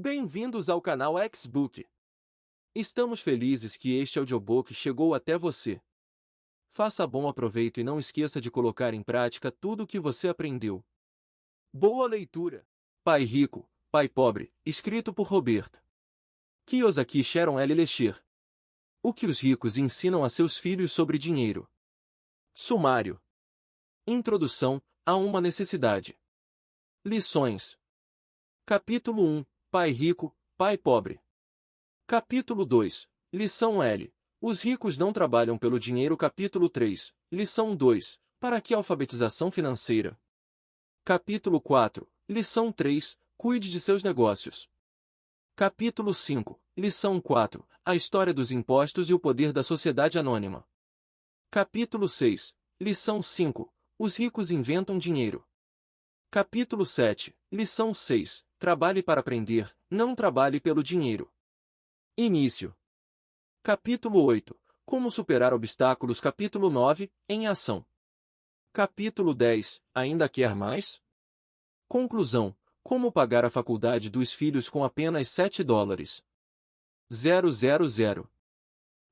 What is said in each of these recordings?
Bem-vindos ao canal Xbook. Estamos felizes que este audiobook chegou até você. Faça bom aproveito e não esqueça de colocar em prática tudo o que você aprendeu. Boa leitura! Pai Rico, Pai Pobre, escrito por Roberto Kiyosaki Sharon L. Lesher. O que os ricos ensinam a seus filhos sobre dinheiro. Sumário. Introdução a uma necessidade. Lições. Capítulo 1. Pai Rico, Pai Pobre. Capítulo 2. Lição L. Os ricos não trabalham pelo dinheiro. Capítulo 3. Lição 2. Para que alfabetização financeira? Capítulo 4. Lição 3. Cuide de seus negócios. Capítulo 5. Lição 4. A história dos impostos e o poder da sociedade anônima. Capítulo 6. Lição 5. Os ricos inventam dinheiro. Capítulo 7. Lição 6. Trabalhe para aprender, não trabalhe pelo dinheiro. Início. Capítulo 8. Como superar obstáculos. Capítulo 9. Em ação. Capítulo 10. Ainda quer mais? Conclusão. Como pagar a faculdade dos filhos com apenas $7,000.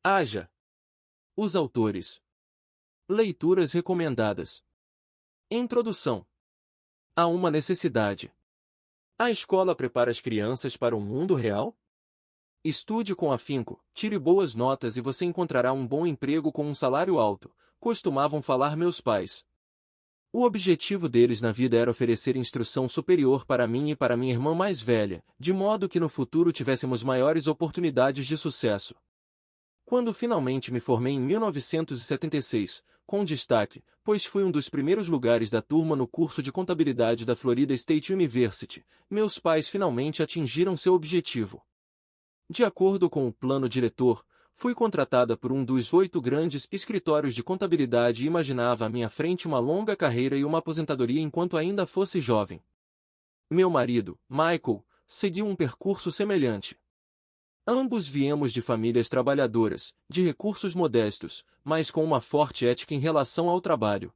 Haja. Os autores. Leituras recomendadas. Introdução. Há uma necessidade. A escola prepara as crianças para o mundo real? Estude com afinco, tire boas notas e você encontrará um bom emprego com um salário alto, costumavam falar meus pais. O objetivo deles na vida era oferecer instrução superior para mim e para minha irmã mais velha, de modo que no futuro tivéssemos maiores oportunidades de sucesso. Quando finalmente me formei em 1976, com destaque, pois fui um dos primeiros lugares da turma no curso de contabilidade da Florida State University, meus pais finalmente atingiram seu objetivo. De acordo com o plano diretor, fui contratada por um dos 8 grandes escritórios de contabilidade e imaginava à minha frente uma longa carreira e uma aposentadoria enquanto ainda fosse jovem. Meu marido, Michael, seguiu um percurso semelhante. Ambos viemos de famílias trabalhadoras, de recursos modestos, mas com uma forte ética em relação ao trabalho.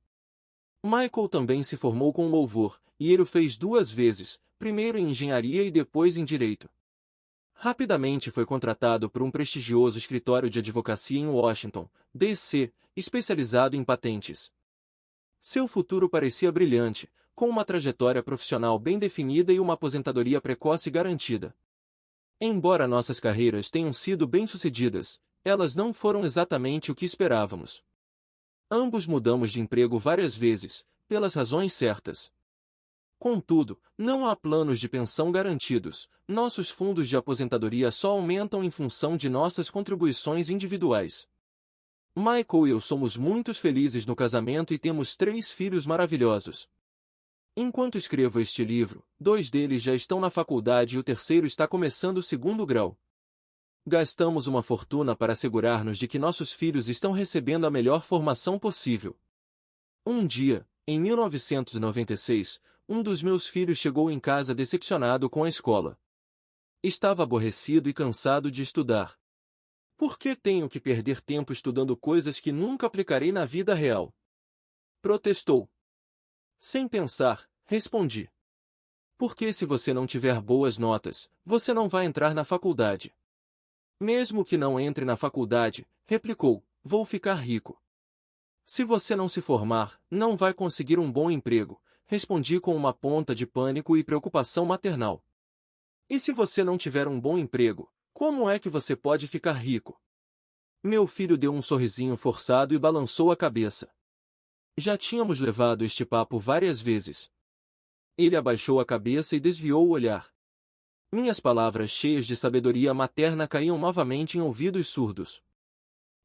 Michael também se formou com louvor, e ele o fez 2 vezes, primeiro em engenharia e depois em direito. Rapidamente foi contratado por um prestigioso escritório de advocacia em Washington, D.C., especializado em patentes. Seu futuro parecia brilhante, com uma trajetória profissional bem definida e uma aposentadoria precoce garantida. Embora nossas carreiras tenham sido bem-sucedidas, elas não foram exatamente o que esperávamos. Ambos mudamos de emprego várias vezes, pelas razões certas. Contudo, não há planos de pensão garantidos, nossos fundos de aposentadoria só aumentam em função de nossas contribuições individuais. Michael e eu somos muito felizes no casamento e temos 3 filhos maravilhosos. Enquanto escrevo este livro, 2 deles já estão na faculdade e o terceiro está começando o 2º grau. Gastamos uma fortuna para assegurar-nos de que nossos filhos estão recebendo a melhor formação possível. Um dia, em 1996, um dos meus filhos chegou em casa decepcionado com a escola. Estava aborrecido e cansado de estudar. Por que tenho que perder tempo estudando coisas que nunca aplicarei na vida real? Protestou. Sem pensar, respondi. Porque se você não tiver boas notas, você não vai entrar na faculdade. Mesmo que não entre na faculdade, replicou, vou ficar rico. Se você não se formar, não vai conseguir um bom emprego, respondi com uma ponta de pânico e preocupação maternal. E se você não tiver um bom emprego, como é que você pode ficar rico? Meu filho deu um sorrisinho forçado e balançou a cabeça. Já tínhamos levado este papo várias vezes. Ele abaixou a cabeça e desviou o olhar. Minhas palavras cheias de sabedoria materna caíam novamente em ouvidos surdos.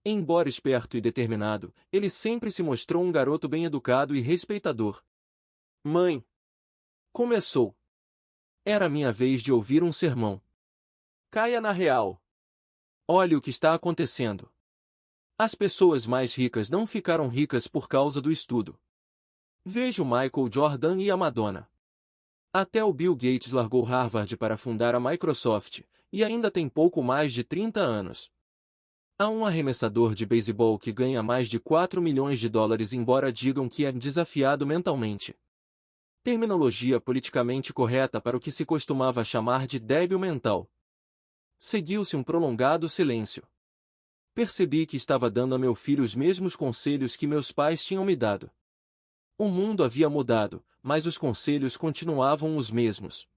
Embora esperto e determinado, ele sempre se mostrou um garoto bem educado e respeitador. Mãe! Começou. Era minha vez de ouvir um sermão. Caia na real. Olhe o que está acontecendo. As pessoas mais ricas não ficaram ricas por causa do estudo. Veja o Michael Jordan e a Madonna. Até o Bill Gates largou Harvard para fundar a Microsoft, e ainda tem pouco mais de 30 anos. Há um arremessador de beisebol que ganha mais de $4 milhões, embora digam que é desafiado mentalmente. terminologia politicamente correta para o que se costumava chamar de débil mental. Seguiu-se um prolongado silêncio. Percebi que estava dando a meu filho os mesmos conselhos que meus pais tinham me dado. O mundo havia mudado, mas os conselhos continuavam os mesmos.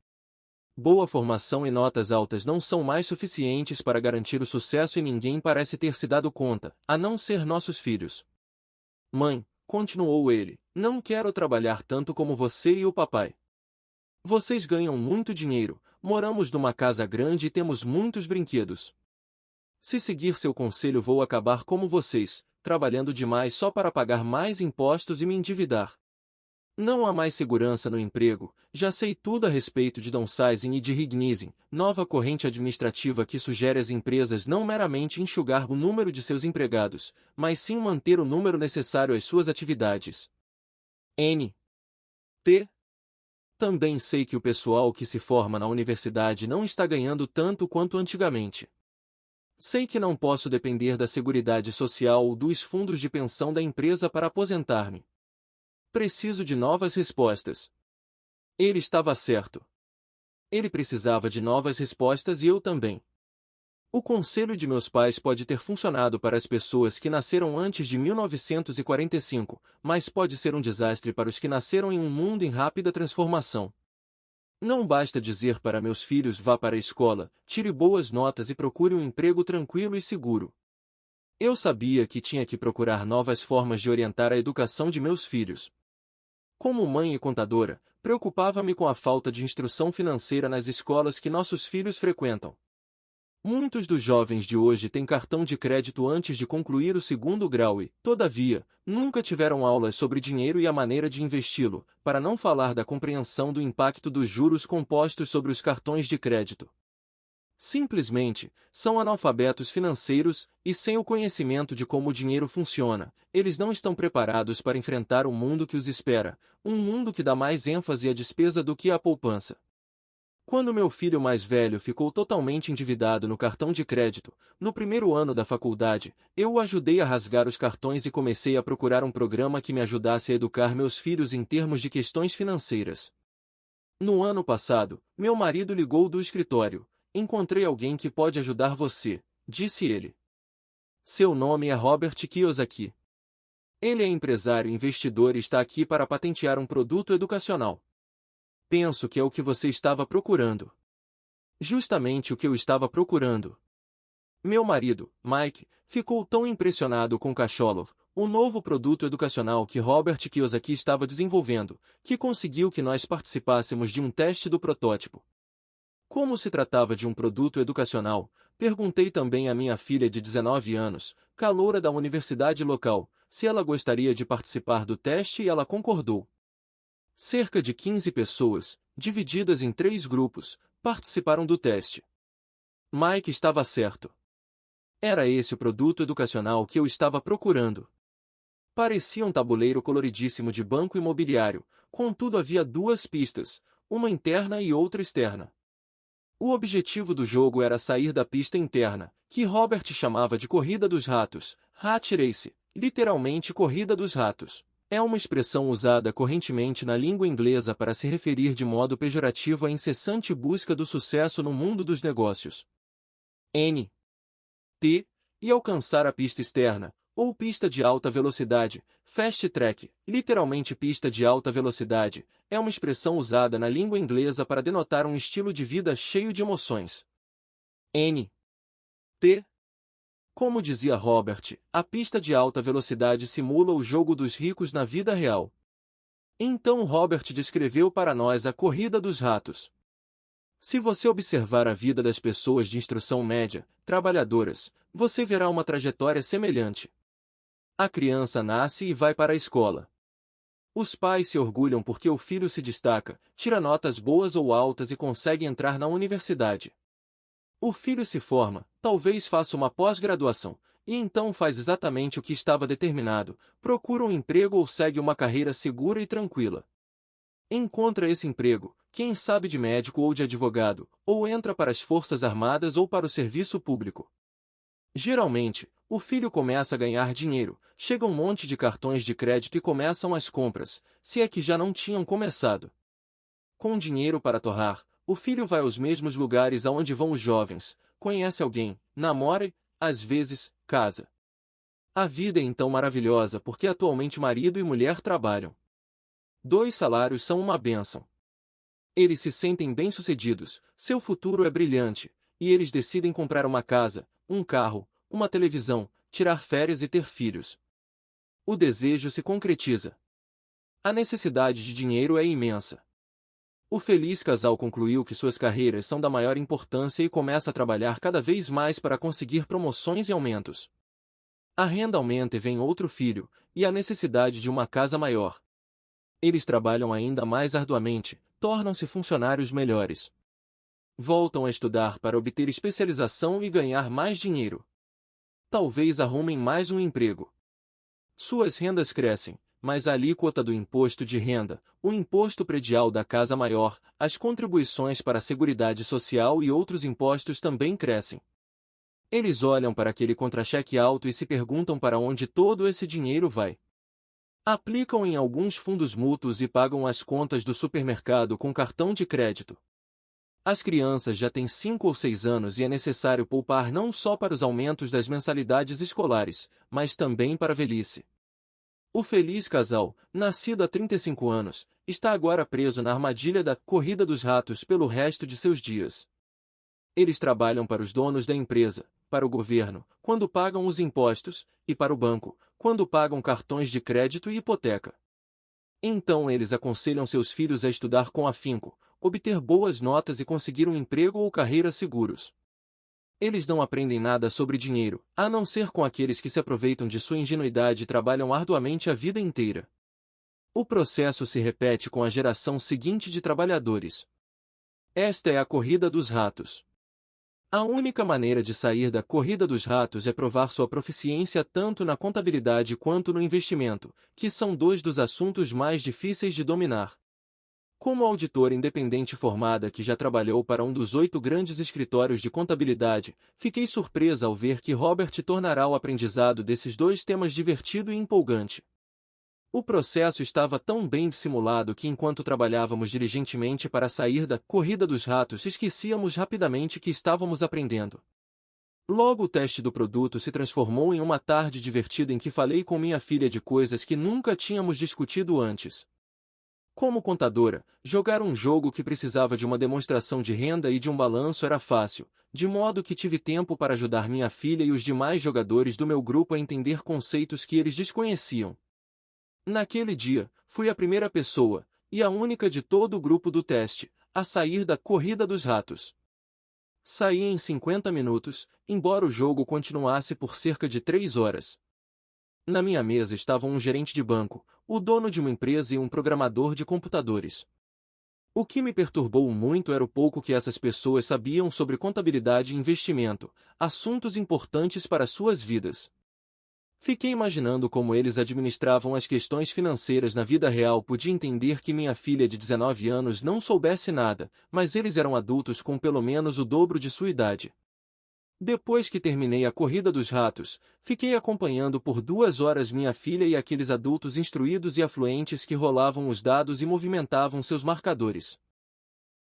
Boa formação e notas altas não são mais suficientes para garantir o sucesso e ninguém parece ter se dado conta, a não ser nossos filhos. Mãe, continuou ele, não quero trabalhar tanto como você e o papai. Vocês ganham muito dinheiro, moramos numa casa grande e temos muitos brinquedos. Se seguir seu conselho vou acabar como vocês, trabalhando demais só para pagar mais impostos e me endividar. Não há mais segurança no emprego, já sei tudo a respeito de downsizing e de rignising, nova corrente administrativa que sugere às empresas não meramente enxugar o número de seus empregados, mas sim manter o número necessário às suas atividades. N. T. Também sei que o pessoal que se forma na universidade não está ganhando tanto quanto antigamente. Sei que não posso depender da Seguridade Social ou dos fundos de pensão da empresa para aposentar-me. Preciso de novas respostas. Ele estava certo. Ele precisava de novas respostas e eu também. O conselho de meus pais pode ter funcionado para as pessoas que nasceram antes de 1945, mas pode ser um desastre para os que nasceram em um mundo em rápida transformação. Não basta dizer para meus filhos vá para a escola, tire boas notas e procure um emprego tranquilo e seguro. Eu sabia que tinha que procurar novas formas de orientar a educação de meus filhos. Como mãe e contadora, preocupava-me com a falta de instrução financeira nas escolas que nossos filhos frequentam. Muitos dos jovens de hoje têm cartão de crédito antes de concluir o segundo grau e, todavia, nunca tiveram aulas sobre dinheiro e a maneira de investi-lo, para não falar da compreensão do impacto dos juros compostos sobre os cartões de crédito. Simplesmente, são analfabetos financeiros, e sem o conhecimento de como o dinheiro funciona, eles não estão preparados para enfrentar o mundo que os espera, um mundo que dá mais ênfase à despesa do que à poupança. Quando meu filho mais velho ficou totalmente endividado no cartão de crédito, no primeiro ano da faculdade, eu o ajudei a rasgar os cartões e comecei a procurar um programa que me ajudasse a educar meus filhos em termos de questões financeiras. No ano passado, meu marido ligou do escritório. Encontrei alguém que pode ajudar você, disse ele. Seu nome é Robert Kiyosaki. Ele é empresário e investidor e está aqui para patentear um produto educacional. Penso que é o que você estava procurando. Justamente o que eu estava procurando. Meu marido, Mike, ficou tão impressionado com Cacholov, o novo produto educacional que Robert Kiyosaki estava desenvolvendo, que conseguiu que nós participássemos de um teste do protótipo. Como se tratava de um produto educacional, perguntei também à minha filha de 19 anos, caloura da universidade local, se ela gostaria de participar do teste e ela concordou. Cerca de 15 pessoas, divididas em 3 grupos, participaram do teste. Mike estava certo. Era esse o produto educacional que eu estava procurando. Parecia um tabuleiro coloridíssimo de banco imobiliário, contudo havia 2 pistas, uma interna e outra externa. O objetivo do jogo era sair da pista interna, que Robert chamava de Corrida dos Ratos, Rat Race, literalmente Corrida dos Ratos. É uma expressão usada correntemente na língua inglesa para se referir de modo pejorativo à incessante busca do sucesso no mundo dos negócios. N. T. E alcançar a pista externa, ou pista de alta velocidade, fast track, literalmente pista de alta velocidade, é uma expressão usada na língua inglesa para denotar um estilo de vida cheio de emoções. N. T. Como dizia Robert, a pista de alta velocidade simula o jogo dos ricos na vida real. Então Robert descreveu para nós a corrida dos ratos. Se você observar a vida das pessoas de instrução média, trabalhadoras, você verá uma trajetória semelhante. A criança nasce e vai para a escola. Os pais se orgulham porque o filho se destaca, tira notas boas ou altas e consegue entrar na universidade. O filho se forma, talvez faça uma pós-graduação, e então faz exatamente o que estava determinado, procura um emprego ou segue uma carreira segura e tranquila. Encontra esse emprego, quem sabe de médico ou de advogado, ou entra para as Forças Armadas ou para o serviço público. Geralmente, o filho começa a ganhar dinheiro, chega um monte de cartões de crédito e começam as compras, se é que já não tinham começado. Com dinheiro para torrar, o filho vai aos mesmos lugares aonde vão os jovens, conhece alguém, namora e, às vezes, casa. A vida é então maravilhosa porque atualmente marido e mulher trabalham. 2 salários são uma bênção. Eles se sentem bem-sucedidos, seu futuro é brilhante, e eles decidem comprar uma casa, um carro, uma televisão, tirar férias e ter filhos. O desejo se concretiza. A necessidade de dinheiro é imensa. O feliz casal concluiu que suas carreiras são da maior importância e começa a trabalhar cada vez mais para conseguir promoções e aumentos. A renda aumenta e vem outro filho, e a necessidade de uma casa maior. Eles trabalham ainda mais arduamente, tornam-se funcionários melhores. Voltam a estudar para obter especialização e ganhar mais dinheiro. Talvez arrumem mais um emprego. Suas rendas crescem, mas a alíquota do imposto de renda, o imposto predial da casa maior, as contribuições para a Seguridade Social e outros impostos também crescem. Eles olham para aquele contra-cheque alto e se perguntam para onde todo esse dinheiro vai. Aplicam em alguns fundos mútuos e pagam as contas do supermercado com cartão de crédito. As crianças já têm 5 ou 6 anos e é necessário poupar não só para os aumentos das mensalidades escolares, mas também para a velhice. O feliz casal, nascido há 35 anos, está agora preso na armadilha da corrida dos ratos pelo resto de seus dias. Eles trabalham para os donos da empresa, para o governo, quando pagam os impostos, e para o banco, quando pagam cartões de crédito e hipoteca. Então eles aconselham seus filhos a estudar com afinco, obter boas notas e conseguir um emprego ou carreira seguros. Eles não aprendem nada sobre dinheiro, a não ser com aqueles que se aproveitam de sua ingenuidade e trabalham arduamente a vida inteira. O processo se repete com a geração seguinte de trabalhadores. Esta é a corrida dos ratos. A única maneira de sair da corrida dos ratos é provar sua proficiência tanto na contabilidade quanto no investimento, que são dois dos assuntos mais difíceis de dominar. Como auditora independente formada que já trabalhou para um dos 8 grandes escritórios de contabilidade, fiquei surpresa ao ver que Robert tornará o aprendizado desses 2 temas divertido e empolgante. O processo estava tão bem dissimulado que enquanto trabalhávamos diligentemente para sair da corrida dos ratos esquecíamos rapidamente que estávamos aprendendo. Logo o teste do produto se transformou em uma tarde divertida em que falei com minha filha de coisas que nunca tínhamos discutido antes. Como contadora, jogar um jogo que precisava de uma demonstração de renda e de um balanço era fácil, de modo que tive tempo para ajudar minha filha e os demais jogadores do meu grupo a entender conceitos que eles desconheciam. Naquele dia, fui a primeira pessoa, e a única de todo o grupo do teste, a sair da corrida dos ratos. Saí em 50 minutos, embora o jogo continuasse por cerca de 3 horas. Na minha mesa estavam um gerente de banco, o dono de uma empresa e um programador de computadores. O que me perturbou muito era o pouco que essas pessoas sabiam sobre contabilidade e investimento, assuntos importantes para suas vidas. Fiquei imaginando como eles administravam as questões financeiras na vida real. Podia entender que minha filha de 19 anos não soubesse nada, mas eles eram adultos com pelo menos o dobro de sua idade. Depois que terminei a corrida dos ratos, fiquei acompanhando por 2 horas minha filha e aqueles adultos instruídos e afluentes que rolavam os dados e movimentavam seus marcadores.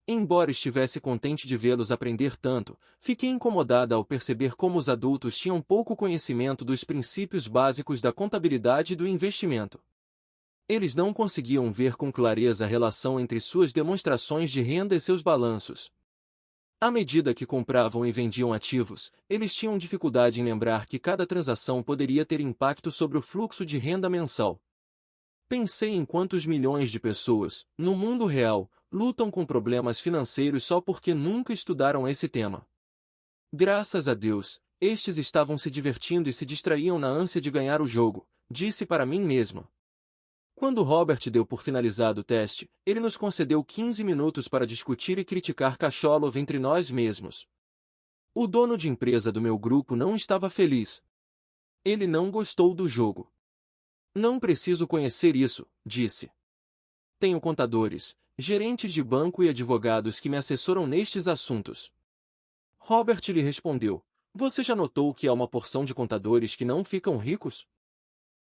Embora estivesse contente de vê-los aprender tanto, fiquei incomodada ao perceber como os adultos tinham pouco conhecimento dos princípios básicos da contabilidade e do investimento. Eles não conseguiam ver com clareza a relação entre suas demonstrações de renda e seus balanços. À medida que compravam e vendiam ativos, eles tinham dificuldade em lembrar que cada transação poderia ter impacto sobre o fluxo de renda mensal. Pensei em quantos milhões de pessoas, no mundo real, lutam com problemas financeiros só porque nunca estudaram esse tema. Graças a Deus, estes estavam se divertindo e se distraíam na ânsia de ganhar o jogo, disse para mim mesma. Quando Robert deu por finalizado o teste, ele nos concedeu 15 minutos para discutir e criticar Kacholov entre nós mesmos. O dono de empresa do meu grupo não estava feliz. Ele não gostou do jogo. Não preciso conhecer isso, disse. Tenho contadores, gerentes de banco e advogados que me assessoram nestes assuntos. Robert lhe respondeu, você já notou que há uma porção de contadores que não ficam ricos?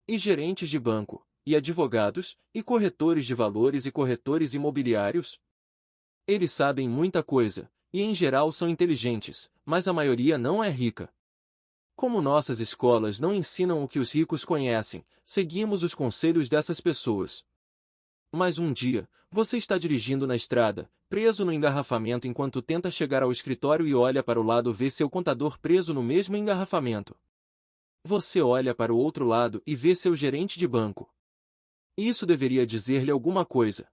E gerentes de banco, e advogados, e corretores de valores e corretores imobiliários? Eles sabem muita coisa, e em geral são inteligentes, mas a maioria não é rica. Como nossas escolas não ensinam o que os ricos conhecem, seguimos os conselhos dessas pessoas. Mas um dia, você está dirigindo na estrada, preso no engarrafamento enquanto tenta chegar ao escritório e olha para o lado e vê seu contador preso no mesmo engarrafamento. Você olha para o outro lado e vê seu gerente de banco. Isso deveria dizer-lhe alguma coisa.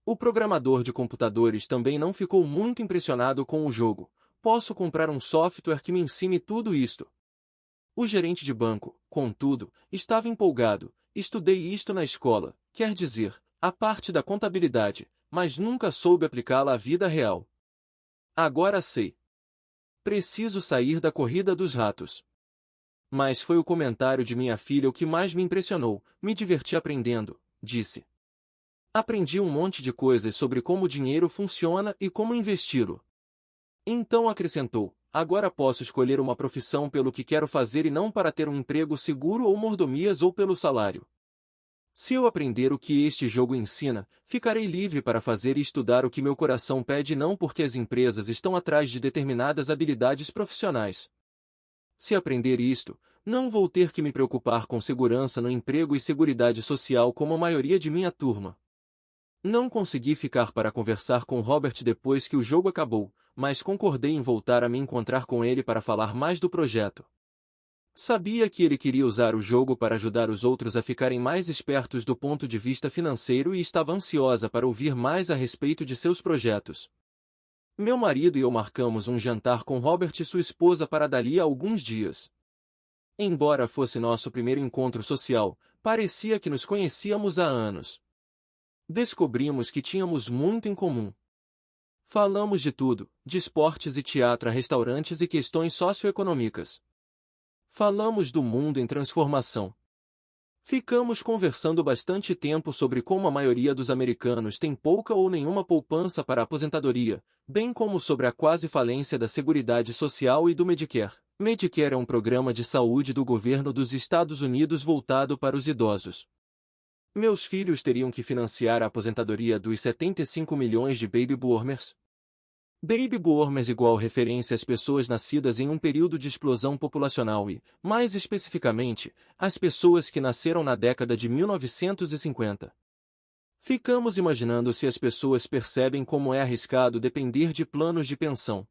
O programador de computadores também não ficou muito impressionado com o jogo. Posso comprar um software que me ensine tudo isto. O gerente de banco, contudo, estava empolgado. Estudei isto na escola, quer dizer, a parte da contabilidade, mas nunca soube aplicá-la à vida real. Agora sei. Preciso sair da corrida dos ratos. Mas foi o comentário de minha filha o que mais me impressionou. Me diverti aprendendo, disse. Aprendi um monte de coisas sobre como o dinheiro funciona e como investi-lo. Então acrescentou, agora posso escolher uma profissão pelo que quero fazer e não para ter um emprego seguro ou mordomias ou pelo salário. Se eu aprender o que este jogo ensina, ficarei livre para fazer e estudar o que meu coração pede e não porque as empresas estão atrás de determinadas habilidades profissionais. Se aprender isto, não vou ter que me preocupar com segurança no emprego e seguridade social como a maioria de minha turma. Não consegui ficar para conversar com Robert depois que o jogo acabou, mas concordei em voltar a me encontrar com ele para falar mais do projeto. Sabia que ele queria usar o jogo para ajudar os outros a ficarem mais espertos do ponto de vista financeiro e estava ansiosa para ouvir mais a respeito de seus projetos. Meu marido e eu marcamos um jantar com Robert e sua esposa para dali a alguns dias. Embora fosse nosso primeiro encontro social, parecia que nos conhecíamos há anos. Descobrimos que tínhamos muito em comum. Falamos de tudo, de esportes e teatro a restaurantes e questões socioeconômicas. Falamos do mundo em transformação. Ficamos conversando bastante tempo sobre como a maioria dos americanos tem pouca ou nenhuma poupança para a aposentadoria, bem como sobre a quase falência da Seguridade Social e do Medicare. Medicare é um programa de saúde do governo dos Estados Unidos voltado para os idosos. Meus filhos teriam que financiar a aposentadoria dos 75 milhões de baby boomers. Baby boomers igual referência às pessoas nascidas em um período de explosão populacional e, mais especificamente, às pessoas que nasceram na década de 1950. Ficamos imaginando se as pessoas percebem como é arriscado depender de planos de pensão.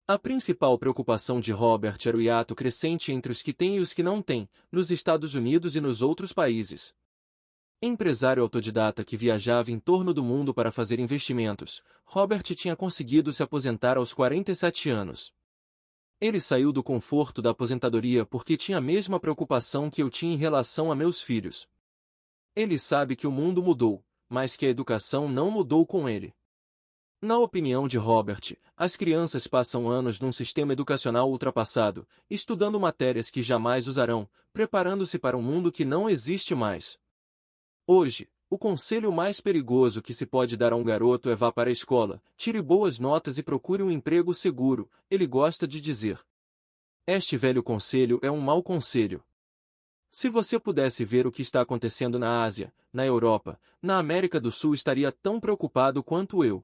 A principal preocupação de Robert era o hiato crescente entre os que têm e os que não têm, nos Estados Unidos e nos outros países. Empresário autodidata que viajava em torno do mundo para fazer investimentos, Robert tinha conseguido se aposentar aos 47 anos. Ele saiu do conforto da aposentadoria porque tinha a mesma preocupação que eu tinha em relação a meus filhos. Ele sabe que o mundo mudou, mas que a educação não mudou com ele. Na opinião de Robert, as crianças passam anos num sistema educacional ultrapassado, estudando matérias que jamais usarão, preparando-se para um mundo que não existe mais. Hoje, o conselho mais perigoso que se pode dar a um garoto é vá para a escola, tire boas notas e procure um emprego seguro, ele gosta de dizer. Este velho conselho é um mau conselho. Se você pudesse ver o que está acontecendo na Ásia, na Europa, na América do Sul estaria tão preocupado quanto eu.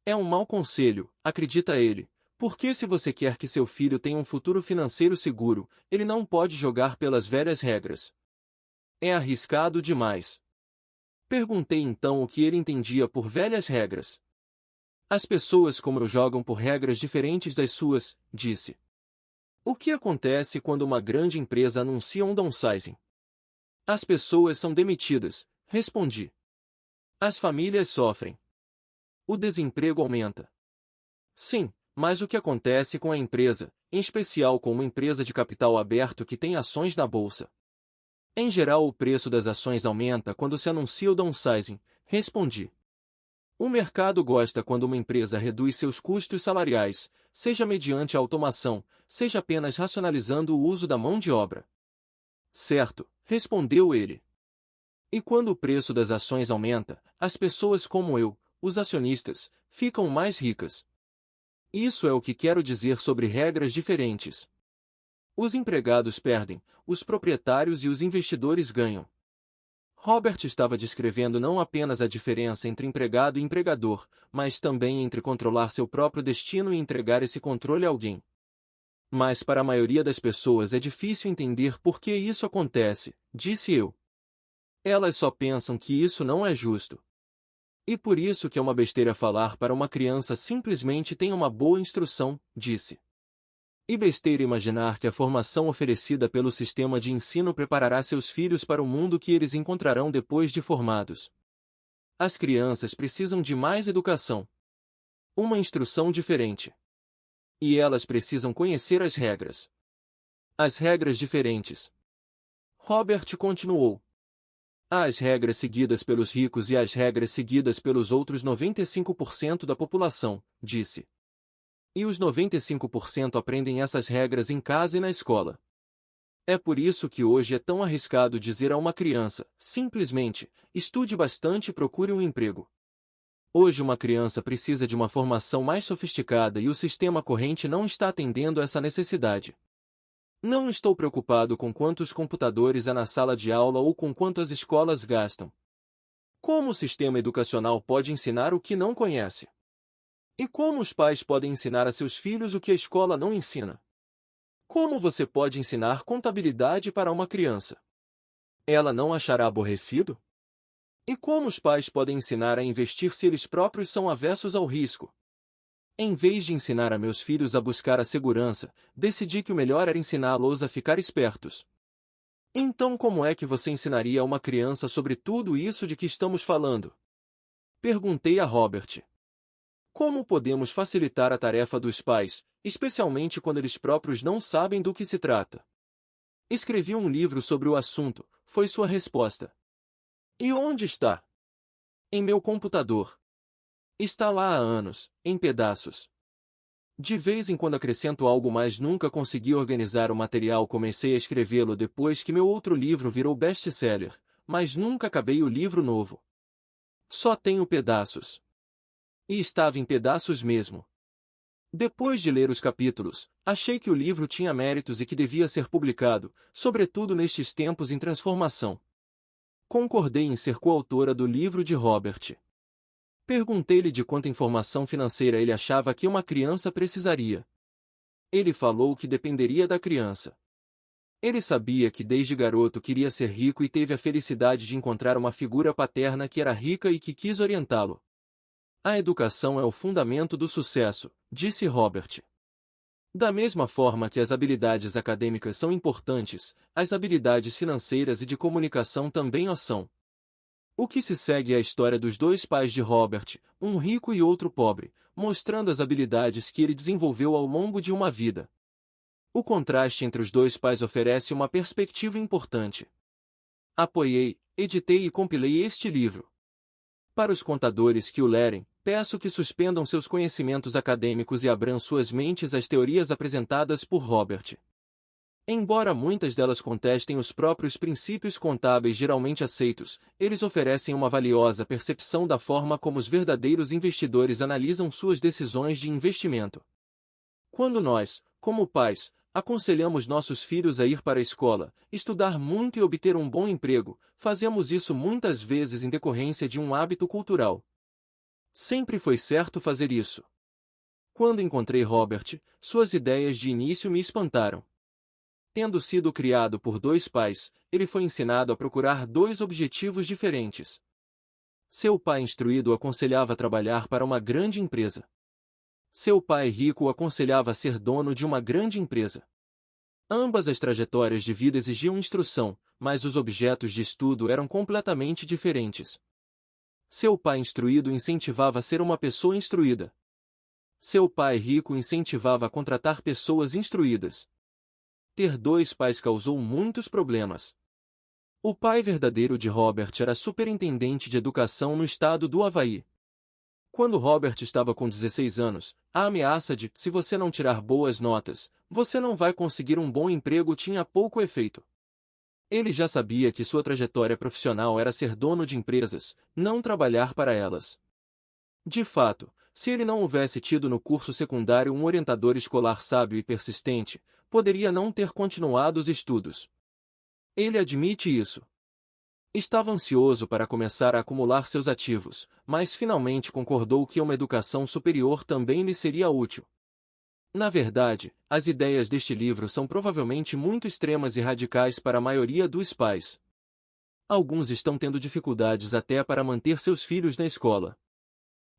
É um mau conselho, acredita ele, porque se você quer que seu filho tenha um futuro financeiro seguro, ele não pode jogar pelas velhas regras. É arriscado demais. Perguntei então o que ele entendia por velhas regras. As pessoas como eu jogam por regras diferentes das suas, disse. O que acontece quando uma grande empresa anuncia um downsizing? As pessoas são demitidas, respondi. As famílias sofrem. O desemprego aumenta. Sim, mas o que acontece com a empresa, em especial com uma empresa de capital aberto que tem ações na bolsa? Em geral, o preço das ações aumenta quando se anuncia o downsizing, respondi. O mercado gosta quando uma empresa reduz seus custos salariais, seja mediante a automação, seja apenas racionalizando o uso da mão de obra. Certo, respondeu ele. E quando o preço das ações aumenta, as pessoas como eu, os acionistas, ficam mais ricas. Isso é o que quero dizer sobre regras diferentes. Os empregados perdem, os proprietários e os investidores ganham. Robert estava descrevendo não apenas a diferença entre empregado e empregador, mas também entre controlar seu próprio destino e entregar esse controle a alguém. Mas para a maioria das pessoas é difícil entender por que isso acontece, disse eu. Elas só pensam que isso não é justo. E por isso que é uma besteira falar para uma criança simplesmente tenha uma boa instrução, disse. E besteira imaginar que a formação oferecida pelo sistema de ensino preparará seus filhos para o mundo que eles encontrarão depois de formados. As crianças precisam de mais educação. Uma instrução diferente. E elas precisam conhecer as regras. As regras diferentes. Robert continuou. Há as regras seguidas pelos ricos e as regras seguidas pelos outros 95% da população, disse. E os 95% aprendem essas regras em casa e na escola. É por isso que hoje é tão arriscado dizer a uma criança, simplesmente, estude bastante e procure um emprego. Hoje uma criança precisa de uma formação mais sofisticada e o sistema corrente não está atendendo essa necessidade. Não estou preocupado com quantos computadores há na sala de aula ou com quanto as escolas gastam. Como o sistema educacional pode ensinar o que não conhece? E como os pais podem ensinar a seus filhos o que a escola não ensina? Como você pode ensinar contabilidade para uma criança? Ela não achará aborrecido? E como os pais podem ensinar a investir se eles próprios são avessos ao risco? Em vez de ensinar a meus filhos a buscar a segurança, decidi que o melhor era ensiná-los a ficar espertos. Então como é que você ensinaria a uma criança sobre tudo isso de que estamos falando? Perguntei a Robert. Como podemos facilitar a tarefa dos pais, especialmente quando eles próprios não sabem do que se trata? Escrevi um livro sobre o assunto, foi sua resposta. E onde está? Em meu computador. Está lá há anos, em pedaços. De vez em quando acrescento algo, mas nunca consegui organizar o material. Comecei a escrevê-lo depois que meu outro livro virou best-seller, mas nunca acabei o livro novo. Só tenho pedaços. E estava em pedaços mesmo. Depois de ler os capítulos, achei que o livro tinha méritos e que devia ser publicado, sobretudo nestes tempos em transformação. Concordei em ser coautora do livro de Robert. Perguntei-lhe de quanta informação financeira ele achava que uma criança precisaria. Ele falou que dependeria da criança. Ele sabia que desde garoto queria ser rico e teve a felicidade de encontrar uma figura paterna que era rica e que quis orientá-lo. A educação é o fundamento do sucesso, disse Robert. Da mesma forma que as habilidades acadêmicas são importantes, as habilidades financeiras e de comunicação também o são. O que se segue é a história dos dois pais de Robert, um rico e outro pobre, mostrando as habilidades que ele desenvolveu ao longo de uma vida. O contraste entre os dois pais oferece uma perspectiva importante. Apoiei, editei e compilei este livro. Para os contadores que o lerem, peço que suspendam seus conhecimentos acadêmicos e abram suas mentes às teorias apresentadas por Robert. Embora muitas delas contestem os próprios princípios contábeis geralmente aceitos, eles oferecem uma valiosa percepção da forma como os verdadeiros investidores analisam suas decisões de investimento. Quando nós, como pais, aconselhamos nossos filhos a ir para a escola, estudar muito e obter um bom emprego, fazemos isso muitas vezes em decorrência de um hábito cultural. Sempre foi certo fazer isso. Quando encontrei Robert, suas ideias de início me espantaram. Tendo sido criado por dois pais, ele foi ensinado a procurar dois objetivos diferentes. Seu pai instruído o aconselhava a trabalhar para uma grande empresa. Seu pai rico o aconselhava a ser dono de uma grande empresa. Ambas as trajetórias de vida exigiam instrução, mas os objetos de estudo eram completamente diferentes. Seu pai instruído incentivava a ser uma pessoa instruída. Seu pai rico incentivava a contratar pessoas instruídas. Ter dois pais causou muitos problemas. O pai verdadeiro de Robert era superintendente de educação no estado do Havaí. Quando Robert estava com 16 anos, a ameaça de, se você não tirar boas notas, você não vai conseguir um bom emprego tinha pouco efeito. Ele já sabia que sua trajetória profissional era ser dono de empresas, não trabalhar para elas. De fato, se ele não houvesse tido no curso secundário um orientador escolar sábio e persistente, poderia não ter continuado os estudos. Ele admite isso. Estava ansioso para começar a acumular seus ativos, mas finalmente concordou que uma educação superior também lhe seria útil. Na verdade, as ideias deste livro são provavelmente muito extremas e radicais para a maioria dos pais. Alguns estão tendo dificuldades até para manter seus filhos na escola.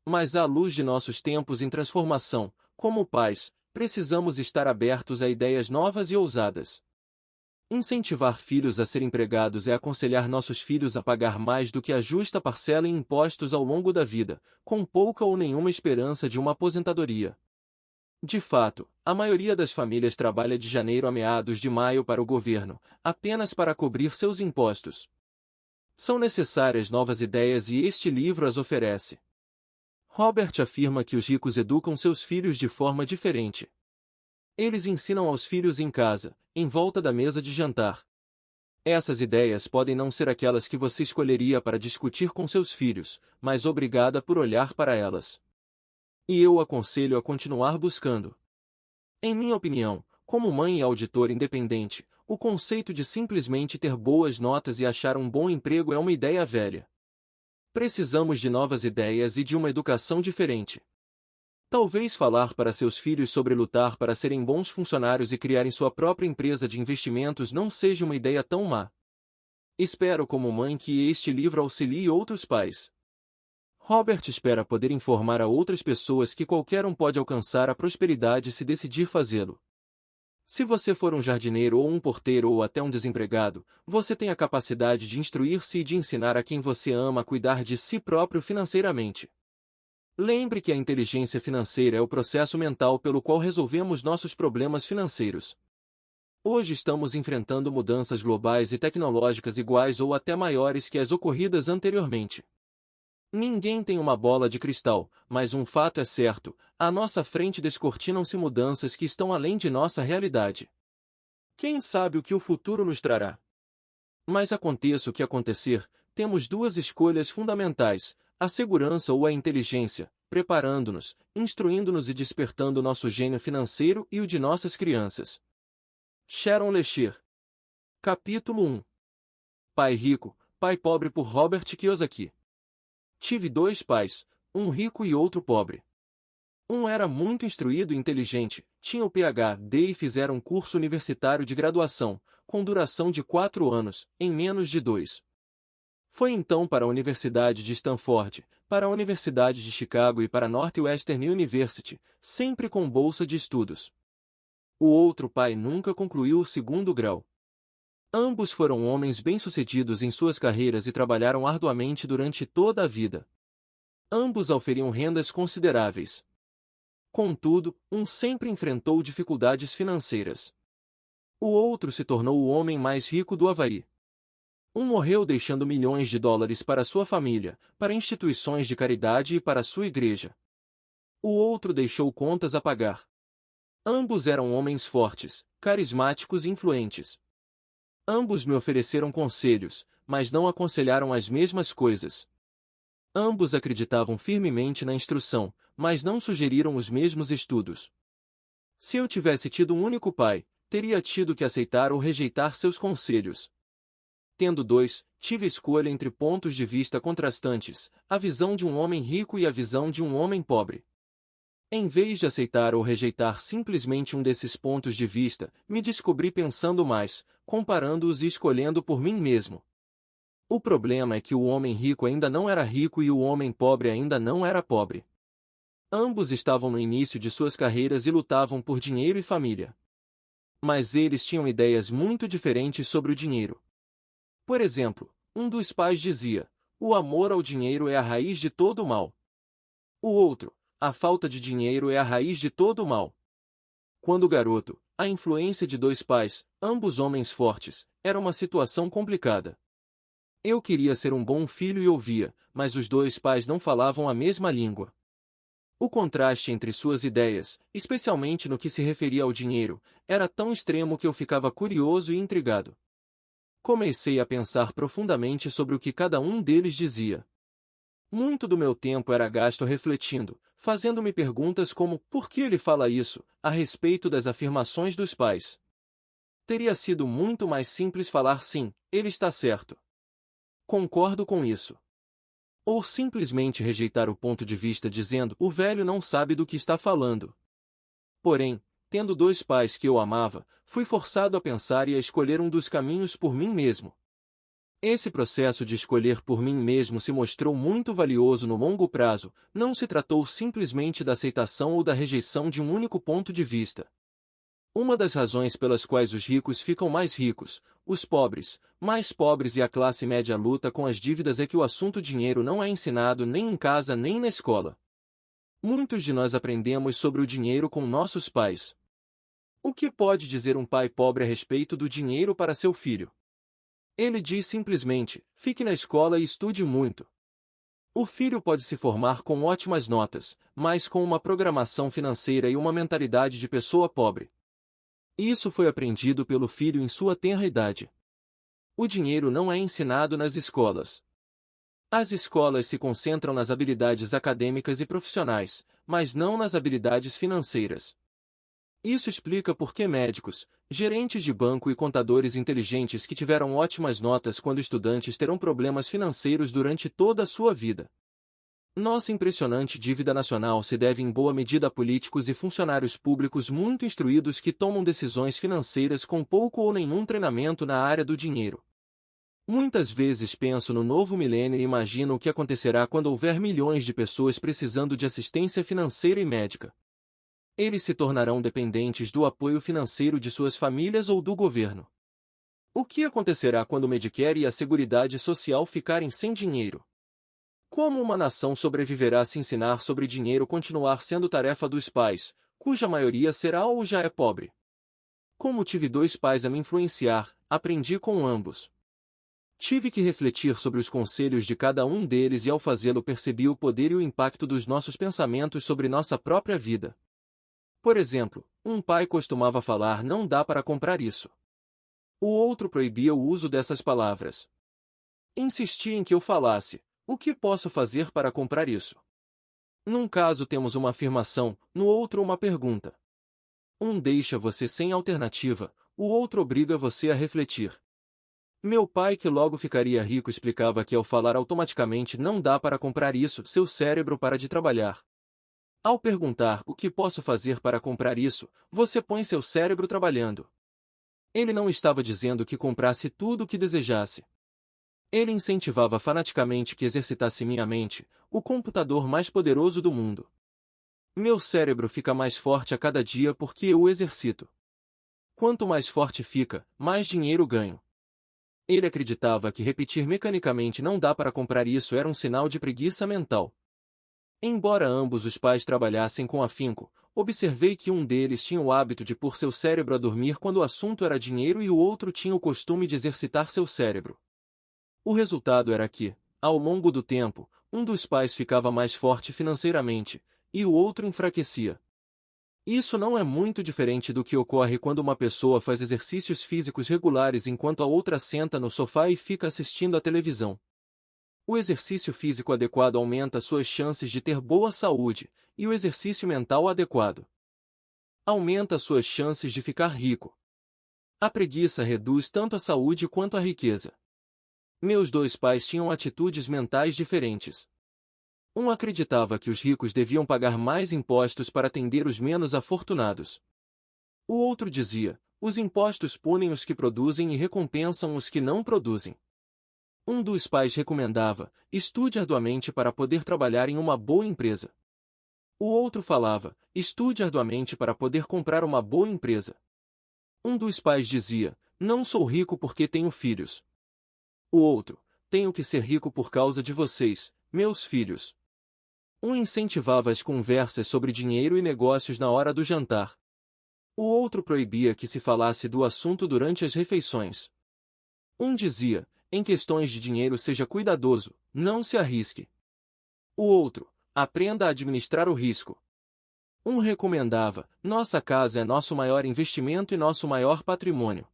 Mas à luz de nossos tempos em transformação, como pais, precisamos estar abertos a ideias novas e ousadas. Incentivar filhos a serem empregados é aconselhar nossos filhos a pagar mais do que a justa parcela em impostos ao longo da vida, com pouca ou nenhuma esperança de uma aposentadoria. De fato, a maioria das famílias trabalha de janeiro a meados de maio para o governo, apenas para cobrir seus impostos. São necessárias novas ideias e este livro as oferece. Robert afirma que os ricos educam seus filhos de forma diferente. Eles ensinam aos filhos em casa, em volta da mesa de jantar. Essas ideias podem não ser aquelas que você escolheria para discutir com seus filhos, mas obrigada por olhar para elas. E eu o aconselho a continuar buscando. Em minha opinião, como mãe e auditor independente, o conceito de simplesmente ter boas notas e achar um bom emprego é uma ideia velha. Precisamos de novas ideias e de uma educação diferente. Talvez falar para seus filhos sobre lutar para serem bons funcionários e criarem sua própria empresa de investimentos não seja uma ideia tão má. Espero como mãe que este livro auxilie outros pais. Robert espera poder informar a outras pessoas que qualquer um pode alcançar a prosperidade se decidir fazê-lo. Se você for um jardineiro ou um porteiro ou até um desempregado, você tem a capacidade de instruir-se e de ensinar a quem você ama a cuidar de si próprio financeiramente. Lembre que a inteligência financeira é o processo mental pelo qual resolvemos nossos problemas financeiros. Hoje estamos enfrentando mudanças globais e tecnológicas iguais ou até maiores que as ocorridas anteriormente. Ninguém tem uma bola de cristal, mas um fato é certo, à nossa frente descortinam-se mudanças que estão além de nossa realidade. Quem sabe o que o futuro nos trará? Mas aconteça o que acontecer, temos duas escolhas fundamentais, a segurança ou a inteligência, preparando-nos, instruindo-nos e despertando nosso gênio financeiro e o de nossas crianças. Sharon Lesher. Capítulo 1. Pai Rico, Pai Pobre por Robert Kiyosaki. Tive dois pais, um rico e outro pobre. Um era muito instruído e inteligente, tinha o PhD e fizeram um curso universitário de graduação, com duração de 4 anos, em menos de 2. Foi então para a Universidade de Stanford, para a Universidade de Chicago e para a Northwestern University, sempre com bolsa de estudos. O outro pai nunca concluiu o segundo grau. Ambos foram homens bem-sucedidos em suas carreiras e trabalharam arduamente durante toda a vida. Ambos auferiam rendas consideráveis. Contudo, um sempre enfrentou dificuldades financeiras. O outro se tornou o homem mais rico do Havaí. Um morreu deixando milhões de dólares para sua família, para instituições de caridade e para sua igreja. O outro deixou contas a pagar. Ambos eram homens fortes, carismáticos e influentes. Ambos me ofereceram conselhos, mas não aconselharam as mesmas coisas. Ambos acreditavam firmemente na instrução, mas não sugeriram os mesmos estudos. Se eu tivesse tido um único pai, teria tido que aceitar ou rejeitar seus conselhos. Tendo dois, tive escolha entre pontos de vista contrastantes, a visão de um homem rico e a visão de um homem pobre. Em vez de aceitar ou rejeitar simplesmente um desses pontos de vista, me descobri pensando mais, comparando-os e escolhendo por mim mesmo. O problema é que o homem rico ainda não era rico e o homem pobre ainda não era pobre. Ambos estavam no início de suas carreiras e lutavam por dinheiro e família. Mas eles tinham ideias muito diferentes sobre o dinheiro. Por exemplo, um dos pais dizia: o amor ao dinheiro é a raiz de todo o mal. O outro: a falta de dinheiro é a raiz de todo o mal. Quando garoto, a influência de dois pais, ambos homens fortes, era uma situação complicada. Eu queria ser um bom filho e ouvia, mas os dois pais não falavam a mesma língua. O contraste entre suas ideias, especialmente no que se referia ao dinheiro, era tão extremo que eu ficava curioso e intrigado. Comecei a pensar profundamente sobre o que cada um deles dizia. Muito do meu tempo era gasto refletindo, fazendo-me perguntas como por que ele fala isso, a respeito das afirmações dos pais. Teria sido muito mais simples falar sim, ele está certo. Concordo com isso. Ou simplesmente rejeitar o ponto de vista dizendo, o velho não sabe do que está falando. Porém, tendo dois pais que eu amava, fui forçado a pensar e a escolher um dos caminhos por mim mesmo. Esse processo de escolher por mim mesmo se mostrou muito valioso no longo prazo, não se tratou simplesmente da aceitação ou da rejeição de um único ponto de vista. Uma das razões pelas quais os ricos ficam mais ricos, os pobres, mais pobres e a classe média luta com as dívidas é que o assunto dinheiro não é ensinado nem em casa nem na escola. Muitos de nós aprendemos sobre o dinheiro com nossos pais. O que pode dizer um pai pobre a respeito do dinheiro para seu filho? Ele diz simplesmente, fique na escola e estude muito. O filho pode se formar com ótimas notas, mas com uma programação financeira e uma mentalidade de pessoa pobre. Isso foi aprendido pelo filho em sua tenra idade. O dinheiro não é ensinado nas escolas. As escolas se concentram nas habilidades acadêmicas e profissionais, mas não nas habilidades financeiras. Isso explica por que médicos, gerentes de banco e contadores inteligentes que tiveram ótimas notas quando estudantes terão problemas financeiros durante toda a sua vida. Nossa impressionante dívida nacional se deve em boa medida a políticos e funcionários públicos muito instruídos que tomam decisões financeiras com pouco ou nenhum treinamento na área do dinheiro. Muitas vezes penso no novo milênio e imagino o que acontecerá quando houver milhões de pessoas precisando de assistência financeira e médica. Eles se tornarão dependentes do apoio financeiro de suas famílias ou do governo. O que acontecerá quando o Medicare e a Seguridade Social ficarem sem dinheiro? Como uma nação sobreviverá se ensinar sobre dinheiro continuar sendo tarefa dos pais, cuja maioria será ou já é pobre? Como tive dois pais a me influenciar, aprendi com ambos. Tive que refletir sobre os conselhos de cada um deles e ao fazê-lo percebi o poder e o impacto dos nossos pensamentos sobre nossa própria vida. Por exemplo, um pai costumava falar não dá para comprar isso. O outro proibia o uso dessas palavras. Insistia em que eu falasse, o que posso fazer para comprar isso? Num caso temos uma afirmação, no outro uma pergunta. Um deixa você sem alternativa, o outro obriga você a refletir. Meu pai, que logo ficaria rico, explicava que ao falar automaticamente não dá para comprar isso, seu cérebro para de trabalhar. Ao perguntar o que posso fazer para comprar isso, você põe seu cérebro trabalhando. Ele não estava dizendo que comprasse tudo o que desejasse. Ele incentivava fanaticamente que exercitasse minha mente, o computador mais poderoso do mundo. Meu cérebro fica mais forte a cada dia porque eu o exercito. Quanto mais forte fica, mais dinheiro ganho. Ele acreditava que repetir mecanicamente não dá para comprar isso era um sinal de preguiça mental. Embora ambos os pais trabalhassem com afinco, observei que um deles tinha o hábito de pôr seu cérebro a dormir quando o assunto era dinheiro e o outro tinha o costume de exercitar seu cérebro. O resultado era que, ao longo do tempo, um dos pais ficava mais forte financeiramente, e o outro enfraquecia. Isso não é muito diferente do que ocorre quando uma pessoa faz exercícios físicos regulares enquanto a outra senta no sofá e fica assistindo à televisão. O exercício físico adequado aumenta suas chances de ter boa saúde, e o exercício mental adequado aumenta suas chances de ficar rico. A preguiça reduz tanto a saúde quanto a riqueza. Meus dois pais tinham atitudes mentais diferentes. Um acreditava que os ricos deviam pagar mais impostos para atender os menos afortunados. O outro dizia, os impostos punem os que produzem e recompensam os que não produzem. Um dos pais recomendava, estude arduamente para poder trabalhar em uma boa empresa. O outro falava, estude arduamente para poder comprar uma boa empresa. Um dos pais dizia, não sou rico porque tenho filhos. O outro, tenho que ser rico por causa de vocês, meus filhos. Um incentivava as conversas sobre dinheiro e negócios na hora do jantar. O outro proibia que se falasse do assunto durante as refeições. Um dizia, em questões de dinheiro seja cuidadoso, não se arrisque. O outro, aprenda a administrar o risco. Um recomendava, nossa casa é nosso maior investimento e nosso maior patrimônio.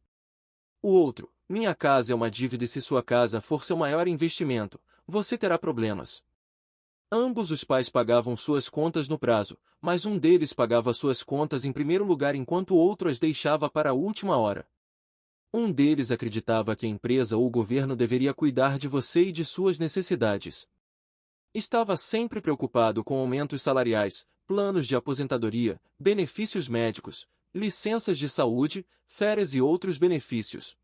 O outro, minha casa é uma dívida e se sua casa for seu maior investimento, você terá problemas. Ambos os pais pagavam suas contas no prazo, mas um deles pagava suas contas em primeiro lugar enquanto o outro as deixava para a última hora. Um deles acreditava que a empresa ou o governo deveria cuidar de você e de suas necessidades. Estava sempre preocupado com aumentos salariais, planos de aposentadoria, benefícios médicos, licenças de saúde, férias e outros benefícios.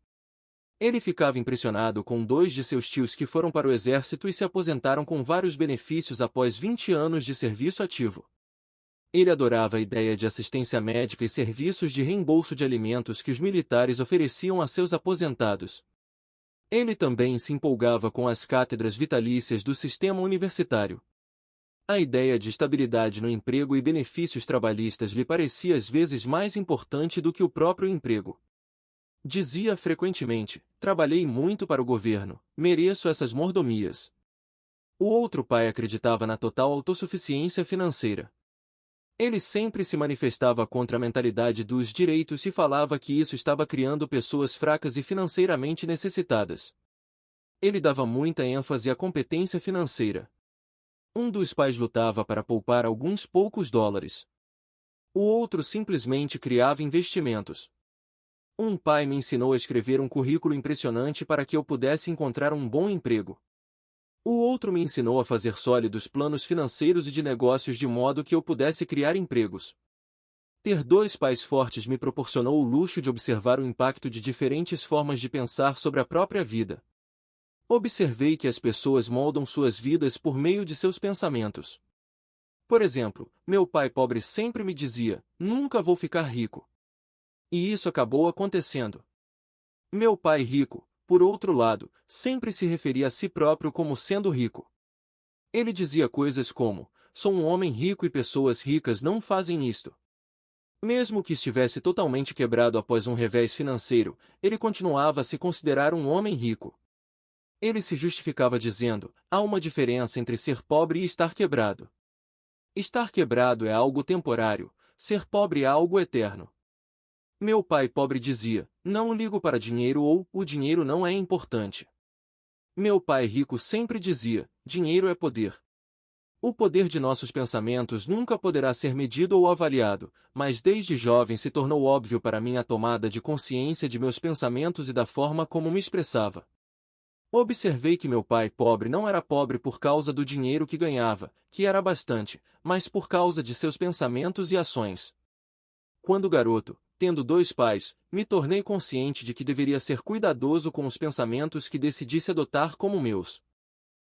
Ele ficava impressionado com dois de seus tios que foram para o exército e se aposentaram com vários benefícios após 20 anos de serviço ativo. Ele adorava a ideia de assistência médica e serviços de reembolso de alimentos que os militares ofereciam a seus aposentados. Ele também se empolgava com as cátedras vitalícias do sistema universitário. A ideia de estabilidade no emprego e benefícios trabalhistas lhe parecia às vezes mais importante do que o próprio emprego. Dizia frequentemente: trabalhei muito para o governo, mereço essas mordomias. O outro pai acreditava na total autossuficiência financeira. Ele sempre se manifestava contra a mentalidade dos direitos e falava que isso estava criando pessoas fracas e financeiramente necessitadas. Ele dava muita ênfase à competência financeira. Um dos pais lutava para poupar alguns poucos dólares. O outro simplesmente criava investimentos. Um pai me ensinou a escrever um currículo impressionante para que eu pudesse encontrar um bom emprego. O outro me ensinou a fazer sólidos planos financeiros e de negócios de modo que eu pudesse criar empregos. Ter dois pais fortes me proporcionou o luxo de observar o impacto de diferentes formas de pensar sobre a própria vida. Observei que as pessoas moldam suas vidas por meio de seus pensamentos. Por exemplo, meu pai pobre sempre me dizia: nunca vou ficar rico. E isso acabou acontecendo. Meu pai rico, por outro lado, sempre se referia a si próprio como sendo rico. Ele dizia coisas como: sou um homem rico e pessoas ricas não fazem isto. Mesmo que estivesse totalmente quebrado após um revés financeiro, ele continuava a se considerar um homem rico. Ele se justificava dizendo: há uma diferença entre ser pobre e estar quebrado. Estar quebrado é algo temporário, ser pobre é algo eterno. Meu pai pobre dizia: não ligo para dinheiro ou o dinheiro não é importante. Meu pai rico sempre dizia: dinheiro é poder. O poder de nossos pensamentos nunca poderá ser medido ou avaliado, mas desde jovem se tornou óbvio para mim a tomada de consciência de meus pensamentos e da forma como me expressava. Observei que meu pai pobre não era pobre por causa do dinheiro que ganhava, que era bastante, mas por causa de seus pensamentos e ações. Quando garoto, tendo dois pais, me tornei consciente de que deveria ser cuidadoso com os pensamentos que decidisse adotar como meus.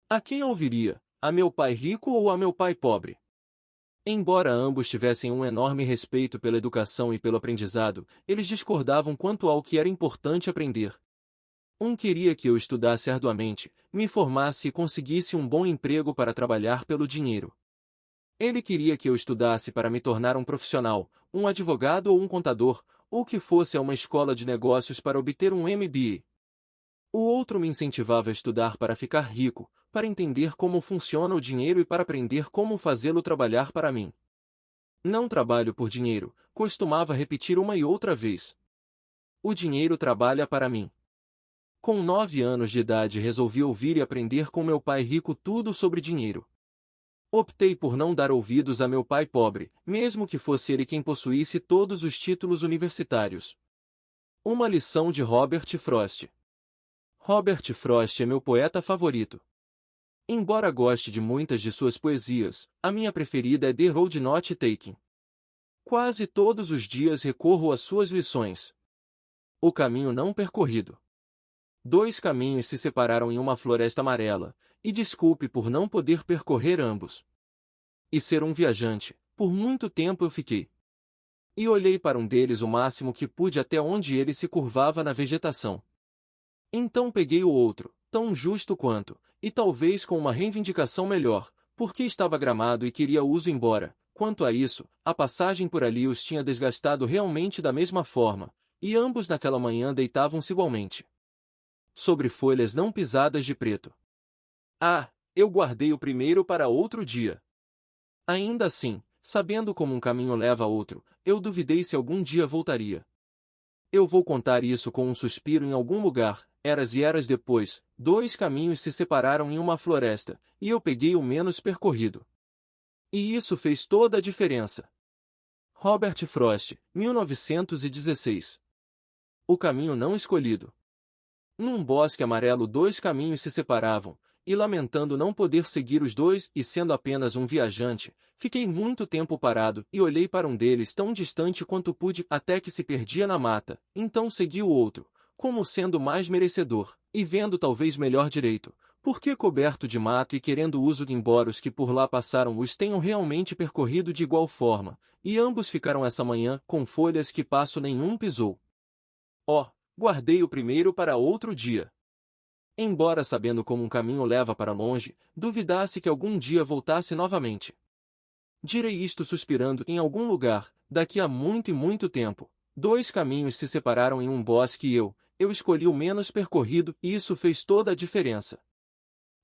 A quem ouviria? A meu pai rico ou a meu pai pobre? Embora ambos tivessem um enorme respeito pela educação e pelo aprendizado, eles discordavam quanto ao que era importante aprender. Um queria que eu estudasse arduamente, me formasse e conseguisse um bom emprego para trabalhar pelo dinheiro. Ele queria que eu estudasse para me tornar um profissional, um advogado ou um contador, ou que fosse a uma escola de negócios para obter um MBA. O outro me incentivava a estudar para ficar rico, para entender como funciona o dinheiro e para aprender como fazê-lo trabalhar para mim. Não trabalho por dinheiro, costumava repetir uma e outra vez. O dinheiro trabalha para mim. Com 9 anos de idade resolvi ouvir e aprender com meu pai rico tudo sobre dinheiro. Optei por não dar ouvidos a meu pai pobre, mesmo que fosse ele quem possuísse todos os títulos universitários. Uma lição de Robert Frost. Robert Frost é meu poeta favorito. Embora goste de muitas de suas poesias, a minha preferida é The Road Not Taken. Quase todos os dias recorro às suas lições. O caminho não percorrido. Dois caminhos se separaram em uma floresta amarela, e desculpe por não poder percorrer ambos. E ser um viajante, por muito tempo eu fiquei. E olhei para um deles o máximo que pude até onde ele se curvava na vegetação. Então peguei o outro, tão justo quanto, e talvez com uma reivindicação melhor, porque estava gramado e queria uso embora. Quanto a isso, a passagem por ali os tinha desgastado realmente da mesma forma, e ambos naquela manhã deitavam-se igualmente. Sobre folhas não pisadas de preto. Ah, eu guardei o primeiro para outro dia. Ainda assim, sabendo como um caminho leva a outro, eu duvidei se algum dia voltaria. Eu vou contar isso com um suspiro em algum lugar. Eras e eras depois, dois caminhos se separaram em uma floresta, e eu peguei o menos percorrido. E isso fez toda a diferença. Robert Frost, 1916. O caminho não escolhido. Num bosque amarelo, dois caminhos se separavam, e lamentando não poder seguir os dois e sendo apenas um viajante, fiquei muito tempo parado e olhei para um deles tão distante quanto pude até que se perdia na mata, então segui o outro, como sendo mais merecedor, e vendo talvez melhor direito, porque coberto de mato e querendo uso de embora os que por lá passaram os tenham realmente percorrido de igual forma, e ambos ficaram essa manhã com folhas que passo nenhum pisou. Ó, guardei o primeiro para outro dia. Embora sabendo como um caminho leva para longe, duvidasse que algum dia voltasse novamente. Direi isto suspirando em algum lugar, daqui a muito e muito tempo. Dois caminhos se separaram em um bosque e eu escolhi o menos percorrido e isso fez toda a diferença.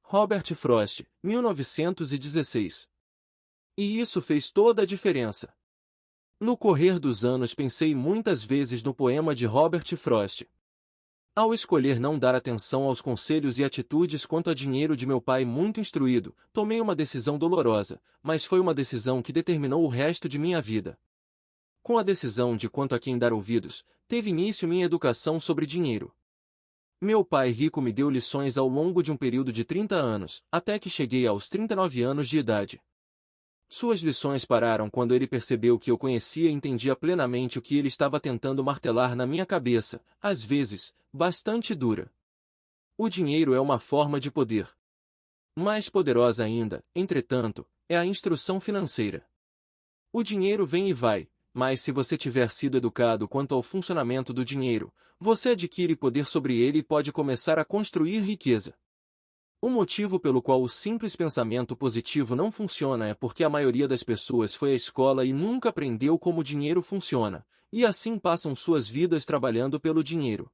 Robert Frost, 1916. E isso fez toda a diferença. No correr dos anos pensei muitas vezes no poema de Robert Frost. Ao escolher não dar atenção aos conselhos e atitudes quanto a dinheiro de meu pai muito instruído, tomei uma decisão dolorosa, mas foi uma decisão que determinou o resto de minha vida. Com a decisão de quanto a quem dar ouvidos, teve início minha educação sobre dinheiro. Meu pai rico me deu lições ao longo de um período de 30 anos, até que cheguei aos 39 anos de idade. Suas lições pararam quando ele percebeu que eu conhecia e entendia plenamente o que ele estava tentando martelar na minha cabeça, às vezes, bastante dura. O dinheiro é uma forma de poder. Mais poderosa ainda, entretanto, é a instrução financeira. O dinheiro vem e vai, mas se você tiver sido educado quanto ao funcionamento do dinheiro, você adquire poder sobre ele e pode começar a construir riqueza. O motivo pelo qual o simples pensamento positivo não funciona é porque a maioria das pessoas foi à escola e nunca aprendeu como o dinheiro funciona, e assim passam suas vidas trabalhando pelo dinheiro.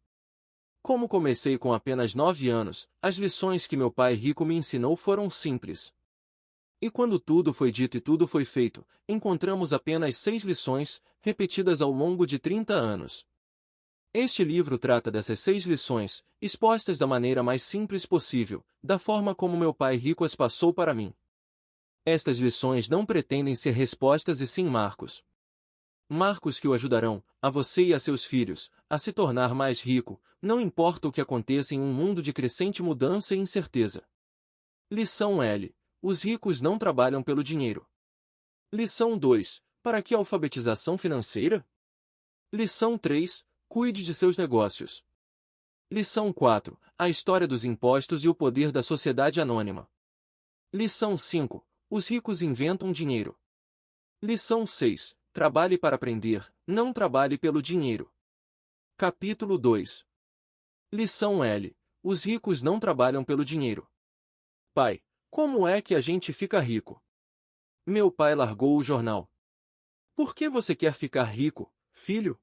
Como comecei com apenas 9 anos, as lições que meu pai rico me ensinou foram simples. E quando tudo foi dito e tudo foi feito, encontramos apenas 6 lições, repetidas ao longo de 30 anos. Este livro trata dessas 6 lições, expostas da maneira mais simples possível, da forma como meu pai rico as passou para mim. Estas lições não pretendem ser respostas e sim marcos. Marcos que o ajudarão, a você e a seus filhos, a se tornar mais rico, não importa o que aconteça em um mundo de crescente mudança e incerteza. Lição L. Os ricos não trabalham pelo dinheiro. Lição 2. Para que alfabetização financeira? Lição 3. Cuide de seus negócios. Lição 4. A história dos impostos e o poder da sociedade anônima. Lição 5. Os ricos inventam dinheiro. Lição 6. Trabalhe para aprender, não trabalhe pelo dinheiro. Capítulo 2. Lição L. Os ricos não trabalham pelo dinheiro. Pai, como é que a gente fica rico? Meu pai largou o jornal. Por que você quer ficar rico, filho?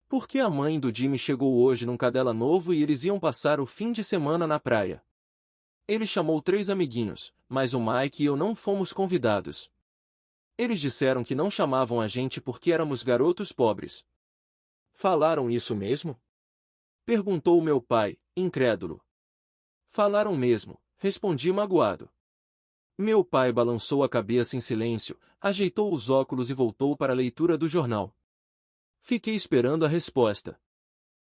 Porque a mãe do Jimmy chegou hoje num cadela novo e eles iam passar o fim de semana na praia. Ele chamou 3 amiguinhos, mas o Mike e eu não fomos convidados. Eles disseram que não chamavam a gente porque éramos garotos pobres. Falaram isso mesmo? Perguntou meu pai, incrédulo. Falaram mesmo, respondi magoado. Meu pai balançou a cabeça em silêncio, ajeitou os óculos e voltou para a leitura do jornal. Fiquei esperando a resposta.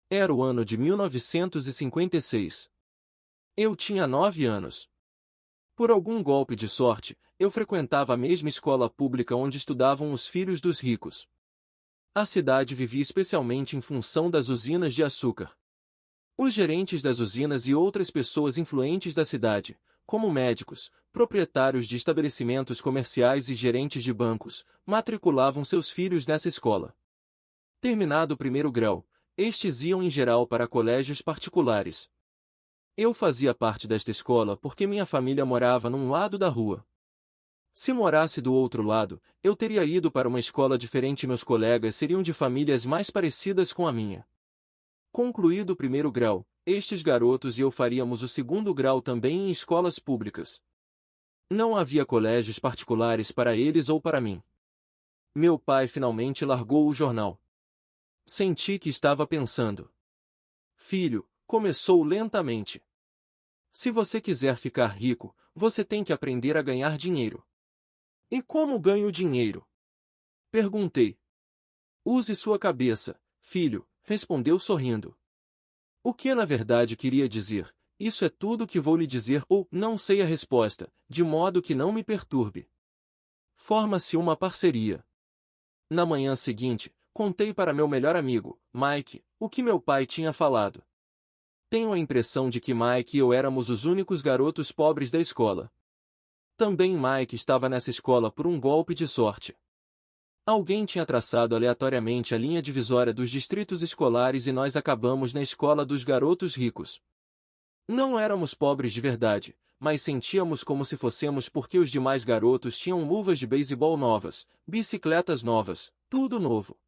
Era o ano de 1956. Eu tinha 9 anos. Por algum golpe de sorte, eu frequentava a mesma escola pública onde estudavam os filhos dos ricos. A cidade vivia especialmente em função das usinas de açúcar. Os gerentes das usinas e outras pessoas influentes da cidade, como médicos, proprietários de estabelecimentos comerciais e gerentes de bancos, matriculavam seus filhos nessa escola. Terminado o primeiro grau, estes iam em geral para colégios particulares. Eu fazia parte desta escola porque minha família morava num lado da rua. Se morasse do outro lado, eu teria ido para uma escola diferente e meus colegas seriam de famílias mais parecidas com a minha. Concluído o primeiro grau, estes garotos e eu faríamos o segundo grau também em escolas públicas. Não havia colégios particulares para eles ou para mim. Meu pai finalmente largou o jornal. Senti que estava pensando. Filho, começou lentamente. Se você quiser ficar rico, você tem que aprender a ganhar dinheiro. E como ganho dinheiro? Perguntei. Use sua cabeça, filho, respondeu sorrindo. O que na verdade queria dizer? Isso é tudo que vou lhe dizer ou não sei a resposta, de modo que não me perturbe. Forma-se uma parceria. Na manhã seguinte, contei para meu melhor amigo, Mike, o que meu pai tinha falado. Tenho a impressão de que Mike e eu éramos os únicos garotos pobres da escola. Também Mike estava nessa escola por um golpe de sorte. Alguém tinha traçado aleatoriamente a linha divisória dos distritos escolares e nós acabamos na escola dos garotos ricos. Não éramos pobres de verdade, mas sentíamos como se fossemos porque os demais garotos tinham luvas de beisebol novas, bicicletas novas, tudo novo.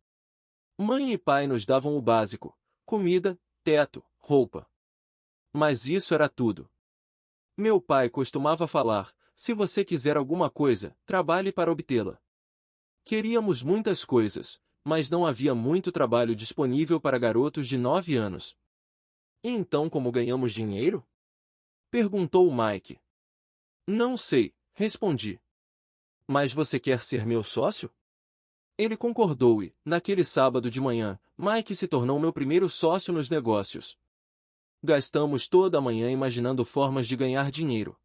Mãe e pai nos davam o básico: comida, teto, roupa. Mas isso era tudo. Meu pai costumava falar: se você quiser alguma coisa, trabalhe para obtê-la. Queríamos muitas coisas, mas não havia muito trabalho disponível para garotos de 9 anos. E então como ganhamos dinheiro? Perguntou Mike. Não sei, respondi. Mas você quer ser meu sócio? Ele concordou e, naquele sábado de manhã, Mike se tornou meu primeiro sócio nos negócios. Gastamos toda a manhã imaginando formas de ganhar dinheiro.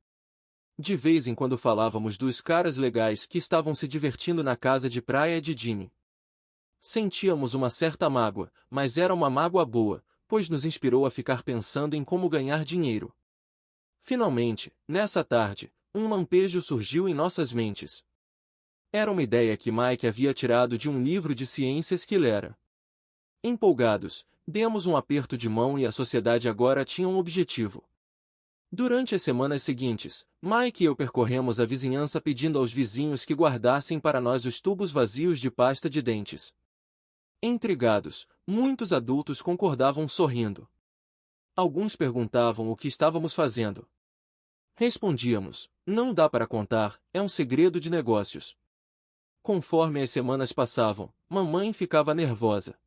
De vez em quando falávamos dos caras legais que estavam se divertindo na casa de praia de Jimmy. Sentíamos uma certa mágoa, mas era uma mágoa boa, pois nos inspirou a ficar pensando em como ganhar dinheiro. Finalmente, nessa tarde, um lampejo surgiu em nossas mentes. Era uma ideia que Mike havia tirado de um livro de ciências que lera. Empolgados, demos um aperto de mão e a sociedade agora tinha um objetivo. Durante as semanas seguintes, Mike e eu percorremos a vizinhança pedindo aos vizinhos que guardassem para nós os tubos vazios de pasta de dentes. Intrigados, muitos adultos concordavam sorrindo. Alguns perguntavam o que estávamos fazendo. Respondíamos: não dá para contar, é um segredo de negócios. Conforme as semanas passavam, mamãe ficava nervosa.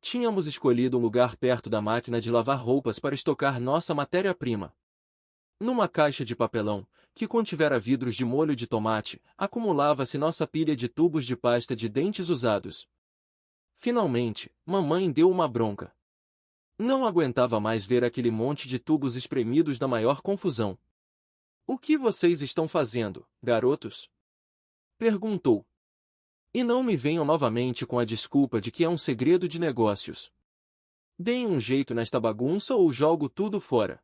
Tínhamos escolhido um lugar perto da máquina de lavar roupas para estocar nossa matéria-prima. Numa caixa de papelão, que contivera vidros de molho de tomate, acumulava-se nossa pilha de tubos de pasta de dentes usados. Finalmente, mamãe deu uma bronca. Não aguentava mais ver aquele monte de tubos espremidos na maior confusão. O que vocês estão fazendo, garotos? Perguntou. E não me venham novamente com a desculpa de que é um segredo de negócios. Deem um jeito nesta bagunça ou jogo tudo fora.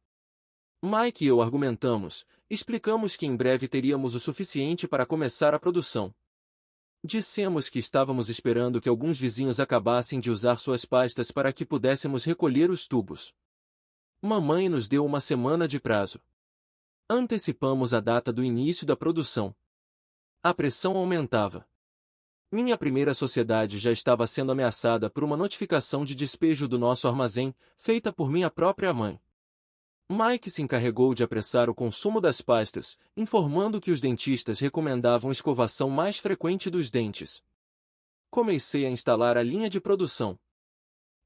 Mike e eu argumentamos, explicamos que em breve teríamos o suficiente para começar a produção. Dissemos que estávamos esperando que alguns vizinhos acabassem de usar suas pastas para que pudéssemos recolher os tubos. Mamãe nos deu uma semana de prazo. Antecipamos a data do início da produção. A pressão aumentava. Minha primeira sociedade já estava sendo ameaçada por uma notificação de despejo do nosso armazém, feita por minha própria mãe. Mike se encarregou de apressar o consumo das pastas, informando que os dentistas recomendavam escovação mais frequente dos dentes. Comecei a instalar a linha de produção.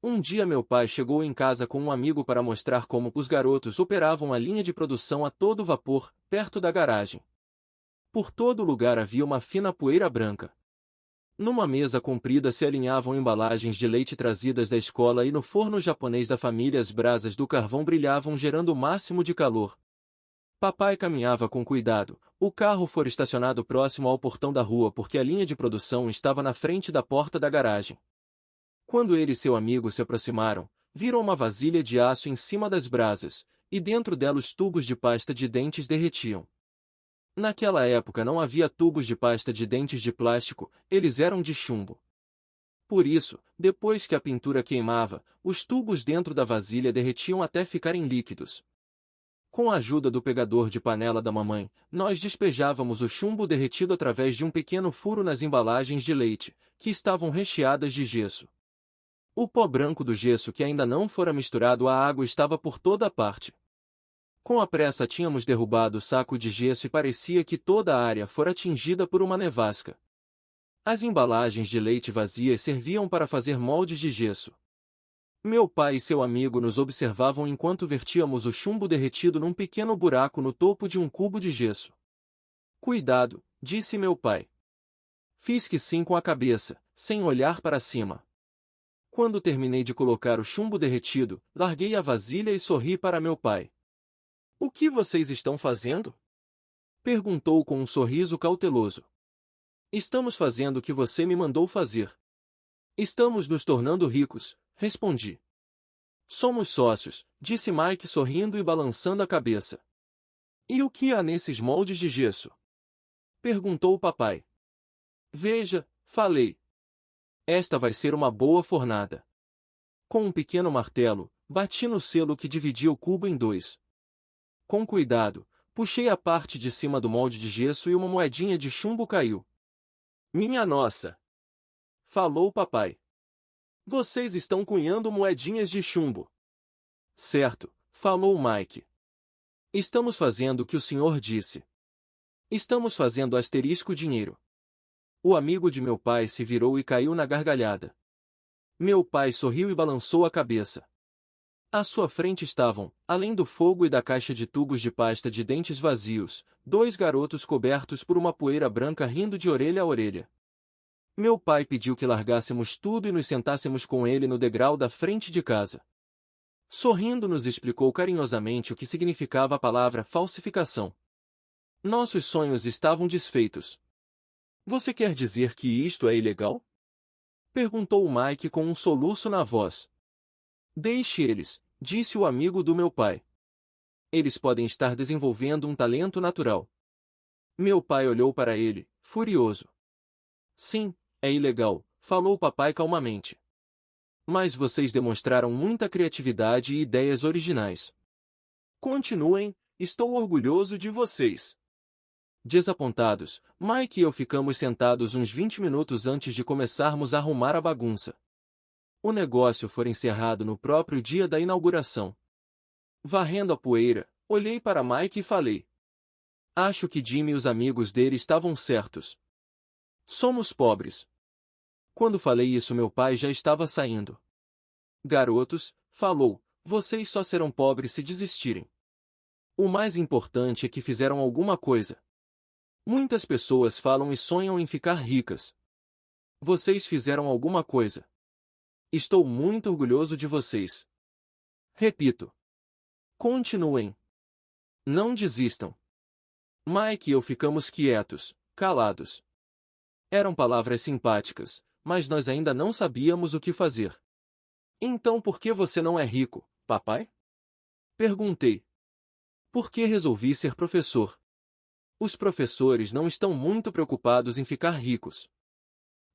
Um dia meu pai chegou em casa com um amigo para mostrar como os garotos operavam a linha de produção a todo vapor, perto da garagem. Por todo lugar havia uma fina poeira branca. Numa mesa comprida se alinhavam embalagens de leite trazidas da escola e no forno japonês da família as brasas do carvão brilhavam gerando o máximo de calor. Papai caminhava com cuidado, o carro fora estacionado próximo ao portão da rua porque a linha de produção estava na frente da porta da garagem. Quando ele e seu amigo se aproximaram, viram uma vasilha de aço em cima das brasas, e dentro dela os tubos de pasta de dentes derretiam. Naquela época não havia tubos de pasta de dentes de plástico, eles eram de chumbo. Por isso, depois que a pintura queimava, os tubos dentro da vasilha derretiam até ficarem líquidos. Com a ajuda do pegador de panela da mamãe, nós despejávamos o chumbo derretido através de um pequeno furo nas embalagens de leite, que estavam recheadas de gesso. O pó branco do gesso que ainda não fora misturado à água estava por toda parte. Com a pressa tínhamos derrubado o saco de gesso e parecia que toda a área fora atingida por uma nevasca. As embalagens de leite vazias serviam para fazer moldes de gesso. Meu pai e seu amigo nos observavam enquanto vertíamos o chumbo derretido num pequeno buraco no topo de um cubo de gesso. Cuidado, disse meu pai. Fiz que sim com a cabeça, sem olhar para cima. Quando terminei de colocar o chumbo derretido, larguei a vasilha e sorri para meu pai. O que vocês estão fazendo? Perguntou com um sorriso cauteloso. Estamos fazendo o que você me mandou fazer. Estamos nos tornando ricos, respondi. Somos sócios, disse Mike sorrindo e balançando a cabeça. E o que há nesses moldes de gesso? Perguntou o papai. Veja, falei. Esta vai ser uma boa fornada. Com um pequeno martelo, bati no selo que dividia o cubo em dois. Com cuidado, puxei a parte de cima do molde de gesso e uma moedinha de chumbo caiu. Minha nossa! Falou o papai. Vocês estão cunhando moedinhas de chumbo. Certo, falou Mike. Estamos fazendo o que o senhor disse. Estamos fazendo dinheiro. O amigo de meu pai se virou e caiu na gargalhada. Meu pai sorriu e balançou a cabeça. À sua frente estavam, além do fogo e da caixa de tubos de pasta de dentes vazios, dois garotos cobertos por uma poeira branca rindo de orelha a orelha. Meu pai pediu que largássemos tudo e nos sentássemos com ele no degrau da frente de casa. Sorrindo nos explicou carinhosamente o que significava a palavra falsificação. Nossos sonhos estavam desfeitos. Você quer dizer que isto é ilegal? Perguntou o Mike com um soluço na voz. Deixe eles, disse o amigo do meu pai. Eles podem estar desenvolvendo um talento natural. Meu pai olhou para ele, furioso. Sim, é ilegal, falou o papai calmamente. Mas vocês demonstraram muita criatividade e ideias originais. Continuem, estou orgulhoso de vocês. Desapontados, Mike e eu ficamos sentados uns 20 minutos antes de começarmos a arrumar a bagunça. O negócio foi encerrado no próprio dia da inauguração. Varrendo a poeira, olhei para Mike e falei. Acho que Jimmy e os amigos dele estavam certos. Somos pobres. Quando falei isso, meu pai já estava saindo. Garotos, falou, vocês só serão pobres se desistirem. O mais importante é que fizeram alguma coisa. Muitas pessoas falam e sonham em ficar ricas. Vocês fizeram alguma coisa. Estou muito orgulhoso de vocês. Repito. Continuem. Não desistam. Mike e eu ficamos quietos, calados. Eram palavras simpáticas, mas nós ainda não sabíamos o que fazer. Então por que você não é rico, papai? Perguntei. Porque resolvi ser professor. Os professores não estão muito preocupados em ficar ricos.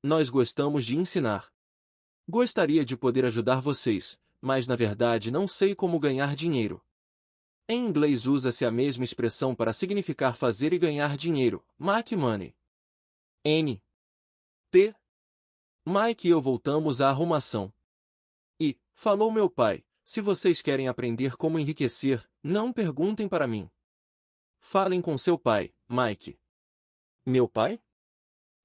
Nós gostamos de ensinar. Gostaria de poder ajudar vocês, mas na verdade não sei como ganhar dinheiro. Em inglês usa-se a mesma expressão para significar fazer e ganhar dinheiro, make money. N. T. Mike e eu voltamos à arrumação. E, falou meu pai, se vocês querem aprender como enriquecer, não perguntem para mim. Falem com seu pai, Mike. Meu pai?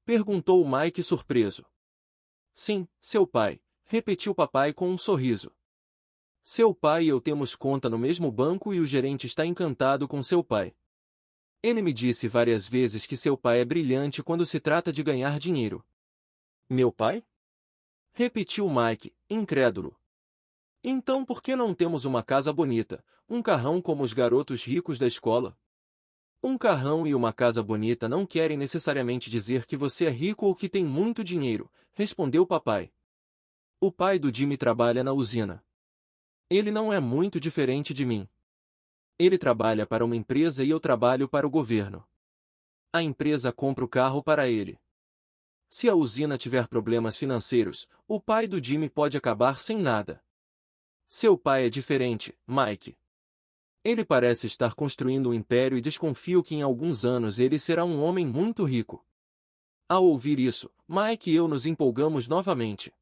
Perguntou Mike surpreso. Sim, seu pai, repetiu papai com um sorriso. Seu pai e eu temos conta no mesmo banco e o gerente está encantado com seu pai. Ele me disse várias vezes que seu pai é brilhante quando se trata de ganhar dinheiro. Meu pai? Repetiu Mike, incrédulo. Então por que não temos uma casa bonita, um carrão como os garotos ricos da escola? Um carrão e uma casa bonita não querem necessariamente dizer que você é rico ou que tem muito dinheiro, respondeu papai. O pai do Jimmy trabalha na usina. Ele não é muito diferente de mim. Ele trabalha para uma empresa e eu trabalho para o governo. A empresa compra o carro para ele. Se a usina tiver problemas financeiros, o pai do Jimmy pode acabar sem nada. Seu pai é diferente, Mike. Ele parece estar construindo um império e desconfio que em alguns anos ele será um homem muito rico. Ao ouvir isso, Mike e eu nos empolgamos novamente.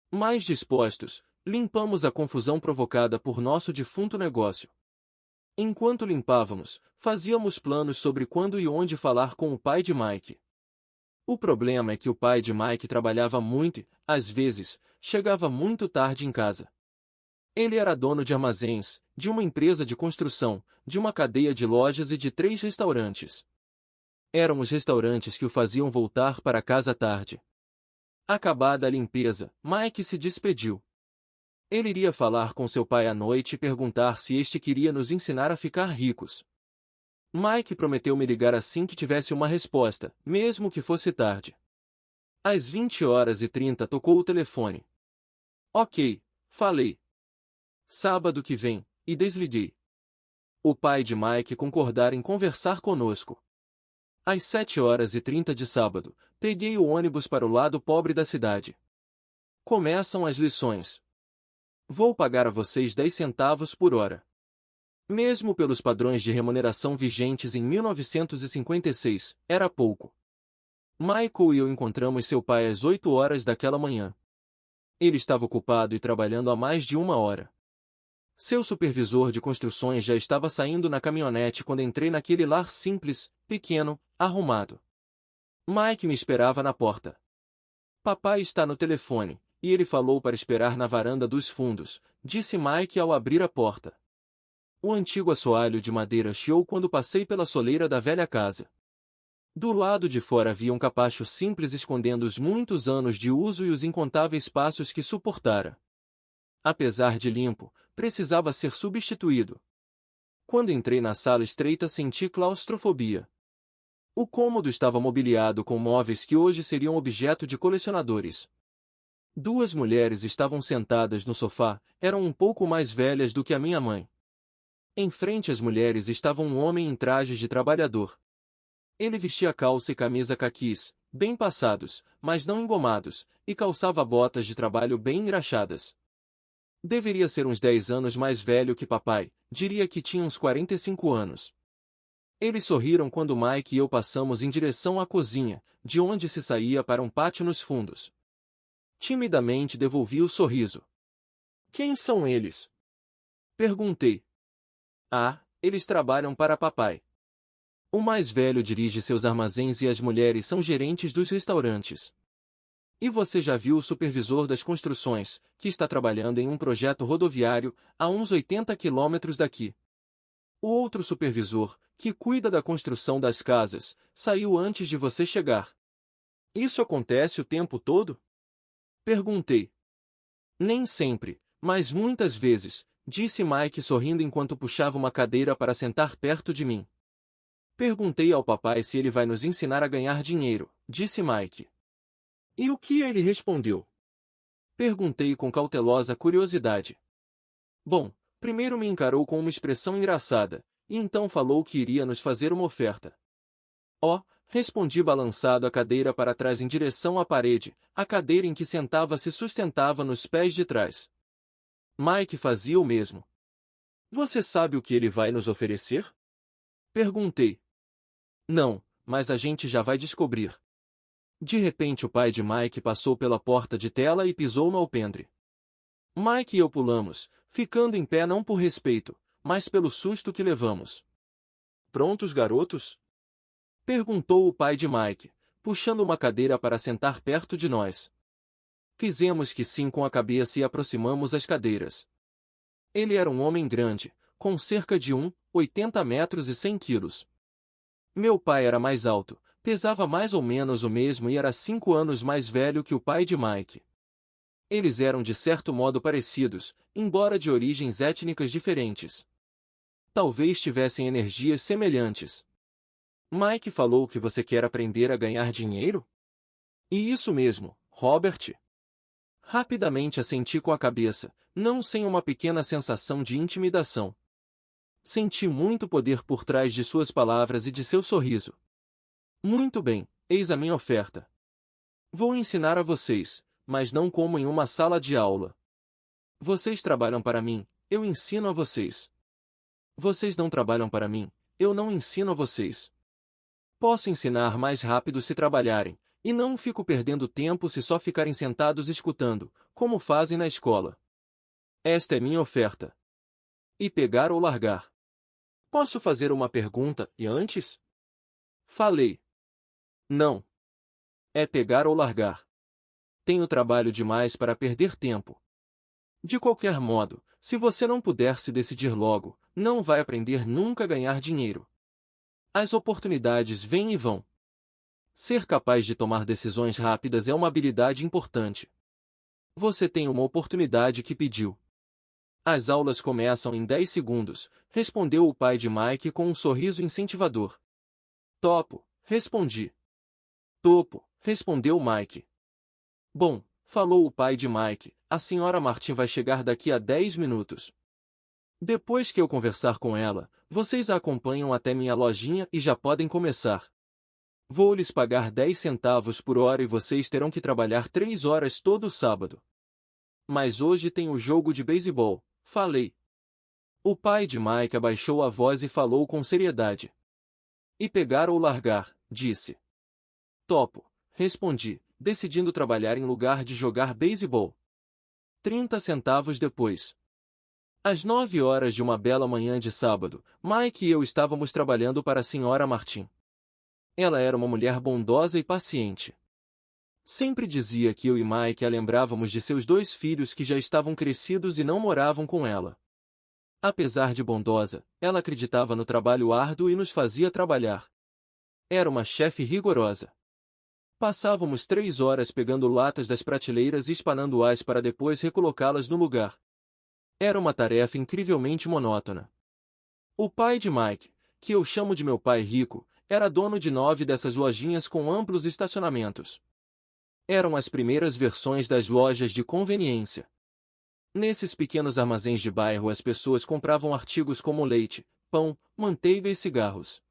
Mais dispostos, limpamos a confusão provocada por nosso defunto negócio. Enquanto limpávamos, fazíamos planos sobre quando e onde falar com o pai de Mike. O problema é que o pai de Mike trabalhava muito e, às vezes, chegava muito tarde em casa. Ele era dono de armazéns, de uma empresa de construção, de uma cadeia de lojas e de 3 restaurantes. Eram os restaurantes que o faziam voltar para casa tarde. Acabada a limpeza, Mike se despediu. Ele iria falar com seu pai à noite e perguntar se este queria nos ensinar a ficar ricos. Mike prometeu me ligar assim que tivesse uma resposta, mesmo que fosse tarde. Às 20h30 tocou o telefone. Ok, falei. Sábado que vem, e desliguei. O pai de Mike concordara em conversar conosco. Às 7h30 de sábado, peguei o ônibus para o lado pobre da cidade. Começam as lições. Vou pagar a vocês 10 centavos por hora. Mesmo pelos padrões de remuneração vigentes em 1956, era pouco. Michael e eu encontramos seu pai às 8h daquela manhã. Ele estava ocupado e trabalhando há mais de 1 hora. Seu supervisor de construções já estava saindo na caminhonete quando entrei naquele lar simples, pequeno, arrumado. Mike me esperava na porta. Papai está no telefone, e ele falou para esperar na varanda dos fundos, disse Mike ao abrir a porta. O antigo assoalho de madeira chiou quando passei pela soleira da velha casa. Do lado de fora havia um capacho simples escondendo os muitos anos de uso e os incontáveis passos que suportara. Apesar de limpo, precisava ser substituído. Quando entrei na sala estreita senti claustrofobia. O cômodo estava mobiliado com móveis que hoje seriam objeto de colecionadores. 2 mulheres estavam sentadas no sofá, eram um pouco mais velhas do que a minha mãe. Em frente às mulheres estava um homem em trajes de trabalhador. Ele vestia calça e camisa caquis, bem passados, mas não engomados, e calçava botas de trabalho bem engraxadas. Deveria ser uns 10 anos mais velho que papai, diria que tinha uns 45 anos. Eles sorriram quando Mike e eu passamos em direção à cozinha, de onde se saía para um pátio nos fundos. Timidamente devolvi o sorriso. Quem são eles? Perguntei. Ah, eles trabalham para papai. O mais velho dirige seus armazéns e as mulheres são gerentes dos restaurantes. E você já viu o supervisor das construções, que está trabalhando em um projeto rodoviário, a uns 80 quilômetros daqui. O outro supervisor, que cuida da construção das casas, saiu antes de você chegar. Isso acontece o tempo todo? Perguntei. Nem sempre, mas muitas vezes, disse Mike sorrindo enquanto puxava uma cadeira para sentar perto de mim. Perguntei ao papai se ele vai nos ensinar a ganhar dinheiro, disse Mike. E o que ele respondeu? Perguntei com cautelosa curiosidade. Bom, primeiro me encarou com uma expressão engraçada, e então falou que iria nos fazer uma oferta. Oh, respondi balançado a cadeira para trás em direção à parede, a cadeira em que sentava se sustentava nos pés de trás. Mike fazia o mesmo. Você sabe o que ele vai nos oferecer? Perguntei. Não, mas a gente já vai descobrir. De repente o pai de Mike passou pela porta de tela e pisou no alpendre. Mike e eu pulamos, ficando em pé não por respeito, mas pelo susto que levamos. Prontos, garotos? Perguntou o pai de Mike, puxando uma cadeira para sentar perto de nós. Fizemos que sim com a cabeça e aproximamos as cadeiras. Ele era um homem grande, com cerca de 80 metros e 100 quilos. Meu pai era mais alto, pesava mais ou menos o mesmo e era 5 anos mais velho que o pai de Mike. Eles eram de certo modo parecidos, embora de origens étnicas diferentes. Talvez tivessem energias semelhantes. Mike falou que você quer aprender a ganhar dinheiro? E isso mesmo, Robert. Rapidamente assenti com a cabeça, não sem uma pequena sensação de intimidação. Senti muito poder por trás de suas palavras e de seu sorriso. Muito bem, eis a minha oferta. Vou ensinar a vocês, mas não como em uma sala de aula. Vocês trabalham para mim, eu ensino a vocês. Vocês não trabalham para mim, eu não ensino a vocês. Posso ensinar mais rápido se trabalharem, e não fico perdendo tempo se só ficarem sentados escutando, como fazem na escola. Esta é minha oferta. E pegar ou largar. Posso fazer uma pergunta, e antes? Falei. Não. É pegar ou largar. Tenho trabalho demais para perder tempo. De qualquer modo, se você não puder se decidir logo, não vai aprender nunca a ganhar dinheiro. As oportunidades vêm e vão. Ser capaz de tomar decisões rápidas é uma habilidade importante. Você tem uma oportunidade que pediu. As aulas começam em 10 segundos, respondeu o pai de Mike com um sorriso incentivador. Topo, respondi. Topo, respondeu Mike. Bom, falou o pai de Mike, a senhora Martin vai chegar daqui a 10 minutos. Depois que eu conversar com ela, vocês a acompanham até minha lojinha e já podem começar. Vou lhes pagar 10 centavos por hora e vocês terão que trabalhar 3 horas todo sábado. Mas hoje tem o jogo de beisebol, falei. O pai de Mike abaixou a voz e falou com seriedade. E pegar ou largar, disse. Topo, respondi, decidindo trabalhar em lugar de jogar beisebol. 30 centavos depois. Às 9 horas de uma bela manhã de sábado, Mike e eu estávamos trabalhando para a senhora Martin. Ela era uma mulher bondosa e paciente. Sempre dizia que eu e Mike a lembrávamos de seus 2 filhos que já estavam crescidos e não moravam com ela. Apesar de bondosa, ela acreditava no trabalho árduo e nos fazia trabalhar. Era uma chefe rigorosa. Passávamos 3 horas pegando latas das prateleiras e espanando-as para depois recolocá-las no lugar. Era uma tarefa incrivelmente monótona. O pai de Mike, que eu chamo de meu pai rico, era dono de 9 dessas lojinhas com amplos estacionamentos. Eram as primeiras versões das lojas de conveniência. Nesses pequenos armazéns de bairro as pessoas compravam artigos como leite, pão, manteiga e cigarros.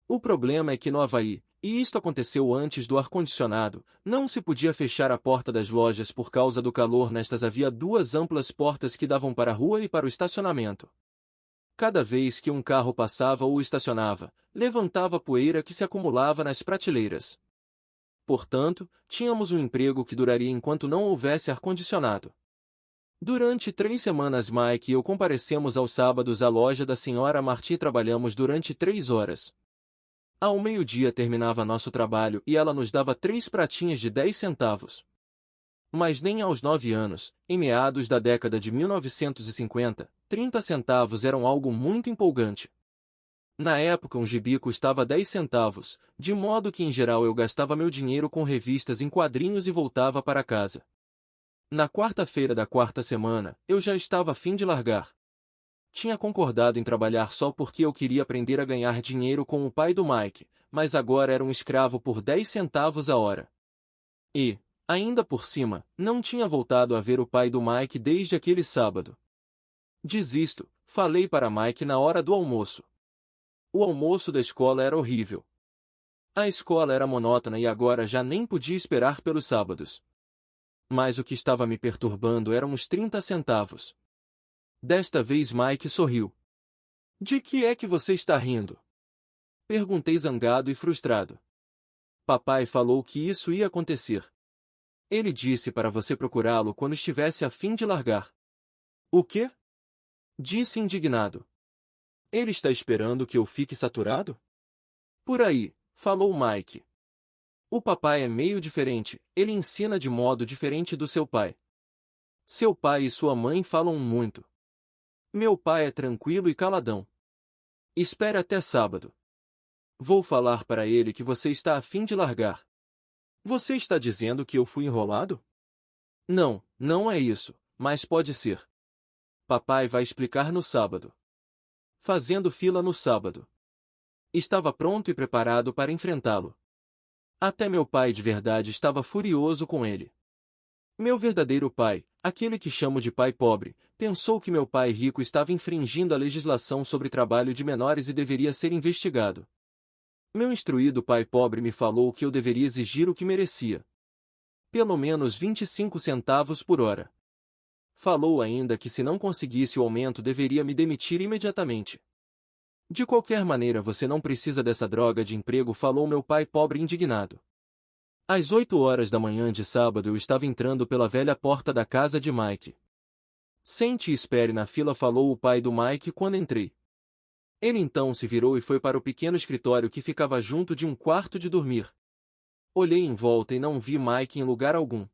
O problema é que no Havaí, e isto aconteceu antes do ar-condicionado, não se podia fechar a porta das lojas por causa do calor. Nestas havia 2 amplas portas que davam para a rua e para o estacionamento. Cada vez que um carro passava ou estacionava, levantava poeira que se acumulava nas prateleiras. Portanto, tínhamos um emprego que duraria enquanto não houvesse ar-condicionado. Durante 3 semanas Mike e eu comparecemos aos sábados à loja da senhora Martin e trabalhamos durante 3 horas. Ao meio-dia terminava nosso trabalho e ela nos dava 3 pratinhas de 10 centavos. Mas nem aos 9 anos, em meados da década de 1950, 30 centavos eram algo muito empolgante. Na época um gibi custava 10 centavos, de modo que em geral eu gastava meu dinheiro com revistas em quadrinhos e voltava para casa. Na quarta-feira da 4ª semana, eu já estava a fim de largar. Tinha concordado em trabalhar só porque eu queria aprender a ganhar dinheiro com o pai do Mike, mas agora era um escravo por 10 centavos a hora. E, ainda por cima, não tinha voltado a ver o pai do Mike desde aquele sábado. Desisto, falei para Mike na hora do almoço. O almoço da escola era horrível. A escola era monótona e agora já nem podia esperar pelos sábados. Mas o que estava me perturbando eram os 30 centavos. Desta vez Mike sorriu. De que é que você está rindo? Perguntei zangado e frustrado. Papai falou que isso ia acontecer. Ele disse para você procurá-lo quando estivesse a fim de largar. O quê? Disse indignado. Ele está esperando que eu fique saturado? Por aí, falou Mike. O papai é meio diferente, ele ensina de modo diferente do seu pai. Seu pai e sua mãe falam muito. Meu pai é tranquilo e caladão. Espere até sábado. Vou falar para ele que você está a fim de largar. Você está dizendo que eu fui enrolado? Não, não é isso, mas pode ser. Papai vai explicar no sábado. Fazendo fila no sábado. Estava pronto e preparado para enfrentá-lo. Até meu pai de verdade estava furioso com ele. Meu verdadeiro pai, aquele que chamo de pai pobre, pensou que meu pai rico estava infringindo a legislação sobre trabalho de menores e deveria ser investigado. Meu instruído pai pobre me falou que eu deveria exigir o que merecia. Pelo menos 25 centavos por hora. Falou ainda que se não conseguisse o aumento deveria me demitir imediatamente. De qualquer maneira você não precisa dessa droga de emprego, falou meu pai pobre indignado. Às 8 horas da manhã de sábado eu estava entrando pela velha porta da casa de Mike. Sente e espere na fila, falou o pai do Mike quando entrei. Ele então se virou e foi para o pequeno escritório que ficava junto de um quarto de dormir. Olhei em volta e não vi Mike em lugar algum.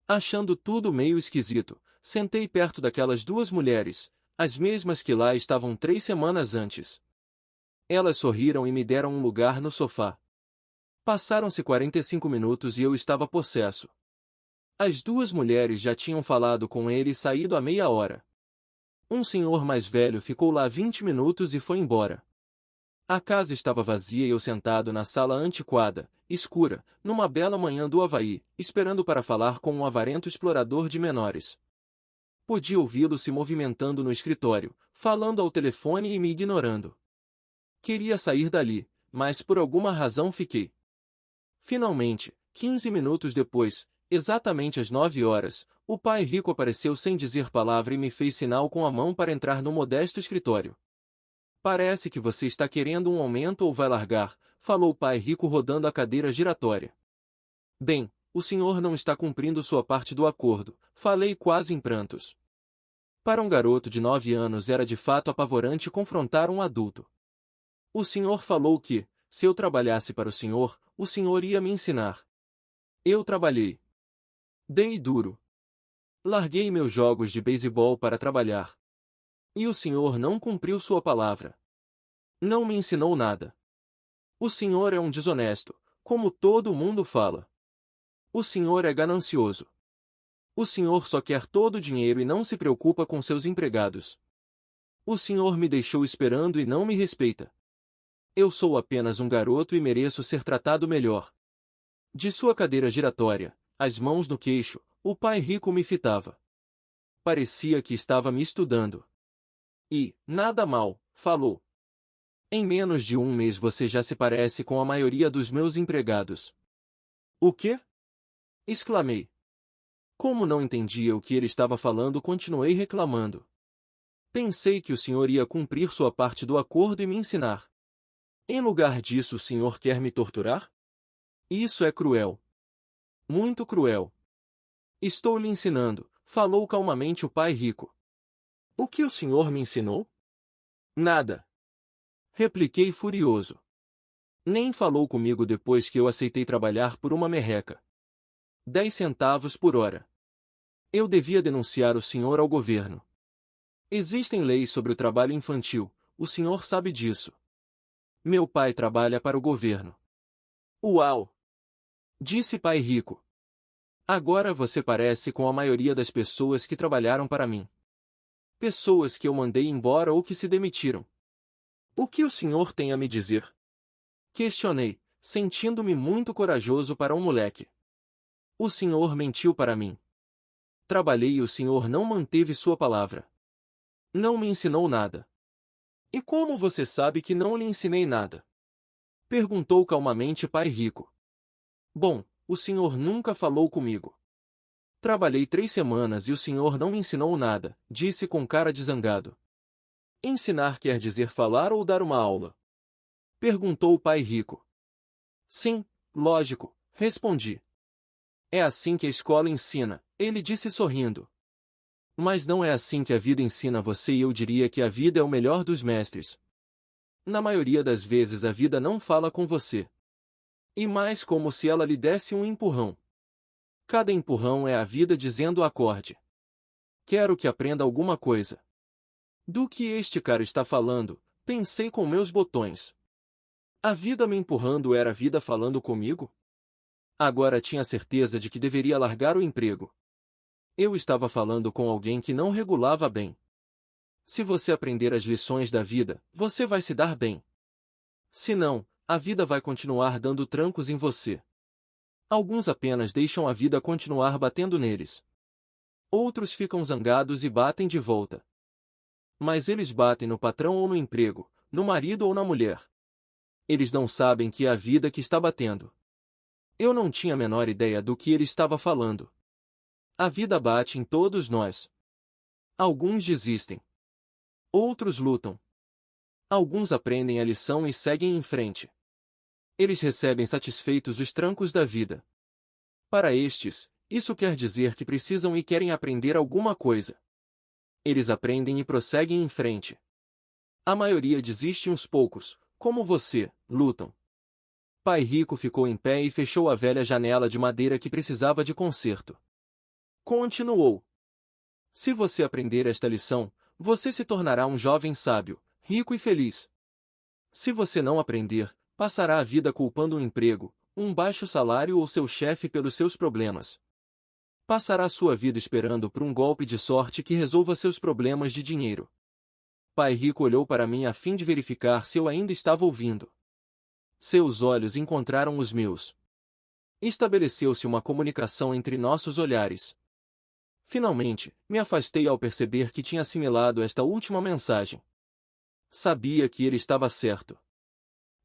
Achando tudo meio esquisito, sentei perto daquelas 2 mulheres, as mesmas que lá estavam 3 semanas antes. Elas sorriram e me deram um lugar no sofá. Passaram-se 45 minutos e eu estava possesso. As duas mulheres já tinham falado com ele e saído há meia hora. Um senhor mais velho ficou lá 20 minutos e foi embora. A casa estava vazia e eu sentado na sala antiquada, escura, numa bela manhã do Havaí, esperando para falar com um avarento explorador de menores. Podia ouvi-lo se movimentando no escritório, falando ao telefone e me ignorando. Queria sair dali, mas por alguma razão fiquei. Finalmente, 15 minutos depois, exatamente às 9 horas, o pai rico apareceu sem dizer palavra e me fez sinal com a mão para entrar no modesto escritório. Parece que você está querendo um aumento ou vai largar, falou o pai rico rodando a cadeira giratória. Bem, o senhor não está cumprindo sua parte do acordo, falei quase em prantos. Para um garoto de 9 anos era de fato apavorante confrontar um adulto. O senhor falou que, se eu trabalhasse para o senhor ia me ensinar. Eu trabalhei. Dei duro. Larguei meus jogos de beisebol para trabalhar. E o senhor não cumpriu sua palavra. Não me ensinou nada. O senhor é um desonesto, como todo mundo fala. O senhor é ganancioso. O senhor só quer todo o dinheiro e não se preocupa com seus empregados. O senhor me deixou esperando e não me respeita. Eu sou apenas um garoto e mereço ser tratado melhor. De sua cadeira giratória, as mãos no queixo, o pai rico me fitava. Parecia que estava me estudando. E, nada mal, falou. Em menos de um mês você já se parece com a maioria dos meus empregados. O quê? Exclamei. Como não entendia o que ele estava falando, continuei reclamando. Pensei que o senhor ia cumprir sua parte do acordo e me ensinar. Em lugar disso, o senhor quer me torturar? Isso é cruel. Muito cruel. Estou lhe ensinando, falou calmamente o pai rico. O que o senhor me ensinou? Nada. Repliquei furioso. Nem falou comigo depois que eu aceitei trabalhar por uma merreca. 10 centavos por hora. Eu devia denunciar o senhor ao governo. Existem leis sobre o trabalho infantil, o senhor sabe disso. Meu pai trabalha para o governo. Uau! Disse pai rico. Agora você parece com a maioria das pessoas que trabalharam para mim. Pessoas que eu mandei embora ou que se demitiram. O que o senhor tem a me dizer? Questionei, sentindo-me muito corajoso para um moleque. O senhor mentiu para mim. Trabalhei e o senhor não manteve sua palavra. Não me ensinou nada. E como você sabe que não lhe ensinei nada? Perguntou calmamente pai rico. Bom, o senhor nunca falou comigo. Trabalhei 3 semanas e o senhor não me ensinou nada, disse com cara de zangado. Ensinar quer dizer falar ou dar uma aula? Perguntou o pai rico. Sim, lógico, respondi. É assim que a escola ensina, ele disse sorrindo. Mas não é assim que a vida ensina você e eu diria que a vida é o melhor dos mestres. Na maioria das vezes a vida não fala com você. E mais como se ela lhe desse um empurrão. Cada empurrão é a vida dizendo acorde. Quero que aprenda alguma coisa. Do que este cara está falando, pensei com meus botões. A vida me empurrando era a vida falando comigo? Agora tinha certeza de que deveria largar o emprego. Eu estava falando com alguém que não regulava bem. Se você aprender as lições da vida, você vai se dar bem. Se não, a vida vai continuar dando trancos em você. Alguns apenas deixam a vida continuar batendo neles. Outros ficam zangados e batem de volta. Mas eles batem no patrão ou no emprego, no marido ou na mulher. Eles não sabem que é a vida que está batendo. Eu não tinha a menor ideia do que ele estava falando. A vida bate em todos nós. Alguns desistem. Outros lutam. Alguns aprendem a lição e seguem em frente. Eles recebem satisfeitos os trancos da vida. Para estes, isso quer dizer que precisam e querem aprender alguma coisa. Eles aprendem e prosseguem em frente. A maioria desiste e uns poucos, como você, lutam. Pai rico ficou em pé e fechou a velha janela de madeira que precisava de conserto. Continuou. Se você aprender esta lição, você se tornará um jovem sábio, rico e feliz. Se você não aprender, passará a vida culpando o emprego, um baixo salário ou seu chefe pelos seus problemas. Passará sua vida esperando por um golpe de sorte que resolva seus problemas de dinheiro. Pai Rico olhou para mim a fim de verificar se eu ainda estava ouvindo. Seus olhos encontraram os meus. Estabeleceu-se uma comunicação entre nossos olhares. Finalmente, me afastei ao perceber que tinha assimilado esta última mensagem. Sabia que ele estava certo.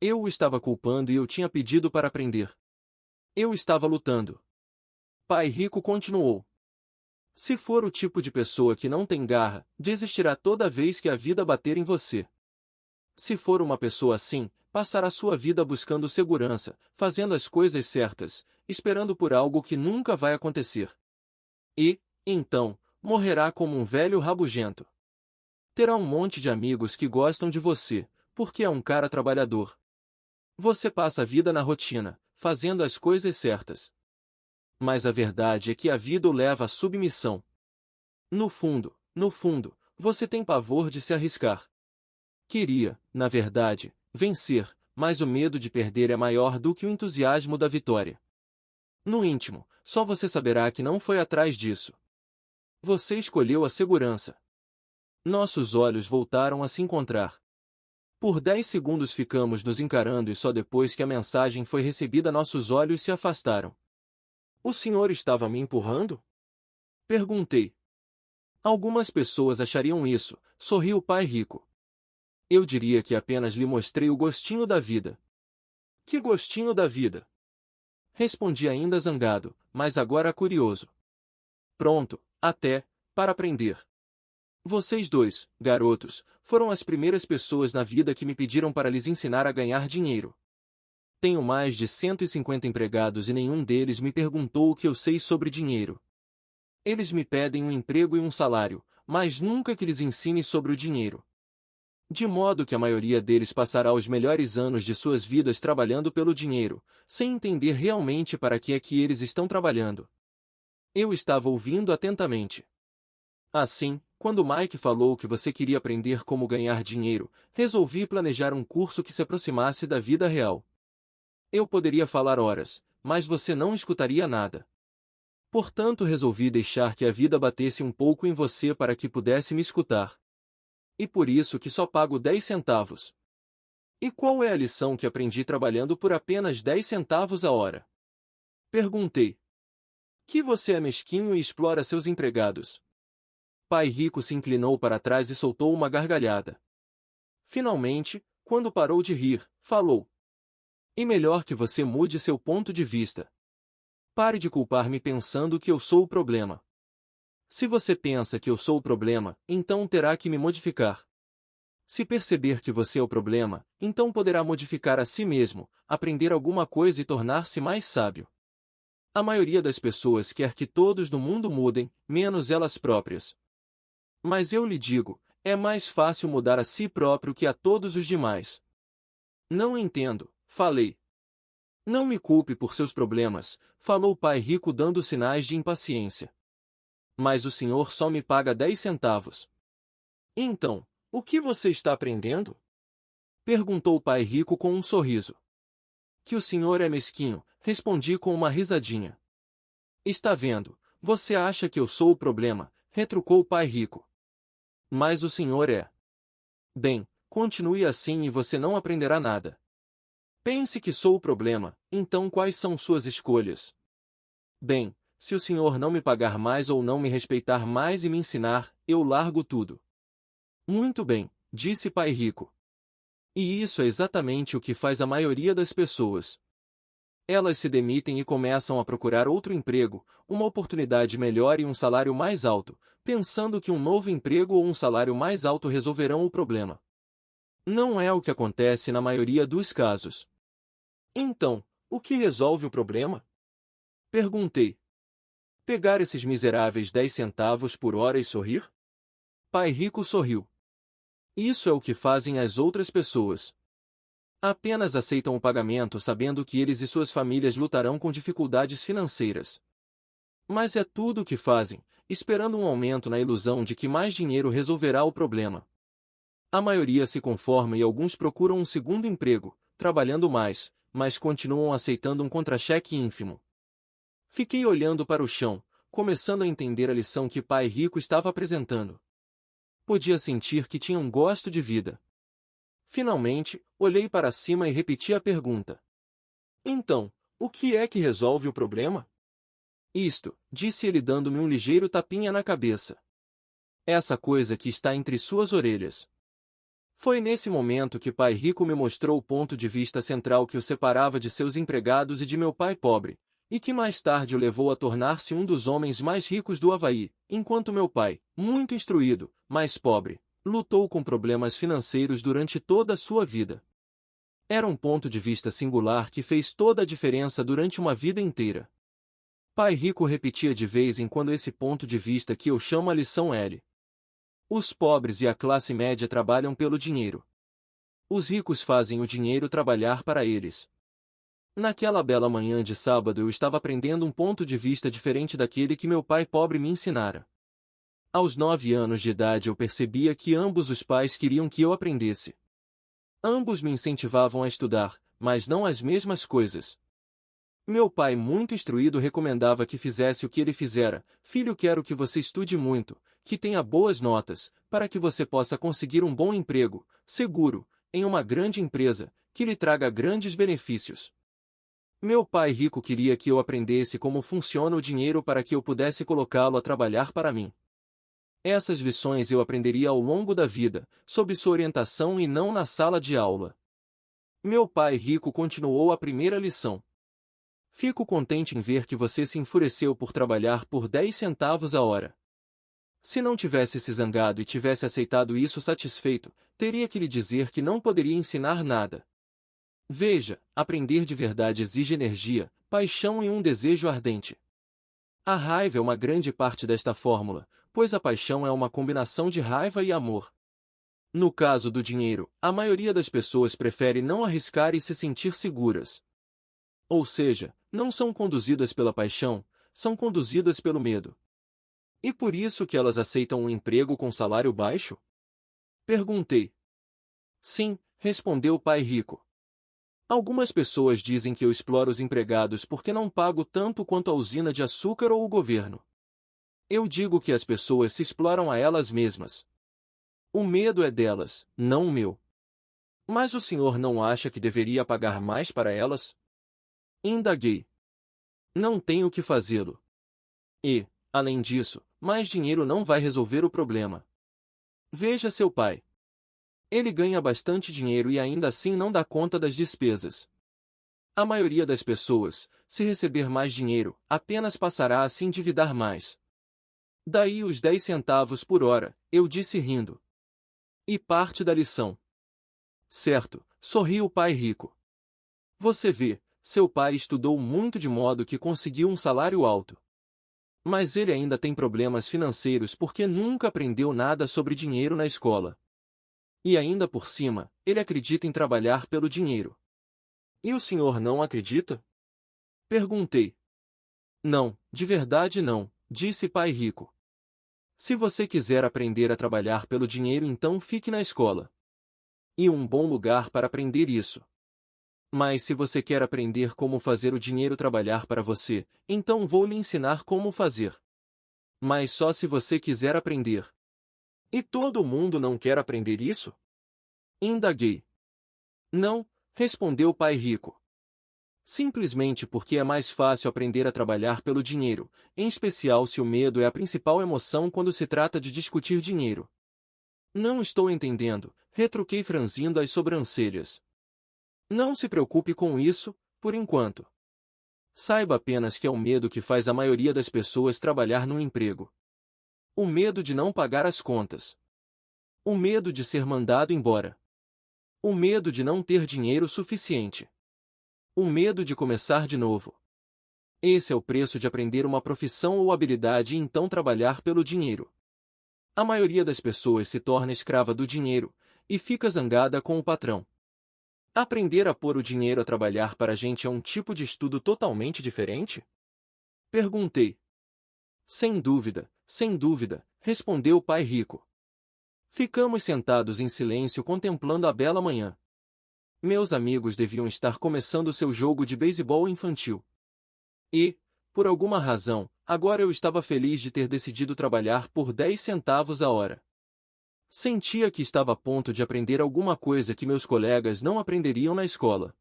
Eu o estava culpando e eu tinha pedido para aprender. Eu estava lutando. Pai Rico continuou. Se for o tipo de pessoa que não tem garra, desistirá toda vez que a vida bater em você. Se for uma pessoa assim, passará sua vida buscando segurança, fazendo as coisas certas, esperando por algo que nunca vai acontecer. E, então, morrerá como um velho rabugento. Terá um monte de amigos que gostam de você, porque é um cara trabalhador. Você passa a vida na rotina, fazendo as coisas certas. Mas a verdade é que a vida o leva à submissão. No fundo, você tem pavor de se arriscar. Queria, na verdade, vencer, mas o medo de perder é maior do que o entusiasmo da vitória. No íntimo, só você saberá que não foi atrás disso. Você escolheu a segurança. Nossos olhos voltaram a se encontrar. Por 10 segundos ficamos nos encarando e só depois que a mensagem foi recebida nossos olhos se afastaram. O senhor estava me empurrando? Perguntei. Algumas pessoas achariam isso, sorriu o Pai Rico. Eu diria que apenas lhe mostrei o gostinho da vida. Que gostinho da vida? Respondi ainda zangado, mas agora curioso. Pronto, até, para aprender. Vocês dois, garotos, foram as primeiras pessoas na vida que me pediram para lhes ensinar a ganhar dinheiro. Tenho mais de 150 empregados e nenhum deles me perguntou o que eu sei sobre dinheiro. Eles me pedem um emprego e um salário, mas nunca que lhes ensine sobre o dinheiro. De modo que a maioria deles passará os melhores anos de suas vidas trabalhando pelo dinheiro, sem entender realmente para que é que eles estão trabalhando. Eu estava ouvindo atentamente. Assim, quando Mike falou que você queria aprender como ganhar dinheiro, resolvi planejar um curso que se aproximasse da vida real. Eu poderia falar horas, mas você não escutaria nada. Portanto, resolvi deixar que a vida batesse um pouco em você para que pudesse me escutar. E por isso que só pago 10 centavos. E qual é a lição que aprendi trabalhando por apenas 10 centavos a hora? Perguntei. Que você é mesquinho e explora seus empregados. Pai Rico se inclinou para trás e soltou uma gargalhada. Finalmente, quando parou de rir, falou. E melhor que você mude seu ponto de vista. Pare de culpar-me pensando que eu sou o problema. Se você pensa que eu sou o problema, então terá que me modificar. Se perceber que você é o problema, então poderá modificar a si mesmo, aprender alguma coisa e tornar-se mais sábio. A maioria das pessoas quer que todos no mundo mudem, menos elas próprias. Mas eu lhe digo, é mais fácil mudar a si próprio que a todos os demais. Não entendo, falei. Não me culpe por seus problemas, falou o Pai Rico dando sinais de impaciência. Mas o senhor só me paga 10 centavos. Então, o que você está aprendendo? Perguntou o Pai Rico com um sorriso. Que o senhor é mesquinho, respondi com uma risadinha. Está vendo, você acha que eu sou o problema, retrucou o Pai Rico. Mas o senhor é. Bem, continue assim e você não aprenderá nada. Pense que sou o problema, então quais são suas escolhas? Bem, se o senhor não me pagar mais ou não me respeitar mais e me ensinar, eu largo tudo. Muito bem, disse Pai Rico. E isso é exatamente o que faz a maioria das pessoas. Elas se demitem e começam a procurar outro emprego, uma oportunidade melhor e um salário mais alto, pensando que um novo emprego ou um salário mais alto resolverão o problema. Não é o que acontece na maioria dos casos. Então, o que resolve o problema? Perguntei. Pegar esses miseráveis 10 centavos por hora e sorrir? Pai Rico sorriu. Isso é o que fazem as outras pessoas. Apenas aceitam o pagamento sabendo que eles e suas famílias lutarão com dificuldades financeiras. Mas é tudo o que fazem, esperando um aumento na ilusão de que mais dinheiro resolverá o problema. A maioria se conforma e alguns procuram um segundo emprego, trabalhando mais, mas continuam aceitando um contra-cheque ínfimo. Fiquei olhando para o chão, começando a entender a lição que pai rico estava apresentando. Podia sentir que tinha um gosto de vida. Finalmente, olhei para cima e repeti a pergunta. Então, o que é que resolve o problema? Isto, disse ele dando-me um ligeiro tapinha na cabeça. Essa coisa que está entre suas orelhas. Foi nesse momento que pai rico me mostrou o ponto de vista central que o separava de seus empregados e de meu pai pobre, e que mais tarde o levou a tornar-se um dos homens mais ricos do Havaí, enquanto meu pai, muito instruído, mas pobre, lutou com problemas financeiros durante toda a sua vida. Era um ponto de vista singular que fez toda a diferença durante uma vida inteira. Pai rico repetia de vez em quando esse ponto de vista que eu chamo a lição L. Os pobres e a classe média trabalham pelo dinheiro. Os ricos fazem o dinheiro trabalhar para eles. Naquela bela manhã de sábado eu estava aprendendo um ponto de vista diferente daquele que meu pai pobre me ensinara. Aos 9 anos de idade eu percebia que ambos os pais queriam que eu aprendesse. Ambos me incentivavam a estudar, mas não as mesmas coisas. Meu pai, muito instruído, recomendava que fizesse o que ele fizera. Filho, quero que você estude muito, que tenha boas notas, para que você possa conseguir um bom emprego, seguro, em uma grande empresa, que lhe traga grandes benefícios. Meu pai rico queria que eu aprendesse como funciona o dinheiro para que eu pudesse colocá-lo a trabalhar para mim. Essas lições eu aprenderia ao longo da vida, sob sua orientação e não na sala de aula. Meu pai rico continuou a primeira lição. Fico contente em ver que você se enfureceu por trabalhar por 10 centavos a hora. Se não tivesse se zangado e tivesse aceitado isso satisfeito, teria que lhe dizer que não poderia ensinar nada. Veja, aprender de verdade exige energia, paixão e um desejo ardente. A raiva é uma grande parte desta fórmula, pois a paixão é uma combinação de raiva e amor. No caso do dinheiro, a maioria das pessoas prefere não arriscar e se sentir seguras. Ou seja, não são conduzidas pela paixão, são conduzidas pelo medo. E por isso que elas aceitam um emprego com salário baixo? Perguntei. Sim, respondeu o pai rico. Algumas pessoas dizem que eu exploro os empregados porque não pago tanto quanto a usina de açúcar ou o governo. Eu digo que as pessoas se exploram a elas mesmas. O medo é delas, não o meu. Mas o senhor não acha que deveria pagar mais para elas? Indaguei. Não tenho que fazê-lo. E, além disso, mais dinheiro não vai resolver o problema. Veja seu pai. Ele ganha bastante dinheiro e ainda assim não dá conta das despesas. A maioria das pessoas, se receber mais dinheiro, apenas passará a se endividar mais. Daí os 10 centavos por hora, eu disse rindo. E parte da lição. Certo, sorriu o pai rico. Você vê, seu pai estudou muito de modo que conseguiu um salário alto. Mas ele ainda tem problemas financeiros porque nunca aprendeu nada sobre dinheiro na escola. E ainda por cima, ele acredita em trabalhar pelo dinheiro. E o senhor não acredita? Perguntei. Não, de verdade não, disse pai rico. Se você quiser aprender a trabalhar pelo dinheiro, então fique na escola. E um bom lugar para aprender isso. Mas se você quer aprender como fazer o dinheiro trabalhar para você, então vou lhe ensinar como fazer. Mas só se você quiser aprender. E todo mundo não quer aprender isso? Indaguei. Não, respondeu o pai rico. Simplesmente porque é mais fácil aprender a trabalhar pelo dinheiro, em especial se o medo é a principal emoção quando se trata de discutir dinheiro. Não estou entendendo, retruquei franzindo as sobrancelhas. Não se preocupe com isso, por enquanto. Saiba apenas que é o medo que faz a maioria das pessoas trabalhar num emprego. O medo de não pagar as contas. O medo de ser mandado embora. O medo de não ter dinheiro suficiente. O medo de começar de novo. Esse é o preço de aprender uma profissão ou habilidade e então trabalhar pelo dinheiro. A maioria das pessoas se torna escrava do dinheiro e fica zangada com o patrão. Aprender a pôr o dinheiro a trabalhar para a gente é um tipo de estudo totalmente diferente? Perguntei. Sem dúvida, respondeu o pai rico. Ficamos sentados em silêncio contemplando a bela manhã. Meus amigos deviam estar começando seu jogo de beisebol infantil. E, por alguma razão, agora eu estava feliz de ter decidido trabalhar por 10 centavos a hora. Sentia que estava a ponto de aprender alguma coisa que meus colegas não aprenderiam na escola.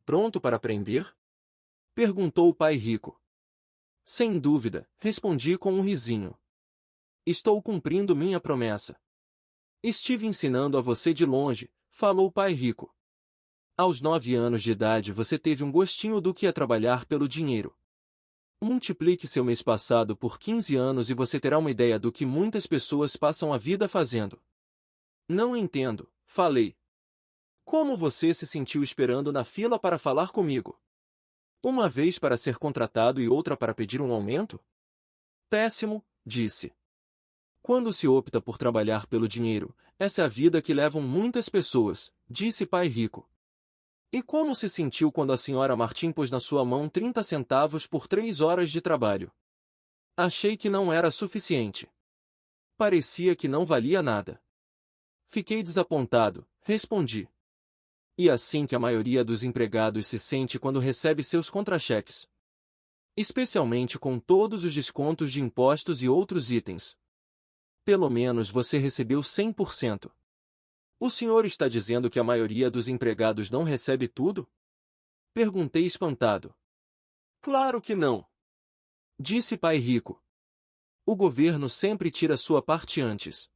Pronto para aprender? Perguntou o pai rico. Sem dúvida, respondi com um risinho. Estou cumprindo minha promessa. Estive ensinando a você de longe, falou o pai rico. Aos 9 anos de idade você teve um gostinho do que é trabalhar pelo dinheiro. Multiplique seu mês passado por 15 anos e você terá uma ideia do que muitas pessoas passam a vida fazendo. Não entendo, falei. Como você se sentiu esperando na fila para falar comigo? Uma vez para ser contratado e outra para pedir um aumento? Péssimo, disse. Quando se opta por trabalhar pelo dinheiro, essa é a vida que levam muitas pessoas, disse pai rico. E como se sentiu quando a senhora Martim pôs na sua mão 30 centavos por 3 horas de trabalho? Achei que não era suficiente. Parecia que não valia nada. Fiquei desapontado, respondi. E assim que a maioria dos empregados se sente quando recebe seus contra-cheques. Especialmente com todos os descontos de impostos e outros itens. Pelo menos você recebeu 100%. O senhor está dizendo que a maioria dos empregados não recebe tudo? Perguntei espantado. Claro que não. Disse pai rico. O governo sempre tira sua parte antes.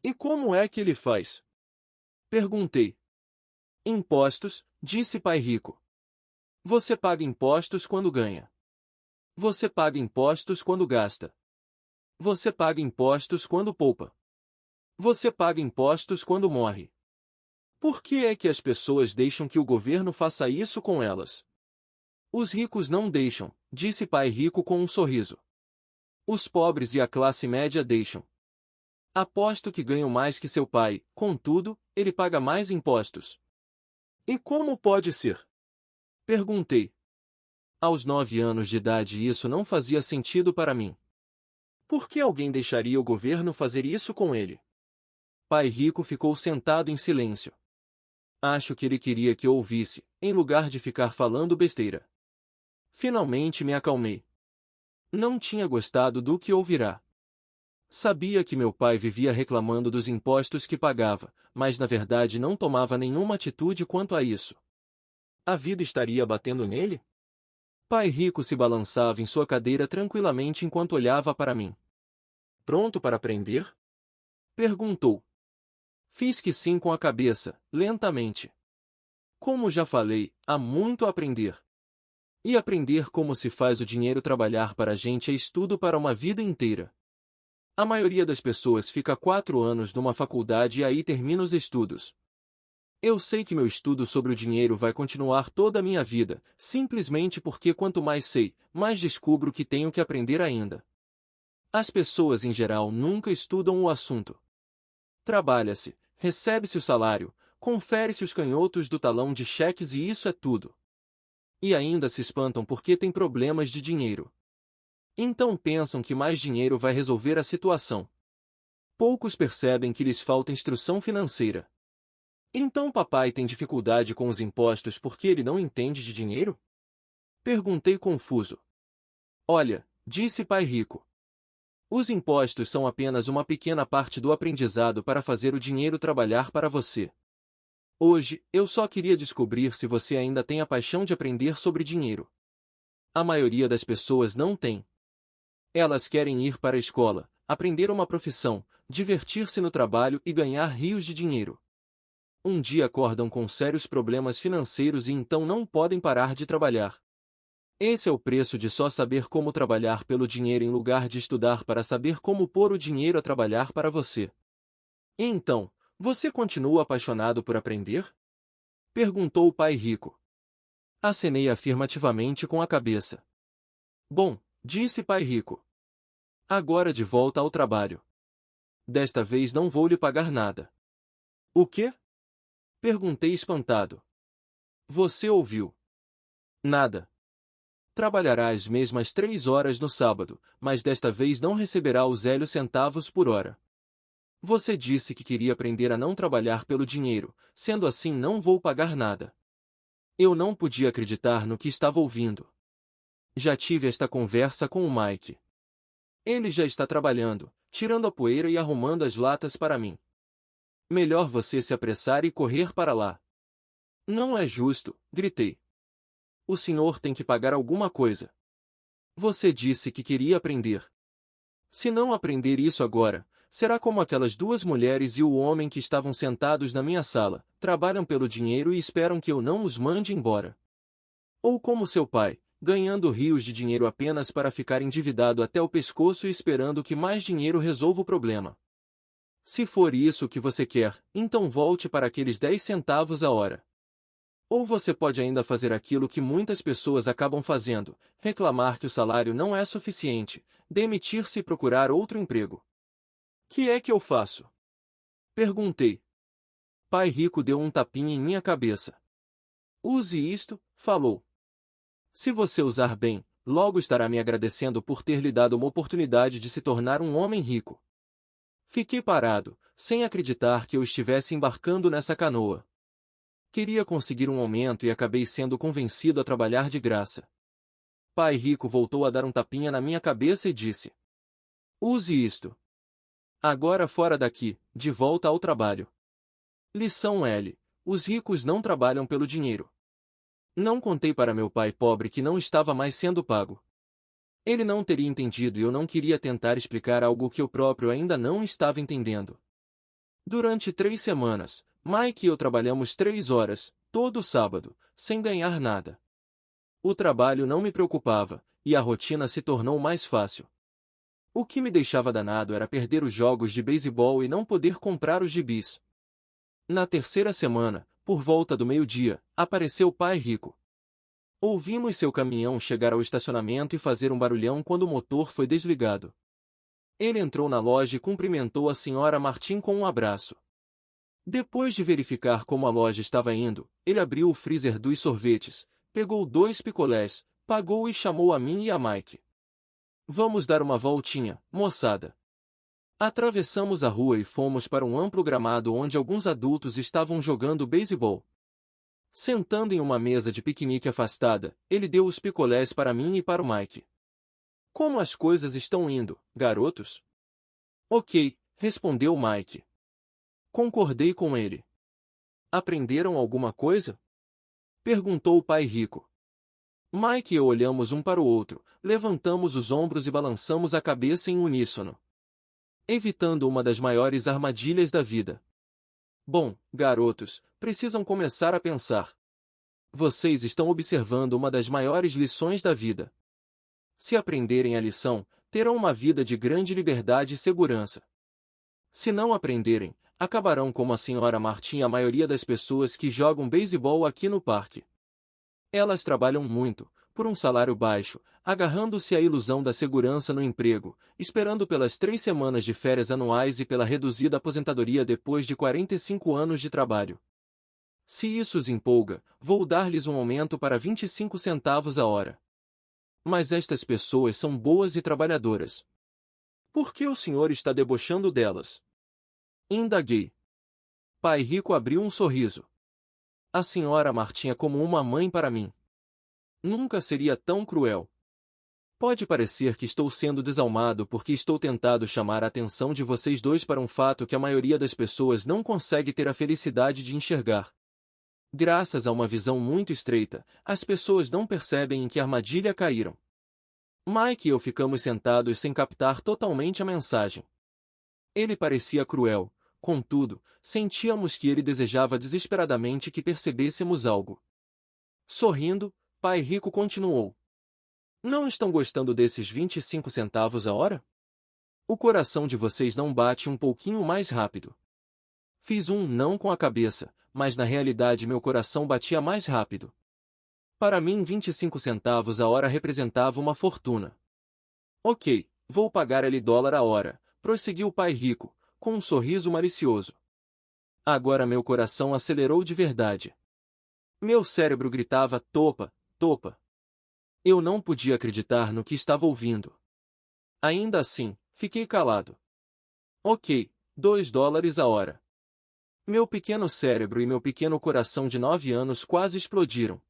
E como é que ele faz? Perguntei. Impostos, disse pai rico. Você paga impostos quando ganha. Você paga impostos quando gasta. Você paga impostos quando poupa. Você paga impostos quando morre. Por que é que as pessoas deixam que o governo faça isso com elas? Os ricos não deixam, disse pai rico com um sorriso. Os pobres e a classe média deixam. Aposto que ganham mais que seu pai, contudo, ele paga mais impostos. E como pode ser? Perguntei. Aos 9 anos de idade isso não fazia sentido para mim. Por que alguém deixaria o governo fazer isso com ele? Pai rico ficou sentado em silêncio. Acho que ele queria que eu ouvisse, em lugar de ficar falando besteira. Finalmente me acalmei. Não tinha gostado do que ouvirá. Sabia que meu pai vivia reclamando dos impostos que pagava, mas na verdade não tomava nenhuma atitude quanto a isso. A vida estaria batendo nele? Pai rico se balançava em sua cadeira tranquilamente enquanto olhava para mim. Pronto para aprender? Perguntou. Fiz que sim com a cabeça, lentamente. Como já falei, há muito a aprender. E aprender como se faz o dinheiro trabalhar para a gente é estudo para uma vida inteira. A maioria das pessoas fica 4 anos numa faculdade e aí termina os estudos. Eu sei que meu estudo sobre o dinheiro vai continuar toda a minha vida, simplesmente porque quanto mais sei, mais descubro que tenho que aprender ainda. As pessoas em geral nunca estudam o assunto. Trabalha-se, recebe-se o salário, confere-se os canhotos do talão de cheques e isso é tudo. E ainda se espantam porque têm problemas de dinheiro. Então pensam que mais dinheiro vai resolver a situação. Poucos percebem que lhes falta instrução financeira. Então papai tem dificuldade com os impostos porque ele não entende de dinheiro? Perguntei confuso. Olha, disse pai rico. Os impostos são apenas uma pequena parte do aprendizado para fazer o dinheiro trabalhar para você. Hoje, eu só queria descobrir se você ainda tem a paixão de aprender sobre dinheiro. A maioria das pessoas não tem. Elas querem ir para a escola, aprender uma profissão, divertir-se no trabalho e ganhar rios de dinheiro. Um dia acordam com sérios problemas financeiros e então não podem parar de trabalhar. Esse é o preço de só saber como trabalhar pelo dinheiro em lugar de estudar para saber como pôr o dinheiro a trabalhar para você. E então, você continua apaixonado por aprender? Perguntou o pai rico. Acenei afirmativamente com a cabeça. Bom, disse pai rico. Agora de volta ao trabalho. Desta vez não vou lhe pagar nada. O quê? Perguntei espantado. Você ouviu? Nada. Trabalhará as mesmas 3 horas no sábado, mas desta vez não receberá os 0 centavos por hora. Você disse que queria aprender a não trabalhar pelo dinheiro, sendo assim não vou pagar nada. Eu não podia acreditar no que estava ouvindo. Já tive esta conversa com o Mike. Ele já está trabalhando, tirando a poeira e arrumando as latas para mim. Melhor você se apressar e correr para lá. Não é justo, gritei. O senhor tem que pagar alguma coisa. Você disse que queria aprender. Se não aprender isso agora, será como aquelas duas mulheres e o homem que estavam sentados na minha sala, trabalham pelo dinheiro e esperam que eu não os mande embora. Ou como seu pai, ganhando rios de dinheiro apenas para ficar endividado até o pescoço e esperando que mais dinheiro resolva o problema. Se for isso que você quer, então volte para aqueles 10 centavos a hora. Ou você pode ainda fazer aquilo que muitas pessoas acabam fazendo, reclamar que o salário não é suficiente, demitir-se e procurar outro emprego. Que é que eu faço? Perguntei. Pai Rico deu um tapinha em minha cabeça. Use isto, falou. Se você usar bem, logo estará me agradecendo por ter lhe dado uma oportunidade de se tornar um homem rico. Fiquei parado, sem acreditar que eu estivesse embarcando nessa canoa. Queria conseguir um aumento e acabei sendo convencido a trabalhar de graça. Pai Rico voltou a dar um tapinha na minha cabeça e disse: Use isto. Agora fora daqui, de volta ao trabalho. Lição L. Os ricos não trabalham pelo dinheiro. Não contei para meu pai pobre que não estava mais sendo pago. Ele não teria entendido e eu não queria tentar explicar algo que eu próprio ainda não estava entendendo. Durante 3 semanas, Mike e eu trabalhamos 3 horas, todo sábado, sem ganhar nada. O trabalho não me preocupava, e a rotina se tornou mais fácil. O que me deixava danado era perder os jogos de beisebol e não poder comprar os gibis. Na terceira semana, por volta do meio-dia, apareceu o Pai Rico. Ouvimos seu caminhão chegar ao estacionamento e fazer um barulhão quando o motor foi desligado. Ele entrou na loja e cumprimentou a senhora Martin com um abraço. Depois de verificar como a loja estava indo, ele abriu o freezer dos sorvetes, pegou 2 picolés, pagou e chamou a mim e a Mike. Vamos dar uma voltinha, moçada. Atravessamos a rua e fomos para um amplo gramado onde alguns adultos estavam jogando beisebol. Sentando em uma mesa de piquenique afastada, ele deu os picolés para mim e para o Mike. Como as coisas estão indo, garotos? Ok, respondeu Mike. Concordei com ele. Aprenderam alguma coisa? Perguntou o Pai Rico. Mike e eu olhamos um para o outro, levantamos os ombros e balançamos a cabeça em uníssono. Evitando uma das maiores armadilhas da vida. Bom, garotos, precisam começar a pensar. Vocês estão observando uma das maiores lições da vida. Se aprenderem a lição, terão uma vida de grande liberdade e segurança. Se não aprenderem, acabarão como a senhora Martin e a maioria das pessoas que jogam beisebol aqui no parque. Elas trabalham muito, por um salário baixo, agarrando-se à ilusão da segurança no emprego, esperando pelas 3 semanas de férias anuais e pela reduzida aposentadoria depois de 45 anos de trabalho. Se isso os empolga, vou dar-lhes um aumento para 25 centavos a hora. Mas estas pessoas são boas e trabalhadoras. Por que o senhor está debochando delas? Indaguei. Pai Rico abriu um sorriso. A senhora Martin é como uma mãe para mim. Nunca seria tão cruel. Pode parecer que estou sendo desalmado porque estou tentando chamar a atenção de vocês dois para um fato que a maioria das pessoas não consegue ter a felicidade de enxergar. Graças a uma visão muito estreita, as pessoas não percebem em que armadilha caíram. Mike e eu ficamos sentados sem captar totalmente a mensagem. Ele parecia cruel, contudo, sentíamos que ele desejava desesperadamente que percebêssemos algo. Sorrindo, Pai Rico continuou. Não estão gostando desses 25 centavos a hora? O coração de vocês não bate um pouquinho mais rápido. Fiz um não com a cabeça, mas na realidade meu coração batia mais rápido. Para mim 25 centavos a hora representava uma fortuna. Ok, vou pagar ele dólar a hora, prosseguiu o Pai Rico, com um sorriso malicioso. Agora meu coração acelerou de verdade. Meu cérebro gritava topa, topa. Eu não podia acreditar no que estava ouvindo. Ainda assim, fiquei calado. Ok, $2 a hora. Meu pequeno cérebro e meu pequeno coração de 9 anos quase explodiram.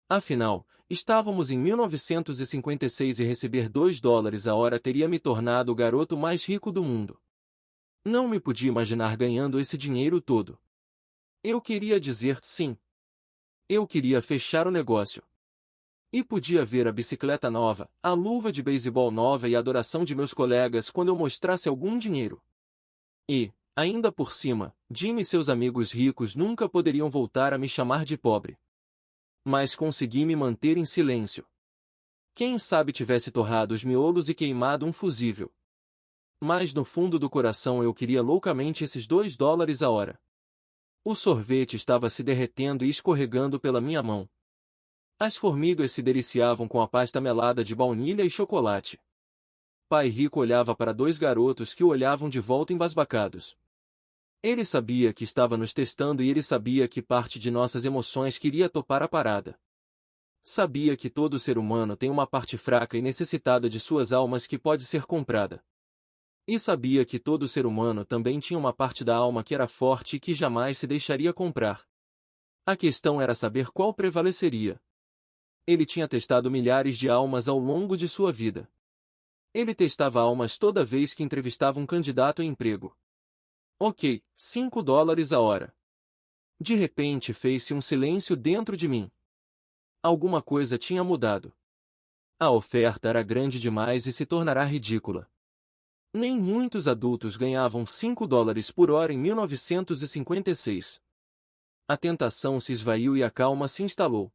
Afinal, estávamos em 1956 e receber $2 a hora teria me tornado o garoto mais rico do mundo. Não me podia imaginar ganhando esse dinheiro todo. Eu queria dizer sim. Eu queria fechar o negócio. E podia ver a bicicleta nova, a luva de beisebol nova e a adoração de meus colegas quando eu mostrasse algum dinheiro. E, ainda por cima, Jim e seus amigos ricos nunca poderiam voltar a me chamar de pobre. Mas consegui me manter em silêncio. Quem sabe tivesse torrado os miolos e queimado um fusível. Mas no fundo do coração eu queria loucamente esses $2 a hora. O sorvete estava se derretendo e escorregando pela minha mão. As formigas se deliciavam com a pasta melada de baunilha e chocolate. Pai Rico olhava para dois garotos que o olhavam de volta embasbacados. Ele sabia que estava nos testando e ele sabia que parte de nossas emoções queria topar a parada. Sabia que todo ser humano tem uma parte fraca e necessitada de suas almas que pode ser comprada. E sabia que todo ser humano também tinha uma parte da alma que era forte e que jamais se deixaria comprar. A questão era saber qual prevaleceria. Ele tinha testado milhares de almas ao longo de sua vida. Ele testava almas toda vez que entrevistava um candidato a emprego. Ok, $5 a hora. De repente fez-se um silêncio dentro de mim. Alguma coisa tinha mudado. A oferta era grande demais e se tornará ridícula. Nem muitos adultos ganhavam $5 por hora em 1956. A tentação se esvaiu e a calma se instalou.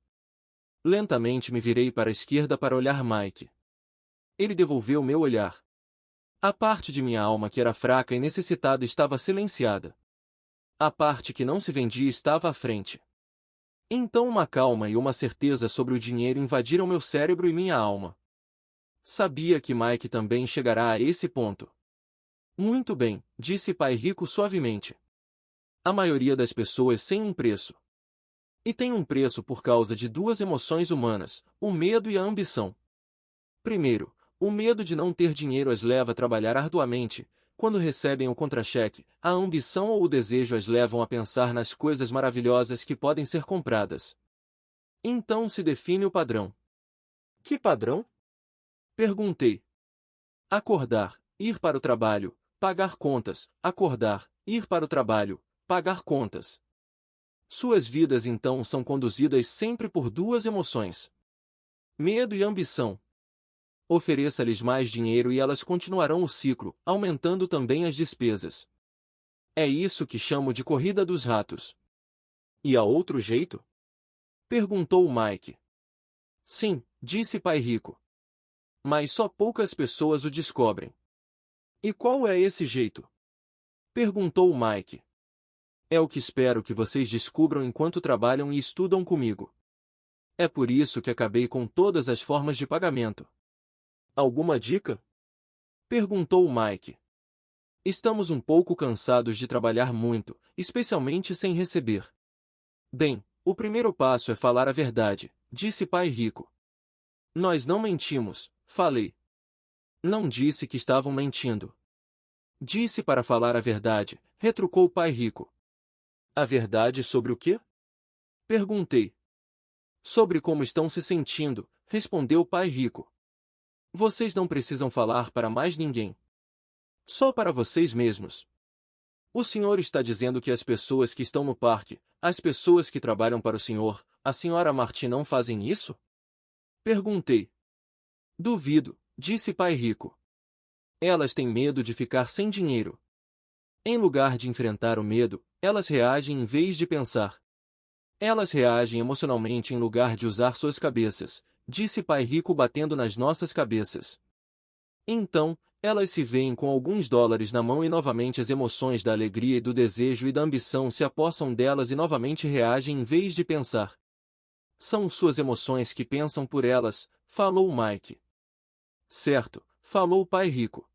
Lentamente me virei para a esquerda para olhar Mike. Ele devolveu meu olhar. A parte de minha alma que era fraca e necessitada estava silenciada. A parte que não se vendia estava à frente. Então uma calma e uma certeza sobre o dinheiro invadiram meu cérebro e minha alma. Sabia que Mike também chegará a esse ponto. Muito bem, disse Pai Rico suavemente. A maioria das pessoas tem um preço. E tem um preço por causa de duas emoções humanas, o medo e a ambição. Primeiro, o medo de não ter dinheiro as leva a trabalhar arduamente. Quando recebem o contra-cheque, a ambição ou o desejo as levam a pensar nas coisas maravilhosas que podem ser compradas. Então se define o padrão. Que padrão? Perguntei. Acordar, ir para o trabalho, pagar contas, acordar, ir para o trabalho, pagar contas. Suas vidas então são conduzidas sempre por duas emoções: medo e ambição. Ofereça-lhes mais dinheiro e elas continuarão o ciclo, aumentando também as despesas. É isso que chamo de corrida dos ratos. E há outro jeito? Perguntou Mike. Sim, disse Pai Rico. Mas só poucas pessoas o descobrem. E qual é esse jeito? Perguntou Mike. É o que espero que vocês descubram enquanto trabalham e estudam comigo. É por isso que acabei com todas as formas de pagamento. Alguma dica? Perguntou Mike. Estamos um pouco cansados de trabalhar muito, especialmente sem receber. Bem, o primeiro passo é falar a verdade, disse Pai Rico. Nós não mentimos, falei. Não disse que estavam mentindo. Disse para falar a verdade, retrucou Pai Rico. A verdade sobre o quê? Perguntei. Sobre como estão se sentindo, respondeu Pai Rico. Vocês não precisam falar para mais ninguém. Só para vocês mesmos. O senhor está dizendo que as pessoas que estão no parque, as pessoas que trabalham para o senhor, a senhora Martin não fazem isso? Perguntei. Duvido, disse Pai Rico. Elas têm medo de ficar sem dinheiro. Em lugar de enfrentar o medo, elas reagem em vez de pensar. Elas reagem emocionalmente em lugar de usar suas cabeças, disse Pai Rico batendo nas nossas cabeças. Então, elas se veem com alguns dólares na mão e novamente as emoções da alegria e do desejo e da ambição se apossam delas e novamente reagem em vez de pensar. São suas emoções que pensam por elas, falou Mike. Certo, falou Pai Rico.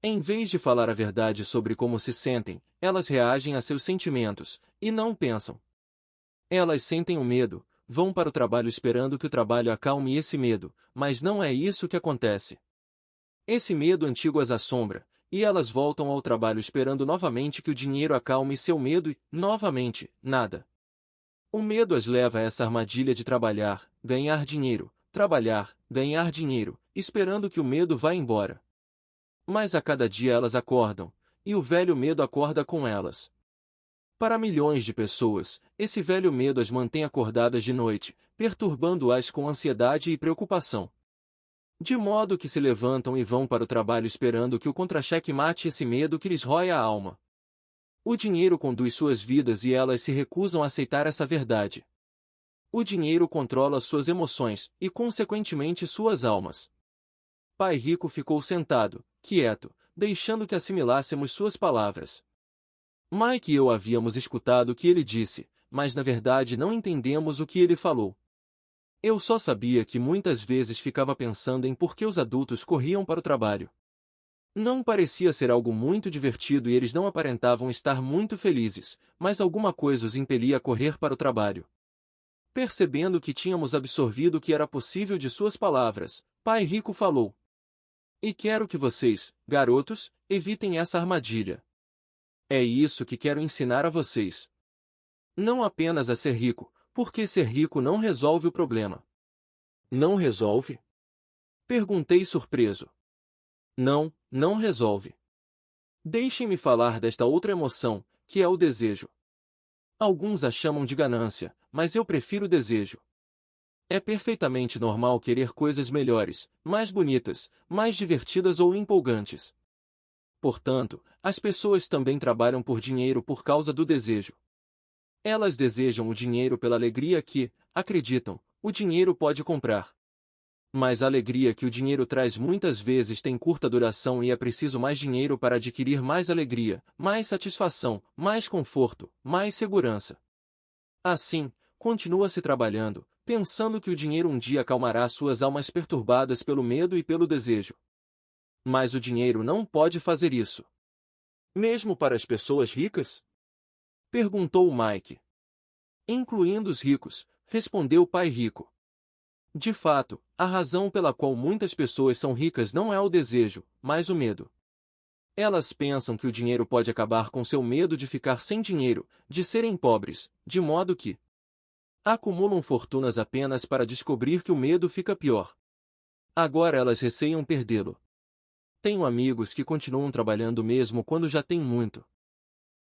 Em vez de falar a verdade sobre como se sentem, elas reagem a seus sentimentos, e não pensam. Elas sentem o medo, vão para o trabalho esperando que o trabalho acalme esse medo, mas não é isso que acontece. Esse medo antigo as assombra, e elas voltam ao trabalho esperando novamente que o dinheiro acalme seu medo e, novamente, nada. O medo as leva a essa armadilha de trabalhar, ganhar dinheiro, esperando que o medo vá embora. Mas a cada dia elas acordam, e o velho medo acorda com elas. Para milhões de pessoas, esse velho medo as mantém acordadas de noite, perturbando-as com ansiedade e preocupação. De modo que se levantam e vão para o trabalho esperando que o contra-cheque mate esse medo que lhes rói a alma. O dinheiro conduz suas vidas e elas se recusam a aceitar essa verdade. O dinheiro controla suas emoções e, consequentemente, suas almas. Pai Rico ficou sentado, quieto, deixando que assimilássemos suas palavras. Mike e eu havíamos escutado o que ele disse, mas na verdade não entendemos o que ele falou. Eu só sabia que muitas vezes ficava pensando em por que os adultos corriam para o trabalho. Não parecia ser algo muito divertido e eles não aparentavam estar muito felizes, mas alguma coisa os impelia a correr para o trabalho. Percebendo que tínhamos absorvido o que era possível de suas palavras, Pai Rico falou: "E quero que vocês, garotos, evitem essa armadilha. É isso que quero ensinar a vocês. Não apenas a ser rico, porque ser rico não resolve o problema." "Não resolve?" perguntei surpreso. Não, não resolve. Deixem-me falar desta outra emoção, que é o desejo. Alguns a chamam de ganância, mas eu prefiro desejo. É perfeitamente normal querer coisas melhores, mais bonitas, mais divertidas ou empolgantes. Portanto, as pessoas também trabalham por dinheiro por causa do desejo. Elas desejam o dinheiro pela alegria que, acreditam, o dinheiro pode comprar. Mas a alegria que o dinheiro traz muitas vezes tem curta duração e é preciso mais dinheiro para adquirir mais alegria, mais satisfação, mais conforto, mais segurança. Assim, continua-se trabalhando, pensando que o dinheiro um dia acalmará suas almas perturbadas pelo medo e pelo desejo. Mas o dinheiro não pode fazer isso. Mesmo para as pessoas ricas? Perguntou Mike. Incluindo os ricos, respondeu o pai rico. De fato, a razão pela qual muitas pessoas são ricas não é o desejo, mas o medo. Elas pensam que o dinheiro pode acabar com seu medo de ficar sem dinheiro, de serem pobres, de modo que acumulam fortunas apenas para descobrir que o medo fica pior. Agora elas receiam perdê-lo. Tenho amigos que continuam trabalhando mesmo quando já têm muito.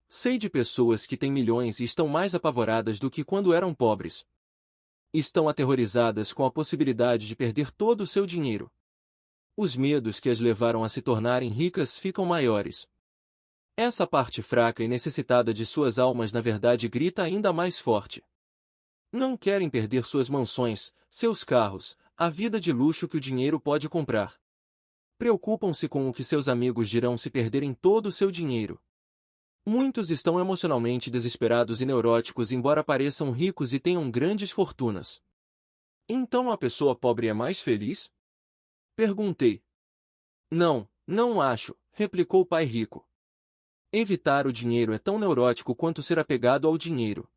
Sei de pessoas que têm milhões e estão mais apavoradas do que quando eram pobres. Estão aterrorizadas com a possibilidade de perder todo o seu dinheiro. Os medos que as levaram a se tornarem ricas ficam maiores. Essa parte fraca e necessitada de suas almas na verdade grita ainda mais forte. Não querem perder suas mansões, seus carros, a vida de luxo que o dinheiro pode comprar. Preocupam-se com o que seus amigos dirão se perderem todo o seu dinheiro. Muitos estão emocionalmente desesperados e neuróticos embora pareçam ricos e tenham grandes fortunas. Então a pessoa pobre é mais feliz? Perguntei. Não, não acho, replicou o pai rico. Evitar o dinheiro é tão neurótico quanto ser apegado ao dinheiro.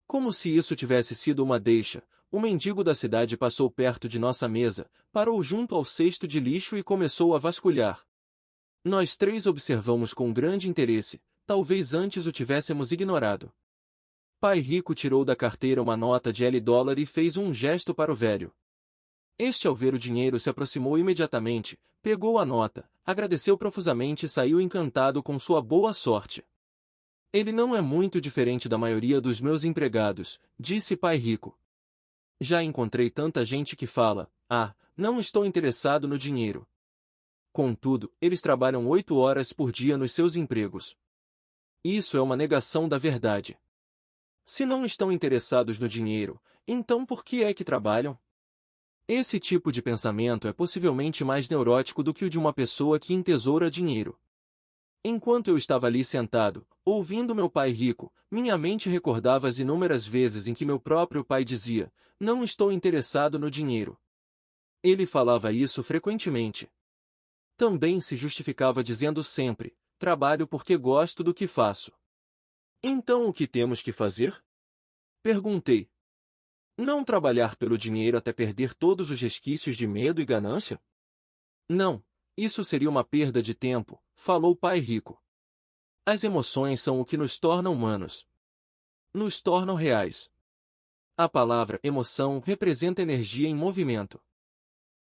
Como se isso tivesse sido uma deixa, o mendigo da cidade passou perto de nossa mesa, parou junto ao cesto de lixo e começou a vasculhar. Nós três observamos com grande interesse, talvez antes o tivéssemos ignorado. Pai Rico tirou da carteira uma nota de $1 e fez um gesto para o velho. Este, ao ver o dinheiro, se aproximou imediatamente, pegou a nota, agradeceu profusamente e saiu encantado com sua boa sorte. Ele não é muito diferente da maioria dos meus empregados, disse Pai Rico. Já encontrei tanta gente que fala, não estou interessado no dinheiro. Contudo, eles trabalham 8 horas por dia nos seus empregos. Isso é uma negação da verdade. Se não estão interessados no dinheiro, então por que é que trabalham? Esse tipo de pensamento é possivelmente mais neurótico do que o de uma pessoa que entesoura dinheiro. Enquanto eu estava ali sentado, ouvindo meu pai rico, minha mente recordava as inúmeras vezes em que meu próprio pai dizia, não estou interessado no dinheiro. Ele falava isso frequentemente. Também se justificava dizendo sempre, trabalho porque gosto do que faço. Então o que temos que fazer? Perguntei. Não trabalhar pelo dinheiro até perder todos os resquícios de medo e ganância? Não, Isso seria uma perda de tempo, falou o pai rico. As emoções são o que nos torna humanos. Nos tornam reais. A palavra emoção representa energia em movimento.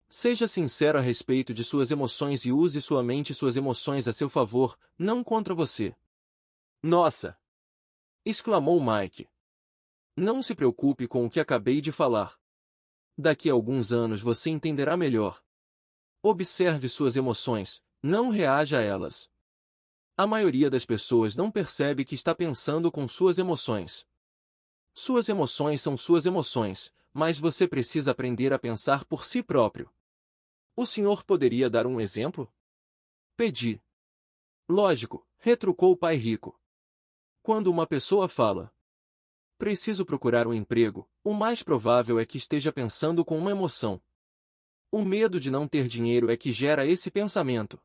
Seja sincero a respeito de suas emoções e use sua mente e suas emoções a seu favor, não contra você. Nossa! Exclamou Mike. Não se preocupe com o que acabei de falar. Daqui a alguns anos você entenderá melhor. Observe suas emoções, não reaja a elas. A maioria das pessoas não percebe que está pensando com suas emoções. Suas emoções são suas emoções, mas você precisa aprender a pensar por si próprio. O senhor poderia dar um exemplo? Pedi. Lógico, retrucou o pai rico. Quando uma pessoa fala, preciso procurar um emprego, o mais provável é que esteja pensando com uma emoção. O medo de não ter dinheiro é que gera esse pensamento.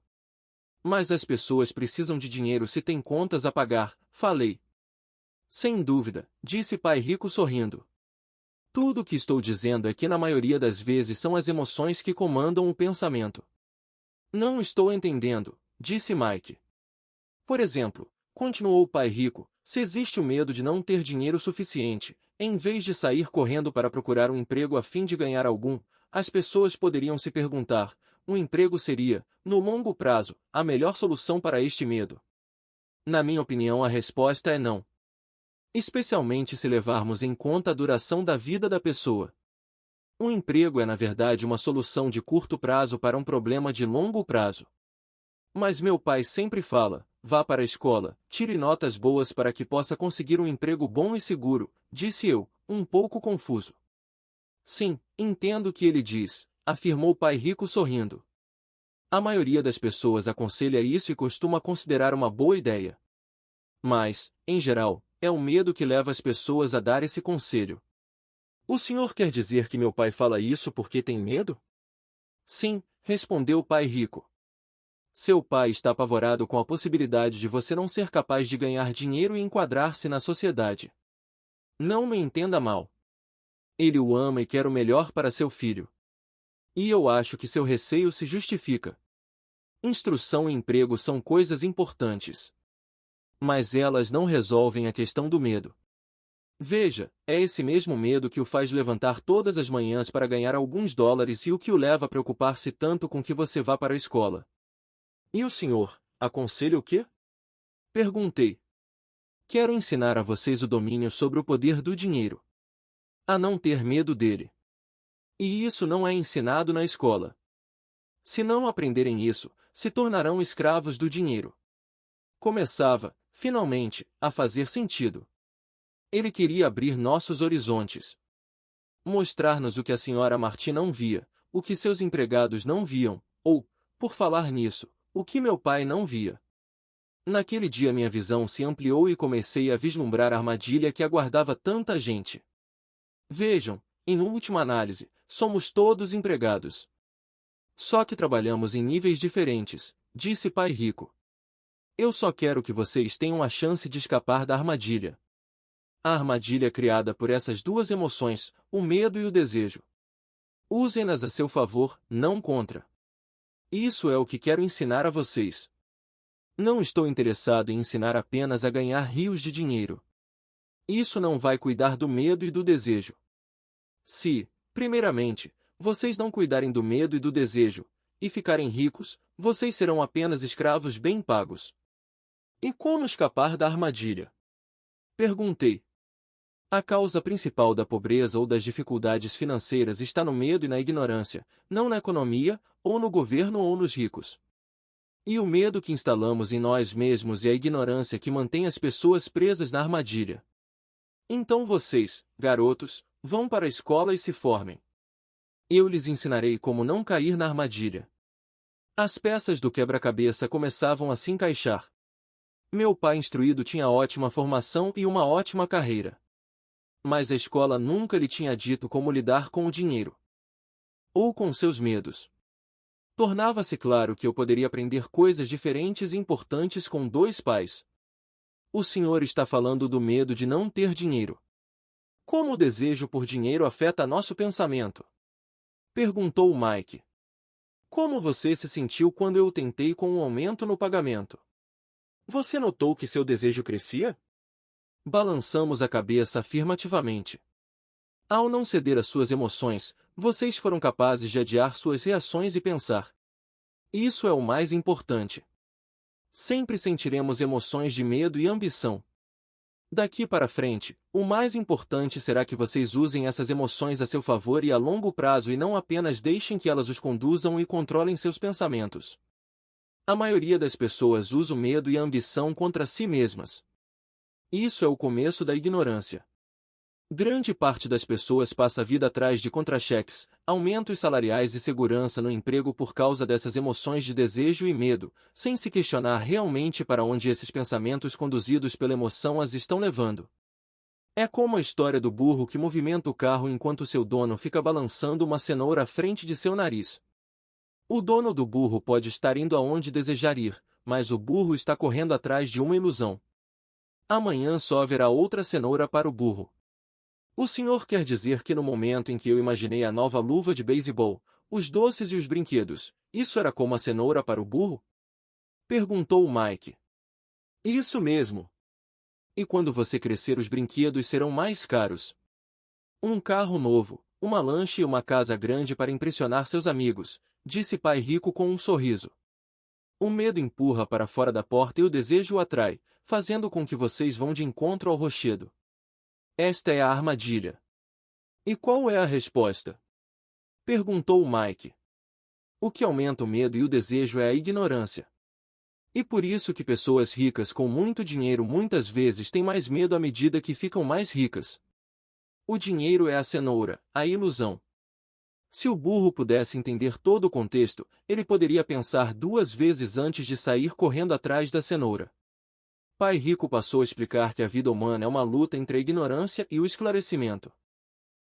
Mas as pessoas precisam de dinheiro se têm contas a pagar, falei. Sem dúvida, disse pai rico sorrindo. Tudo o que estou dizendo é que na maioria das vezes são as emoções que comandam o pensamento. Não estou entendendo, disse Mike. Por exemplo, continuou o pai rico, se existe o medo de não ter dinheiro suficiente, em vez de sair correndo para procurar um emprego a fim de ganhar algum, as pessoas poderiam se perguntar, um emprego seria, no longo prazo, a melhor solução para este medo? Na minha opinião, a resposta é não. Especialmente se levarmos em conta a duração da vida da pessoa. Um emprego é na verdade uma solução de curto prazo para um problema de longo prazo. Mas meu pai sempre fala, vá para a escola, tire notas boas para que possa conseguir um emprego bom e seguro, disse eu, um pouco confuso. Sim, entendo o que ele diz, afirmou o pai rico sorrindo. A maioria das pessoas aconselha isso e costuma considerar uma boa ideia. Mas, em geral, é o medo que leva as pessoas a dar esse conselho. O senhor quer dizer que meu pai fala isso porque tem medo? Sim, respondeu o pai rico. Seu pai está apavorado com a possibilidade de você não ser capaz de ganhar dinheiro e enquadrar-se na sociedade. Não me entenda mal. Ele o ama e quer o melhor para seu filho. E eu acho que seu receio se justifica. Instrução e emprego são coisas importantes. Mas elas não resolvem a questão do medo. Veja, é esse mesmo medo que o faz levantar todas as manhãs para ganhar alguns dólares e o que o leva a preocupar-se tanto com que você vá para a escola. E o senhor, aconselha o quê? Perguntei. Quero ensinar a vocês o domínio sobre o poder do dinheiro. A não ter medo dele. E isso não é ensinado na escola. Se não aprenderem isso, se tornarão escravos do dinheiro. Começava, finalmente, a fazer sentido. Ele queria abrir nossos horizontes. Mostrar-nos o que a senhora Martin não via, o que seus empregados não viam, ou, por falar nisso, o que meu pai não via. Naquele dia minha visão se ampliou e comecei a vislumbrar a armadilha que aguardava tanta gente. Vejam, em última análise, somos todos empregados. Só que trabalhamos em níveis diferentes, disse pai rico. Eu só quero que vocês tenham a chance de escapar da armadilha. A armadilha criada por essas duas emoções, o medo e o desejo. Usem-nas a seu favor, não contra. Isso é o que quero ensinar a vocês. Não estou interessado em ensinar apenas a ganhar rios de dinheiro. Isso não vai cuidar do medo e do desejo. Se, primeiramente, vocês não cuidarem do medo e do desejo, e ficarem ricos, vocês serão apenas escravos bem pagos. E como escapar da armadilha? Perguntei. A causa principal da pobreza ou das dificuldades financeiras está no medo e na ignorância, não na economia, ou no governo ou nos ricos. E o medo que instalamos em nós mesmos e a ignorância que mantém as pessoas presas na armadilha. Então vocês, garotos, vão para a escola e se formem. Eu lhes ensinarei como não cair na armadilha. As peças do quebra-cabeça começavam a se encaixar. Meu pai instruído tinha ótima formação e uma ótima carreira. Mas a escola nunca lhe tinha dito como lidar com o dinheiro. Ou com seus medos. Tornava-se claro que eu poderia aprender coisas diferentes e importantes com dois pais. O senhor está falando do medo de não ter dinheiro. Como o desejo por dinheiro afeta nosso pensamento? Perguntou Mike. Como você se sentiu quando eu tentei com um aumento no pagamento? Você notou que seu desejo crescia? Balançamos a cabeça afirmativamente. Ao não ceder às suas emoções, vocês foram capazes de adiar suas reações e pensar. Isso é o mais importante. Sempre sentiremos emoções de medo e ambição. Daqui para frente, o mais importante será que vocês usem essas emoções a seu favor e a longo prazo e não apenas deixem que elas os conduzam e controlem seus pensamentos. A maioria das pessoas usa o medo e a ambição contra si mesmas. Isso é o começo da ignorância. Grande parte das pessoas passa a vida atrás de contra-cheques, aumentos salariais e segurança no emprego por causa dessas emoções de desejo e medo, sem se questionar realmente para onde esses pensamentos conduzidos pela emoção as estão levando. É como a história do burro que movimenta o carro enquanto seu dono fica balançando uma cenoura à frente de seu nariz. O dono do burro pode estar indo aonde desejar ir, mas o burro está correndo atrás de uma ilusão. Amanhã só haverá outra cenoura para o burro. O senhor quer dizer que no momento em que eu imaginei a nova luva de beisebol, os doces e os brinquedos, isso era como a cenoura para o burro? Perguntou Mike. Isso mesmo. E quando você crescer os brinquedos serão mais caros. Um carro novo, uma lancha e uma casa grande para impressionar seus amigos, disse Pai Rico com um sorriso. O medo empurra para fora da porta e o desejo o atrai, fazendo com que vocês vão de encontro ao rochedo. Esta é a armadilha. E qual é a resposta? Perguntou Mike. O que aumenta o medo e o desejo é a ignorância. E por isso que pessoas ricas com muito dinheiro muitas vezes têm mais medo à medida que ficam mais ricas. O dinheiro é a cenoura, a ilusão. Se o burro pudesse entender todo o contexto, ele poderia pensar duas vezes antes de sair correndo atrás da cenoura. Pai Rico passou a explicar que a vida humana é uma luta entre a ignorância e o esclarecimento.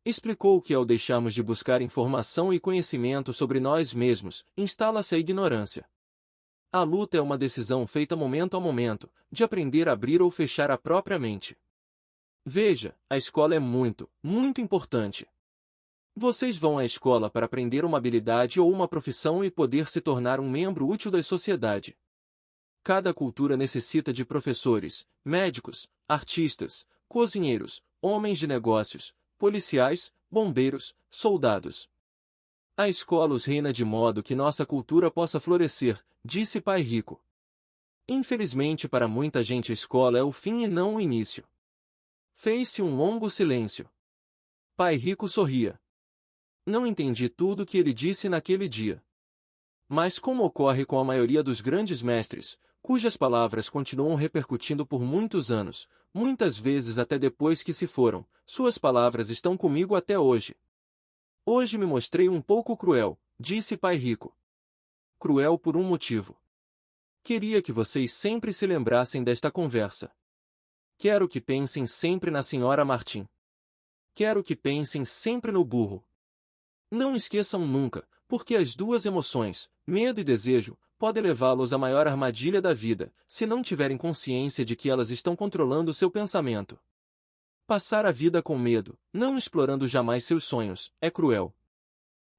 Explicou que ao deixarmos de buscar informação e conhecimento sobre nós mesmos, instala-se a ignorância. A luta é uma decisão feita momento a momento, de aprender a abrir ou fechar a própria mente. Veja, a escola é muito, muito importante. Vocês vão à escola para aprender uma habilidade ou uma profissão e poder se tornar um membro útil da sociedade. Cada cultura necessita de professores, médicos, artistas, cozinheiros, homens de negócios, policiais, bombeiros, soldados. A escola os reina de modo que nossa cultura possa florescer, disse Pai Rico. Infelizmente para muita gente a escola é o fim e não o início. Fez-se um longo silêncio. Pai Rico sorria. Não entendi tudo o que ele disse naquele dia. Mas como ocorre com a maioria dos grandes mestres, cujas palavras continuam repercutindo por muitos anos, muitas vezes até depois que se foram, suas palavras estão comigo até hoje. Hoje me mostrei um pouco cruel, disse Pai Rico. Cruel por um motivo. Queria que vocês sempre se lembrassem desta conversa. Quero que pensem sempre na Senhora Martin. Quero que pensem sempre no burro. Não esqueçam nunca, porque as duas emoções, medo e desejo, podem levá-los à maior armadilha da vida, se não tiverem consciência de que elas estão controlando seu pensamento. Passar a vida com medo, não explorando jamais seus sonhos, é cruel.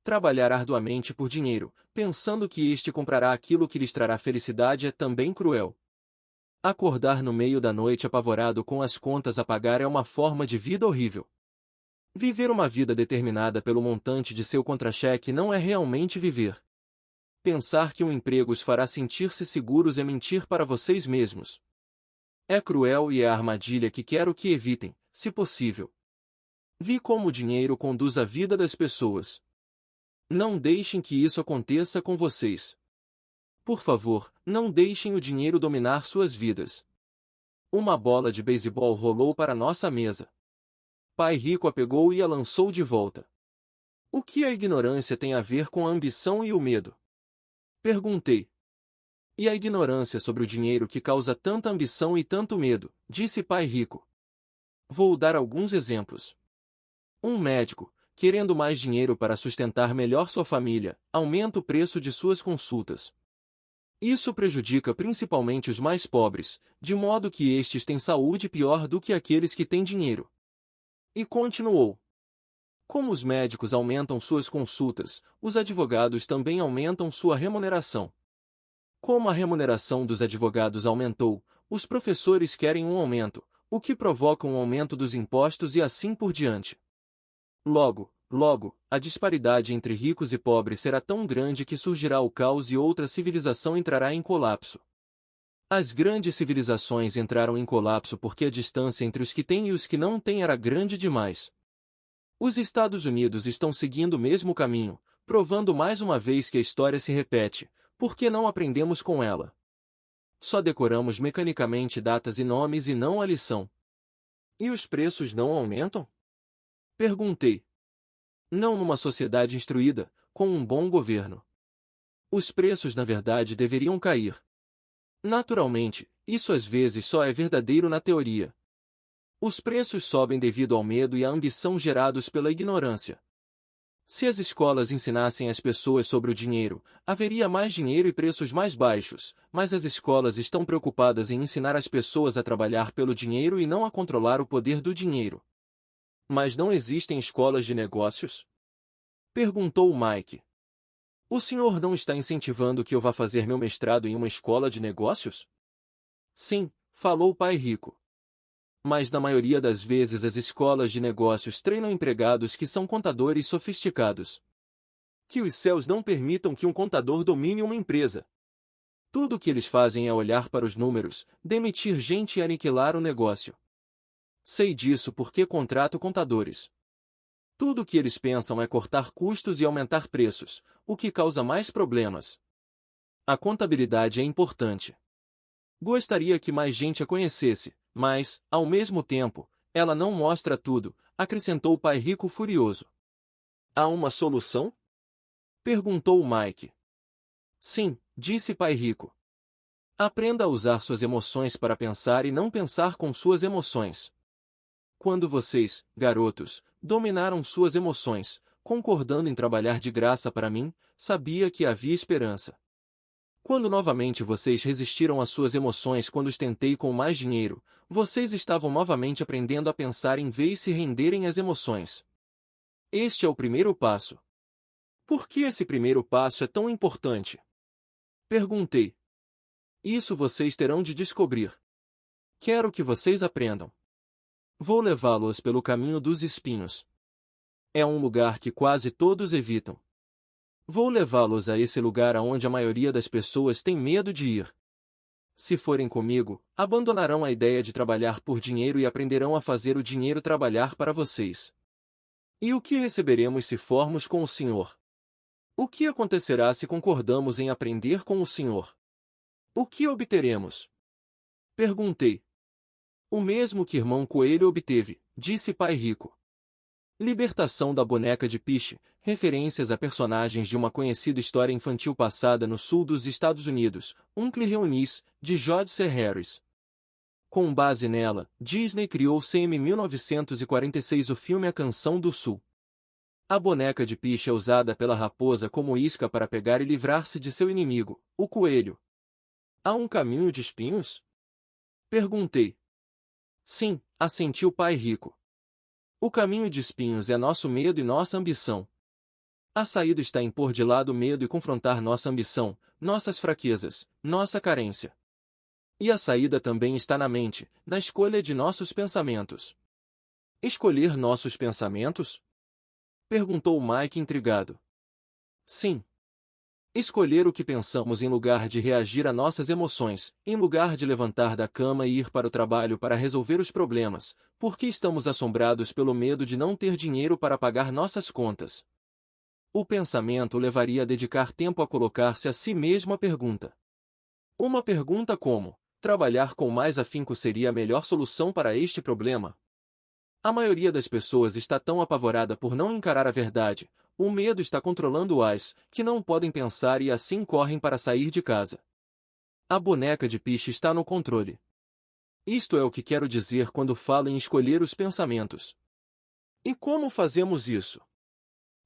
Trabalhar arduamente por dinheiro, pensando que este comprará aquilo que lhes trará felicidade, é também cruel. Acordar no meio da noite apavorado com as contas a pagar é uma forma de vida horrível. Viver uma vida determinada pelo montante de seu contra-cheque não é realmente viver. Pensar que um emprego os fará sentir-se seguros é mentir para vocês mesmos. É cruel e é a armadilha que quero que evitem, se possível. Vi como o dinheiro conduz a vida das pessoas. Não deixem que isso aconteça com vocês. Por favor, não deixem o dinheiro dominar suas vidas. Uma bola de beisebol rolou para nossa mesa. Pai Rico a pegou e a lançou de volta. O que a ignorância tem a ver com a ambição e o medo? Perguntei. E a ignorância sobre o dinheiro que causa tanta ambição e tanto medo, disse Pai Rico. Vou dar alguns exemplos. Um médico, querendo mais dinheiro para sustentar melhor sua família, aumenta o preço de suas consultas. Isso prejudica principalmente os mais pobres, de modo que estes têm saúde pior do que aqueles que têm dinheiro. E continuou. Como os médicos aumentam suas consultas, os advogados também aumentam sua remuneração. Como a remuneração dos advogados aumentou, os professores querem um aumento, o que provoca um aumento dos impostos e assim por diante. Logo, a disparidade entre ricos e pobres será tão grande que surgirá o caos e outra civilização entrará em colapso. As grandes civilizações entraram em colapso porque a distância entre os que têm e os que não têm era grande demais. Os Estados Unidos estão seguindo o mesmo caminho, provando mais uma vez que a história se repete, porque não aprendemos com ela. Só decoramos mecanicamente datas e nomes e não a lição. E os preços não aumentam? Perguntei. Não numa sociedade instruída, com um bom governo. Os preços na verdade deveriam cair. Naturalmente, isso às vezes só é verdadeiro na teoria. Os preços sobem devido ao medo e à ambição gerados pela ignorância. Se as escolas ensinassem as pessoas sobre o dinheiro, haveria mais dinheiro e preços mais baixos, mas as escolas estão preocupadas em ensinar as pessoas a trabalhar pelo dinheiro e não a controlar o poder do dinheiro. Mas não existem escolas de negócios? Perguntou Mike. O senhor não está incentivando que eu vá fazer meu mestrado em uma escola de negócios? Sim, falou o pai rico. Mas na maioria das vezes as escolas de negócios treinam empregados que são contadores sofisticados. Que os céus não permitam que um contador domine uma empresa. Tudo o que eles fazem é olhar para os números, demitir gente e aniquilar o negócio. Sei disso porque contrato contadores. Tudo o que eles pensam é cortar custos e aumentar preços, o que causa mais problemas. A contabilidade é importante. Gostaria que mais gente a conhecesse, mas, ao mesmo tempo, ela não mostra tudo, acrescentou o pai rico furioso. Há uma solução? Perguntou Mike. Sim, disse pai rico. Aprenda a usar suas emoções para pensar e não pensar com suas emoções. Quando vocês, garotos, dominaram suas emoções, concordando em trabalhar de graça para mim, sabia que havia esperança. Quando novamente vocês resistiram às suas emoções quando os tentei com mais dinheiro, vocês estavam novamente aprendendo a pensar em vez de se renderem às emoções. Este é o primeiro passo. Por que esse primeiro passo é tão importante? Perguntei. Isso vocês terão de descobrir. Quero que vocês aprendam. Vou levá-los pelo caminho dos espinhos. É um lugar que quase todos evitam. Vou levá-los a esse lugar aonde a maioria das pessoas tem medo de ir. Se forem comigo, abandonarão a ideia de trabalhar por dinheiro e aprenderão a fazer o dinheiro trabalhar para vocês. E o que receberemos se formos com o Senhor? O que acontecerá se concordamos em aprender com o Senhor? O que obteremos? Perguntei. O mesmo que irmão Coelho obteve, disse pai rico. Libertação da boneca de piche, referências a personagens de uma conhecida história infantil passada no sul dos Estados Unidos, Uncle Reunice, de George C. Harris. Com base nela, Disney criou em 1946 o filme A Canção do Sul. A boneca de piche é usada pela raposa como isca para pegar e livrar-se de seu inimigo, o coelho. Há um caminho de espinhos? Perguntei. Sim, assentiu o pai rico. O caminho de espinhos é nosso medo e nossa ambição. A saída está em pôr de lado o medo e confrontar nossa ambição, nossas fraquezas, nossa carência. E a saída também está na mente, na escolha de nossos pensamentos. Escolher nossos pensamentos? Perguntou Mike intrigado. Sim. Escolher o que pensamos em lugar de reagir a nossas emoções, em lugar de levantar da cama e ir para o trabalho para resolver os problemas, porque estamos assombrados pelo medo de não ter dinheiro para pagar nossas contas. O pensamento levaria a dedicar tempo a colocar-se a si mesmo a pergunta. Uma pergunta como: trabalhar com mais afinco seria a melhor solução para este problema? A maioria das pessoas está tão apavorada por não encarar a verdade, o medo está controlando-as, que não podem pensar e assim correm para sair de casa. A boneca de piche está no controle. Isto é o que quero dizer quando falo em escolher os pensamentos. E como fazemos isso?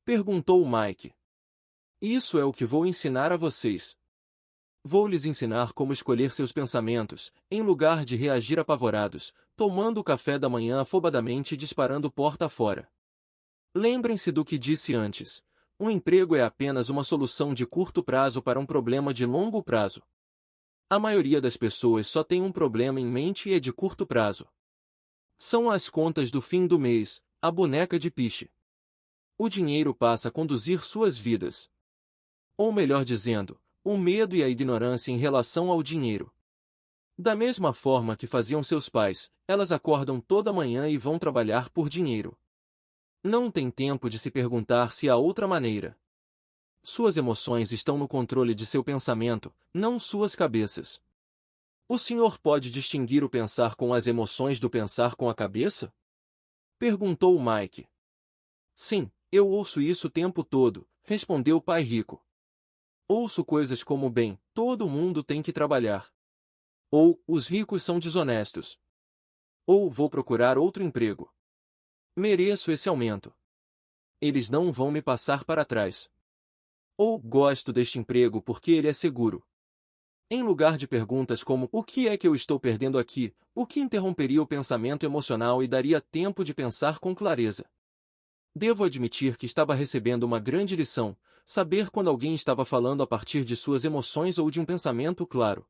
Perguntou Mike. Isso é o que vou ensinar a vocês. Vou lhes ensinar como escolher seus pensamentos, em lugar de reagir apavorados, tomando o café da manhã afobadamente e disparando porta fora. Lembrem-se do que disse antes. Um emprego é apenas uma solução de curto prazo para um problema de longo prazo. A maioria das pessoas só tem um problema em mente e é de curto prazo. São as contas do fim do mês, a boneca de piche. O dinheiro passa a conduzir suas vidas. Ou melhor dizendo, o medo e a ignorância em relação ao dinheiro. Da mesma forma que faziam seus pais, elas acordam toda manhã e vão trabalhar por dinheiro. Não tem tempo de se perguntar se há outra maneira. Suas emoções estão no controle de seu pensamento, não suas cabeças. O senhor pode distinguir o pensar com as emoções do pensar com a cabeça? Perguntou Mike. Sim, eu ouço isso o tempo todo, respondeu o pai rico. Ouço coisas como bem, todo mundo tem que trabalhar. Ou, os ricos são desonestos. Ou, vou procurar outro emprego. Mereço esse aumento. Eles não vão me passar para trás. Ou, gosto deste emprego porque ele é seguro. Em lugar de perguntas como o que é que eu estou perdendo aqui, o que interromperia o pensamento emocional e daria tempo de pensar com clareza. Devo admitir que estava recebendo uma grande lição, saber quando alguém estava falando a partir de suas emoções ou de um pensamento claro.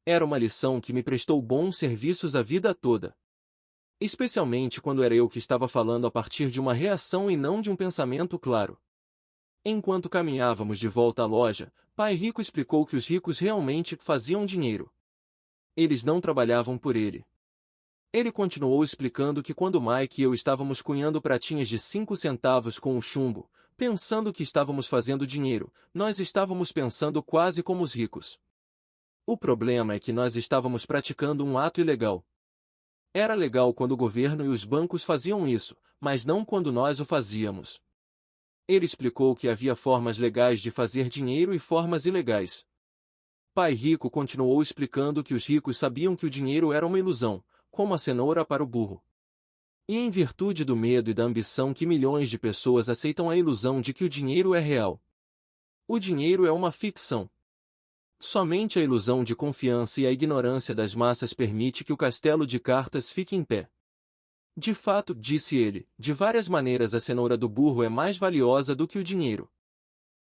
Era uma lição que me prestou bons serviços a vida toda. Especialmente quando era eu que estava falando a partir de uma reação e não de um pensamento claro. Enquanto caminhávamos de volta à loja, Pai Rico explicou que os ricos realmente faziam dinheiro. Eles não trabalhavam por ele. Ele continuou explicando que quando Mike e eu estávamos cunhando pratinhas de 5 centavos com o chumbo, pensando que estávamos fazendo dinheiro, nós estávamos pensando quase como os ricos. O problema é que nós estávamos praticando um ato ilegal. Era legal quando o governo e os bancos faziam isso, mas não quando nós o fazíamos. Ele explicou que havia formas legais de fazer dinheiro e formas ilegais. Pai Rico continuou explicando que os ricos sabiam que o dinheiro era uma ilusão, como a cenoura para o burro. E em virtude do medo e da ambição que milhões de pessoas aceitam a ilusão de que o dinheiro é real. O dinheiro é uma ficção. Somente a ilusão de confiança e a ignorância das massas permite que o castelo de cartas fique em pé. De fato, disse ele, de várias maneiras a cenoura do burro é mais valiosa do que o dinheiro.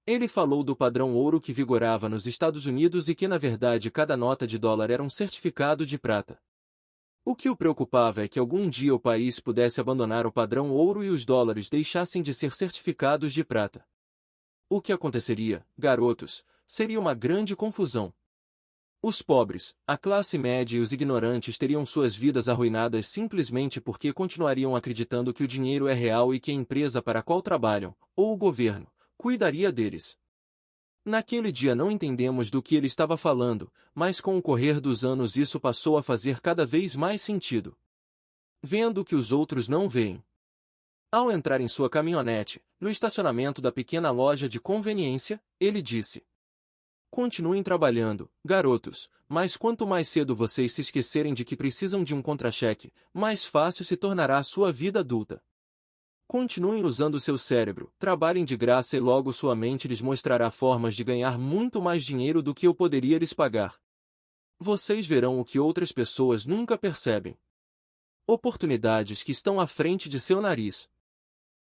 Ele falou do padrão ouro que vigorava nos Estados Unidos e que na verdade cada nota de dólar era um certificado de prata. O que o preocupava é que algum dia o país pudesse abandonar o padrão ouro e os dólares deixassem de ser certificados de prata. O que aconteceria, garotos, seria uma grande confusão. Os pobres, a classe média e os ignorantes teriam suas vidas arruinadas simplesmente porque continuariam acreditando que o dinheiro é real e que a empresa para a qual trabalham, ou o governo, cuidaria deles. Naquele dia não entendemos do que ele estava falando, mas com o correr dos anos isso passou a fazer cada vez mais sentido. Vendo o que os outros não veem. Ao entrar em sua caminhonete, no estacionamento da pequena loja de conveniência, ele disse: continuem trabalhando, garotos, mas quanto mais cedo vocês se esquecerem de que precisam de um contra-cheque, mais fácil se tornará a sua vida adulta. Continuem usando seu cérebro, trabalhem de graça e logo sua mente lhes mostrará formas de ganhar muito mais dinheiro do que eu poderia lhes pagar. Vocês verão o que outras pessoas nunca percebem. Oportunidades que estão à frente de seu nariz.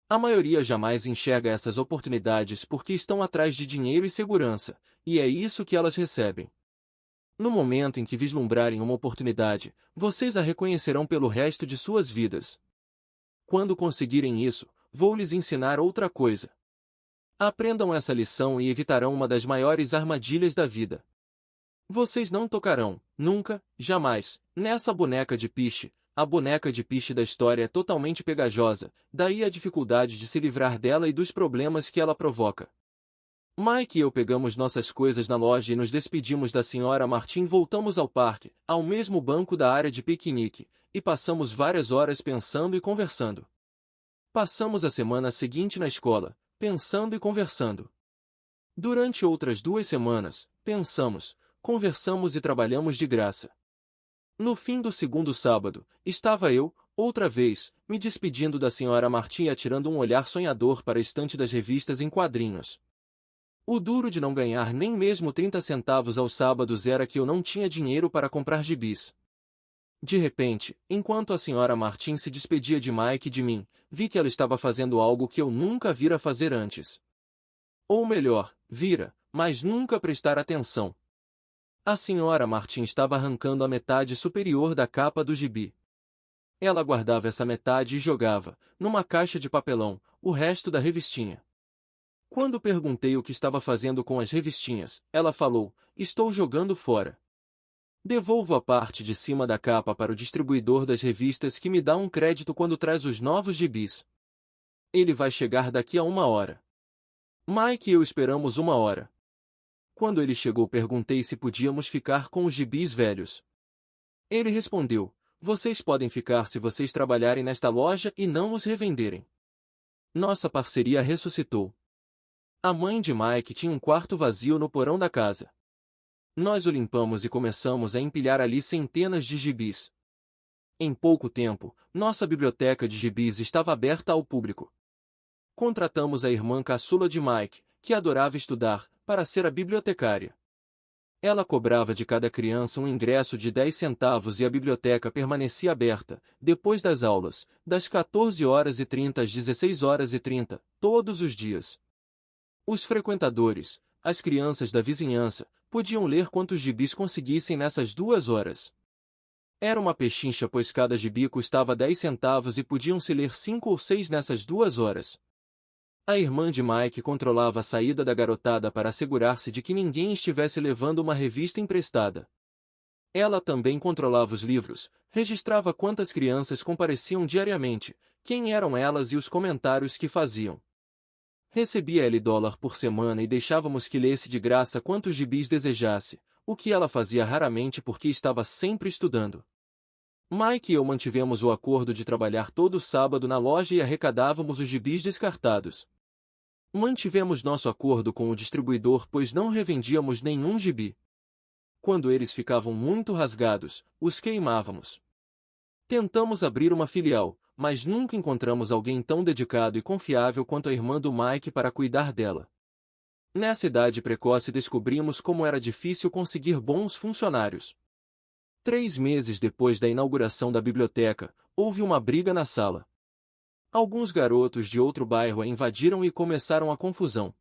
A maioria jamais enxerga essas oportunidades porque estão atrás de dinheiro e segurança, e é isso que elas recebem. No momento em que vislumbrarem uma oportunidade, vocês a reconhecerão pelo resto de suas vidas. Quando conseguirem isso, vou lhes ensinar outra coisa. Aprendam essa lição e evitarão uma das maiores armadilhas da vida. Vocês não tocarão, nunca, jamais, nessa boneca de piche. A boneca de piche da história é totalmente pegajosa, daí a dificuldade de se livrar dela e dos problemas que ela provoca. Mike e eu pegamos nossas coisas na loja e nos despedimos da senhora Martin. Voltamos ao parque, ao mesmo banco da área de piquenique, e passamos várias horas pensando e conversando. Passamos a semana seguinte na escola, pensando e conversando. Durante outras 2 semanas, pensamos, conversamos e trabalhamos de graça. No fim do segundo sábado, estava eu, outra vez, me despedindo da senhora Martin e atirando um olhar sonhador para a estante das revistas em quadrinhos. O duro de não ganhar nem mesmo 30 centavos aos sábados era que eu não tinha dinheiro para comprar gibis. De repente, enquanto a senhora Martin se despedia de Mike e de mim, vi que ela estava fazendo algo que eu nunca vira fazer antes. Ou melhor, vira, mas nunca prestar atenção. A senhora Martin estava arrancando a metade superior da capa do gibi. Ela guardava essa metade e jogava, numa caixa de papelão, o resto da revistinha. Quando perguntei o que estava fazendo com as revistinhas, ela falou: estou jogando fora. Devolvo a parte de cima da capa para o distribuidor das revistas que me dá um crédito quando traz os novos gibis. Ele vai chegar daqui a 1 hora. Mike e eu esperamos 1 hora. Quando ele chegou, perguntei se podíamos ficar com os gibis velhos. Ele respondeu: vocês podem ficar se vocês trabalharem nesta loja e não os revenderem. Nossa parceria ressuscitou. A mãe de Mike tinha um quarto vazio no porão da casa. Nós o limpamos e começamos a empilhar ali centenas de gibis. Em pouco tempo, nossa biblioteca de gibis estava aberta ao público. Contratamos a irmã caçula de Mike, que adorava estudar, para ser a bibliotecária. Ela cobrava de cada criança um ingresso de 10 centavos e a biblioteca permanecia aberta, depois das aulas, das 14h30 às 16h30, todos os dias. Os frequentadores, as crianças da vizinhança, podiam ler quantos gibis conseguissem nessas 2 horas. Era uma pechincha, pois cada gibi custava 10 centavos e podiam-se ler 5 ou 6 nessas 2 horas. A irmã de Mike controlava a saída da garotada para assegurar-se de que ninguém estivesse levando uma revista emprestada. Ela também controlava os livros, registrava quantas crianças compareciam diariamente, quem eram elas e os comentários que faziam. Recebia ela $1 por semana e deixávamos que lesse de graça quantos gibis desejasse, o que ela fazia raramente porque estava sempre estudando. Mike e eu mantivemos o acordo de trabalhar todo sábado na loja e arrecadávamos os gibis descartados. Mantivemos nosso acordo com o distribuidor, pois não revendíamos nenhum gibi. Quando eles ficavam muito rasgados, os queimávamos. Tentamos abrir uma filial, mas nunca encontramos alguém tão dedicado e confiável quanto a irmã do Mike para cuidar dela. Nessa idade precoce descobrimos como era difícil conseguir bons funcionários. 3 meses depois da inauguração da biblioteca, houve uma briga na sala. Alguns garotos de outro bairro a invadiram e começaram a confusão.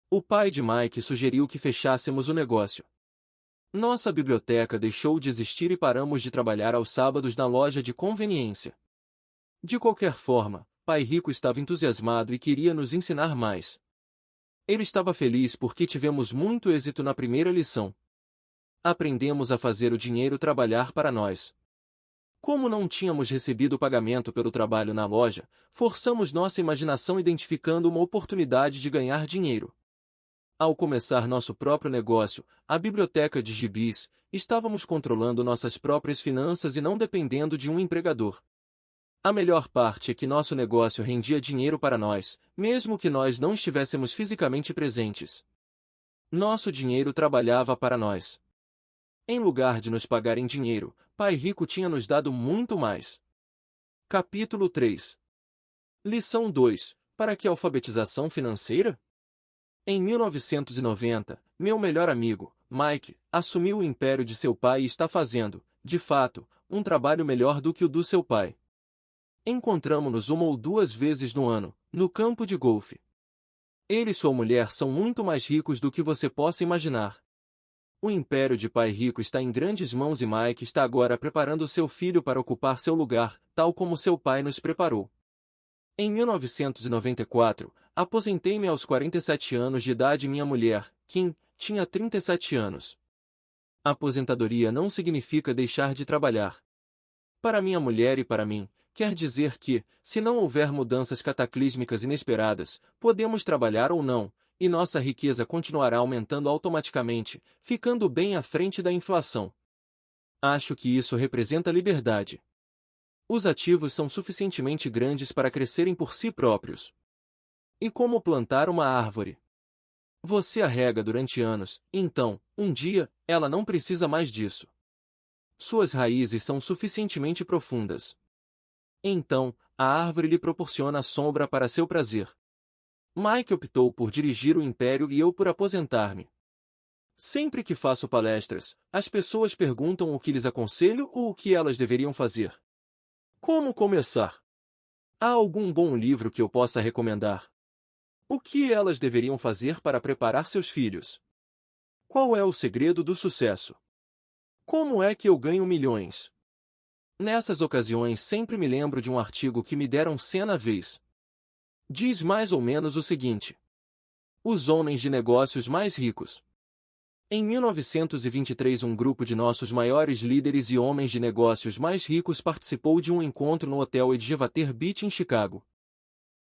O pai de Mike sugeriu que fechássemos o negócio. Nossa biblioteca deixou de existir e paramos de trabalhar aos sábados na loja de conveniência. De qualquer forma, Pai Rico estava entusiasmado e queria nos ensinar mais. Ele estava feliz porque tivemos muito êxito na primeira lição. Aprendemos a fazer o dinheiro trabalhar para nós. Como não tínhamos recebido pagamento pelo trabalho na loja, forçamos nossa imaginação identificando uma oportunidade de ganhar dinheiro. Ao começar nosso próprio negócio, a biblioteca de gibis, estávamos controlando nossas próprias finanças e não dependendo de um empregador. A melhor parte é que nosso negócio rendia dinheiro para nós, mesmo que nós não estivéssemos fisicamente presentes. Nosso dinheiro trabalhava para nós. Em lugar de nos pagar em dinheiro, Pai Rico tinha nos dado muito mais. Capítulo 3. Lição 2. Para que alfabetização financeira? Em 1990, meu melhor amigo, Mike, assumiu o império de seu pai e está fazendo, de fato, um trabalho melhor do que o do seu pai. Encontramo-nos 1 ou 2 vezes no ano, no campo de golfe. Ele e sua mulher são muito mais ricos do que você possa imaginar. O império de Pai Rico está em grandes mãos e Mike está agora preparando seu filho para ocupar seu lugar, tal como seu pai nos preparou. Em 1994, aposentei-me aos 47 anos de idade e minha mulher, Kim, tinha 37 anos. Aposentadoria não significa deixar de trabalhar. Para minha mulher e para mim, quer dizer que, se não houver mudanças cataclísmicas inesperadas, podemos trabalhar ou não, e nossa riqueza continuará aumentando automaticamente, ficando bem à frente da inflação. Acho que isso representa liberdade. Os ativos são suficientemente grandes para crescerem por si próprios. E como plantar uma árvore? Você a rega durante anos, então, um dia, ela não precisa mais disso. Suas raízes são suficientemente profundas. Então, a árvore lhe proporciona a sombra para seu prazer. Mike optou por dirigir o império e eu por aposentar-me. Sempre que faço palestras, as pessoas perguntam o que lhes aconselho ou o que elas deveriam fazer. Como começar? Há algum bom livro que eu possa recomendar? O que elas deveriam fazer para preparar seus filhos? Qual é o segredo do sucesso? Como é que eu ganho milhões? Nessas ocasiões sempre me lembro de um artigo que me deram cena vez. Diz mais ou menos o seguinte: os homens de negócios mais ricos. Em 1923, um grupo de nossos maiores líderes e homens de negócios mais ricos participou de um encontro no Hotel Edgewater Beach em Chicago.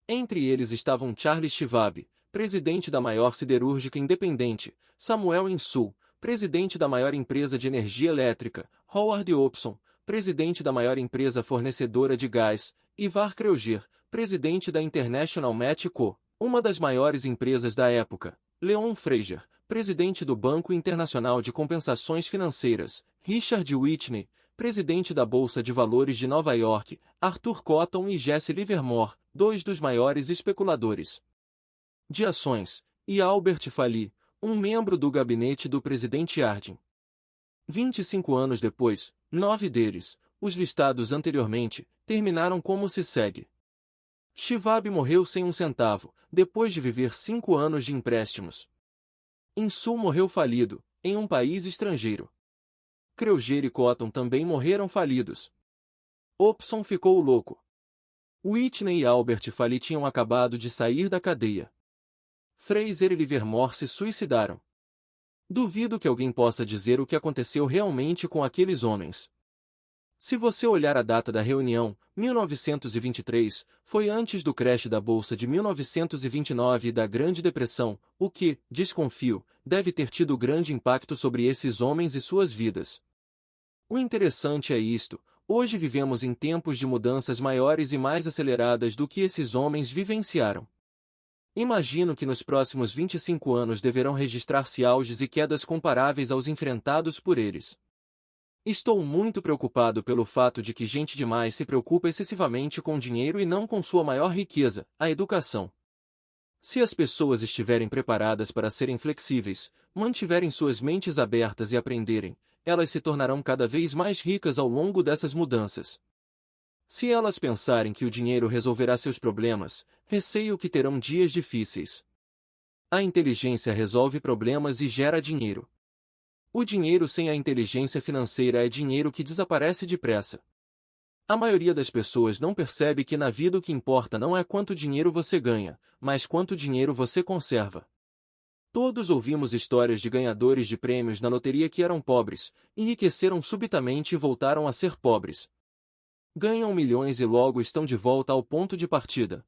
Entre eles estavam Charles Schwab, presidente da maior siderúrgica independente, Samuel Insull, presidente da maior empresa de energia elétrica, Howard Opson, presidente da maior empresa fornecedora de gás, Ivar Kreuger, presidente da International Match Co., uma das maiores empresas da época, Leon Fraser, presidente do Banco Internacional de Compensações Financeiras, Richard Whitney, presidente da Bolsa de Valores de Nova York, Arthur Cotton e Jesse Livermore, dois dos maiores especuladores de ações, e Albert Fally, um membro do gabinete do presidente Harding. 25 anos depois, 9 deles, os listados anteriormente, terminaram como se segue. Schwab morreu sem um centavo, depois de viver 5 anos de empréstimos. Insull morreu falido, em um país estrangeiro. Kreuger e Cotton também morreram falidos. Opson ficou louco. Whitney e Albert Fally tinham acabado de sair da cadeia. Fraser e Livermore se suicidaram. Duvido que alguém possa dizer o que aconteceu realmente com aqueles homens. Se você olhar a data da reunião, 1923, foi antes do crash da Bolsa de 1929 e da Grande Depressão, o que, desconfio, deve ter tido grande impacto sobre esses homens e suas vidas. O interessante é isto: hoje vivemos em tempos de mudanças maiores e mais aceleradas do que esses homens vivenciaram. Imagino que nos próximos 25 anos deverão registrar-se auges e quedas comparáveis aos enfrentados por eles. Estou muito preocupado pelo fato de que gente demais se preocupa excessivamente com dinheiro e não com sua maior riqueza, a educação. Se as pessoas estiverem preparadas para serem flexíveis, mantiverem suas mentes abertas e aprenderem, elas se tornarão cada vez mais ricas ao longo dessas mudanças. Se elas pensarem que o dinheiro resolverá seus problemas, receio que terão dias difíceis. A inteligência resolve problemas e gera dinheiro. O dinheiro sem a inteligência financeira é dinheiro que desaparece depressa. A maioria das pessoas não percebe que na vida o que importa não é quanto dinheiro você ganha, mas quanto dinheiro você conserva. Todos ouvimos histórias de ganhadores de prêmios na loteria que eram pobres, enriqueceram subitamente e voltaram a ser pobres. Ganham milhões e logo estão de volta ao ponto de partida.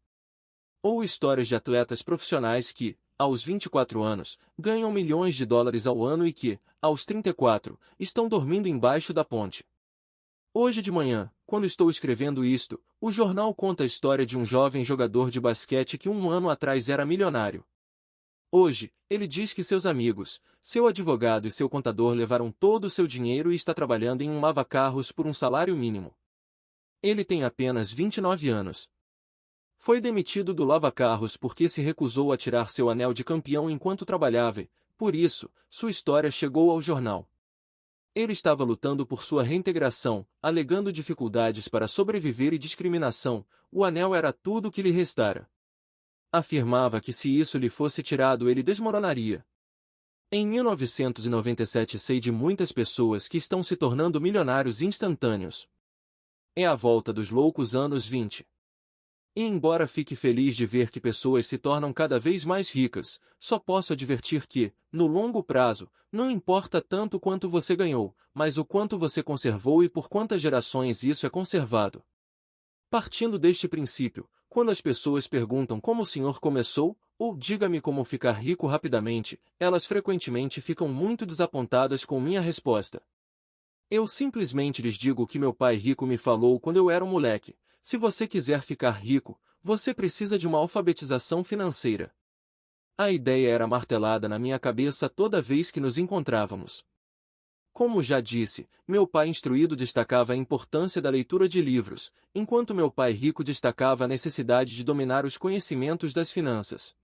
Ou histórias de atletas profissionais que, aos 24 anos, ganham milhões de dólares ao ano e que, aos 34, estão dormindo embaixo da ponte. Hoje de manhã, quando estou escrevendo isto, o jornal conta a história de um jovem jogador de basquete que um ano atrás era milionário. Hoje, ele diz que seus amigos, seu advogado e seu contador levaram todo o seu dinheiro e está trabalhando em um lava-carros por um salário mínimo. Ele tem apenas 29 anos. Foi demitido do lava-carros porque se recusou a tirar seu anel de campeão enquanto trabalhava e, por isso, sua história chegou ao jornal. Ele estava lutando por sua reintegração, alegando dificuldades para sobreviver e discriminação. O anel era tudo o que lhe restara. Afirmava que se isso lhe fosse tirado ele desmoronaria. Em 1997 sei de muitas pessoas que estão se tornando milionários instantâneos. É a volta dos loucos anos 20. E embora fique feliz de ver que pessoas se tornam cada vez mais ricas, só posso advertir que, no longo prazo, não importa tanto quanto você ganhou, mas o quanto você conservou e por quantas gerações isso é conservado. Partindo deste princípio, quando as pessoas perguntam como o senhor começou, ou diga-me como ficar rico rapidamente, elas frequentemente ficam muito desapontadas com minha resposta. Eu simplesmente lhes digo o que meu pai rico me falou quando eu era um moleque: se você quiser ficar rico, você precisa de uma alfabetização financeira. A ideia era martelada na minha cabeça toda vez que nos encontrávamos. Como já disse, meu pai instruído destacava a importância da leitura de livros, enquanto meu pai rico destacava a necessidade de dominar os conhecimentos das finanças.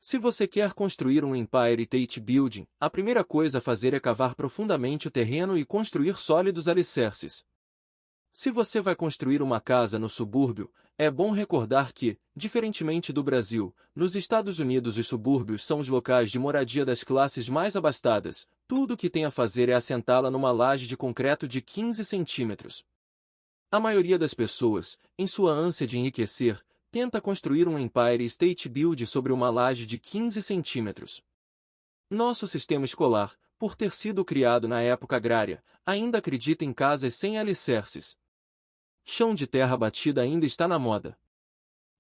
Se você quer construir um Empire State Building, a primeira coisa a fazer é cavar profundamente o terreno e construir sólidos alicerces. Se você vai construir uma casa no subúrbio, é bom recordar que, diferentemente do Brasil, nos Estados Unidos os subúrbios são os locais de moradia das classes mais abastadas. Tudo o que tem a fazer é assentá-la numa laje de concreto de 15 centímetros. A maioria das pessoas, em sua ânsia de enriquecer, tenta construir um Empire State Building sobre uma laje de 15 centímetros. Nosso sistema escolar, por ter sido criado na época agrária, ainda acredita em casas sem alicerces. Chão de terra batida ainda está na moda.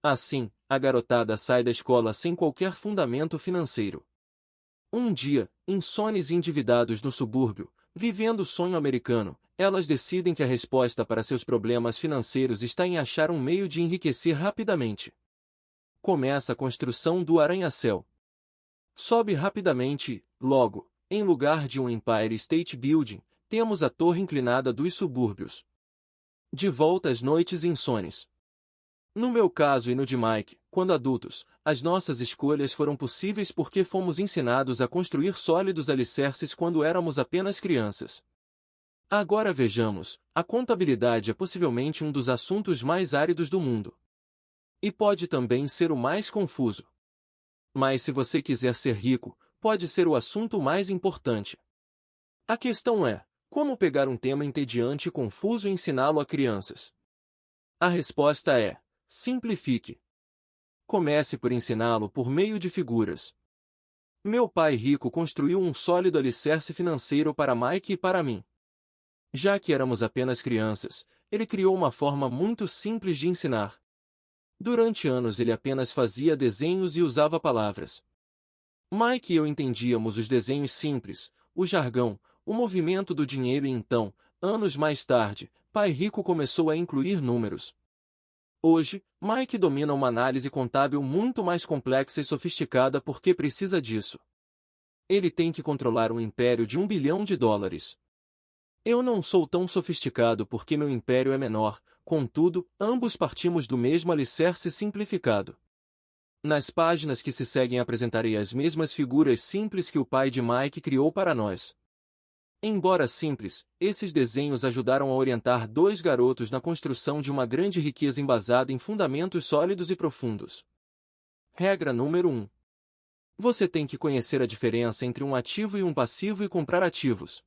Assim, a garotada sai da escola sem qualquer fundamento financeiro. Um dia, insones e endividados no subúrbio, vivendo o sonho americano, elas decidem que a resposta para seus problemas financeiros está em achar um meio de enriquecer rapidamente. Começa a construção do arranha-céu. Sobe rapidamente e, logo, em lugar de um Empire State Building, temos a torre inclinada dos subúrbios. De volta às noites insones. No meu caso e no de Mike, quando adultos, as nossas escolhas foram possíveis porque fomos ensinados a construir sólidos alicerces quando éramos apenas crianças. Agora vejamos, a contabilidade é possivelmente um dos assuntos mais áridos do mundo. E pode também ser o mais confuso. Mas se você quiser ser rico, pode ser o assunto mais importante. A questão é, como pegar um tema entediante e confuso e ensiná-lo a crianças? A resposta é, simplifique. Comece por ensiná-lo por meio de figuras. Meu pai rico construiu um sólido alicerce financeiro para Mike e para mim. Já que éramos apenas crianças, ele criou uma forma muito simples de ensinar. Durante anos ele apenas fazia desenhos e usava palavras. Mike e eu entendíamos os desenhos simples, o jargão, o movimento do dinheiro e então, anos mais tarde, pai rico começou a incluir números. Hoje, Mike domina uma análise contábil muito mais complexa e sofisticada porque precisa disso. Ele tem que controlar um império de $1 bilhão. Eu não sou tão sofisticado porque meu império é menor, contudo, ambos partimos do mesmo alicerce simplificado. Nas páginas que se seguem apresentarei as mesmas figuras simples que o pai de Mike criou para nós. Embora simples, esses desenhos ajudaram a orientar dois garotos na construção de uma grande riqueza embasada em fundamentos sólidos e profundos. Regra número 1. Você tem que conhecer a diferença entre um ativo e um passivo e comprar ativos.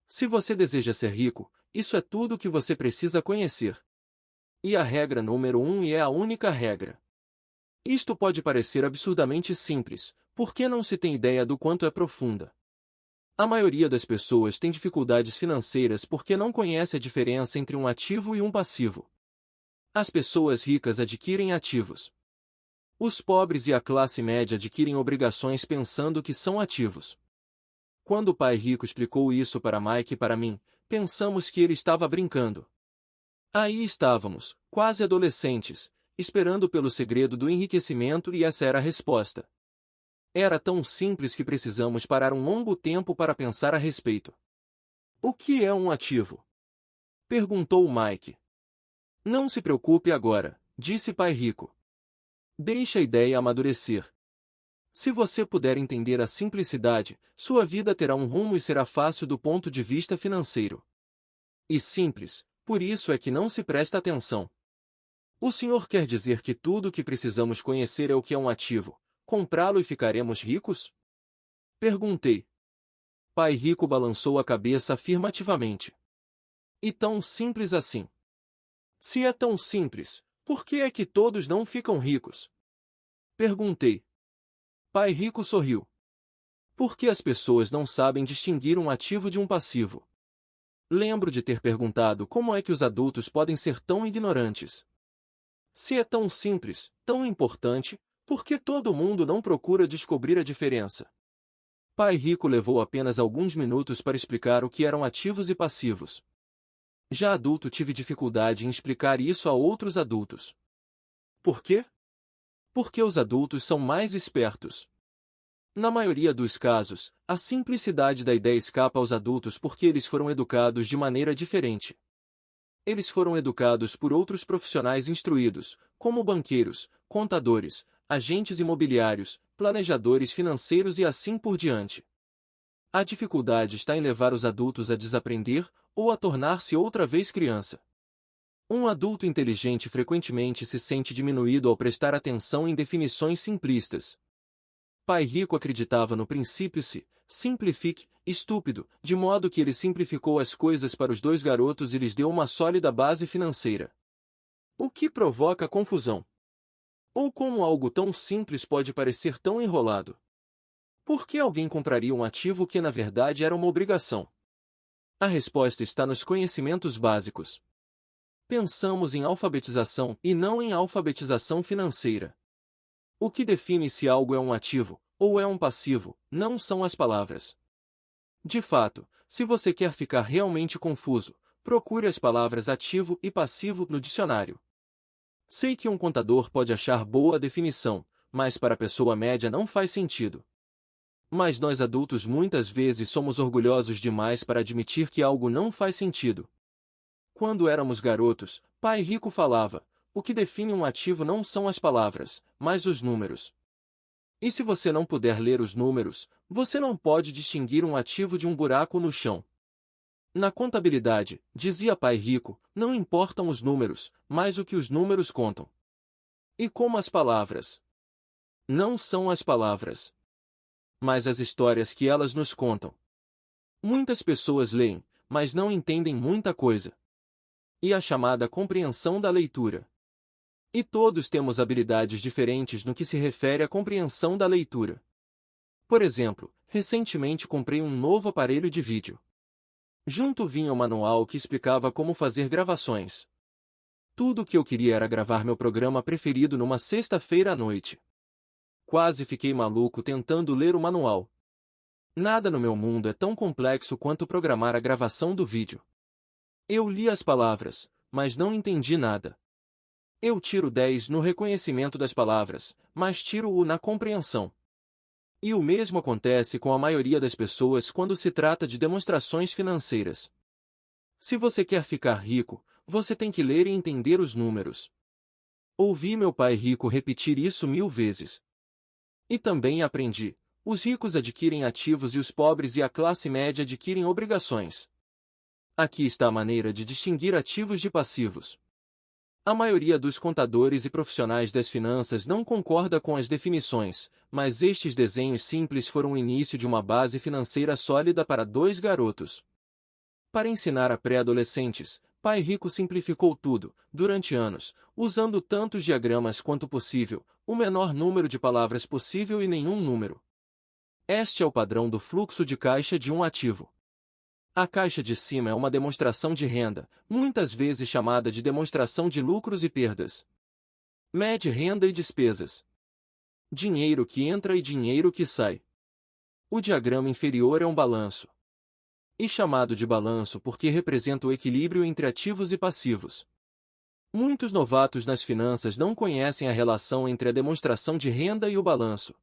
Se você deseja ser rico, isso é tudo o que você precisa conhecer. E a regra número 1 é a única regra. Isto pode parecer absurdamente simples, porque não se tem ideia do quanto é profunda. A maioria das pessoas tem dificuldades financeiras porque não conhece a diferença entre um ativo e um passivo. As pessoas ricas adquirem ativos. Os pobres e a classe média adquirem obrigações pensando que são ativos. Quando o pai rico explicou isso para Mike e para mim, pensamos que ele estava brincando. Aí estávamos, quase adolescentes, esperando pelo segredo do enriquecimento e essa era a resposta. Era tão simples que precisamos parar um longo tempo para pensar a respeito. O que é um ativo? Perguntou Mike. Não se preocupe agora, disse pai rico. Deixe a ideia amadurecer. Se você puder entender a simplicidade, sua vida terá um rumo e será fácil do ponto de vista financeiro. E simples, por isso é que não se presta atenção. O senhor quer dizer que tudo o que precisamos conhecer é o que é um ativo, comprá-lo e ficaremos ricos? Perguntei. Pai rico balançou a cabeça afirmativamente. E tão simples assim? Se é tão simples, por que é que todos não ficam ricos? Perguntei. Pai rico sorriu. Porque as pessoas não sabem distinguir um ativo de um passivo. Lembro de ter perguntado como é que os adultos podem ser tão ignorantes. Se é tão simples, tão importante, por que todo mundo não procura descobrir a diferença? Pai rico levou apenas alguns minutos para explicar o que eram ativos e passivos. Já adulto tive dificuldade em explicar isso a outros adultos. Por quê? Porque os adultos são mais espertos. Na maioria dos casos, a simplicidade da ideia escapa aos adultos porque eles foram educados de maneira diferente. Eles foram educados por outros profissionais instruídos, como banqueiros, contadores, agentes imobiliários, planejadores financeiros e assim por diante. A dificuldade está em levar os adultos a desaprender ou a tornar-se outra vez criança. Um adulto inteligente frequentemente se sente diminuído ao prestar atenção em definições simplistas. Pai Rico acreditava no princípio se simplifique, estúpido, de modo que ele simplificou as coisas para os dois garotos e lhes deu uma sólida base financeira. O que provoca confusão? Ou como algo tão simples pode parecer tão enrolado? Por que alguém compraria um ativo que na verdade era uma obrigação? A resposta está nos conhecimentos básicos. Pensamos em alfabetização e não em alfabetização financeira. O que define se algo é um ativo ou é um passivo não são as palavras. De fato, se você quer ficar realmente confuso, procure as palavras ativo e passivo no dicionário. Sei que um contador pode achar boa a definição, mas para a pessoa média não faz sentido. Mas nós adultos muitas vezes somos orgulhosos demais para admitir que algo não faz sentido. Quando éramos garotos, Pai Rico falava: o que define um ativo não são as palavras, mas os números. E se você não puder ler os números, você não pode distinguir um ativo de um buraco no chão. Na contabilidade, dizia Pai Rico, não importam os números, mas o que os números contam. E como as palavras? Não são as palavras, mas as histórias que elas nos contam. Muitas pessoas leem, mas não entendem muita coisa. E a chamada compreensão da leitura. E todos temos habilidades diferentes no que se refere à compreensão da leitura. Por exemplo, recentemente comprei um novo aparelho de vídeo. Junto vinha um manual que explicava como fazer gravações. Tudo o que eu queria era gravar meu programa preferido numa sexta-feira à noite. Quase fiquei maluco tentando ler o manual. Nada no meu mundo é tão complexo quanto programar a gravação do vídeo. Eu li as palavras, mas não entendi nada. Eu tiro 10 no reconhecimento das palavras, mas tiro-o na compreensão. E o mesmo acontece com a maioria das pessoas quando se trata de demonstrações financeiras. Se você quer ficar rico, você tem que ler e entender os números. Ouvi meu pai rico repetir isso 1000 vezes. E também aprendi: os ricos adquirem ativos e os pobres e a classe média adquirem obrigações. Aqui está a maneira de distinguir ativos de passivos. A maioria dos contadores e profissionais das finanças não concorda com as definições, mas estes desenhos simples foram o início de uma base financeira sólida para dois garotos. Para ensinar a pré-adolescentes, Pai Rico simplificou tudo, durante anos, usando tantos diagramas quanto possível, o menor número de palavras possível e nenhum número. Este é o padrão do fluxo de caixa de um ativo. A caixa de cima é uma demonstração de renda, muitas vezes chamada de demonstração de lucros e perdas. Mede renda e despesas. Dinheiro que entra e dinheiro que sai. O diagrama inferior é um balanço. E chamado de balanço porque representa o equilíbrio entre ativos e passivos. Muitos novatos nas finanças não conhecem a relação entre a demonstração de renda e o balanço.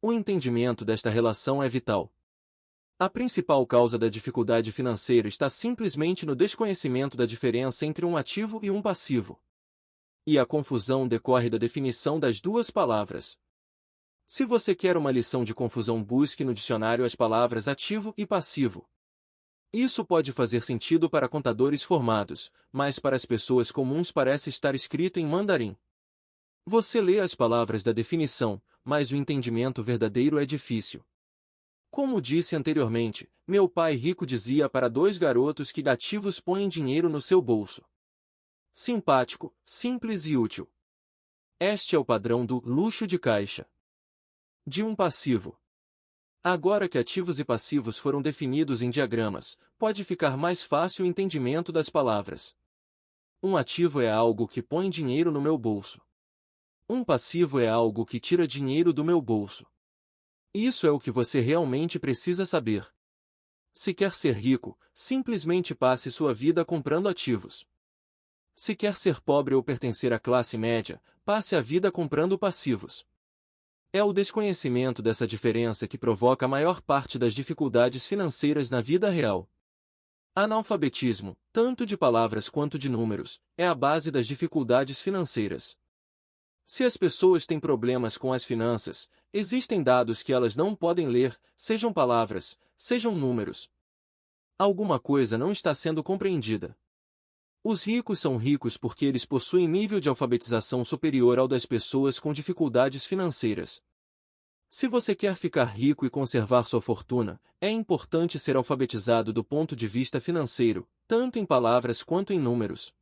O entendimento desta relação é vital. A principal causa da dificuldade financeira está simplesmente no desconhecimento da diferença entre um ativo e um passivo. E a confusão decorre da definição das duas palavras. Se você quer uma lição de confusão, busque no dicionário as palavras ativo e passivo. Isso pode fazer sentido para contadores formados, mas para as pessoas comuns parece estar escrito em mandarim. Você lê as palavras da definição, mas o entendimento verdadeiro é difícil. Como disse anteriormente, meu pai rico dizia para dois garotos que ativos põem dinheiro no seu bolso. Simpático, simples e útil. Este é o padrão do luxo de caixa. De um passivo. Agora que ativos e passivos foram definidos em diagramas, pode ficar mais fácil o entendimento das palavras. Um ativo é algo que põe dinheiro no meu bolso. Um passivo é algo que tira dinheiro do meu bolso. Isso é o que você realmente precisa saber. Se quer ser rico, simplesmente passe sua vida comprando ativos. Se quer ser pobre ou pertencer à classe média, passe a vida comprando passivos. É o desconhecimento dessa diferença que provoca a maior parte das dificuldades financeiras na vida real. Analfabetismo, tanto de palavras quanto de números, é a base das dificuldades financeiras. Se as pessoas têm problemas com as finanças, existem dados que elas não podem ler, sejam palavras, sejam números. Alguma coisa não está sendo compreendida. Os ricos são ricos porque eles possuem nível de alfabetização superior ao das pessoas com dificuldades financeiras. Se você quer ficar rico e conservar sua fortuna, é importante ser alfabetizado do ponto de vista financeiro, tanto em palavras quanto em números.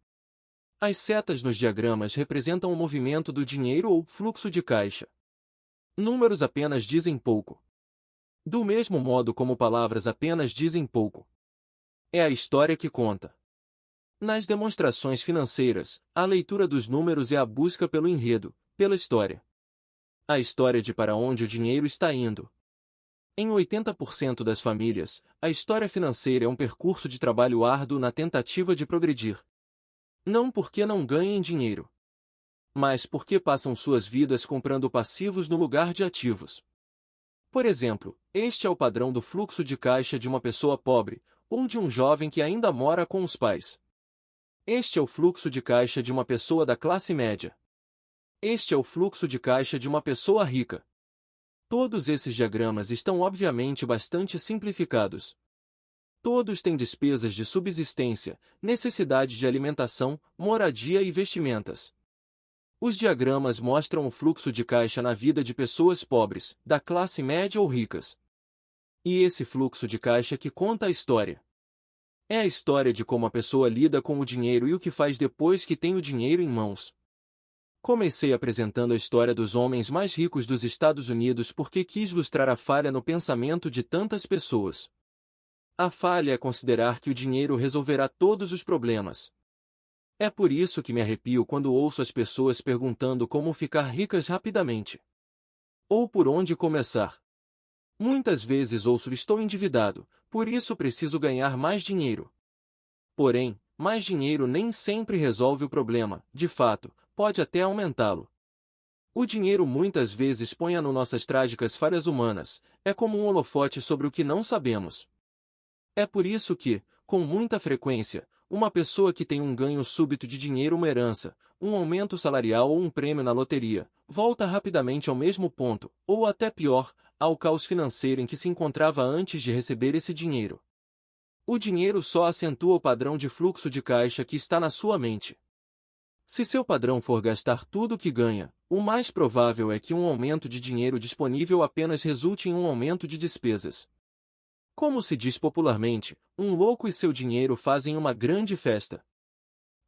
As setas nos diagramas representam o movimento do dinheiro ou fluxo de caixa. Números apenas dizem pouco. Do mesmo modo como palavras apenas dizem pouco. É a história que conta. Nas demonstrações financeiras, a leitura dos números é a busca pelo enredo, pela história. A história de para onde o dinheiro está indo. Em 80% das famílias, a história financeira é um percurso de trabalho árduo na tentativa de progredir. Não porque não ganhem dinheiro, mas porque passam suas vidas comprando passivos no lugar de ativos. Por exemplo, este é o padrão do fluxo de caixa de uma pessoa pobre, ou de um jovem que ainda mora com os pais. Este é o fluxo de caixa de uma pessoa da classe média. Este é o fluxo de caixa de uma pessoa rica. Todos esses diagramas estão obviamente bastante simplificados. Todos têm despesas de subsistência, necessidade de alimentação, moradia e vestimentas. Os diagramas mostram o fluxo de caixa na vida de pessoas pobres, da classe média ou ricas. E esse fluxo de caixa que conta a história. É a história de como a pessoa lida com o dinheiro e o que faz depois que tem o dinheiro em mãos. Comecei apresentando a história dos homens mais ricos dos Estados Unidos porque quis ilustrar a falha no pensamento de tantas pessoas. A falha é considerar que o dinheiro resolverá todos os problemas. É por isso que me arrepio quando ouço as pessoas perguntando como ficar ricas rapidamente. Ou por onde começar. Muitas vezes ouço estou endividado, por isso preciso ganhar mais dinheiro. Porém, mais dinheiro nem sempre resolve o problema, de fato, pode até aumentá-lo. O dinheiro muitas vezes põe no nossas trágicas falhas humanas, é como um holofote sobre o que não sabemos. É por isso que, com muita frequência, uma pessoa que tem um ganho súbito de dinheiro, uma herança, um aumento salarial ou um prêmio na loteria, volta rapidamente ao mesmo ponto, ou até pior, ao caos financeiro em que se encontrava antes de receber esse dinheiro. O dinheiro só acentua o padrão de fluxo de caixa que está na sua mente. Se seu padrão for gastar tudo o que ganha, o mais provável é que um aumento de dinheiro disponível apenas resulte em um aumento de despesas. Como se diz popularmente, um louco e seu dinheiro fazem uma grande festa.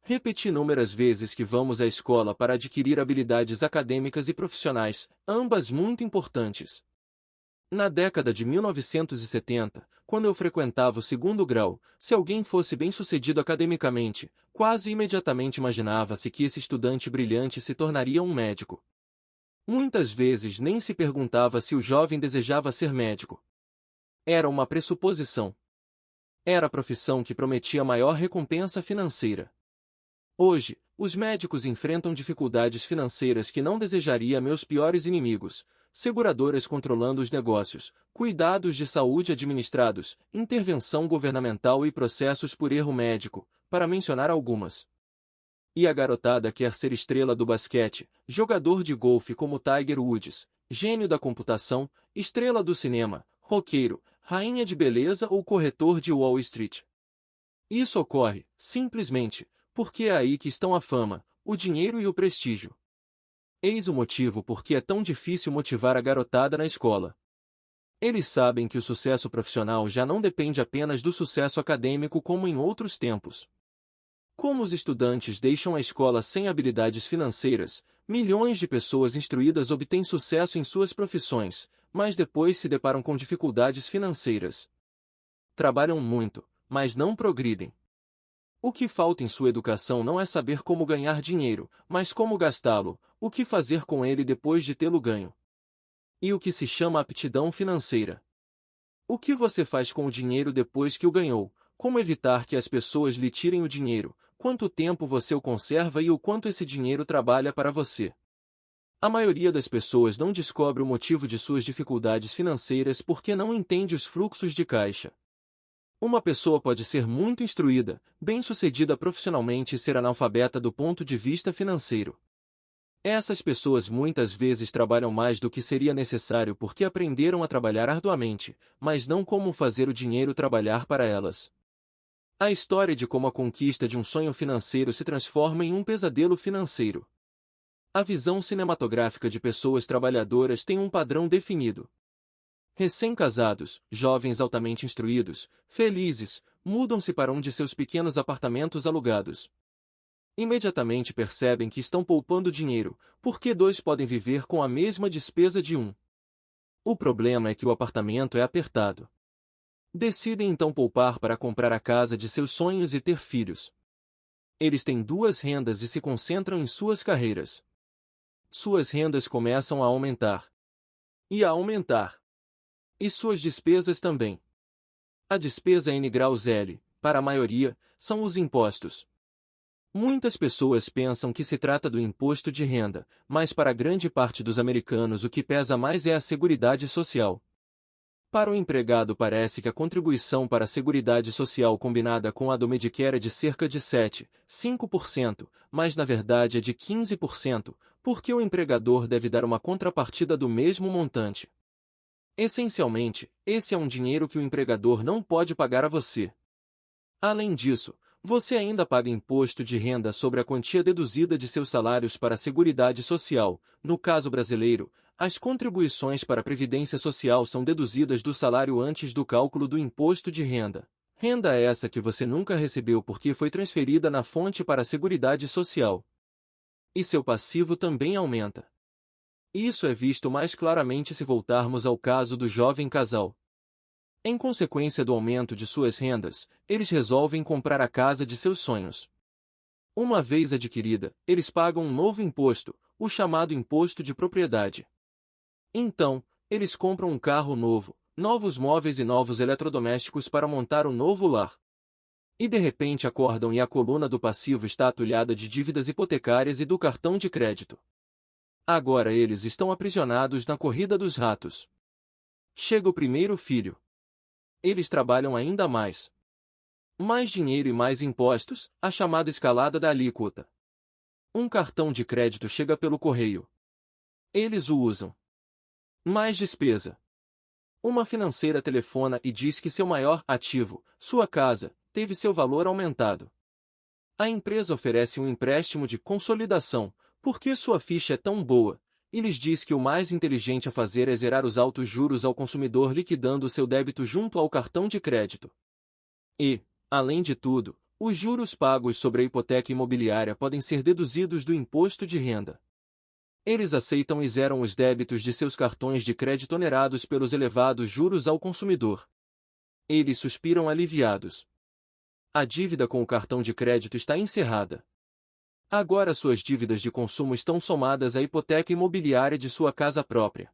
Repeti inúmeras vezes que vamos à escola para adquirir habilidades acadêmicas e profissionais, ambas muito importantes. Na década de 1970, quando eu frequentava o segundo grau, se alguém fosse bem-sucedido academicamente, quase imediatamente imaginava-se que esse estudante brilhante se tornaria um médico. Muitas vezes nem se perguntava se o jovem desejava ser médico. Era uma pressuposição. Era a profissão que prometia maior recompensa financeira. Hoje, os médicos enfrentam dificuldades financeiras que não desejaria a meus piores inimigos: seguradoras controlando os negócios, cuidados de saúde administrados, intervenção governamental e processos por erro médico, para mencionar algumas. E a garotada quer ser estrela do basquete, jogador de golfe como Tiger Woods, gênio da computação, estrela do cinema, roqueiro, rainha de beleza ou corretor de Wall Street. Isso ocorre, simplesmente, porque é aí que estão a fama, o dinheiro e o prestígio. Eis o motivo por que é tão difícil motivar a garotada na escola. Eles sabem que o sucesso profissional já não depende apenas do sucesso acadêmico como em outros tempos. Como os estudantes deixam a escola sem habilidades financeiras, milhões de pessoas instruídas obtêm sucesso em suas profissões, mas depois se deparam com dificuldades financeiras. Trabalham muito, mas não progridem. O que falta em sua educação não é saber como ganhar dinheiro, mas como gastá-lo, o que fazer com ele depois de tê-lo ganho. E o que se chama aptidão financeira. O que você faz com o dinheiro depois que o ganhou, como evitar que as pessoas lhe tirem o dinheiro, quanto tempo você o conserva e o quanto esse dinheiro trabalha para você. A maioria das pessoas não descobre o motivo de suas dificuldades financeiras porque não entende os fluxos de caixa. Uma pessoa pode ser muito instruída, bem-sucedida profissionalmente e ser analfabeta do ponto de vista financeiro. Essas pessoas muitas vezes trabalham mais do que seria necessário porque aprenderam a trabalhar arduamente, mas não como fazer o dinheiro trabalhar para elas. A história de como a conquista de um sonho financeiro se transforma em um pesadelo financeiro. A visão cinematográfica de pessoas trabalhadoras tem um padrão definido. Recém-casados, jovens altamente instruídos, felizes, mudam-se para um de seus pequenos apartamentos alugados. Imediatamente percebem que estão poupando dinheiro, porque dois podem viver com a mesma despesa de um. O problema é que o apartamento é apertado. Decidem então poupar para comprar a casa de seus sonhos e ter filhos. Eles têm duas rendas e se concentram em suas carreiras. Suas rendas começam a aumentar. E a aumentar. E suas despesas também. A despesa N graus L, para a maioria, são os impostos. Muitas pessoas pensam que se trata do imposto de renda, mas para grande parte dos americanos o que pesa mais é a Seguridade Social. Para o empregado parece que a contribuição para a Seguridade Social combinada com a do Medicare é de cerca de 5%, mas na verdade é de 15%, porque o empregador deve dar uma contrapartida do mesmo montante. Essencialmente, esse é um dinheiro que o empregador não pode pagar a você. Além disso, você ainda paga imposto de renda sobre a quantia deduzida de seus salários para a Seguridade Social. No caso brasileiro, as contribuições para a Previdência Social são deduzidas do salário antes do cálculo do imposto de renda. Renda essa que você nunca recebeu porque foi transferida na fonte para a Seguridade Social. E seu passivo também aumenta. Isso é visto mais claramente se voltarmos ao caso do jovem casal. Em consequência do aumento de suas rendas, eles resolvem comprar a casa de seus sonhos. Uma vez adquirida, eles pagam um novo imposto, o chamado imposto de propriedade. Então, eles compram um carro novo, novos móveis e novos eletrodomésticos para montar um novo lar. E de repente acordam e a coluna do passivo está atulhada de dívidas hipotecárias e do cartão de crédito. Agora eles estão aprisionados na corrida dos ratos. Chega o primeiro filho. Eles trabalham ainda mais. Mais dinheiro e mais impostos, a chamada escalada da alíquota. Um cartão de crédito chega pelo correio. Eles o usam. Mais despesa. Uma financeira telefona e diz que seu maior ativo, sua casa, teve seu valor aumentado. A empresa oferece um empréstimo de consolidação, porque sua ficha é tão boa, e lhes diz que o mais inteligente a fazer é zerar os altos juros ao consumidor liquidando seu débito junto ao cartão de crédito. E, além de tudo, os juros pagos sobre a hipoteca imobiliária podem ser deduzidos do imposto de renda. Eles aceitam e zeram os débitos de seus cartões de crédito onerados pelos elevados juros ao consumidor. Eles suspiram aliviados. A dívida com o cartão de crédito está encerrada. Agora suas dívidas de consumo estão somadas à hipoteca imobiliária de sua casa própria.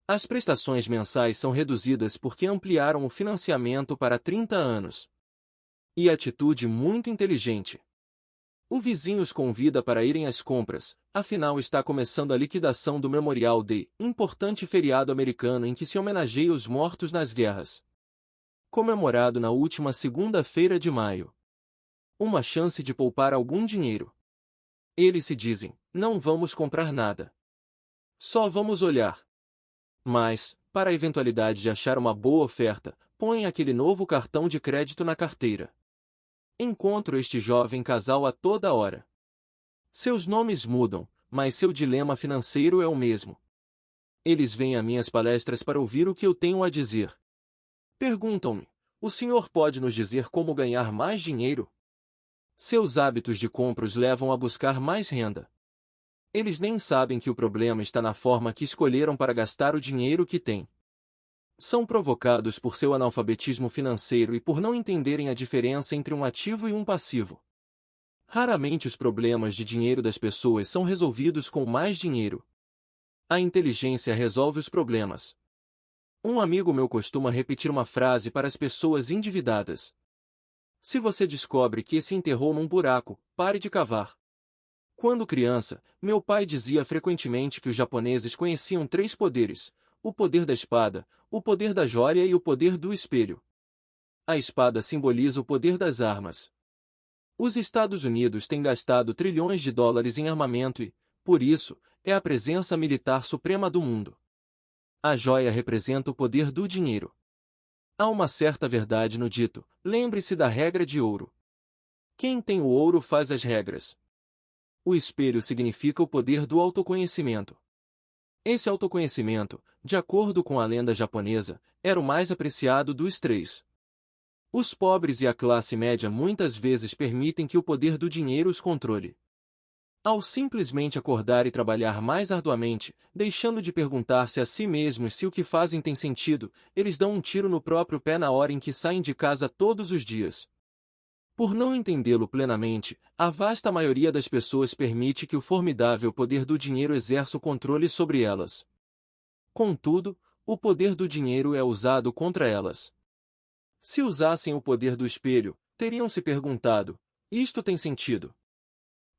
As prestações mensais são reduzidas porque ampliaram o financiamento para 30 anos. E atitude muito inteligente. O vizinho os convida para irem às compras, afinal está começando a liquidação do Memorial Day, importante feriado americano em que se homenageia os mortos nas guerras. Comemorado na última segunda-feira de maio. Uma chance de poupar algum dinheiro. Eles se dizem, não vamos comprar nada. Só vamos olhar. Mas, para a eventualidade de achar uma boa oferta, põem aquele novo cartão de crédito na carteira. Encontro este jovem casal a toda hora. Seus nomes mudam, mas seu dilema financeiro é o mesmo. Eles vêm a minhas palestras para ouvir o que eu tenho a dizer. Perguntam-me, o senhor pode nos dizer como ganhar mais dinheiro? Seus hábitos de compra os levam a buscar mais renda. Eles nem sabem que o problema está na forma que escolheram para gastar o dinheiro que têm. São provocados por seu analfabetismo financeiro e por não entenderem a diferença entre um ativo e um passivo. Raramente os problemas de dinheiro das pessoas são resolvidos com mais dinheiro. A inteligência resolve os problemas. Um amigo meu costuma repetir uma frase para as pessoas endividadas. Se você descobre que se enterrou num buraco, pare de cavar. Quando criança, meu pai dizia frequentemente que os japoneses conheciam 3 poderes: o poder da espada, o poder da joia e o poder do espelho. A espada simboliza o poder das armas. Os Estados Unidos têm gastado trilhões de dólares em armamento e, por isso, é a presença militar suprema do mundo. A joia representa o poder do dinheiro. Há uma certa verdade no dito, lembre-se da regra de ouro. Quem tem o ouro faz as regras. O espelho significa o poder do autoconhecimento. Esse autoconhecimento, de acordo com a lenda japonesa, era o mais apreciado dos três. Os pobres e a classe média muitas vezes permitem que o poder do dinheiro os controle. Ao simplesmente acordar e trabalhar mais arduamente, deixando de perguntar-se a si mesmos se o que fazem tem sentido, eles dão um tiro no próprio pé na hora em que saem de casa todos os dias. Por não entendê-lo plenamente, a vasta maioria das pessoas permite que o formidável poder do dinheiro exerça o controle sobre elas. Contudo, o poder do dinheiro é usado contra elas. Se usassem o poder do espelho, teriam se perguntado: isto tem sentido?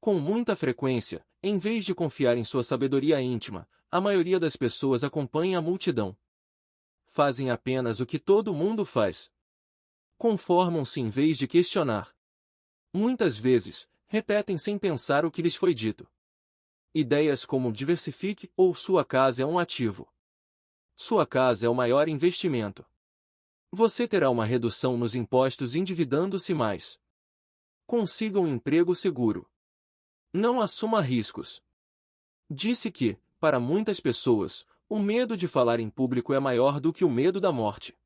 Com muita frequência, em vez de confiar em sua sabedoria íntima, a maioria das pessoas acompanha a multidão. Fazem apenas o que todo mundo faz. Conformam-se em vez de questionar. Muitas vezes, repetem sem pensar o que lhes foi dito. Ideias como diversifique ou sua casa é um ativo. Sua casa é o maior investimento. Você terá uma redução nos impostos endividando-se mais. Consiga um emprego seguro. Não assuma riscos. Disse que, para muitas pessoas, o medo de falar em público é maior do que o medo da morte.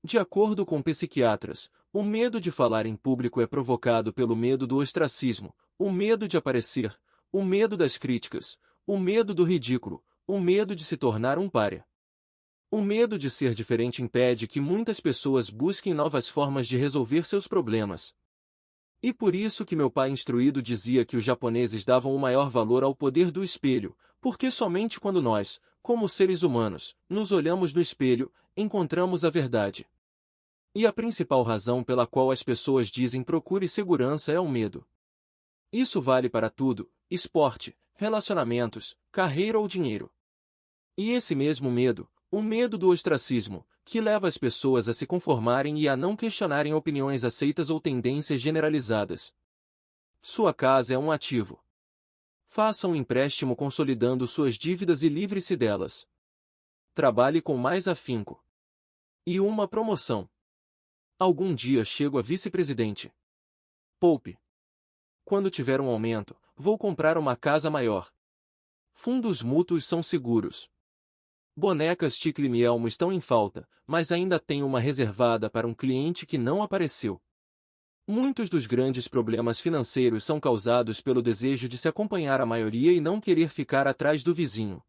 De acordo com psiquiatras, o medo de falar em público é provocado pelo medo do ostracismo, o medo de aparecer, o medo das críticas, o medo do ridículo, o medo de se tornar um pária. O medo de ser diferente impede que muitas pessoas busquem novas formas de resolver seus problemas. E por isso que meu pai instruído dizia que os japoneses davam o maior valor ao poder do espelho, porque somente quando nós, como seres humanos, nos olhamos no espelho, encontramos a verdade. E a principal razão pela qual as pessoas dizem procure segurança é o medo. Isso vale para tudo: esporte, relacionamentos, carreira ou dinheiro. E esse mesmo medo, o medo do ostracismo, que leva as pessoas a se conformarem e a não questionarem opiniões aceitas ou tendências generalizadas. Sua casa é um ativo. Faça um empréstimo consolidando suas dívidas e livre-se delas. Trabalhe com mais afinco. E uma promoção. Algum dia chego a vice-presidente. Poupe. Quando tiver um aumento, vou comprar uma casa maior. Fundos mútuos são seguros. Bonecas Ticle e Elmo estão em falta, mas ainda tenho uma reservada para um cliente que não apareceu. Muitos dos grandes problemas financeiros são causados pelo desejo de se acompanhar a maioria e não querer ficar atrás do vizinho.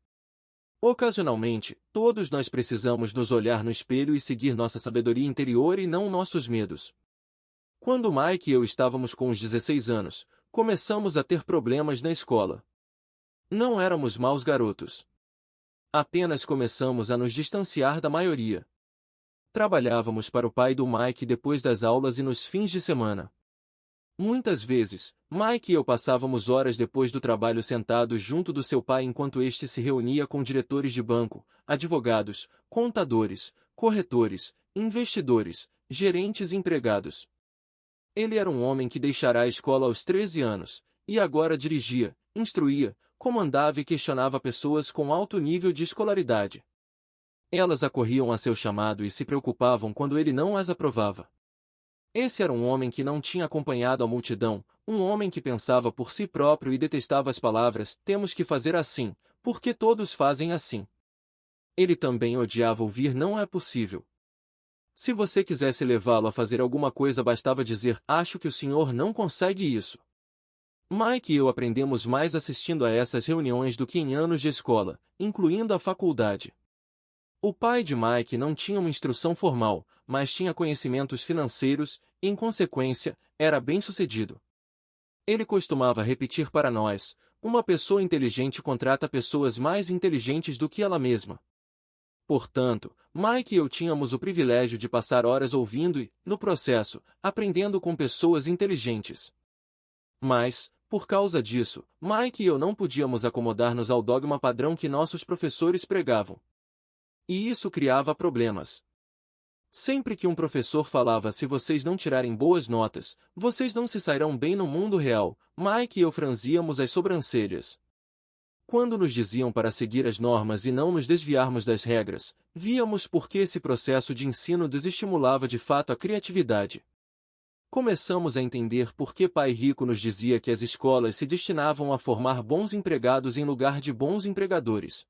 Ocasionalmente, todos nós precisamos nos olhar no espelho e seguir nossa sabedoria interior e não nossos medos. Quando Mike e eu estávamos com os 16 anos, começamos a ter problemas na escola. Não éramos maus garotos. Apenas começamos a nos distanciar da maioria. Trabalhávamos para o pai do Mike depois das aulas e nos fins de semana. Muitas vezes, Mike e eu passávamos horas depois do trabalho sentados junto do seu pai enquanto este se reunia com diretores de banco, advogados, contadores, corretores, investidores, gerentes e empregados. Ele era um homem que deixara a escola aos 13 anos, e agora dirigia, instruía, comandava e questionava pessoas com alto nível de escolaridade. Elas acorriam a seu chamado e se preocupavam quando ele não as aprovava. Esse era um homem que não tinha acompanhado a multidão, um homem que pensava por si próprio e detestava as palavras "temos que fazer assim, porque todos fazem assim". Ele também odiava ouvir "não é possível". Se você quisesse levá-lo a fazer alguma coisa bastava dizer "acho que o senhor não consegue isso". Mike e eu aprendemos mais assistindo a essas reuniões do que em anos de escola, incluindo a faculdade. O pai de Mike não tinha uma instrução formal, mas tinha conhecimentos financeiros e, em consequência, era bem-sucedido. Ele costumava repetir para nós: uma pessoa inteligente contrata pessoas mais inteligentes do que ela mesma. Portanto, Mike e eu tínhamos o privilégio de passar horas ouvindo e, no processo, aprendendo com pessoas inteligentes. Mas, por causa disso, Mike e eu não podíamos acomodar-nos ao dogma padrão que nossos professores pregavam. E isso criava problemas. Sempre que um professor falava "se vocês não tirarem boas notas, vocês não se sairão bem no mundo real", Mike e eu franzíamos as sobrancelhas. Quando nos diziam para seguir as normas e não nos desviarmos das regras, víamos por que esse processo de ensino desestimulava de fato a criatividade. Começamos a entender por que Pai Rico nos dizia que as escolas se destinavam a formar bons empregados em lugar de bons empregadores.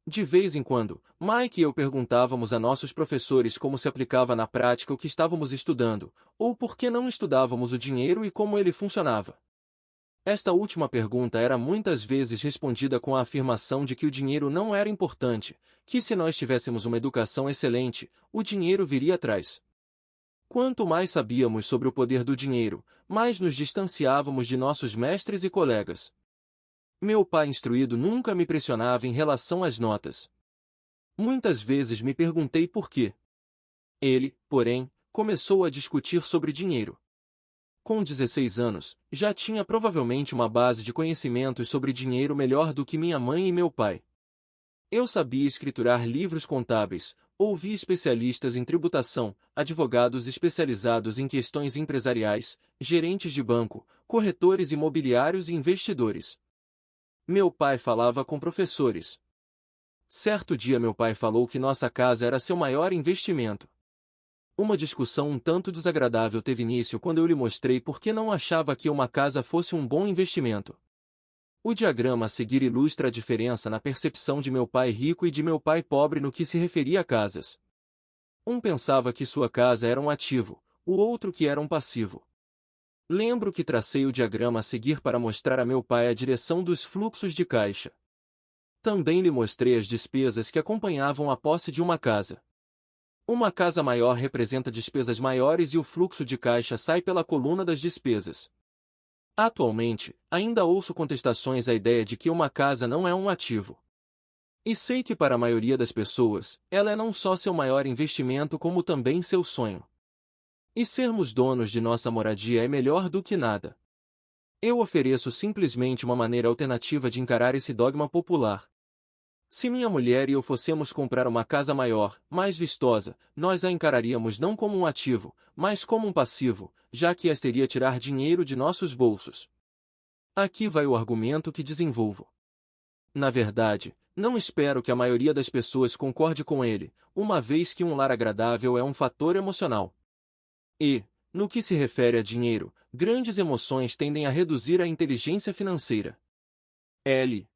De vez em quando, Mike e eu perguntávamos a nossos professores como se aplicava na prática o que estávamos estudando, ou por que não estudávamos o dinheiro e como ele funcionava. Esta última pergunta era muitas vezes respondida com a afirmação de que o dinheiro não era importante, que se nós tivéssemos uma educação excelente, o dinheiro viria atrás. Quanto mais sabíamos sobre o poder do dinheiro, mais nos distanciávamos de nossos mestres e colegas. Meu pai instruído nunca me pressionava em relação às notas. Muitas vezes me perguntei por quê. Ele, porém, começou a discutir sobre dinheiro. Com 16 anos, já tinha provavelmente uma base de conhecimentos sobre dinheiro melhor do que minha mãe e meu pai. Eu sabia escriturar livros contábeis, ouvi especialistas em tributação, advogados especializados em questões empresariais, gerentes de banco, corretores imobiliários e investidores. Meu pai falava com professores. Certo dia meu pai falou que nossa casa era seu maior investimento. Uma discussão um tanto desagradável teve início quando eu lhe mostrei por que não achava que uma casa fosse um bom investimento. O diagrama a seguir ilustra a diferença na percepção de meu pai rico e de meu pai pobre no que se referia a casas. Um pensava que sua casa era um ativo, o outro que era um passivo. Lembro que tracei o diagrama a seguir para mostrar a meu pai a direção dos fluxos de caixa. Também lhe mostrei as despesas que acompanhavam a posse de uma casa. Uma casa maior representa despesas maiores e o fluxo de caixa sai pela coluna das despesas. Atualmente, ainda ouço contestações à ideia de que uma casa não é um ativo. E sei que para a maioria das pessoas, ela é não só seu maior investimento como também seu sonho. E sermos donos de nossa moradia é melhor do que nada. Eu ofereço simplesmente uma maneira alternativa de encarar esse dogma popular. Se minha mulher e eu fossemos comprar uma casa maior, mais vistosa, nós a encararíamos não como um ativo, mas como um passivo, já que esta iria tirar dinheiro de nossos bolsos. Aqui vai o argumento que desenvolvo. Na verdade, não espero que a maioria das pessoas concorde com ele, uma vez que um lar agradável é um fator emocional. E, no que se refere a dinheiro, grandes emoções tendem a reduzir a inteligência financeira. L.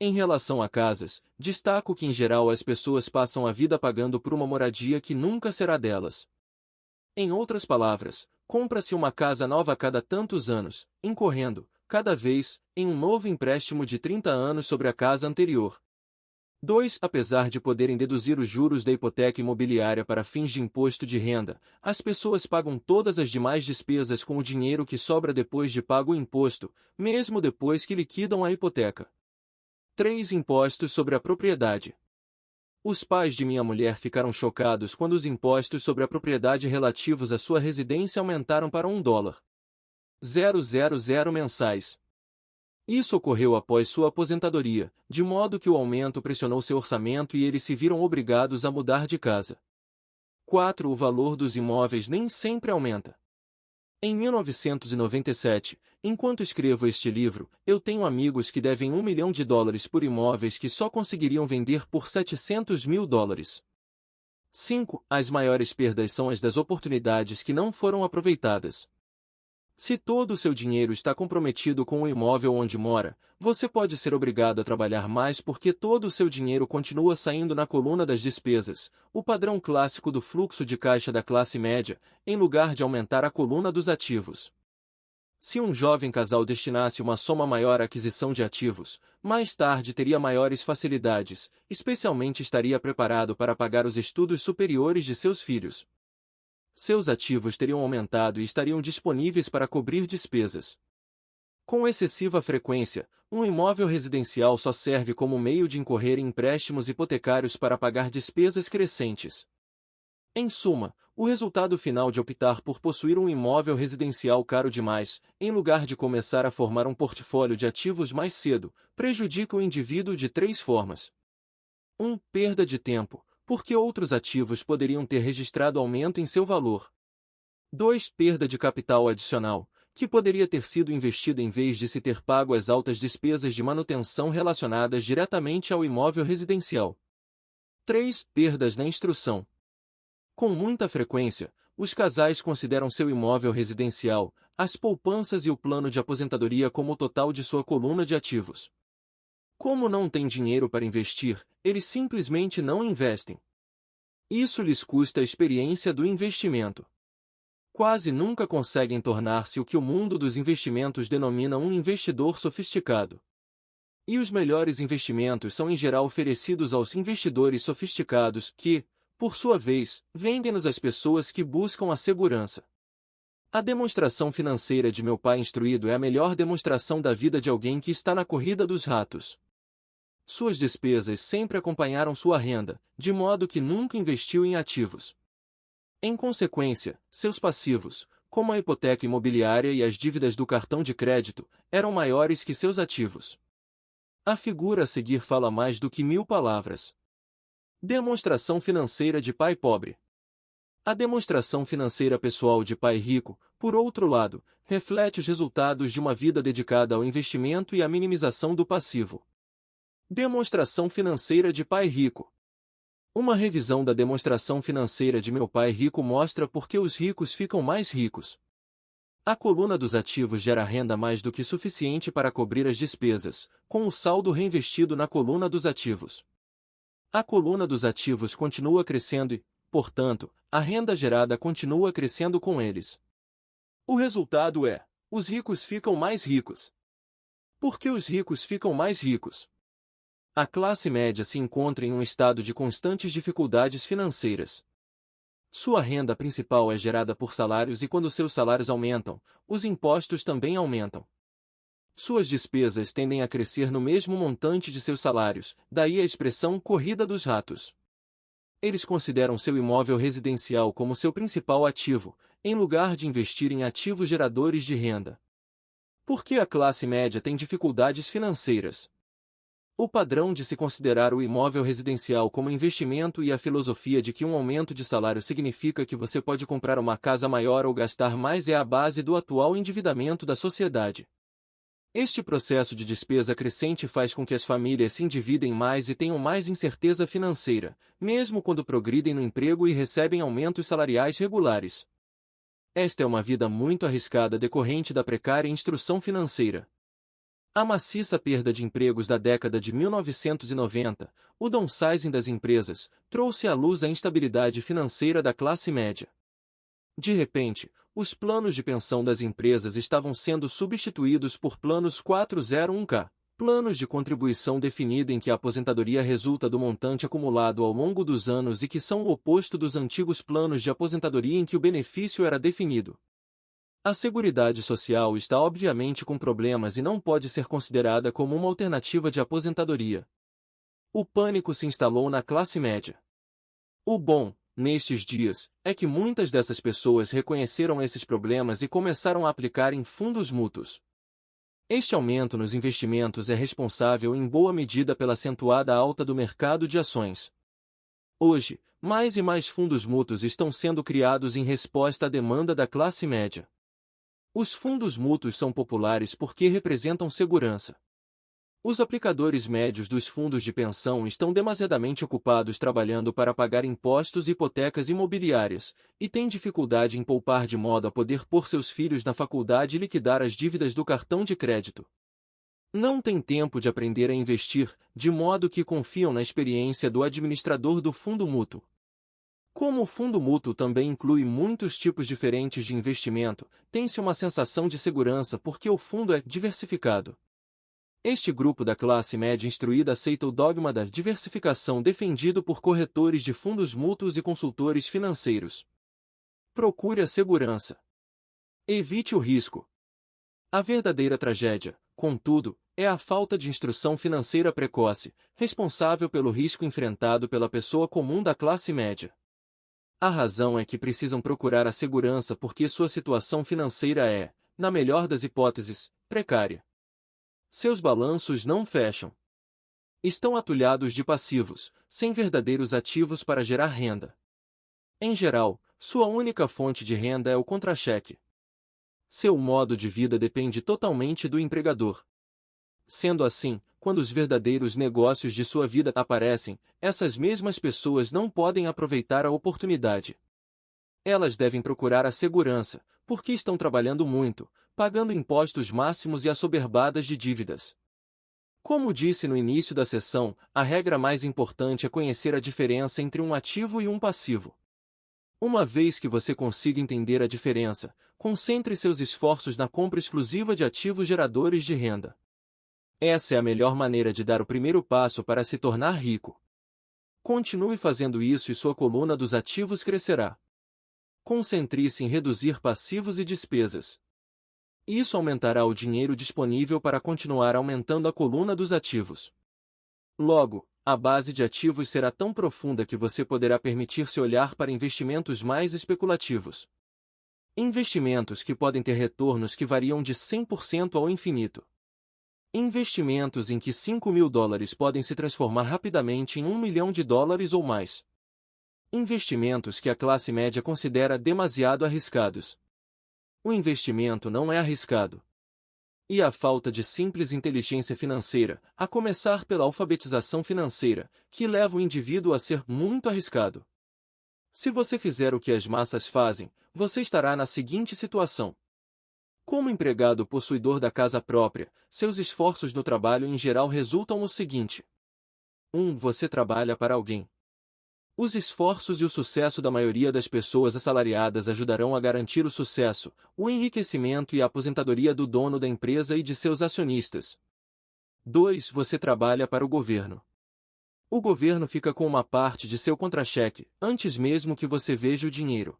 Em relação a casas, destaco que em geral as pessoas passam a vida pagando por uma moradia que nunca será delas. Em outras palavras, compra-se uma casa nova a cada tantos anos, incorrendo, cada vez, em um novo empréstimo de 30 anos sobre a casa anterior. 2. Apesar de poderem deduzir os juros da hipoteca imobiliária para fins de imposto de renda, as pessoas pagam todas as demais despesas com o dinheiro que sobra depois de pago o imposto, mesmo depois que liquidam a hipoteca. 3. Impostos sobre a propriedade. Os pais de minha mulher ficaram chocados quando os impostos sobre a propriedade relativos à sua residência aumentaram para $1,000 mensais. Isso ocorreu após sua aposentadoria, de modo que o aumento pressionou seu orçamento e eles se viram obrigados a mudar de casa. 4. O valor dos imóveis nem sempre aumenta. Em 1997, enquanto escrevo este livro, eu tenho amigos que devem $1 milhão por imóveis que só conseguiriam vender por $700 mil. 5. As maiores perdas são as das oportunidades que não foram aproveitadas. Se todo o seu dinheiro está comprometido com o imóvel onde mora, você pode ser obrigado a trabalhar mais porque todo o seu dinheiro continua saindo na coluna das despesas, o padrão clássico do fluxo de caixa da classe média, em lugar de aumentar a coluna dos ativos. Se um jovem casal destinasse uma soma maior à aquisição de ativos, mais tarde teria maiores facilidades, especialmente estaria preparado para pagar os estudos superiores de seus filhos. Seus ativos teriam aumentado e estariam disponíveis para cobrir despesas. Com excessiva frequência, um imóvel residencial só serve como meio de incorrer em empréstimos hipotecários para pagar despesas crescentes. Em suma, o resultado final de optar por possuir um imóvel residencial caro demais, em lugar de começar a formar um portfólio de ativos mais cedo, prejudica o indivíduo de 3 formas. 1. Perda de tempo, porque outros ativos poderiam ter registrado aumento em seu valor. 2. Perda de capital adicional, que poderia ter sido investido em vez de se ter pago as altas despesas de manutenção relacionadas diretamente ao imóvel residencial. 3. Perdas na instrução. Com muita frequência, os casais consideram seu imóvel residencial, as poupanças e o plano de aposentadoria como o total de sua coluna de ativos. Como não têm dinheiro para investir, eles simplesmente não investem. Isso lhes custa a experiência do investimento. Quase nunca conseguem tornar-se o que o mundo dos investimentos denomina um investidor sofisticado. E os melhores investimentos são em geral oferecidos aos investidores sofisticados que, por sua vez, vendem-nos às pessoas que buscam a segurança. A demonstração financeira de meu pai instruído é a melhor demonstração da vida de alguém que está na corrida dos ratos. Suas despesas sempre acompanharam sua renda, de modo que nunca investiu em ativos. Em consequência, seus passivos, como a hipoteca imobiliária e as dívidas do cartão de crédito, eram maiores que seus ativos. A figura a seguir fala mais do que 1000 palavras. Demonstração financeira de pai pobre. A demonstração financeira pessoal de pai rico, por outro lado, reflete os resultados de uma vida dedicada ao investimento e à minimização do passivo. Demonstração financeira de pai rico. Uma revisão da demonstração financeira de meu pai rico mostra por que os ricos ficam mais ricos. A coluna dos ativos gera renda mais do que suficiente para cobrir as despesas, com o saldo reinvestido na coluna dos ativos. A coluna dos ativos continua crescendo e, portanto, a renda gerada continua crescendo com eles. O resultado é: os ricos ficam mais ricos. Por que os ricos ficam mais ricos? A classe média se encontra em um estado de constantes dificuldades financeiras. Sua renda principal é gerada por salários e quando seus salários aumentam, os impostos também aumentam. Suas despesas tendem a crescer no mesmo montante de seus salários, daí a expressão corrida dos ratos. Eles consideram seu imóvel residencial como seu principal ativo, em lugar de investir em ativos geradores de renda. Por que a classe média tem dificuldades financeiras? O padrão de se considerar o imóvel residencial como investimento e a filosofia de que um aumento de salário significa que você pode comprar uma casa maior ou gastar mais é a base do atual endividamento da sociedade. Este processo de despesa crescente faz com que as famílias se endividem mais e tenham mais incerteza financeira, mesmo quando progridem no emprego e recebem aumentos salariais regulares. Esta é uma vida muito arriscada decorrente da precária instrução financeira. A maciça perda de empregos da década de 1990, o downsizing das empresas, trouxe à luz a instabilidade financeira da classe média. De repente, os planos de pensão das empresas estavam sendo substituídos por planos 401k, planos de contribuição definida em que a aposentadoria resulta do montante acumulado ao longo dos anos e que são o oposto dos antigos planos de aposentadoria em que o benefício era definido. A Seguridade Social está obviamente com problemas e não pode ser considerada como uma alternativa de aposentadoria. O pânico se instalou na classe média. O bom, nestes dias, é que muitas dessas pessoas reconheceram esses problemas e começaram a aplicar em fundos mútuos. Este aumento nos investimentos é responsável em boa medida pela acentuada alta do mercado de ações. Hoje, mais e mais fundos mútuos estão sendo criados em resposta à demanda da classe média. Os fundos mútuos são populares porque representam segurança. Os aplicadores médios dos fundos de pensão estão demasiadamente ocupados trabalhando para pagar impostos e hipotecas imobiliárias, e têm dificuldade em poupar de modo a poder pôr seus filhos na faculdade e liquidar as dívidas do cartão de crédito. Não têm tempo de aprender a investir, de modo que confiam na experiência do administrador do fundo mútuo. Como o fundo mútuo também inclui muitos tipos diferentes de investimento, tem-se uma sensação de segurança porque o fundo é diversificado. Este grupo da classe média instruída aceita o dogma da diversificação defendido por corretores de fundos mútuos e consultores financeiros. Procure a segurança. Evite o risco. A verdadeira tragédia, contudo, é a falta de instrução financeira precoce, responsável pelo risco enfrentado pela pessoa comum da classe média. A razão é que precisam procurar a segurança porque sua situação financeira é, na melhor das hipóteses, precária. Seus balanços não fecham. Estão atulhados de passivos, sem verdadeiros ativos para gerar renda. Em geral, sua única fonte de renda é o contra-cheque. Seu modo de vida depende totalmente do empregador. Sendo assim, quando os verdadeiros negócios de sua vida aparecem, essas mesmas pessoas não podem aproveitar a oportunidade. Elas devem procurar a segurança, porque estão trabalhando muito, pagando impostos máximos e assoberbadas de dívidas. Como disse no início da sessão, a regra mais importante é conhecer a diferença entre um ativo e um passivo. Uma vez que você consiga entender a diferença, concentre seus esforços na compra exclusiva de ativos geradores de renda. Essa é a melhor maneira de dar o primeiro passo para se tornar rico. Continue fazendo isso e sua coluna dos ativos crescerá. Concentre-se em reduzir passivos e despesas. Isso aumentará o dinheiro disponível para continuar aumentando a coluna dos ativos. Logo, a base de ativos será tão profunda que você poderá permitir-se olhar para investimentos mais especulativos. Investimentos que podem ter retornos que variam de 100% ao infinito. Investimentos em que $5.000 podem se transformar rapidamente em $1 milhão ou mais. Investimentos que a classe média considera demasiado arriscados. O investimento não é arriscado. E a falta de simples inteligência financeira, a começar pela alfabetização financeira, que leva o indivíduo a ser muito arriscado. Se você fizer o que as massas fazem, você estará na seguinte situação. Como empregado possuidor da casa própria, seus esforços no trabalho em geral resultam no seguinte. 1. Você trabalha para alguém. Os esforços e o sucesso da maioria das pessoas assalariadas ajudarão a garantir o sucesso, o enriquecimento e a aposentadoria do dono da empresa e de seus acionistas. 2. Você trabalha para o governo. O governo fica com uma parte de seu contra-cheque, antes mesmo que você veja o dinheiro.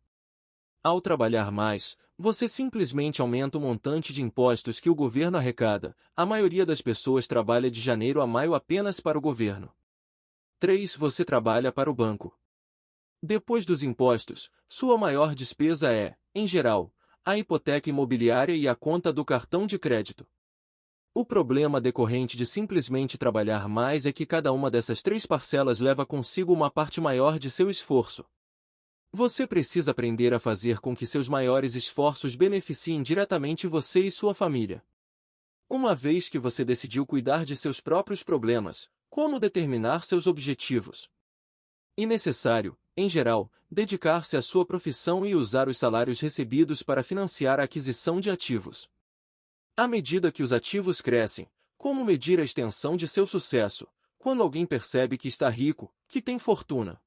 Ao trabalhar mais, você simplesmente aumenta o montante de impostos que o governo arrecada. A maioria das pessoas trabalha de janeiro a maio apenas para o governo. 3. Você trabalha para o banco. Depois dos impostos, sua maior despesa é, em geral, a hipoteca imobiliária e a conta do cartão de crédito. O problema decorrente de simplesmente trabalhar mais é que cada uma dessas três parcelas leva consigo uma parte maior de seu esforço. Você precisa aprender a fazer com que seus maiores esforços beneficiem diretamente você e sua família. Uma vez que você decidiu cuidar de seus próprios problemas, como determinar seus objetivos? É necessário, em geral, dedicar-se à sua profissão e usar os salários recebidos para financiar a aquisição de ativos. À medida que os ativos crescem, como medir a extensão de seu sucesso, quando alguém percebe que está rico, que tem fortuna?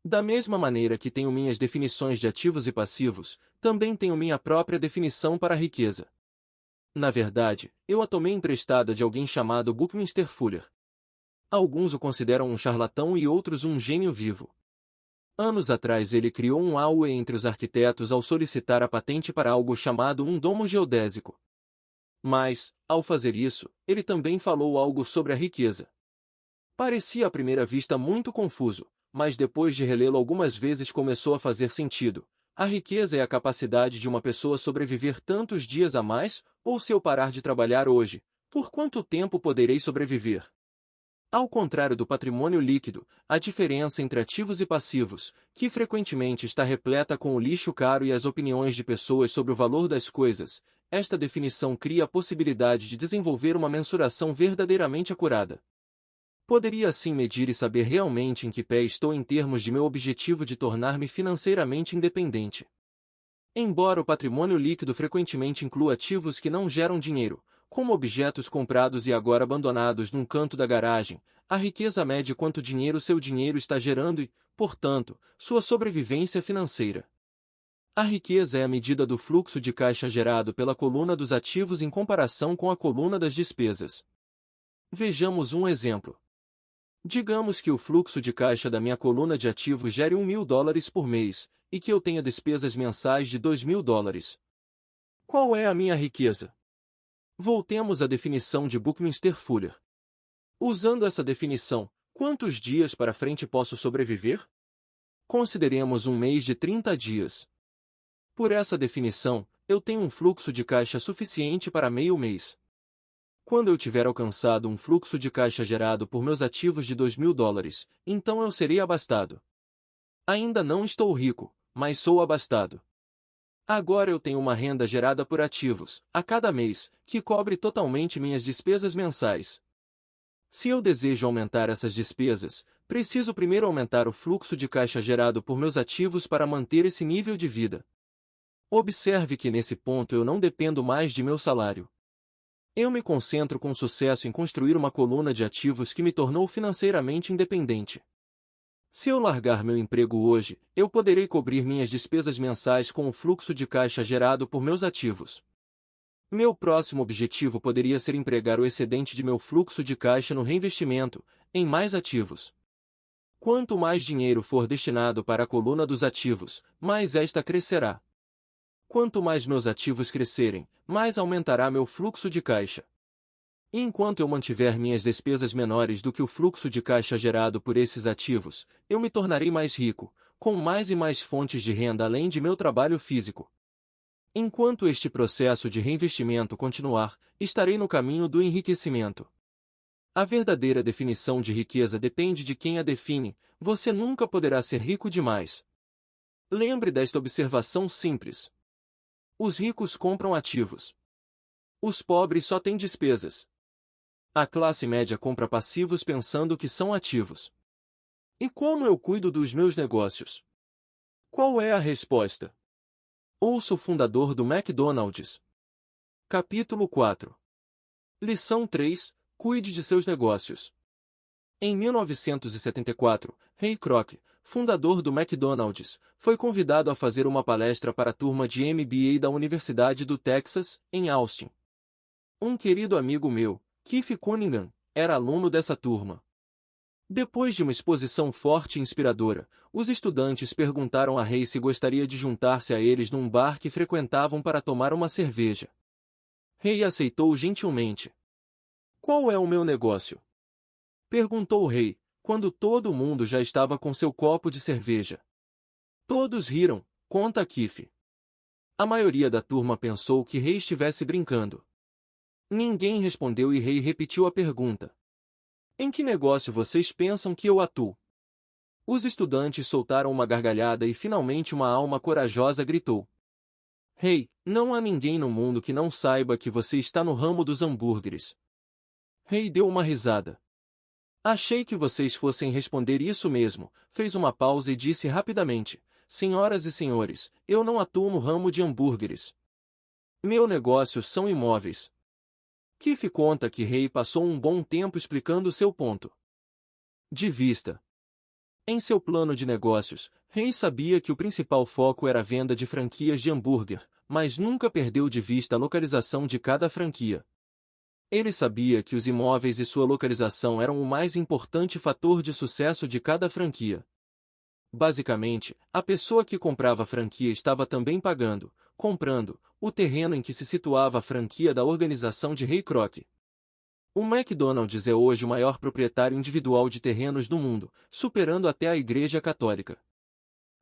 Da mesma maneira que tenho minhas definições de ativos e passivos, também tenho minha própria definição para a riqueza. Na verdade, eu a tomei emprestada de alguém chamado Buckminster Fuller. Alguns o consideram um charlatão e outros um gênio vivo. Anos atrás ele criou um auê entre os arquitetos ao solicitar a patente para algo chamado um domo geodésico. Mas, ao fazer isso, ele também falou algo sobre a riqueza. Parecia à primeira vista muito confuso, mas depois de relê-lo algumas vezes começou a fazer sentido. A riqueza é a capacidade de uma pessoa sobreviver tantos dias a mais, ou se eu parar de trabalhar hoje, por quanto tempo poderei sobreviver? Ao contrário do patrimônio líquido, a diferença entre ativos e passivos, que frequentemente está repleta com o lixo caro e as opiniões de pessoas sobre o valor das coisas, esta definição cria a possibilidade de desenvolver uma mensuração verdadeiramente acurada. Poderia assim medir e saber realmente em que pé estou em termos de meu objetivo de tornar-me financeiramente independente. Embora o patrimônio líquido frequentemente inclua ativos que não geram dinheiro, como objetos comprados e agora abandonados num canto da garagem, a riqueza mede quanto dinheiro seu dinheiro está gerando e, portanto, sua sobrevivência financeira. A riqueza é a medida do fluxo de caixa gerado pela coluna dos ativos em comparação com a coluna das despesas. Vejamos um exemplo. Digamos que o fluxo de caixa da minha coluna de ativos gere $1.000 por mês, e que eu tenha despesas mensais de $2.000. Qual é a minha riqueza? Voltemos à definição de Buckminster Fuller. Usando essa definição, quantos dias para frente posso sobreviver? Consideremos um mês de 30 dias. Por essa definição, eu tenho um fluxo de caixa suficiente para meio mês. Quando eu tiver alcançado um fluxo de caixa gerado por meus ativos de $2.000, então eu serei abastado. Ainda não estou rico, mas sou abastado. Agora eu tenho uma renda gerada por ativos, a cada mês, que cobre totalmente minhas despesas mensais. Se eu desejo aumentar essas despesas, preciso primeiro aumentar o fluxo de caixa gerado por meus ativos para manter esse nível de vida. Observe que nesse ponto eu não dependo mais de meu salário. Eu me concentro com sucesso em construir uma coluna de ativos que me tornou financeiramente independente. Se eu largar meu emprego hoje, eu poderei cobrir minhas despesas mensais com o fluxo de caixa gerado por meus ativos. Meu próximo objetivo poderia ser empregar o excedente de meu fluxo de caixa no reinvestimento, em mais ativos. Quanto mais dinheiro for destinado para a coluna dos ativos, mais esta crescerá. Quanto mais meus ativos crescerem, mais aumentará meu fluxo de caixa. E enquanto eu mantiver minhas despesas menores do que o fluxo de caixa gerado por esses ativos, eu me tornarei mais rico, com mais e mais fontes de renda além de meu trabalho físico. Enquanto este processo de reinvestimento continuar, estarei no caminho do enriquecimento. A verdadeira definição de riqueza depende de quem a define, você nunca poderá ser rico demais. Lembre desta observação simples. Os ricos compram ativos. Os pobres só têm despesas. A classe média compra passivos pensando que são ativos. E como eu cuido dos meus negócios? Qual é a resposta? Ouça o fundador do McDonald's. Capítulo 4. Lição 3. Cuide de seus negócios. Em 1974, Ray Kroc, fundador do McDonald's, foi convidado a fazer uma palestra para a turma de MBA da Universidade do Texas, em Austin. Um querido amigo meu, Keith Cunningham, era aluno dessa turma. Depois de uma exposição forte e inspiradora, os estudantes perguntaram a Ray se gostaria de juntar-se a eles num bar que frequentavam para tomar uma cerveja. Ray aceitou gentilmente. Qual é o meu negócio? Perguntou Ray, quando todo mundo já estava com seu copo de cerveja. Todos riram, conta Keith. A maioria da turma pensou que Ray estivesse brincando. Ninguém respondeu e Ray repetiu a pergunta. Em que negócio vocês pensam que eu atuo? Os estudantes soltaram uma gargalhada e finalmente uma alma corajosa gritou. Ray, não há ninguém no mundo que não saiba que você está no ramo dos hambúrgueres. Ray deu uma risada. Achei que vocês fossem responder isso mesmo, fez uma pausa e disse rapidamente, senhoras e senhores, eu não atuo no ramo de hambúrgueres. Meu negócio são imóveis. Keith conta que Ray passou um bom tempo explicando seu ponto de vista. Em seu plano de negócios, Ray sabia que o principal foco era a venda de franquias de hambúrguer, mas nunca perdeu de vista a localização de cada franquia. Ele sabia que os imóveis e sua localização eram o mais importante fator de sucesso de cada franquia. Basicamente, a pessoa que comprava a franquia estava também comprando, o terreno em que se situava a franquia da organização de Ray Kroc. O McDonald's é hoje o maior proprietário individual de terrenos do mundo, superando até a Igreja Católica.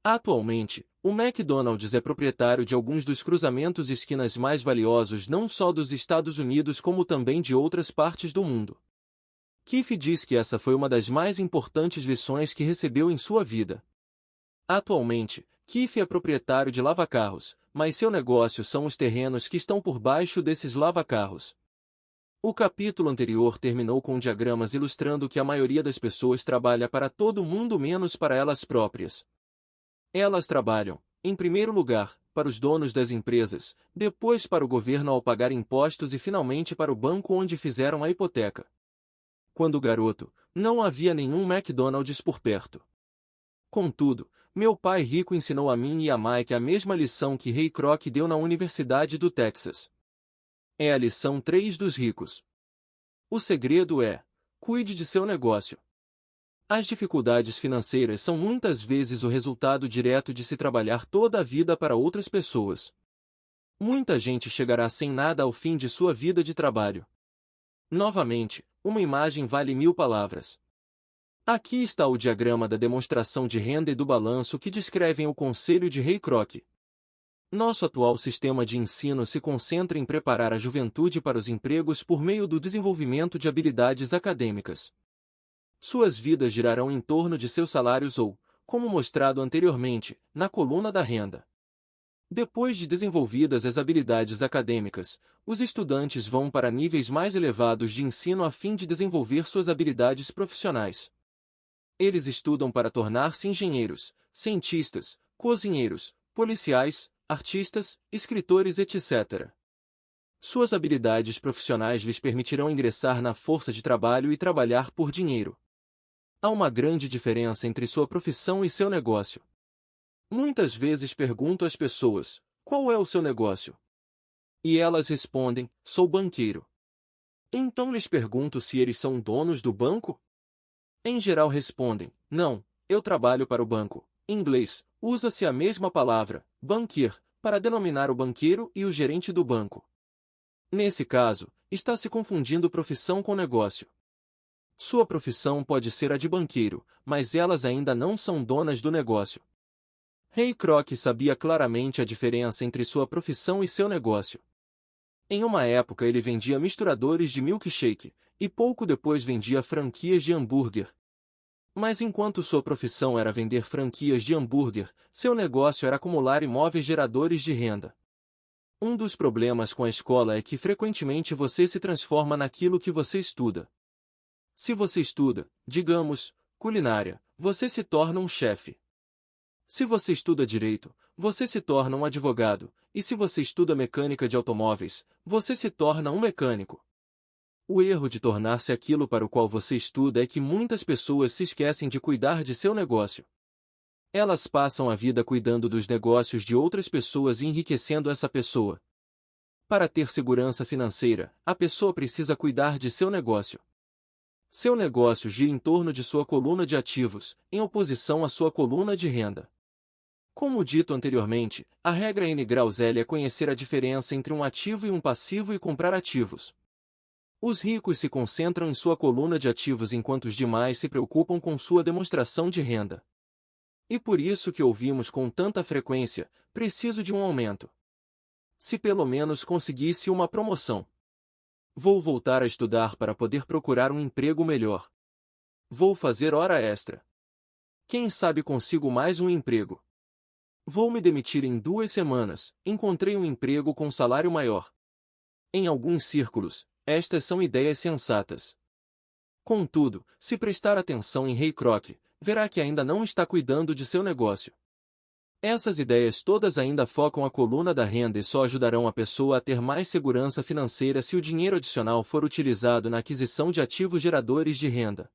Atualmente, o McDonald's é proprietário de alguns dos cruzamentos esquinas mais valiosos não só dos Estados Unidos como também de outras partes do mundo. Keith diz que essa foi uma das mais importantes lições que recebeu em sua vida. Atualmente, Keith é proprietário de lavacarros, mas seu negócio são os terrenos que estão por baixo desses lavacarros. O capítulo anterior terminou com diagramas ilustrando que a maioria das pessoas trabalha para todo mundo menos para elas próprias. Elas trabalham, em primeiro lugar, para os donos das empresas, depois para o governo ao pagar impostos e finalmente para o banco onde fizeram a hipoteca. Quando garoto, não havia nenhum McDonald's por perto. Contudo, meu pai rico ensinou a mim e a Mike a mesma lição que Ray Kroc deu na Universidade do Texas. É a lição 3 dos ricos. O segredo é: cuide de seu negócio. As dificuldades financeiras são muitas vezes o resultado direto de se trabalhar toda a vida para outras pessoas. Muita gente chegará sem nada ao fim de sua vida de trabalho. Novamente, uma imagem vale 1000 palavras. Aqui está o diagrama da demonstração de renda e do balanço que descrevem o conselho de Ray Kroc. Nosso atual sistema de ensino se concentra em preparar a juventude para os empregos por meio do desenvolvimento de habilidades acadêmicas. Suas vidas girarão em torno de seus salários ou, como mostrado anteriormente, na coluna da renda. Depois de desenvolvidas as habilidades acadêmicas, os estudantes vão para níveis mais elevados de ensino a fim de desenvolver suas habilidades profissionais. Eles estudam para tornar-se engenheiros, cientistas, cozinheiros, policiais, artistas, escritores, etc. Suas habilidades profissionais lhes permitirão ingressar na força de trabalho e trabalhar por dinheiro. Há uma grande diferença entre sua profissão e seu negócio. Muitas vezes pergunto às pessoas: qual é o seu negócio? E elas respondem: sou banqueiro. Então lhes pergunto se eles são donos do banco? Em geral respondem: não, eu trabalho para o banco. Em inglês, usa-se a mesma palavra, banquier, para denominar o banqueiro e o gerente do banco. Nesse caso, está se confundindo profissão com negócio. Sua profissão pode ser a de banqueiro, mas elas ainda não são donas do negócio. Ray Kroc sabia claramente a diferença entre sua profissão e seu negócio. Em uma época ele vendia misturadores de milkshake, e pouco depois vendia franquias de hambúrguer. Mas enquanto sua profissão era vender franquias de hambúrguer, seu negócio era acumular imóveis geradores de renda. Um dos problemas com a escola é que frequentemente você se transforma naquilo que você estuda. Se você estuda, digamos, culinária, você se torna um chefe. Se você estuda direito, você se torna um advogado, e se você estuda mecânica de automóveis, você se torna um mecânico. O erro de tornar-se aquilo para o qual você estuda é que muitas pessoas se esquecem de cuidar de seu negócio. Elas passam a vida cuidando dos negócios de outras pessoas e enriquecendo essa pessoa. Para ter segurança financeira, a pessoa precisa cuidar de seu negócio. Seu negócio gira em torno de sua coluna de ativos, em oposição à sua coluna de renda. Como dito anteriormente, a regra N graus L é conhecer a diferença entre um ativo e um passivo e comprar ativos. Os ricos se concentram em sua coluna de ativos enquanto os demais se preocupam com sua demonstração de renda. E por isso que ouvimos com tanta frequência: preciso de um aumento. Se pelo menos conseguisse uma promoção. Vou voltar a estudar para poder procurar um emprego melhor. Vou fazer hora extra. Quem sabe consigo mais um emprego. Vou me demitir em 2 semanas, encontrei um emprego com salário maior. Em alguns círculos, estas são ideias sensatas. Contudo, se prestar atenção em Ray Kroc, verá que ainda não está cuidando de seu negócio. Essas ideias todas ainda focam a coluna da renda e só ajudarão a pessoa a ter mais segurança financeira se o dinheiro adicional for utilizado na aquisição de ativos geradores de renda.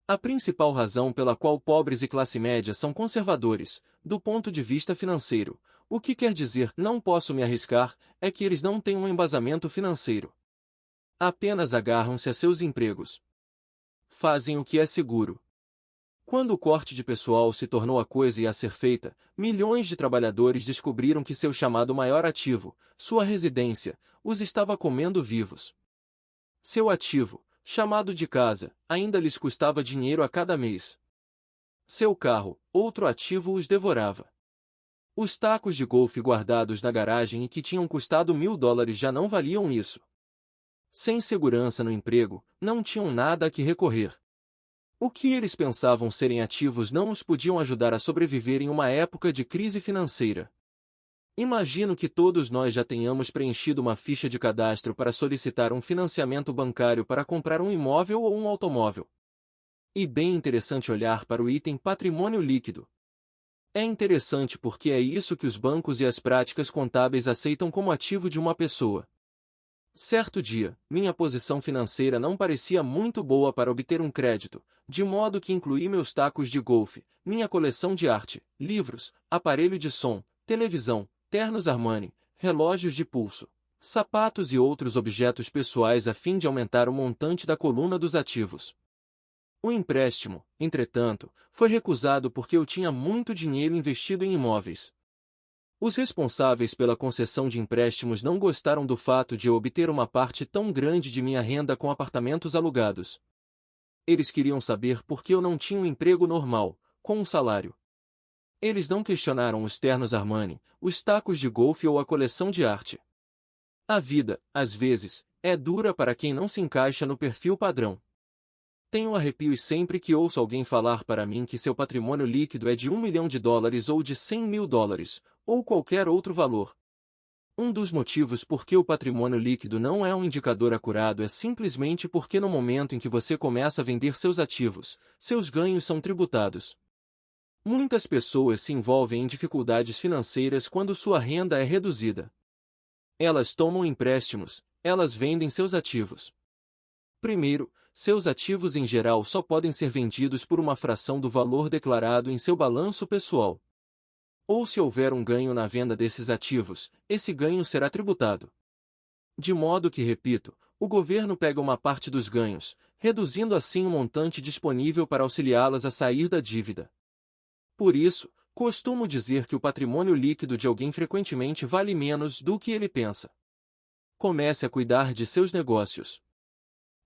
A principal razão pela qual pobres e classe média são conservadores, do ponto de vista financeiro, o que quer dizer não posso me arriscar, é que eles não têm um embasamento financeiro. Apenas agarram-se a seus empregos. Fazem o que é seguro. Quando o corte de pessoal se tornou a coisa a ser feita, milhões de trabalhadores descobriram que seu chamado maior ativo, sua residência, os estava comendo vivos. Seu ativo, chamado de casa, ainda lhes custava dinheiro a cada mês. Seu carro, outro ativo, os devorava. Os tacos de golfe guardados na garagem e que tinham custado $1.000 já não valiam isso. Sem segurança no emprego, não tinham nada a que recorrer. O que eles pensavam serem ativos não os podiam ajudar a sobreviver em uma época de crise financeira. Imagino que todos nós já tenhamos preenchido uma ficha de cadastro para solicitar um financiamento bancário para comprar um imóvel ou um automóvel. E bem interessante olhar para o item patrimônio líquido. É interessante porque é isso que os bancos e as práticas contábeis aceitam como ativo de uma pessoa. Certo dia, minha posição financeira não parecia muito boa para obter um crédito, de modo que incluí meus tacos de golfe, minha coleção de arte, livros, aparelho de som, televisão, ternos Armani, relógios de pulso, sapatos e outros objetos pessoais a fim de aumentar o montante da coluna dos ativos. O empréstimo, entretanto, foi recusado porque eu tinha muito dinheiro investido em imóveis. Os responsáveis pela concessão de empréstimos não gostaram do fato de eu obter uma parte tão grande de minha renda com apartamentos alugados. Eles queriam saber por que eu não tinha um emprego normal, com um salário. Eles não questionaram os ternos Armani, os tacos de golfe ou a coleção de arte. A vida, às vezes, é dura para quem não se encaixa no perfil padrão. Tenho arrepios sempre que ouço alguém falar para mim que seu patrimônio líquido é de $1 milhão ou de $100 mil, ou qualquer outro valor. Um dos motivos por que o patrimônio líquido não é um indicador acurado é simplesmente porque no momento em que você começa a vender seus ativos, seus ganhos são tributados. Muitas pessoas se envolvem em dificuldades financeiras quando sua renda é reduzida. Elas tomam empréstimos, elas vendem seus ativos. Primeiro, seus ativos em geral só podem ser vendidos por uma fração do valor declarado em seu balanço pessoal. Ou se houver um ganho na venda desses ativos, esse ganho será tributado. De modo que, repito, o governo pega uma parte dos ganhos, reduzindo assim o montante disponível para auxiliá-las a sair da dívida. Por isso, costumo dizer que o patrimônio líquido de alguém frequentemente vale menos do que ele pensa. Comece a cuidar de seus negócios.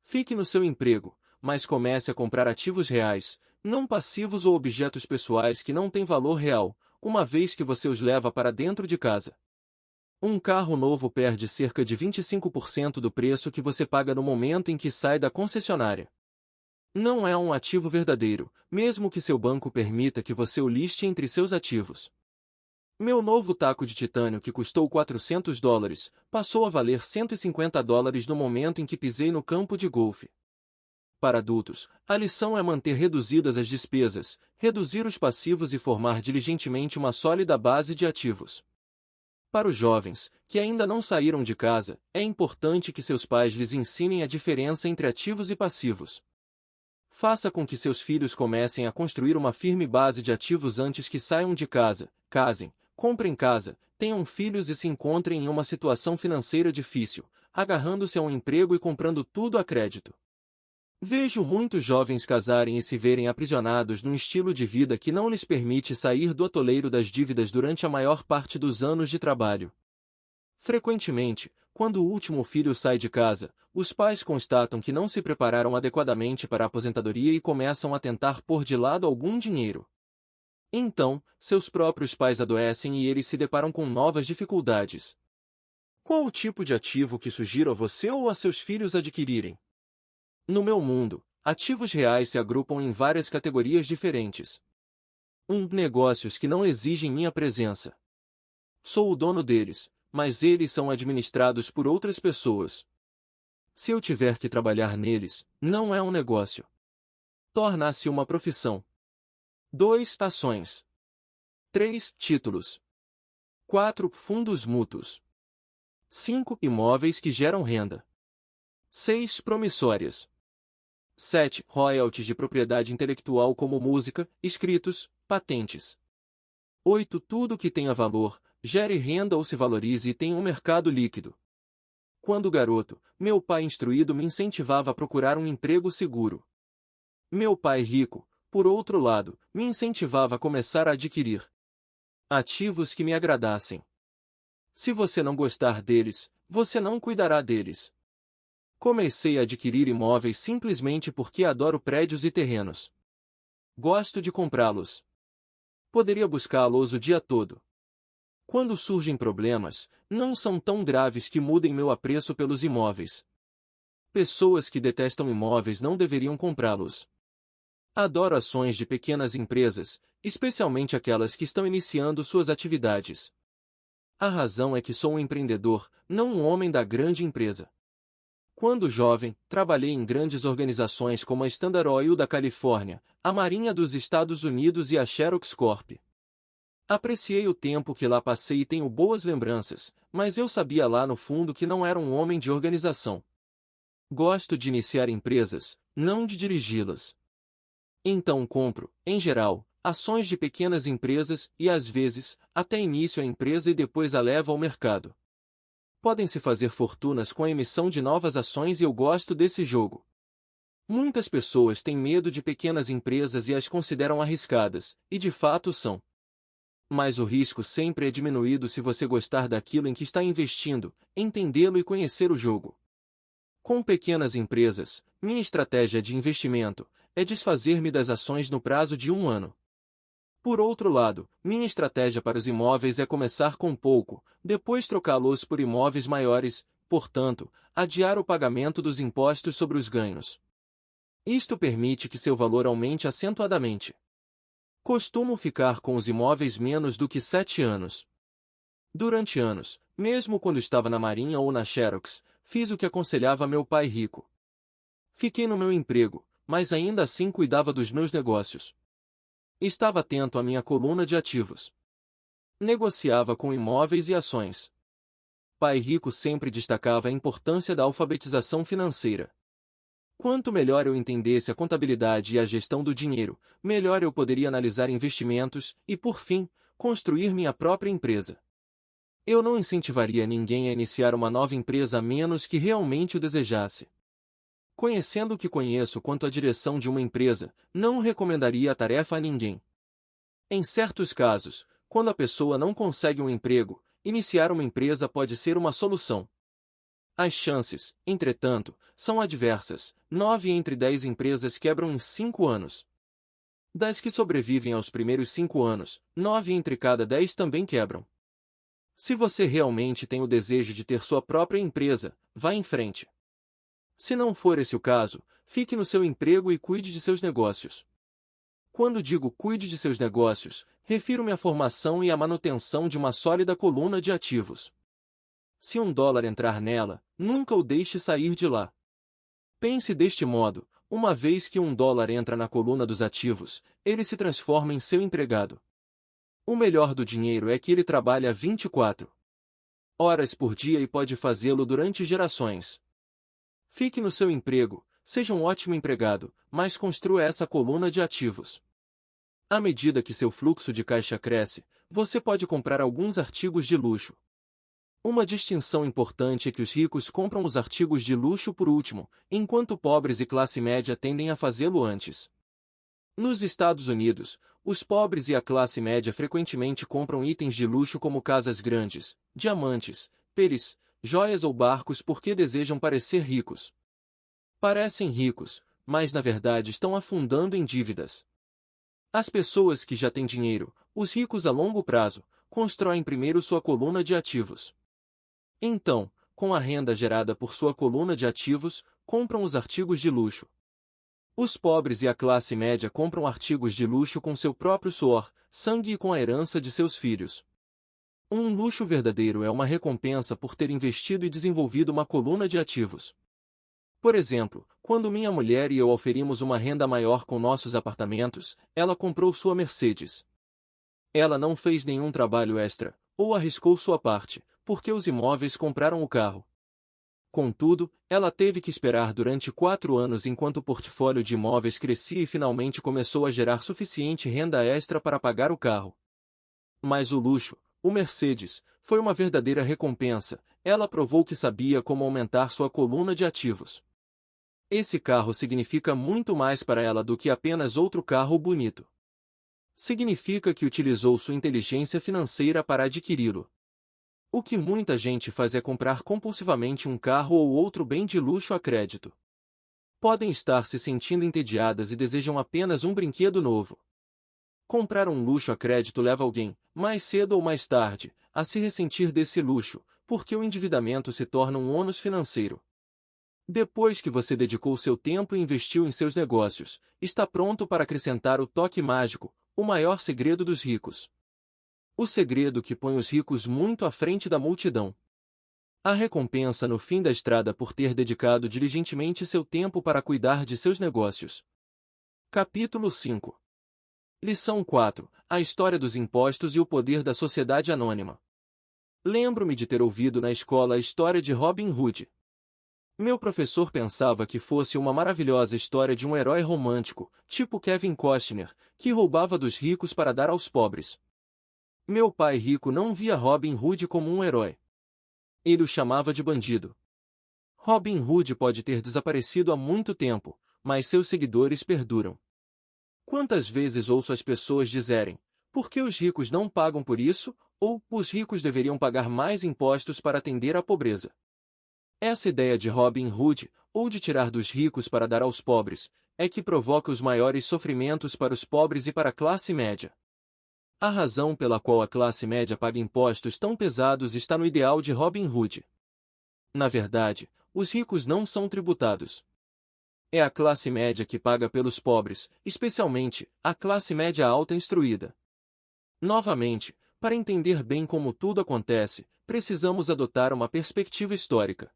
Fique no seu emprego, mas comece a comprar ativos reais, não passivos ou objetos pessoais que não têm valor real, uma vez que você os leva para dentro de casa. Um carro novo perde cerca de 25% do preço que você paga no momento em que sai da concessionária. Não é um ativo verdadeiro, mesmo que seu banco permita que você o liste entre seus ativos. Meu novo taco de titânio que custou $400, passou a valer $150 no momento em que pisei no campo de golfe. Para adultos, a lição é manter reduzidas as despesas, reduzir os passivos e formar diligentemente uma sólida base de ativos. Para os jovens, que ainda não saíram de casa, é importante que seus pais lhes ensinem a diferença entre ativos e passivos. Faça com que seus filhos comecem a construir uma firme base de ativos antes que saiam de casa, casem, comprem casa, tenham filhos e se encontrem em uma situação financeira difícil, agarrando-se a um emprego e comprando tudo a crédito. Vejo muitos jovens casarem e se verem aprisionados num estilo de vida que não lhes permite sair do atoleiro das dívidas durante a maior parte dos anos de trabalho. Frequentemente, quando o último filho sai de casa, os pais constatam que não se prepararam adequadamente para a aposentadoria e começam a tentar pôr de lado algum dinheiro. Então, seus próprios pais adoecem e eles se deparam com novas dificuldades. Qual o tipo de ativo que sugiro a você ou a seus filhos adquirirem? No meu mundo, ativos reais se agrupam em várias categorias diferentes. Negócios que não exigem minha presença. Sou o dono deles, mas eles são administrados por outras pessoas. Se eu tiver que trabalhar neles, não é um negócio. Torna-se uma profissão. 2. Ações. 3. Títulos. 4. Fundos mútuos. 5. Imóveis que geram renda. 6. Promissórias. 7. Royalties de propriedade intelectual como música, escritos, patentes. 8. Tudo que tenha valor, gere renda ou se valorize e tenha um mercado líquido. Quando garoto, meu pai instruído me incentivava a procurar um emprego seguro. Meu pai rico, por outro lado, me incentivava a começar a adquirir ativos que me agradassem. Se você não gostar deles, você não cuidará deles. Comecei a adquirir imóveis simplesmente porque adoro prédios e terrenos. Gosto de comprá-los. Poderia buscá-los o dia todo. Quando surgem problemas, não são tão graves que mudem meu apreço pelos imóveis. Pessoas que detestam imóveis não deveriam comprá-los. Adoro ações de pequenas empresas, especialmente aquelas que estão iniciando suas atividades. A razão é que sou um empreendedor, não um homem da grande empresa. Quando jovem, trabalhei em grandes organizações como a Standard Oil da Califórnia, a Marinha dos Estados Unidos e a Xerox Corp. Apreciei o tempo que lá passei e tenho boas lembranças, mas eu sabia lá no fundo que não era um homem de organização. Gosto de iniciar empresas, não de dirigi-las. Então compro, em geral, ações de pequenas empresas e, às vezes, até inicio a empresa e depois a levo ao mercado. Podem-se fazer fortunas com a emissão de novas ações e eu gosto desse jogo. Muitas pessoas têm medo de pequenas empresas e as consideram arriscadas, e de fato são. Mas o risco sempre é diminuído se você gostar daquilo em que está investindo, entendê-lo e conhecer o jogo. Com pequenas empresas, minha estratégia de investimento é desfazer-me das ações no prazo de 1 ano. Por outro lado, minha estratégia para os imóveis é começar com pouco, depois trocá-los por imóveis maiores, portanto, adiar o pagamento dos impostos sobre os ganhos. Isto permite que seu valor aumente acentuadamente. Costumo ficar com os imóveis menos do que 7 anos. Durante anos, mesmo quando estava na Marinha ou na Xerox, fiz o que aconselhava meu pai rico. Fiquei no meu emprego, mas ainda assim cuidava dos meus negócios. Estava atento à minha coluna de ativos. Negociava com imóveis e ações. Pai rico sempre destacava a importância da alfabetização financeira. Quanto melhor eu entendesse a contabilidade e a gestão do dinheiro, melhor eu poderia analisar investimentos e, por fim, construir minha própria empresa. Eu não incentivaria ninguém a iniciar uma nova empresa a menos que realmente o desejasse. Conhecendo o que conheço quanto à direção de uma empresa, não recomendaria a tarefa a ninguém. Em certos casos, quando a pessoa não consegue um emprego, iniciar uma empresa pode ser uma solução. As chances, entretanto, são adversas. 9 entre 10 empresas quebram em 5 anos. Das que sobrevivem aos primeiros 5 anos, 9 entre cada 10 também quebram. Se você realmente tem o desejo de ter sua própria empresa, vá em frente. Se não for esse o caso, fique no seu emprego e cuide de seus negócios. Quando digo cuide de seus negócios, refiro-me à formação e à manutenção de uma sólida coluna de ativos. Se $1 entrar nela, nunca o deixe sair de lá. Pense deste modo: uma vez que $1 entra na coluna dos ativos, ele se transforma em seu empregado. O melhor do dinheiro é que ele trabalha 24 horas por dia e pode fazê-lo durante gerações. Fique no seu emprego, seja um ótimo empregado, mas construa essa coluna de ativos. À medida que seu fluxo de caixa cresce, você pode comprar alguns artigos de luxo. Uma distinção importante é que os ricos compram os artigos de luxo por último, enquanto pobres e classe média tendem a fazê-lo antes. Nos Estados Unidos, os pobres e a classe média frequentemente compram itens de luxo como casas grandes, diamantes, pêres, joias ou barcos porque desejam parecer ricos. Parecem ricos, mas na verdade estão afundando em dívidas. As pessoas que já têm dinheiro, os ricos a longo prazo, constroem primeiro sua coluna de ativos. Então, com a renda gerada por sua coluna de ativos, compram os artigos de luxo. Os pobres e a classe média compram artigos de luxo com seu próprio suor, sangue e com a herança de seus filhos. Um luxo verdadeiro é uma recompensa por ter investido e desenvolvido uma coluna de ativos. Por exemplo, quando minha mulher e eu oferimos uma renda maior com nossos apartamentos, ela comprou sua Mercedes. Ela não fez nenhum trabalho extra, ou arriscou sua parte, porque os imóveis compraram o carro. Contudo, ela teve que esperar durante 4 anos enquanto o portfólio de imóveis crescia e finalmente começou a gerar suficiente renda extra para pagar o carro. Mas o luxo, o Mercedes, foi uma verdadeira recompensa. Ela provou que sabia como aumentar sua coluna de ativos. Esse carro significa muito mais para ela do que apenas outro carro bonito. Significa que utilizou sua inteligência financeira para adquiri-lo. O que muita gente faz é comprar compulsivamente um carro ou outro bem de luxo a crédito. Podem estar se sentindo entediadas e desejam apenas um brinquedo novo. Comprar um luxo a crédito leva alguém, mais cedo ou mais tarde, a se ressentir desse luxo, porque o endividamento se torna um ônus financeiro. Depois que você dedicou seu tempo e investiu em seus negócios, está pronto para acrescentar o toque mágico, o maior segredo dos ricos. O segredo que põe os ricos muito à frente da multidão. A recompensa no fim da estrada por ter dedicado diligentemente seu tempo para cuidar de seus negócios. Capítulo 5. Lição 4. A história dos impostos e o poder da sociedade anônima. Lembro-me de ter ouvido na escola a história de Robin Hood. Meu professor pensava que fosse uma maravilhosa história de um herói romântico, tipo Kevin Costner, que roubava dos ricos para dar aos pobres. Meu pai rico não via Robin Hood como um herói. Ele o chamava de bandido. Robin Hood pode ter desaparecido há muito tempo, mas seus seguidores perduram. Quantas vezes ouço as pessoas dizerem: por que os ricos não pagam por isso? Ou, os ricos deveriam pagar mais impostos para atender à pobreza. Essa ideia de Robin Hood, ou de tirar dos ricos para dar aos pobres, é que provoca os maiores sofrimentos para os pobres e para a classe média. A razão pela qual a classe média paga impostos tão pesados está no ideal de Robin Hood. Na verdade, os ricos não são tributados. É a classe média que paga pelos pobres, especialmente a classe média alta instruída. Novamente, Para entender bem como tudo acontece, precisamos adotar uma perspectiva histórica.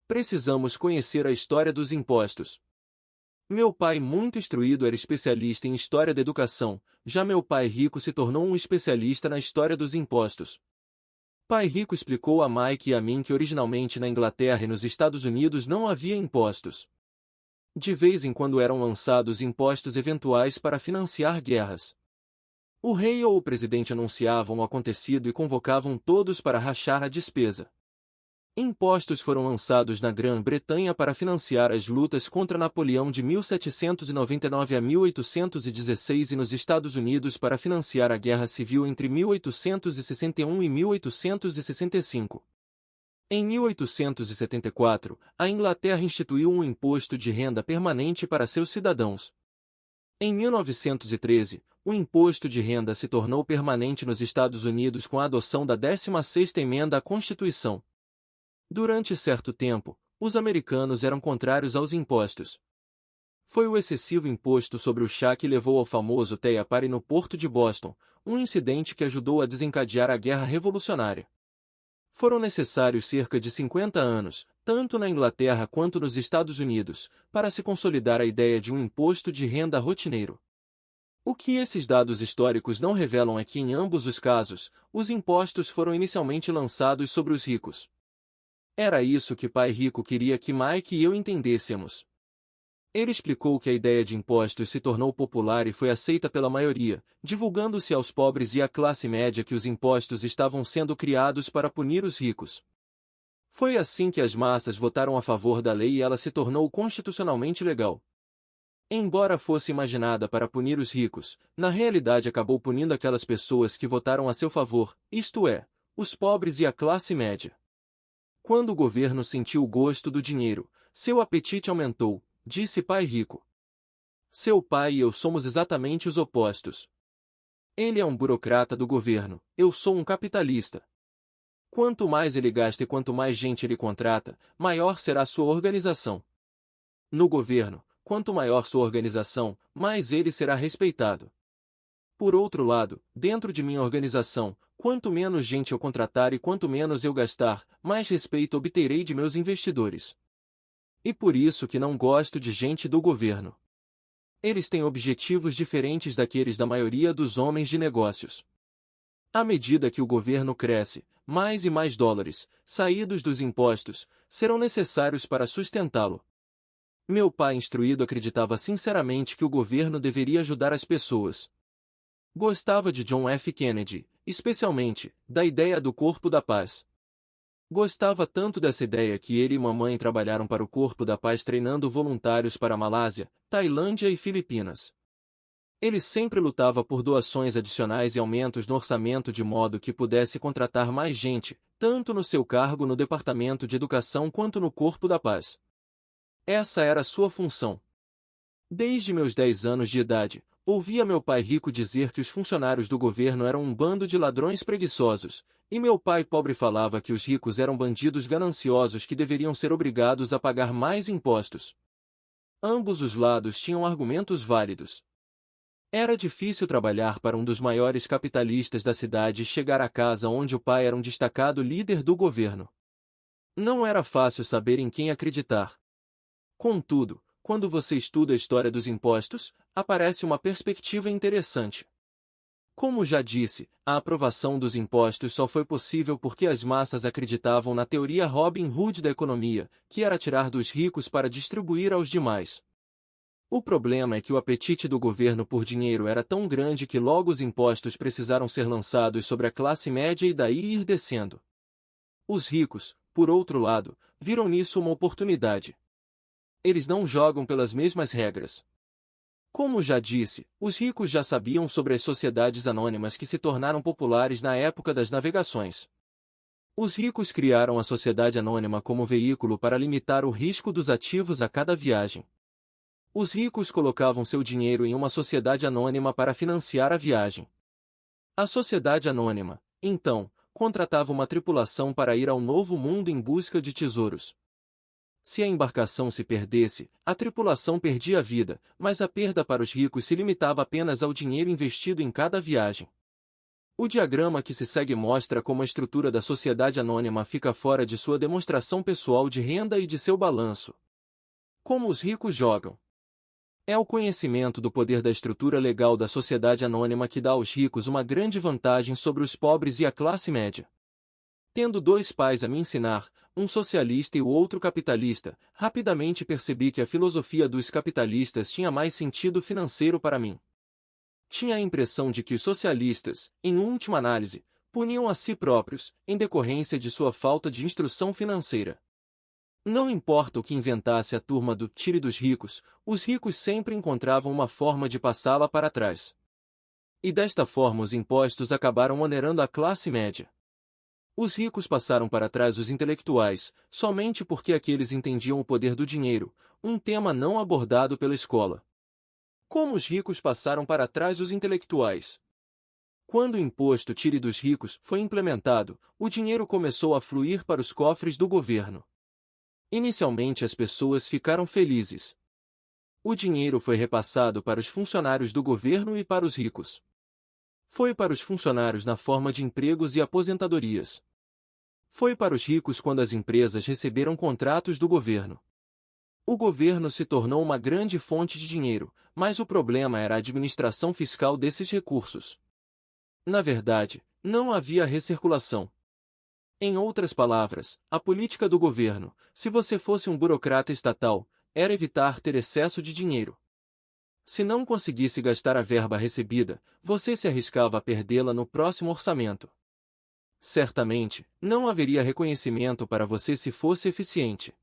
Precisamos conhecer a história dos impostos. Meu pai, muito instruído, era especialista em história da educação, já meu pai rico se tornou um especialista na história dos impostos. Pai rico explicou a Mike e a mim que originalmente na Inglaterra e nos Estados Unidos não havia impostos. De vez em quando eram lançados impostos eventuais para financiar guerras. O rei ou o presidente anunciavam o acontecido e convocavam todos para rachar a despesa. Impostos foram lançados na Grã-Bretanha para financiar as lutas contra Napoleão de 1799 a 1816 e nos Estados Unidos para financiar a Guerra Civil entre 1861 e 1865. Em 1874, a Inglaterra instituiu um imposto de renda permanente para seus cidadãos. Em 1913, o imposto de renda se tornou permanente nos Estados Unidos com a adoção da 16ª Emenda à Constituição. Durante certo tempo, os americanos eram contrários aos impostos. Foi o excessivo imposto sobre o chá que levou ao famoso Tea Party no porto de Boston, um incidente que ajudou a desencadear a Guerra Revolucionária. Foram necessários cerca de 50 anos, tanto na Inglaterra quanto nos Estados Unidos, para se consolidar a ideia de um imposto de renda rotineiro. O que esses dados históricos não revelam é que em ambos os casos, os impostos foram inicialmente lançados sobre os ricos. Era isso que Pai Rico queria que Mike e eu entendêssemos. Ele explicou que a ideia de impostos se tornou popular e foi aceita pela maioria, divulgando-se aos pobres e à classe média que os impostos estavam sendo criados para punir os ricos. Foi assim que as massas votaram a favor da lei e ela se tornou constitucionalmente legal. Embora fosse imaginada para punir os ricos, na realidade acabou punindo aquelas pessoas que votaram a seu favor, isto é, os pobres e a classe média. Quando o governo sentiu o gosto do dinheiro, seu apetite aumentou, disse Pai Rico. Seu pai e eu somos exatamente os opostos. Ele é um burocrata do governo, eu sou um capitalista. Quanto mais ele gasta e quanto mais gente ele contrata, maior será sua organização. No governo, quanto maior sua organização, mais ele será respeitado. Por outro lado, dentro de minha organização, quanto menos gente eu contratar e quanto menos eu gastar, mais respeito obterei de meus investidores. E por isso que não gosto de gente do governo. Eles têm objetivos diferentes daqueles da maioria dos homens de negócios. À medida que o governo cresce, mais e mais dólares, saídos dos impostos, serão necessários para sustentá-lo. Meu pai instruído acreditava sinceramente que o governo deveria ajudar as pessoas. Gostava de John F. Kennedy, especialmente, da ideia do Corpo da Paz. Gostava tanto dessa ideia que ele e mamãe trabalharam para o Corpo da Paz treinando voluntários para a Malásia, Tailândia e Filipinas. Ele sempre lutava por doações adicionais e aumentos no orçamento de modo que pudesse contratar mais gente, tanto no seu cargo no Departamento de Educação quanto no Corpo da Paz. Essa era sua função. Desde meus 10 anos de idade, ouvia meu pai rico dizer que os funcionários do governo eram um bando de ladrões preguiçosos, e meu pai pobre falava que os ricos eram bandidos gananciosos que deveriam ser obrigados a pagar mais impostos. Ambos os lados tinham argumentos válidos. Era difícil trabalhar para um dos maiores capitalistas da cidade e chegar à casa onde o pai era um destacado líder do governo. Não era fácil saber em quem acreditar. Contudo, quando você estuda a história dos impostos, aparece uma perspectiva interessante. Como já disse, a aprovação dos impostos só foi possível porque as massas acreditavam na teoria Robin Hood da economia, que era tirar dos ricos para distribuir aos demais. O problema é que o apetite do governo por dinheiro era tão grande que logo os impostos precisaram ser lançados sobre a classe média e daí ir descendo. Os ricos, por outro lado, viram nisso uma oportunidade. Eles não jogam pelas mesmas regras. Como já disse, os ricos já sabiam sobre as sociedades anônimas que se tornaram populares na época das navegações. Os ricos criaram a sociedade anônima como veículo para limitar o risco dos ativos a cada viagem. Os ricos colocavam seu dinheiro em uma sociedade anônima para financiar a viagem. A sociedade anônima, então, contratava uma tripulação para ir ao novo mundo em busca de tesouros. Se a embarcação se perdesse, a tripulação perdia a vida, mas a perda para os ricos se limitava apenas ao dinheiro investido em cada viagem. O diagrama que se segue mostra como a estrutura da sociedade anônima fica fora de sua demonstração pessoal de renda e de seu balanço. Como os ricos jogam. É o conhecimento do poder da estrutura legal da sociedade anônima que dá aos ricos uma grande vantagem sobre os pobres e a classe média. Tendo dois pais a me ensinar, um socialista e o outro capitalista, rapidamente percebi que a filosofia dos capitalistas tinha mais sentido financeiro para mim. Tinha a impressão de que os socialistas, em última análise, puniam a si próprios, em decorrência de sua falta de instrução financeira. Não importa o que inventasse a turma do tire dos ricos, os ricos sempre encontravam uma forma de passá-la para trás. E desta forma os impostos acabaram onerando a classe média. Os ricos passaram para trás os intelectuais, somente porque aqueles entendiam o poder do dinheiro, um tema não abordado pela escola. Como os ricos passaram para trás os intelectuais? Quando o imposto tire dos ricos foi implementado, o dinheiro começou a fluir para os cofres do governo. Inicialmente as pessoas ficaram felizes. O dinheiro foi repassado para os funcionários do governo e para os ricos. Foi para os funcionários na forma de empregos e aposentadorias. Foi para os ricos quando as empresas receberam contratos do governo. O governo se tornou uma grande fonte de dinheiro, mas o problema era a administração fiscal desses recursos. Na verdade, não havia recirculação. Em outras palavras, a política do governo, se você fosse um burocrata estatal, era evitar ter excesso de dinheiro. Se não conseguisse gastar a verba recebida, você se arriscava a perdê-la no próximo orçamento. Certamente, não haveria reconhecimento para você se fosse eficiente.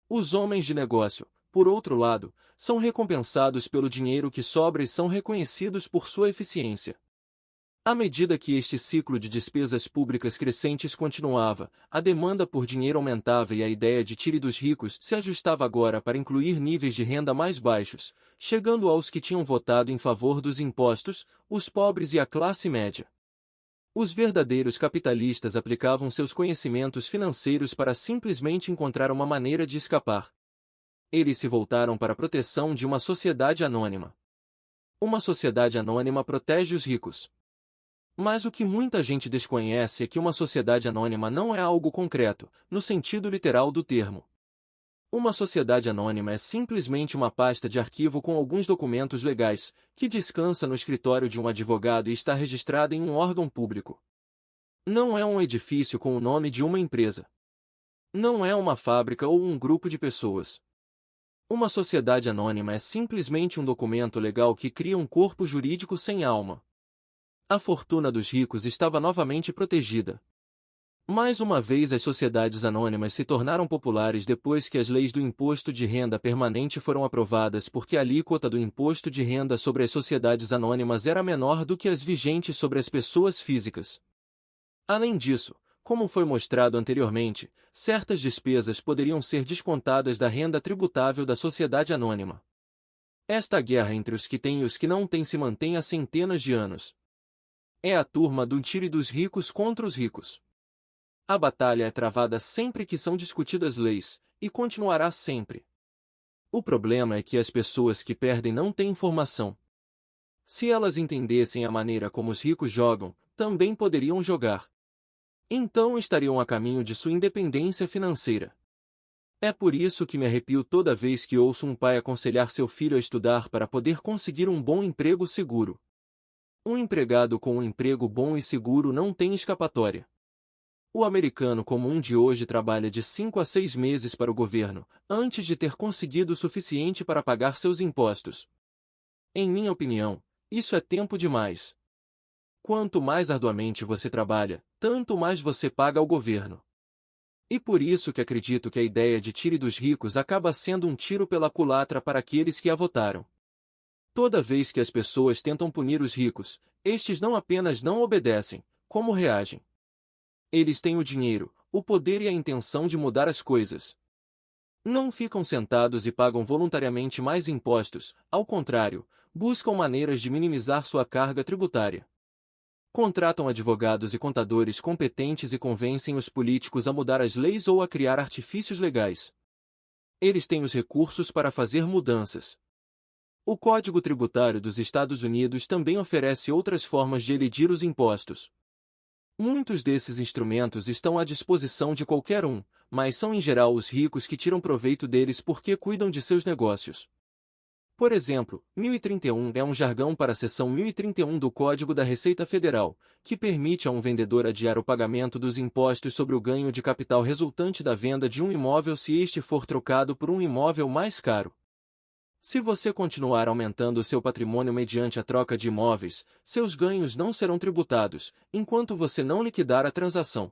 Os homens de negócio, por outro lado, são recompensados pelo dinheiro que sobra e são reconhecidos por sua eficiência. À medida que este ciclo de despesas públicas crescentes continuava, a demanda por dinheiro aumentava e a ideia de tire dos ricos se ajustava agora para incluir níveis de renda mais baixos, chegando aos que tinham votado em favor dos impostos, os pobres e a classe média. Os verdadeiros capitalistas aplicavam seus conhecimentos financeiros para simplesmente encontrar uma maneira de escapar. Eles se voltaram para a proteção de uma sociedade anônima. Uma sociedade anônima protege os ricos. Mas o que muita gente desconhece é que uma sociedade anônima não é algo concreto, no sentido literal do termo. Uma sociedade anônima é simplesmente uma pasta de arquivo com alguns documentos legais, que descansa no escritório de um advogado e está registrada em um órgão público. Não é um edifício com o nome de uma empresa. Não é uma fábrica ou um grupo de pessoas. Uma sociedade anônima é simplesmente um documento legal que cria um corpo jurídico sem alma. A fortuna dos ricos estava novamente protegida. Mais uma vez as sociedades anônimas se tornaram populares depois que as leis do imposto de renda permanente foram aprovadas porque a alíquota do imposto de renda sobre as sociedades anônimas era menor do que as vigentes sobre as pessoas físicas. Além disso, como foi mostrado anteriormente, certas despesas poderiam ser descontadas da renda tributável da sociedade anônima. Esta guerra entre os que têm e os que não têm se mantém há centenas de anos. É a turma do tire dos ricos contra os ricos. A batalha é travada sempre que são discutidas leis, e continuará sempre. O problema é que as pessoas que perdem não têm informação. Se elas entendessem a maneira como os ricos jogam, também poderiam jogar. Então estariam a caminho de sua independência financeira. É por isso que me arrepio toda vez que ouço um pai aconselhar seu filho a estudar para poder conseguir um bom emprego seguro. Um empregado com um emprego bom e seguro não tem escapatória. O americano comum de hoje trabalha de 5 a 6 meses para o governo, antes de ter conseguido o suficiente para pagar seus impostos. Em minha opinião, isso é tempo demais. Quanto mais arduamente você trabalha, tanto mais você paga ao governo. E por isso que acredito que a ideia de tire dos ricos acaba sendo um tiro pela culatra para aqueles que a votaram. Toda vez que as pessoas tentam punir os ricos, estes não apenas não obedecem, como reagem. Eles têm o dinheiro, o poder e a intenção de mudar as coisas. Não ficam sentados e pagam voluntariamente mais impostos, ao contrário, buscam maneiras de minimizar sua carga tributária. Contratam advogados e contadores competentes e convencem os políticos a mudar as leis ou a criar artifícios legais. Eles têm os recursos para fazer mudanças. O Código Tributário dos Estados Unidos também oferece outras formas de elidir os impostos. Muitos desses instrumentos estão à disposição de qualquer um, mas são em geral os ricos que tiram proveito deles porque cuidam de seus negócios. Por exemplo, 1031 é um jargão para a seção 1031 do Código da Receita Federal, que permite a um vendedor adiar o pagamento dos impostos sobre o ganho de capital resultante da venda de um imóvel se este for trocado por um imóvel mais caro. Se você continuar aumentando seu patrimônio mediante a troca de imóveis, seus ganhos não serão tributados, enquanto você não liquidar a transação.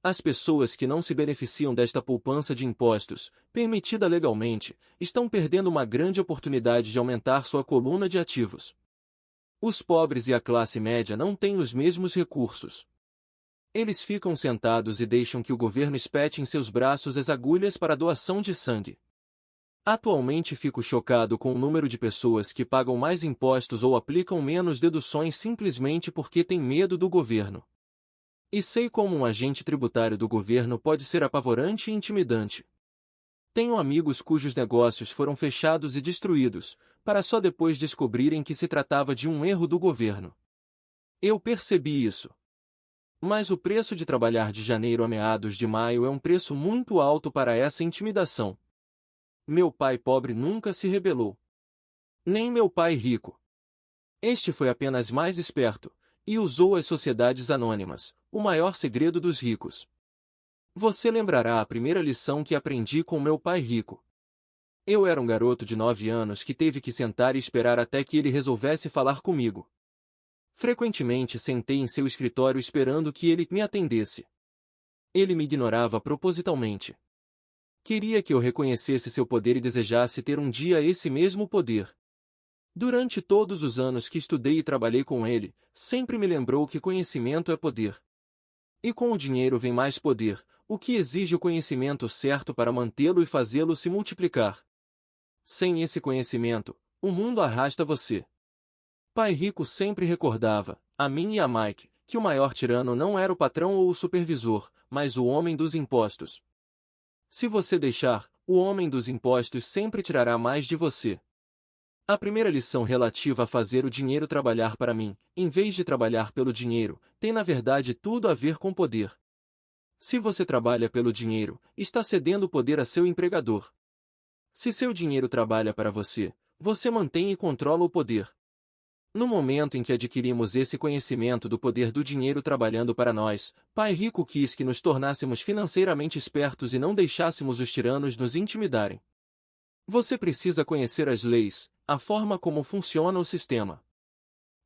As pessoas que não se beneficiam desta poupança de impostos, permitida legalmente, estão perdendo uma grande oportunidade de aumentar sua coluna de ativos. Os pobres e a classe média não têm os mesmos recursos. Eles ficam sentados e deixam que o governo espete em seus braços as agulhas para a doação de sangue. Atualmente fico chocado com o número de pessoas que pagam mais impostos ou aplicam menos deduções simplesmente porque têm medo do governo. E sei como um agente tributário do governo pode ser apavorante e intimidante. Tenho amigos cujos negócios foram fechados e destruídos, para só depois descobrirem que se tratava de um erro do governo. Eu percebi isso. Mas o preço de trabalhar de janeiro a meados de maio é um preço muito alto para essa intimidação. Meu pai pobre nunca se rebelou. Nem meu pai rico. Este foi apenas mais esperto, e usou as sociedades anônimas, o maior segredo dos ricos. Você lembrará a primeira lição que aprendi com meu pai rico. Eu era um garoto de 9 anos que teve que sentar e esperar até que ele resolvesse falar comigo. Frequentemente sentei em seu escritório esperando que ele me atendesse. Ele me ignorava propositalmente. Queria que eu reconhecesse seu poder e desejasse ter um dia esse mesmo poder. Durante todos os anos que estudei e trabalhei com ele, sempre me lembrou que conhecimento é poder. E com o dinheiro vem mais poder, o que exige o conhecimento certo para mantê-lo e fazê-lo se multiplicar. Sem esse conhecimento, o mundo arrasta você. Pai Rico sempre recordava, a mim e a Mike, que o maior tirano não era o patrão ou o supervisor, mas o homem dos impostos. Se você deixar, o homem dos impostos sempre tirará mais de você. A primeira lição relativa a fazer o dinheiro trabalhar para mim, em vez de trabalhar pelo dinheiro, tem na verdade tudo a ver com poder. Se você trabalha pelo dinheiro, está cedendo poder a seu empregador. Se seu dinheiro trabalha para você, você mantém e controla o poder. No momento em que adquirimos esse conhecimento do poder do dinheiro trabalhando para nós, Pai Rico quis que nos tornássemos financeiramente espertos e não deixássemos os tiranos nos intimidarem. Você precisa conhecer as leis, a forma como funciona o sistema.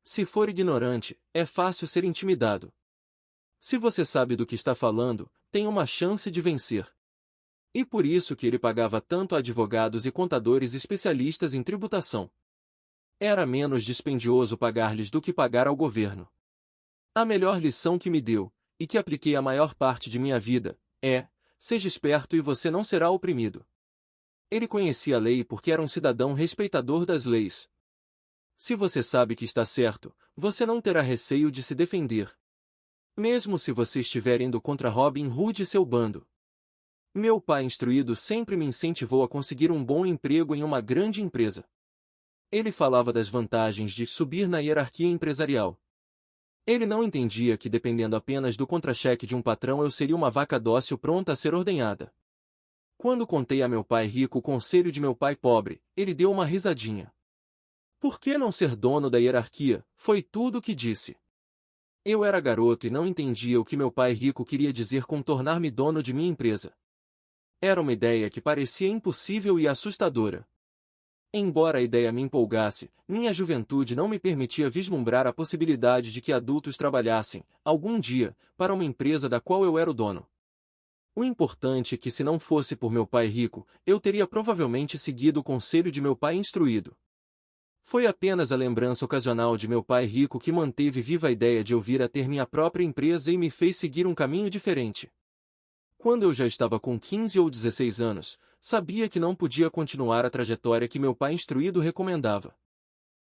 Se for ignorante, é fácil ser intimidado. Se você sabe do que está falando, tem uma chance de vencer. E por isso que ele pagava tanto a advogados e contadores especialistas em tributação. Era menos dispendioso pagar-lhes do que pagar ao governo. A melhor lição que me deu, e que apliquei a maior parte de minha vida, é: seja esperto e você não será oprimido. Ele conhecia a lei porque era um cidadão respeitador das leis. Se você sabe que está certo, você não terá receio de se defender. Mesmo se você estiver indo contra Robin Hood e seu bando. Meu pai instruído sempre me incentivou a conseguir um bom emprego em uma grande empresa. Ele falava das vantagens de subir na hierarquia empresarial. Ele não entendia que dependendo apenas do contra-cheque de um patrão eu seria uma vaca dócil pronta a ser ordenhada. Quando contei a meu pai rico o conselho de meu pai pobre, ele deu uma risadinha. Por que não ser dono da hierarquia? Foi tudo o que disse. Eu era garoto e não entendia o que meu pai rico queria dizer com tornar-me dono de minha empresa. Era uma ideia que parecia impossível e assustadora. Embora a ideia me empolgasse, minha juventude não me permitia vislumbrar a possibilidade de que adultos trabalhassem, algum dia, para uma empresa da qual eu era o dono. O importante é que se não fosse por meu pai rico, eu teria provavelmente seguido o conselho de meu pai instruído. Foi apenas a lembrança ocasional de meu pai rico que manteve viva a ideia de eu vir a ter minha própria empresa e me fez seguir um caminho diferente. Quando eu já estava com 15 ou 16 anos, sabia que não podia continuar a trajetória que meu pai instruído recomendava.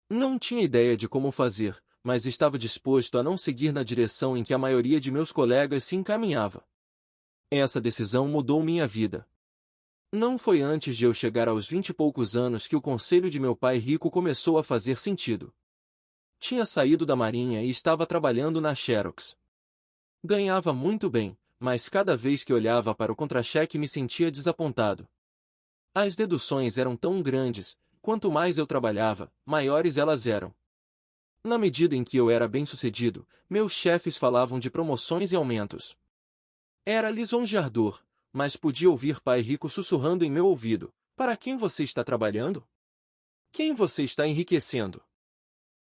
Não tinha ideia de como fazer, mas estava disposto a não seguir na direção em que a maioria de meus colegas se encaminhava. Essa decisão mudou minha vida. Não foi antes de eu chegar aos 20 e poucos anos que o conselho de meu pai rico começou a fazer sentido. Tinha saído da Marinha e estava trabalhando na Xerox. Ganhava muito bem, mas cada vez que olhava para o contra-cheque me sentia desapontado. As deduções eram tão grandes, quanto mais eu trabalhava, maiores elas eram. Na medida em que eu era bem-sucedido, meus chefes falavam de promoções e aumentos. Era lisonjeador, mas podia ouvir pai rico sussurrando em meu ouvido: "Para quem você está trabalhando? Quem você está enriquecendo?"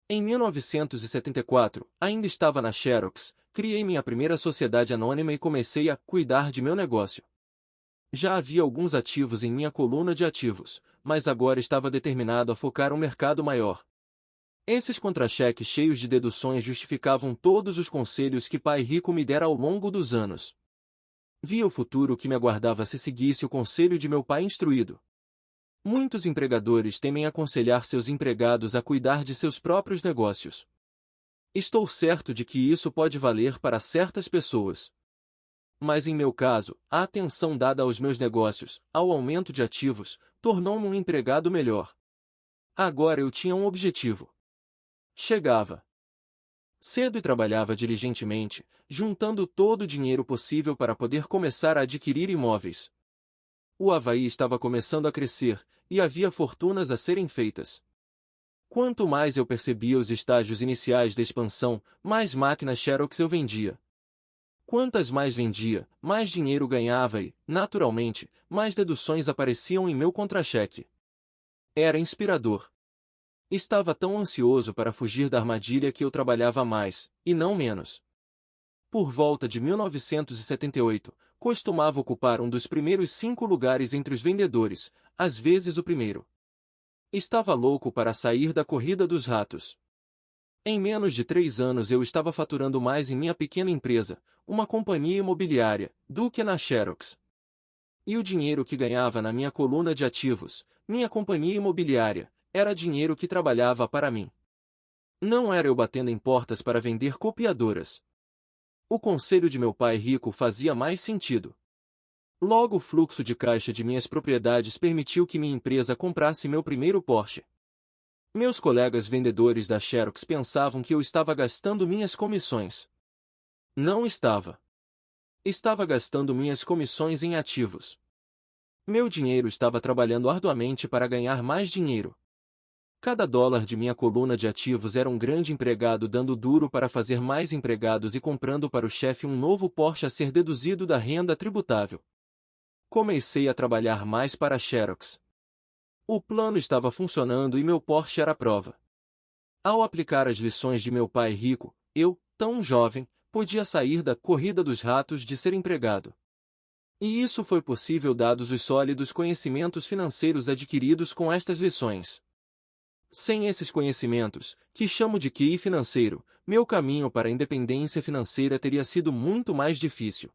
Em 1974, ainda estava na Xerox, criei minha primeira sociedade anônima e comecei a cuidar de meu negócio. Já havia alguns ativos em minha coluna de ativos, mas agora estava determinado a focar um mercado maior. Esses contra-cheques cheios de deduções justificavam todos os conselhos que pai rico me dera ao longo dos anos. Via o futuro que me aguardava se seguisse o conselho de meu pai instruído. Muitos empregadores temem aconselhar seus empregados a cuidar de seus próprios negócios. Estou certo de que isso pode valer para certas pessoas. Mas em meu caso, a atenção dada aos meus negócios, ao aumento de ativos, tornou-me um empregado melhor. Agora eu tinha um objetivo. Chegava cedo e trabalhava diligentemente, juntando todo o dinheiro possível para poder começar a adquirir imóveis. O Havaí estava começando a crescer, e havia fortunas a serem feitas. Quanto mais eu percebia os estágios iniciais da expansão, mais máquinas Xerox eu vendia. Quantas mais vendia, mais dinheiro ganhava e, naturalmente, mais deduções apareciam em meu contra-cheque. Era inspirador. Estava tão ansioso para fugir da armadilha que eu trabalhava mais, e não menos. Por volta de 1978, costumava ocupar um dos primeiros 5 lugares entre os vendedores, às vezes o primeiro. Estava louco para sair da corrida dos ratos. Em menos de 3 anos eu estava faturando mais em minha pequena empresa, uma companhia imobiliária, do que na Xerox. E o dinheiro que ganhava na minha coluna de ativos, minha companhia imobiliária, era dinheiro que trabalhava para mim. Não era eu batendo em portas para vender copiadoras. O conselho de meu pai rico fazia mais sentido. Logo o fluxo de caixa de minhas propriedades permitiu que minha empresa comprasse meu primeiro Porsche. Meus colegas vendedores da Xerox pensavam que eu estava gastando minhas comissões. Não estava. Estava gastando minhas comissões em ativos. Meu dinheiro estava trabalhando arduamente para ganhar mais dinheiro. Cada dólar de minha coluna de ativos era um grande empregado dando duro para fazer mais empregados e comprando para o chefe um novo Porsche a ser deduzido da renda tributável. Comecei a trabalhar mais para a Xerox. O plano estava funcionando e meu Porsche era a prova. Ao aplicar as lições de meu pai rico, eu, tão jovem, podia sair da corrida dos ratos de ser empregado. E isso foi possível dados os sólidos conhecimentos financeiros adquiridos com estas lições. Sem esses conhecimentos, que chamo de QI financeiro, meu caminho para a independência financeira teria sido muito mais difícil.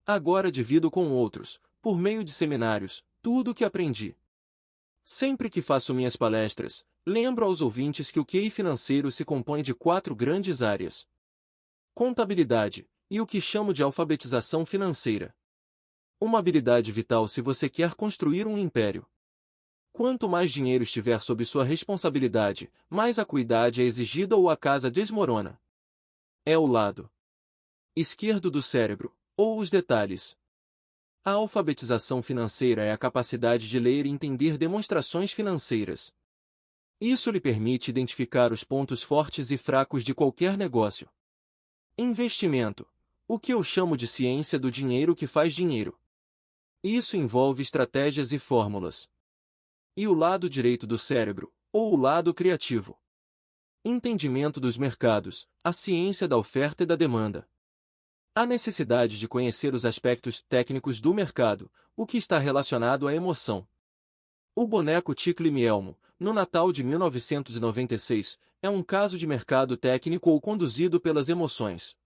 Agora divido com outros, por meio de seminários, tudo o que aprendi. Sempre que faço minhas palestras, lembro aos ouvintes que o QI financeiro se compõe de 4 grandes áreas: contabilidade, e o que chamo de alfabetização financeira. Uma habilidade vital se você quer construir um império. Quanto mais dinheiro estiver sob sua responsabilidade, mais acuidade é exigida ou a casa desmorona. É o lado esquerdo do cérebro, ou os detalhes. A alfabetização financeira é a capacidade de ler e entender demonstrações financeiras. Isso lhe permite identificar os pontos fortes e fracos de qualquer negócio. Investimento. O que eu chamo de ciência do dinheiro que faz dinheiro. Isso envolve estratégias e fórmulas. E o lado direito do cérebro, ou o lado criativo. Entendimento dos mercados, a ciência da oferta e da demanda. A necessidade de conhecer os aspectos técnicos do mercado, o que está relacionado à emoção. O boneco Tickle Me Elmo, no Natal de 1996, é um caso de mercado técnico ou conduzido pelas emoções.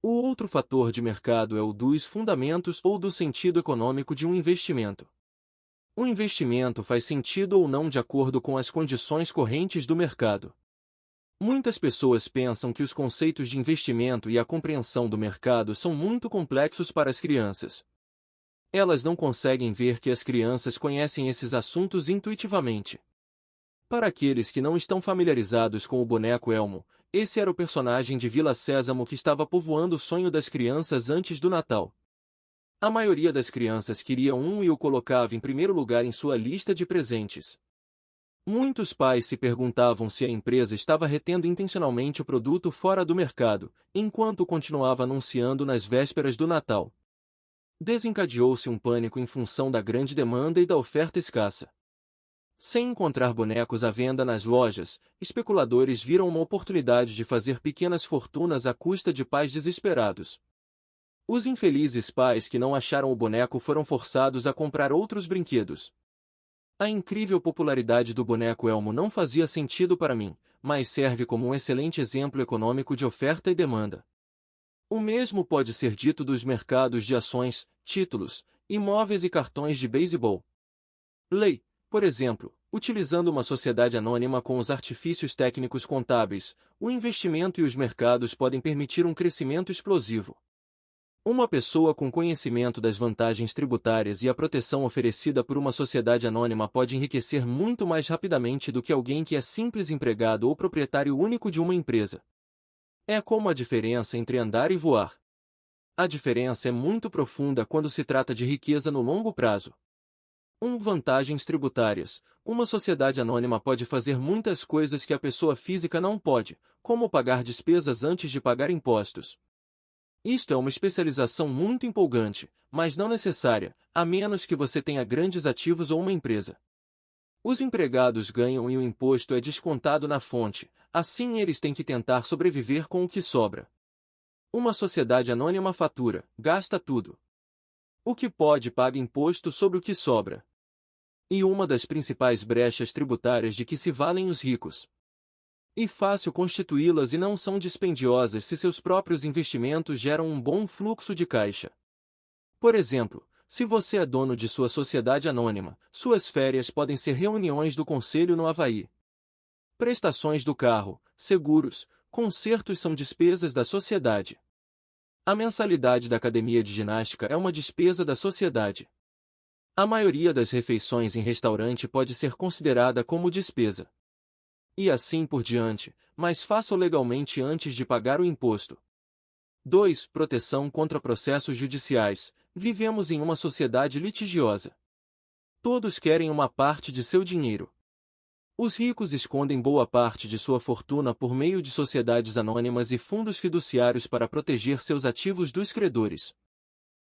O outro fator de mercado é o dos fundamentos ou do sentido econômico de um investimento. O investimento faz sentido ou não de acordo com as condições correntes do mercado. Muitas pessoas pensam que os conceitos de investimento e a compreensão do mercado são muito complexos para as crianças. Elas não conseguem ver que as crianças conhecem esses assuntos intuitivamente. Para aqueles que não estão familiarizados com o boneco Elmo, esse era o personagem de Vila Sésamo que estava povoando o sonho das crianças antes do Natal. A maioria das crianças queria um e o colocava em primeiro lugar em sua lista de presentes. Muitos pais se perguntavam se a empresa estava retendo intencionalmente o produto fora do mercado, enquanto continuava anunciando nas vésperas do Natal. Desencadeou-se um pânico em função da grande demanda e da oferta escassa. Sem encontrar bonecos à venda nas lojas, especuladores viram uma oportunidade de fazer pequenas fortunas à custa de pais desesperados. Os infelizes pais que não acharam o boneco foram forçados a comprar outros brinquedos. A incrível popularidade do boneco Elmo não fazia sentido para mim, mas serve como um excelente exemplo econômico de oferta e demanda. O mesmo pode ser dito dos mercados de ações, títulos, imóveis e cartões de beisebol. Lei, por exemplo, utilizando uma sociedade anônima com os artifícios técnicos contábeis, o investimento e os mercados podem permitir um crescimento explosivo. Uma pessoa com conhecimento das vantagens tributárias e a proteção oferecida por uma sociedade anônima pode enriquecer muito mais rapidamente do que alguém que é simples empregado ou proprietário único de uma empresa. É como a diferença entre andar e voar. A diferença é muito profunda quando se trata de riqueza no longo prazo. Vantagens tributárias. Uma sociedade anônima pode fazer muitas coisas que a pessoa física não pode, como pagar despesas antes de pagar impostos. Isto é uma especialização muito empolgante, mas não necessária, a menos que você tenha grandes ativos ou uma empresa. Os empregados ganham e o imposto é descontado na fonte, assim eles têm que tentar sobreviver com o que sobra. Uma sociedade anônima fatura, gasta tudo. O que pode paga imposto sobre o que sobra. E uma das principais brechas tributárias de que se valem os ricos. E fácil constituí-las e não são dispendiosas se seus próprios investimentos geram um bom fluxo de caixa. Por exemplo, se você é dono de sua sociedade anônima, suas férias podem ser reuniões do conselho no Havaí. Prestações do carro, seguros, concertos são despesas da sociedade. A mensalidade da academia de ginástica é uma despesa da sociedade. A maioria das refeições em restaurante pode ser considerada como despesa. E assim por diante, mas faça-o legalmente antes de pagar o imposto. 2. Proteção contra processos judiciais. Vivemos em uma sociedade litigiosa. Todos querem uma parte de seu dinheiro. Os ricos escondem boa parte de sua fortuna por meio de sociedades anônimas e fundos fiduciários para proteger seus ativos dos credores.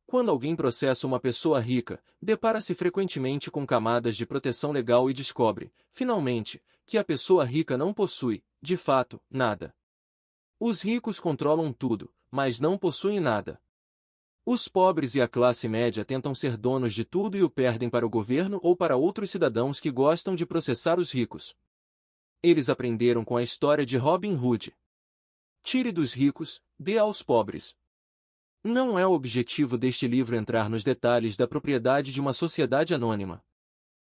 Quando alguém processa uma pessoa rica, depara-se frequentemente com camadas de proteção legal e descobre, finalmente, que a pessoa rica não possui, de fato, nada. Os ricos controlam tudo, mas não possuem nada. Os pobres e a classe média tentam ser donos de tudo e o perdem para o governo ou para outros cidadãos que gostam de processar os ricos. Eles aprenderam com a história de Robin Hood. Tire dos ricos, dê aos pobres. Não é o objetivo deste livro entrar nos detalhes da propriedade de uma sociedade anônima.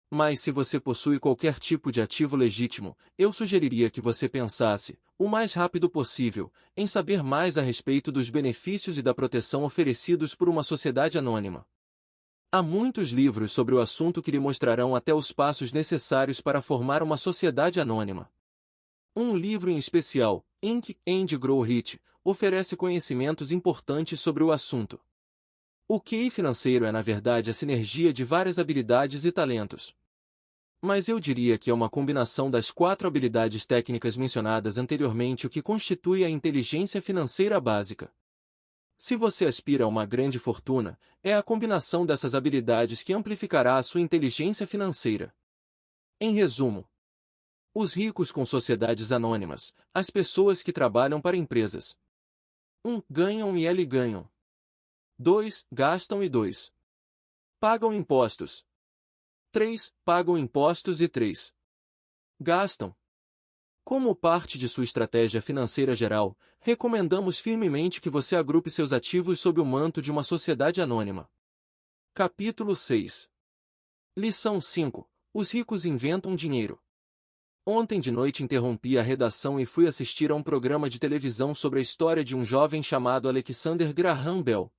Mas se você possui qualquer tipo de ativo legítimo, eu sugeriria que você pensasse, o mais rápido possível, em saber mais a respeito dos benefícios e da proteção oferecidos por uma sociedade anônima. Há muitos livros sobre o assunto que lhe mostrarão até os passos necessários para formar uma sociedade anônima. Um livro em especial, Think and Grow Rich, oferece conhecimentos importantes sobre o assunto. O QI financeiro é na verdade a sinergia de várias habilidades e talentos. Mas eu diria que é uma combinação das 4 habilidades técnicas mencionadas anteriormente o que constitui a inteligência financeira básica. Se você aspira a uma grande fortuna, é a combinação dessas habilidades que amplificará a sua inteligência financeira. Em resumo, os ricos com sociedades anônimas, as pessoas que trabalham para empresas. 1. Ganham e ganham. 2. Gastam e 2. Pagam impostos. 3. Pagam impostos e 3. Gastam. Como parte de sua estratégia financeira geral, recomendamos firmemente que você agrupe seus ativos sob o manto de uma sociedade anônima. Capítulo 6. Lição 5. Os ricos inventam dinheiro. Ontem de noite interrompi a redação e fui assistir a um programa de televisão sobre a história de um jovem chamado Alexander Graham Bell.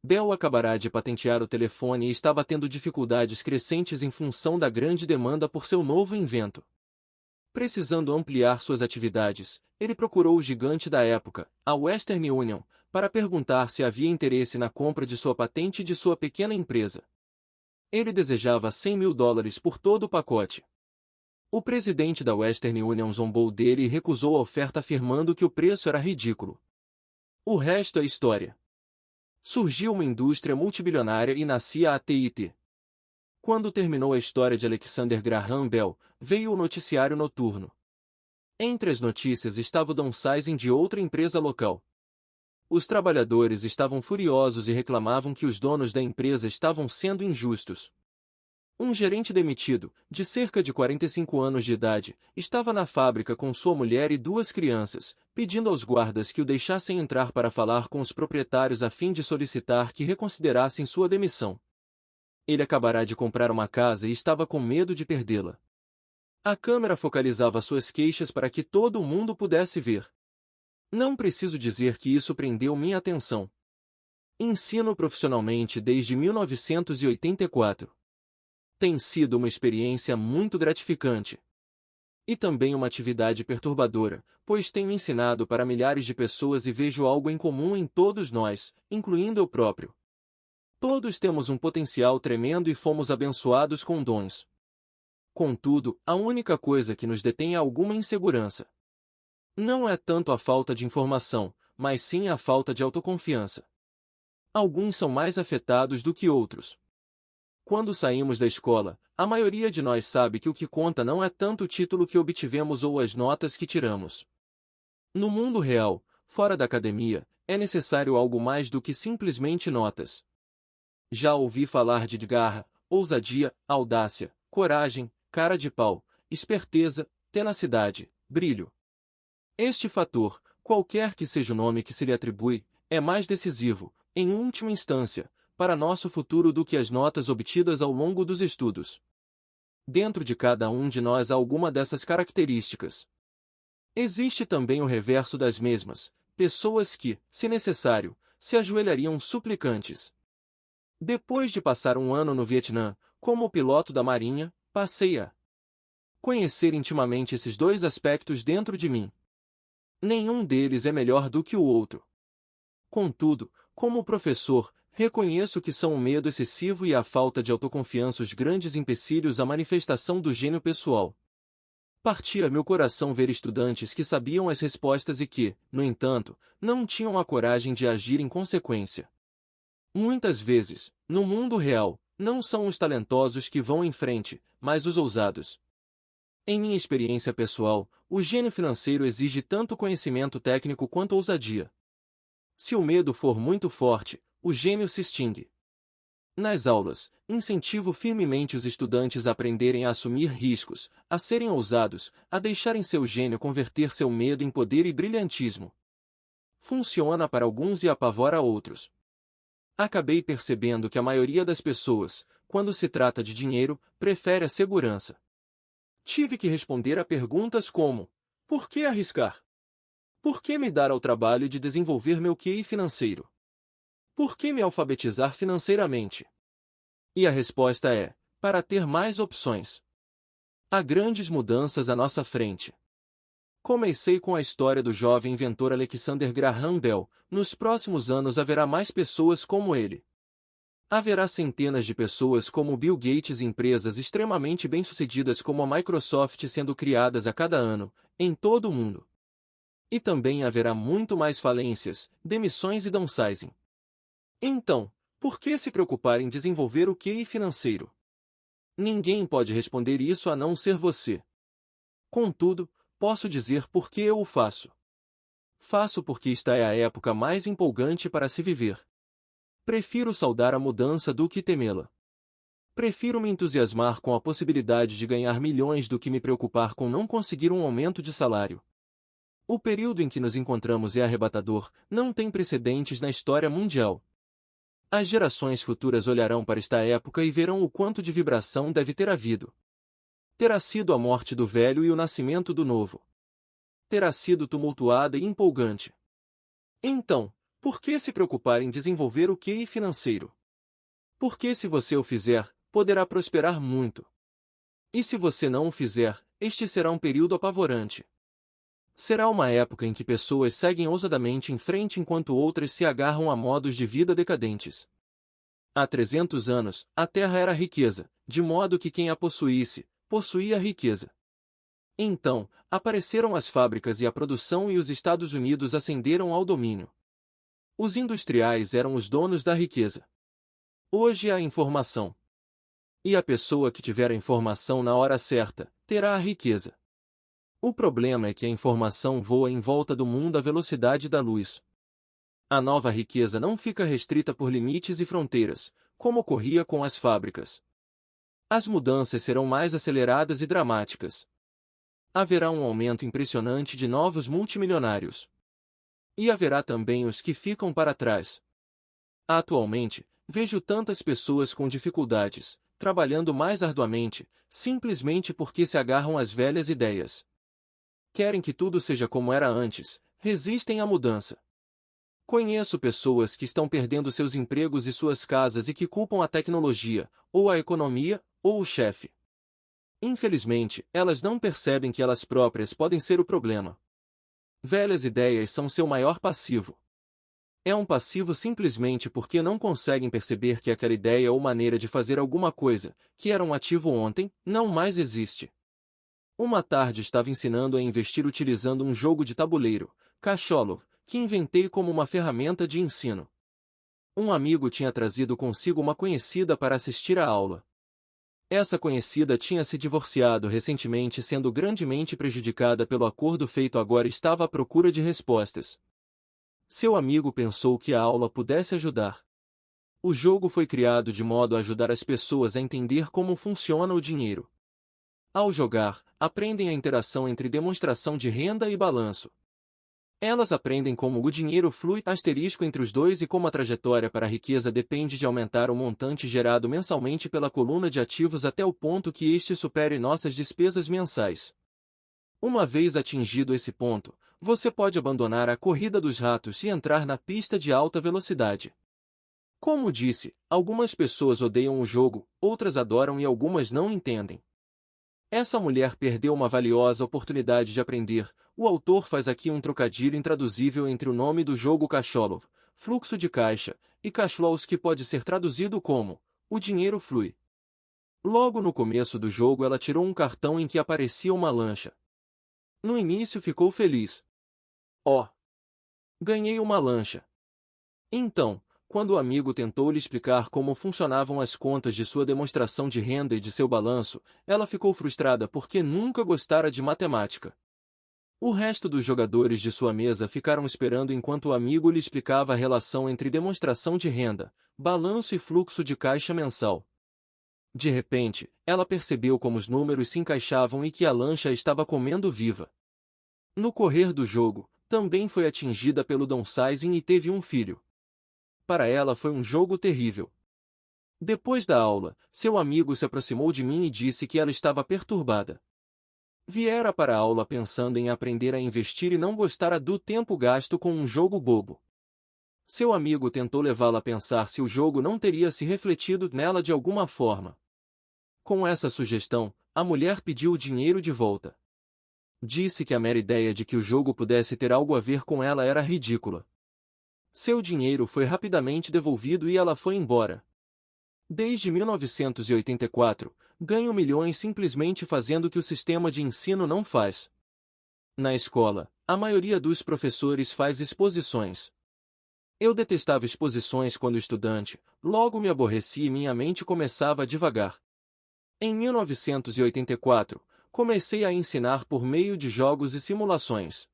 Bell acabará de patentear o telefone e estava tendo dificuldades crescentes em função da grande demanda por seu novo invento. Precisando ampliar suas atividades, ele procurou o gigante da época, a Western Union, para perguntar se havia interesse na compra de sua patente de sua pequena empresa. Ele desejava $100.000 por todo o pacote. O presidente da Western Union zombou dele e recusou a oferta afirmando que o preço era ridículo. O resto é história. Surgiu uma indústria multibilionária e nascia a AT&T. Quando terminou a história de Alexander Graham Bell, veio o noticiário noturno. Entre as notícias estava o downsizing de outra empresa local. Os trabalhadores estavam furiosos e reclamavam que os donos da empresa estavam sendo injustos. Um gerente demitido, de cerca de 45 anos de idade, estava na fábrica com sua mulher e 2 crianças, pedindo aos guardas que o deixassem entrar para falar com os proprietários a fim de solicitar que reconsiderassem sua demissão. Ele acabará de comprar uma casa e estava com medo de perdê-la. A câmera focalizava suas queixas para que todo o mundo pudesse ver. Não preciso dizer que isso prendeu minha atenção. Ensino profissionalmente desde 1984. Tem sido uma experiência muito gratificante. E também uma atividade perturbadora, pois tenho ensinado para milhares de pessoas e vejo algo em comum em todos nós, incluindo eu próprio. Todos temos um potencial tremendo e fomos abençoados com dons. Contudo, a única coisa que nos detém é alguma insegurança. Não é tanto a falta de informação, mas sim a falta de autoconfiança. Alguns são mais afetados do que outros. Quando saímos da escola, a maioria de nós sabe que o que conta não é tanto o título que obtivemos ou as notas que tiramos. No mundo real, fora da academia, é necessário algo mais do que simplesmente notas. Já ouvi falar de garra, ousadia, audácia, coragem, cara de pau, esperteza, tenacidade, brilho. Este fator, qualquer que seja o nome que se lhe atribui, é mais decisivo, em última instância, para nosso futuro do que as notas obtidas ao longo dos estudos. Dentro de cada um de nós há alguma dessas características. Existe também o reverso das mesmas, pessoas que, se necessário, se ajoelhariam suplicantes. Depois de passar um ano no Vietnã, como piloto da Marinha, passei a conhecer intimamente esses 2 aspectos dentro de mim. Nenhum deles é melhor do que o outro. Contudo, como professor, reconheço que são o medo excessivo e a falta de autoconfiança os grandes empecilhos à manifestação do gênio pessoal. Partia meu coração ver estudantes que sabiam as respostas e que, no entanto, não tinham a coragem de agir em consequência. Muitas vezes, no mundo real, não são os talentosos que vão em frente, mas os ousados. Em minha experiência pessoal, o gênio financeiro exige tanto conhecimento técnico quanto ousadia. Se o medo for muito forte, o gênio se extingue. Nas aulas, incentivo firmemente os estudantes a aprenderem a assumir riscos, a serem ousados, a deixarem seu gênio converter seu medo em poder e brilhantismo. Funciona para alguns e apavora outros. Acabei percebendo que a maioria das pessoas, quando se trata de dinheiro, prefere a segurança. Tive que responder a perguntas como: por que arriscar? Por que me dar ao trabalho de desenvolver meu QI financeiro? Por que me alfabetizar financeiramente? E a resposta é: para ter mais opções. Há grandes mudanças à nossa frente. Comecei com a história do jovem inventor Alexander Graham Bell. Nos próximos anos haverá mais pessoas como ele. Haverá centenas de pessoas como Bill Gates e empresas extremamente bem-sucedidas como a Microsoft sendo criadas a cada ano, em todo o mundo. E também haverá muito mais falências, demissões e downsizing. Então, por que se preocupar em desenvolver o QI financeiro? Ninguém pode responder isso a não ser você. Contudo, posso dizer por que eu o faço. Faço porque esta é a época mais empolgante para se viver. Prefiro saudar a mudança do que temê-la. Prefiro me entusiasmar com a possibilidade de ganhar milhões do que me preocupar com não conseguir um aumento de salário. O período em que nos encontramos é arrebatador, não tem precedentes na história mundial. As gerações futuras olharão para esta época e verão o quanto de vibração deve ter havido. Terá sido a morte do velho e o nascimento do novo. Terá sido tumultuada e empolgante. Então, Por que se preocupar em desenvolver o QI financeiro? Porque se você o fizer, poderá prosperar muito. E se você não o fizer, este será um período apavorante. Será uma época em que pessoas seguem ousadamente em frente enquanto outras se agarram a modos de vida decadentes. Há 300 anos, a terra era riqueza, de modo que quem a possuísse, possuía a riqueza. Então, apareceram as fábricas e a produção e os Estados Unidos ascenderam ao domínio. Os industriais eram os donos da riqueza. Hoje há a informação. E a pessoa que tiver a informação na hora certa, terá a riqueza. O problema é que a informação voa em volta do mundo à velocidade da luz. A nova riqueza não fica restrita por limites e fronteiras, como ocorria com as fábricas. As mudanças serão mais aceleradas e dramáticas. Haverá um aumento impressionante de novos multimilionários. E haverá também os que ficam para trás. Atualmente, vejo tantas pessoas com dificuldades, trabalhando mais arduamente, simplesmente porque se agarram às velhas ideias. Querem que tudo seja como era antes, resistem à mudança. Conheço pessoas que estão perdendo seus empregos e suas casas e que culpam a tecnologia, ou a economia, ou o chefe. Infelizmente, elas não percebem que elas próprias podem ser o problema. Velhas ideias são seu maior passivo. É um passivo simplesmente porque não conseguem perceber que aquela ideia ou maneira de fazer alguma coisa, que era um ativo ontem, não mais existe. Uma tarde estava ensinando a investir utilizando um jogo de tabuleiro, Cacholo, que inventei como uma ferramenta de ensino. Um amigo tinha trazido consigo uma conhecida para assistir à aula. Essa conhecida tinha se divorciado recentemente, sendo grandemente prejudicada pelo acordo feito, agora estava à procura de respostas. Seu amigo pensou que a aula pudesse ajudar. O jogo foi criado de modo a ajudar as pessoas a entender como funciona o dinheiro. Ao jogar, aprendem a interação entre demonstração de renda e balanço. Elas aprendem como o dinheiro flui entre os dois e como a trajetória para a riqueza depende de aumentar o montante gerado mensalmente pela coluna de ativos até o ponto que este supere nossas despesas mensais. Uma vez atingido esse ponto, você pode abandonar a corrida dos ratos e entrar na pista de alta velocidade. Como disse, algumas pessoas odeiam o jogo, outras adoram e algumas não entendem. Essa mulher perdeu uma valiosa oportunidade de aprender. O autor faz aqui um trocadilho intraduzível entre o nome do jogo Cacholo, fluxo de caixa, e Cashflows, que pode ser traduzido como o dinheiro flui. Logo no começo do jogo ela tirou um cartão em que aparecia uma lancha. No início ficou feliz. Oh! Ganhei uma lancha. Então, quando o amigo tentou lhe explicar como funcionavam as contas de sua demonstração de renda e de seu balanço, ela ficou frustrada porque nunca gostara de matemática. O resto dos jogadores de sua mesa ficaram esperando enquanto o amigo lhe explicava a relação entre demonstração de renda, balanço e fluxo de caixa mensal. De repente, ela percebeu como os números se encaixavam e que a lancha estava comendo viva. No correr do jogo, também foi atingida pelo downsizing e teve um filho. Para ela foi um jogo terrível. Depois da aula, seu amigo se aproximou de mim e disse que ela estava perturbada. Viera para a aula pensando em aprender a investir e não gostara do tempo gasto com um jogo bobo. Seu amigo tentou levá-la a pensar se o jogo não teria se refletido nela de alguma forma. Com essa sugestão, a mulher pediu o dinheiro de volta. Disse que a mera ideia de que o jogo pudesse ter algo a ver com ela era ridícula. Seu dinheiro foi rapidamente devolvido e ela foi embora. Desde 1984, ganho milhões simplesmente fazendo o que o sistema de ensino não faz. Na escola, a maioria dos professores faz exposições. Eu detestava exposições quando estudante, logo me aborreci e minha mente começava a divagar. Em 1984, comecei a ensinar por meio de jogos e simulações.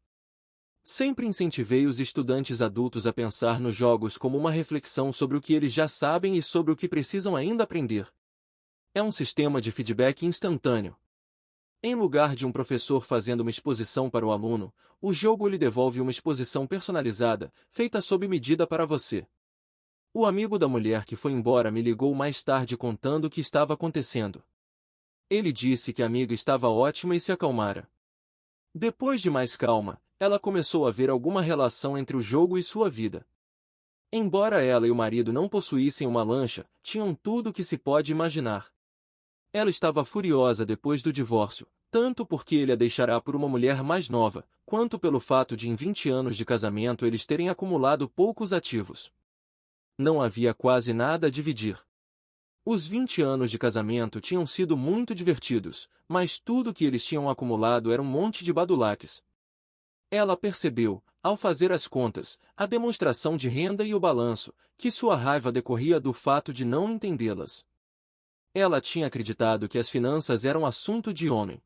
Sempre incentivei os estudantes adultos a pensar nos jogos como uma reflexão sobre o que eles já sabem e sobre o que precisam ainda aprender. É um sistema de feedback instantâneo. Em lugar de um professor fazendo uma exposição para o aluno, o jogo lhe devolve uma exposição personalizada, feita sob medida para você. O amigo da mulher que foi embora me ligou mais tarde contando o que estava acontecendo. Ele disse que a amiga estava ótima e se acalmara. Depois de mais calma, ela começou a ver alguma relação entre o jogo e sua vida. Embora ela e o marido não possuíssem uma lancha, tinham tudo o que se pode imaginar. Ela estava furiosa depois do divórcio, tanto porque ele a deixará por uma mulher mais nova, quanto pelo fato de em 20 anos de casamento eles terem acumulado poucos ativos. Não havia quase nada a dividir. Os 20 anos de casamento tinham sido muito divertidos, mas tudo que eles tinham acumulado era um monte de badulaques. Ela percebeu, ao fazer as contas, a demonstração de renda e o balanço, que sua raiva decorria do fato de não entendê-las. Ela tinha acreditado que as finanças eram assunto de homem.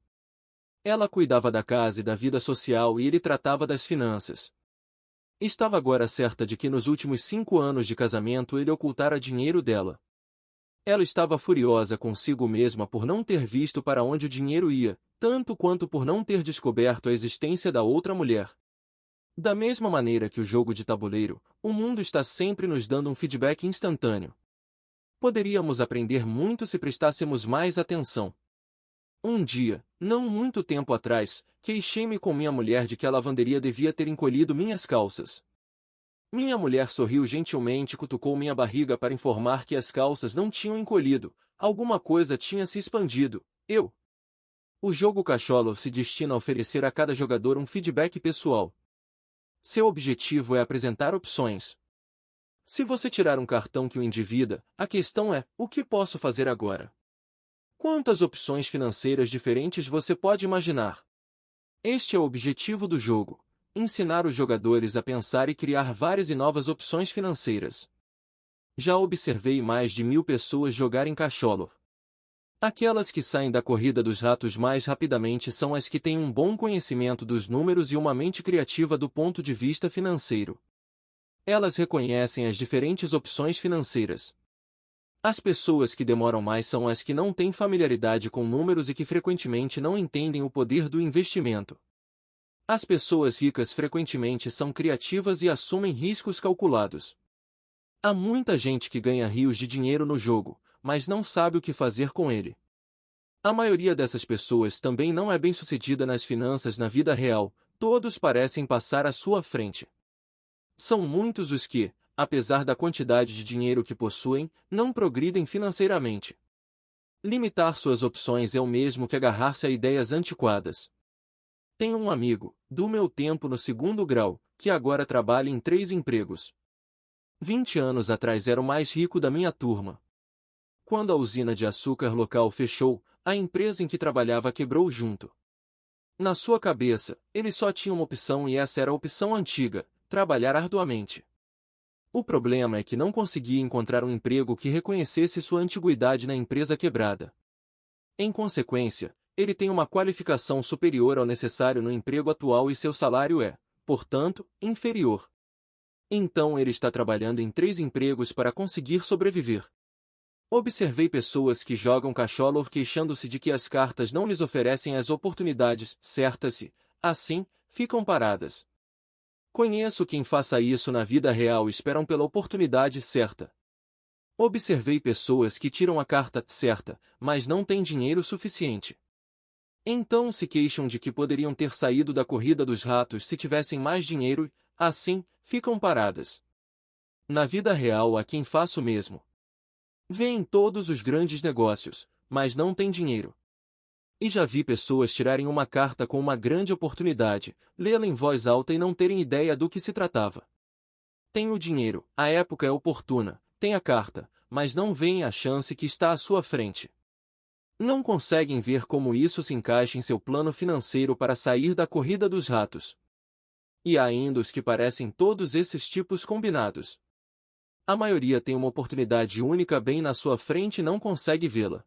Ela cuidava da casa e da vida social e ele tratava das finanças. Estava agora certa de que nos últimos 5 anos de casamento ele ocultara dinheiro dela. Ela estava furiosa consigo mesma por não ter visto para onde o dinheiro ia, tanto quanto por não ter descoberto a existência da outra mulher. Da mesma maneira que o jogo de tabuleiro, o mundo está sempre nos dando um feedback instantâneo. Poderíamos aprender muito se prestássemos mais atenção. Um dia, não muito tempo atrás, queixei-me com minha mulher de que a lavanderia devia ter encolhido minhas calças. Minha mulher sorriu gentilmente e cutucou minha barriga para informar que as calças não tinham encolhido, alguma coisa tinha se expandido. O jogo Cacholo se destina a oferecer a cada jogador um feedback pessoal. Seu objetivo é apresentar opções. Se você tirar um cartão que o endivida, a questão é: o que posso fazer agora? Quantas opções financeiras diferentes você pode imaginar? Este é o objetivo do jogo: ensinar os jogadores a pensar e criar várias e novas opções financeiras. Já observei mais de 1000 pessoas jogarem Cacholo. Aquelas que saem da corrida dos ratos mais rapidamente são as que têm um bom conhecimento dos números e uma mente criativa do ponto de vista financeiro. Elas reconhecem as diferentes opções financeiras. As pessoas que demoram mais são as que não têm familiaridade com números e que frequentemente não entendem o poder do investimento. As pessoas ricas frequentemente são criativas e assumem riscos calculados. Há muita gente que ganha rios de dinheiro no jogo, mas não sabe o que fazer com ele. A maioria dessas pessoas também não é bem-sucedida nas finanças na vida real, todos parecem passar à sua frente. São muitos os que, apesar da quantidade de dinheiro que possuem, não progridem financeiramente. Limitar suas opções é o mesmo que agarrar-se a ideias antiquadas. Tenho um amigo, do meu tempo no 2º grau, que agora trabalha em 3 empregos. 20 anos atrás era o mais rico da minha turma. Quando a usina de açúcar local fechou, a empresa em que trabalhava quebrou junto. Na sua cabeça, ele só tinha uma opção e essa era a opção antiga: trabalhar arduamente. O problema é que não conseguia encontrar um emprego que reconhecesse sua antiguidade na empresa quebrada. Em consequência, ele tem uma qualificação superior ao necessário no emprego atual e seu salário é, portanto, inferior. Então ele está trabalhando em 3 empregos para conseguir sobreviver. Observei pessoas que jogam Cacholo queixando-se de que as cartas não lhes oferecem as oportunidades certas e, assim, ficam paradas. Conheço quem faça isso na vida real e esperam pela oportunidade certa. Observei pessoas que tiram a carta certa, mas não têm dinheiro suficiente. Então se queixam de que poderiam ter saído da corrida dos ratos se tivessem mais dinheiro e, assim, ficam paradas. Na vida real há quem faça o mesmo. Vêem todos os grandes negócios, mas não têm dinheiro. E já vi pessoas tirarem uma carta com uma grande oportunidade, lê-la em voz alta e não terem ideia do que se tratava. Tem o dinheiro, a época é oportuna, tem a carta, mas não veem a chance que está à sua frente. Não conseguem ver como isso se encaixa em seu plano financeiro para sair da corrida dos ratos. E há ainda os que parecem todos esses tipos combinados. A maioria tem uma oportunidade única bem na sua frente e não consegue vê-la.